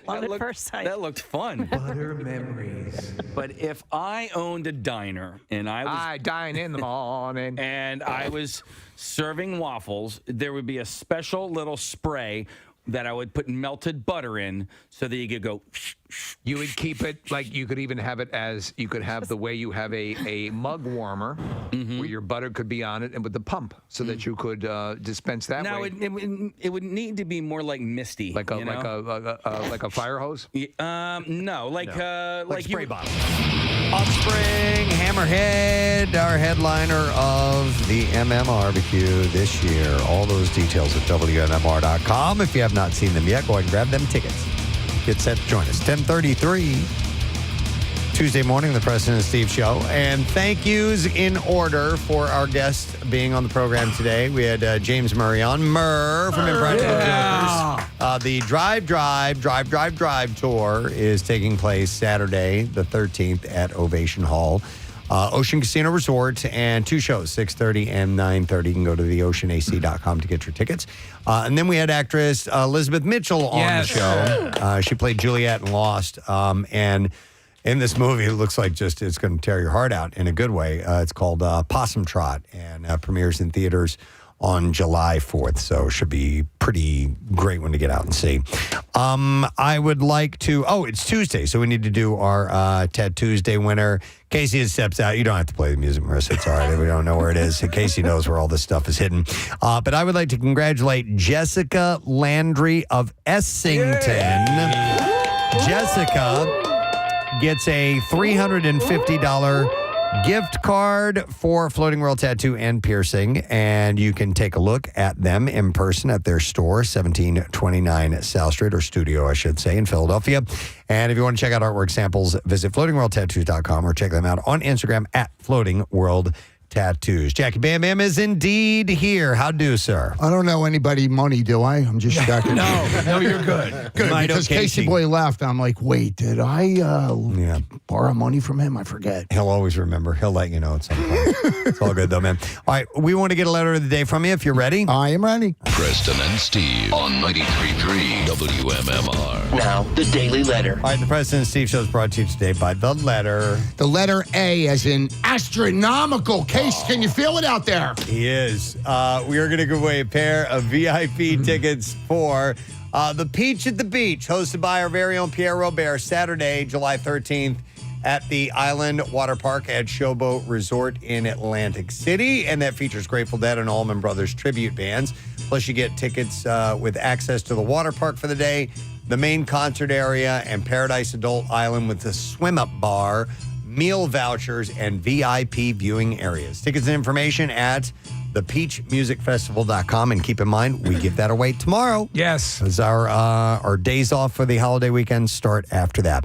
Love at first sight. That looked fun. Butter memories. But if I owned a diner and I dine in the morning and I was serving waffles, there would be a special little spray that I would put melted butter in so that you could go. You would keep it like you could even have it as you could have the way you have a mug warmer where your butter could be on it and with the pump so that you could dispense that Now way. it would need to be more like misty, Like a fire hose? No, like spray bottle. Offspring, Hammerhead, our headliner of the Barbecue this year. All those details at WMMR.com. If you have not seen them yet, go ahead and grab them tickets. Get set to join us. 10:33, Tuesday morning, the Preston and Steve Show. And thank yous in order for our guests being on the program today. We had James Murray on. Murr from Impractical Jokers. The Drive Tour is taking place Saturday, the 13th at Ovation Hall. Ocean Casino Resort, and 2 shows, 6:30 and 9:30. You can go to theoceanac.com to get your tickets. And then we had actress Elizabeth Mitchell on the show. She played Juliet in Lost. And in this movie, it looks like it's going to tear your heart out in a good way. It's called Possum Trot, and premieres in theaters on July 4th. So it should be pretty great one to get out and see. I would like to, it's Tuesday, so we need to do our Ted Tuesday winner. Casey steps out. You don't have to play the music, Marissa. It's all right. We don't know where it is. Casey knows where all this stuff is hidden. But I would like to congratulate Jessica Landry of Essington. Jessica gets a $350 gift card for Floating World Tattoo and Piercing, and you can take a look at them in person at their store, 1729 South Street, or studio, I should say, in Philadelphia. And if you want to check out artwork samples, visit floatingworldtattoos.com or check them out on Instagram at Floating World Tattoos. Jackie Bam Bam is indeed here. How do, sir? I don't know anybody money, do I? I'm just checking. No, you're good. Good, because Casey Boy left. I'm like, wait, did I borrow money from him? I forget. He'll always remember. He'll let you know at some point. It's all good, though, man. All right, we want to get a letter of the day from you if you're ready. I am ready. Preston and Steve on 93.3 WMMR. Now, the Daily Letter. All right, the Preston and Steve Show is brought to you today by The Letter. The letter A as in astronomical. Case, can you feel it out there? He is. We are going to give away a pair of VIP tickets for The Peach at the Beach, hosted by our very own Pierre Robert, Saturday, July 13th at the Island Water Park at Showboat Resort in Atlantic City. And that features Grateful Dead and Allman Brothers tribute bands. Plus, you get tickets with access to the water park for the day, the main concert area, and Paradise Adult Island with the swim-up bar, meal vouchers, and VIP viewing areas. Tickets and information at thepeachmusicfestival.com. And keep in mind, we give that away tomorrow. Yes. As our days off for the holiday weekend start after that.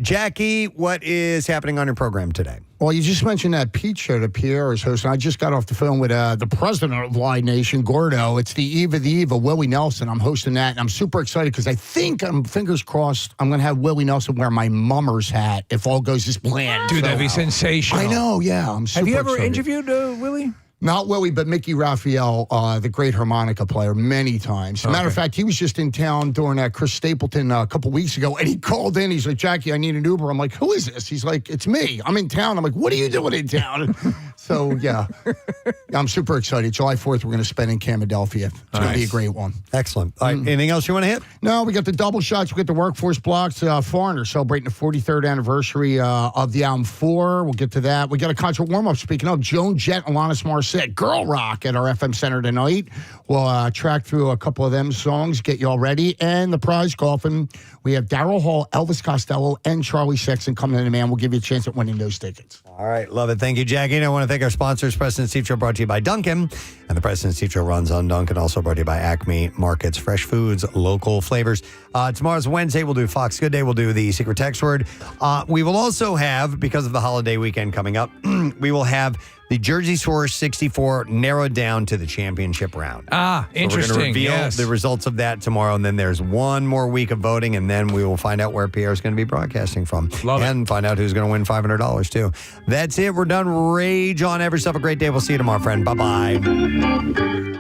Jackie, what is happening on your program today? Well, you just mentioned that Peach show that Pierre is hosting. I just got off the phone with the president of Live Nation, Gordo. It's the Eve of the Eve of Willie Nelson. I'm hosting that, and I'm super excited because I think, fingers crossed, I'm going to have Willie Nelson wear my Mummers hat if all goes as planned. Dude, that'd be sensational. I know, yeah. I'm super Have you ever excited. interviewed Willie? Not Willie, but Mickey Raphael, the great harmonica player, many times. As a matter of fact, he was just in town during Chris Stapleton a couple weeks ago, and he called in. He's like, Jackie, I need an Uber. I'm like, who is this? He's like, it's me. I'm in town. I'm like, what are you doing in town? So, yeah, I'm super excited. July 4th, we're going to spend in Camadelphia. It's going to be a great one. Excellent. All right, anything else you want to hit? No, we got the double shots. We got the workforce blocks. Foreigner celebrating the 43rd anniversary of the album 4. We'll get to that. We got a concert warm-up. Speaking of, Joan Jett, Alanis Morissette, Girl Rock at our FM Center tonight. We'll track through a couple of them songs, get you all ready. And the prize golfing, we have Daryl Hall, Elvis Costello, and Charlie Sexton coming in, and man, we'll give you a chance at winning those tickets. All right, love it. Thank you, Jackie. And I want to thank our sponsors, Preston and Steve Show, brought to you by Dunkin'. And the Preston and Steve Show runs on Dunkin', also brought to you by Acme Markets, fresh foods, local flavors. Tomorrow's Wednesday. We'll do Fox Good Day. We'll do the secret text word. We will also have, because of the holiday weekend coming up, we will have the Jersey Shore 64 narrowed down to the championship round. Interesting. So we're going to reveal yes. the results of that tomorrow, and then there's one more week of voting, and then we will find out where Pierre is going to be broadcasting from. And find out who's going to win $500 too. That's it. We're done. Rage on. Have yourself a great day. We'll see you tomorrow, friend. Bye-bye. Mm-hmm.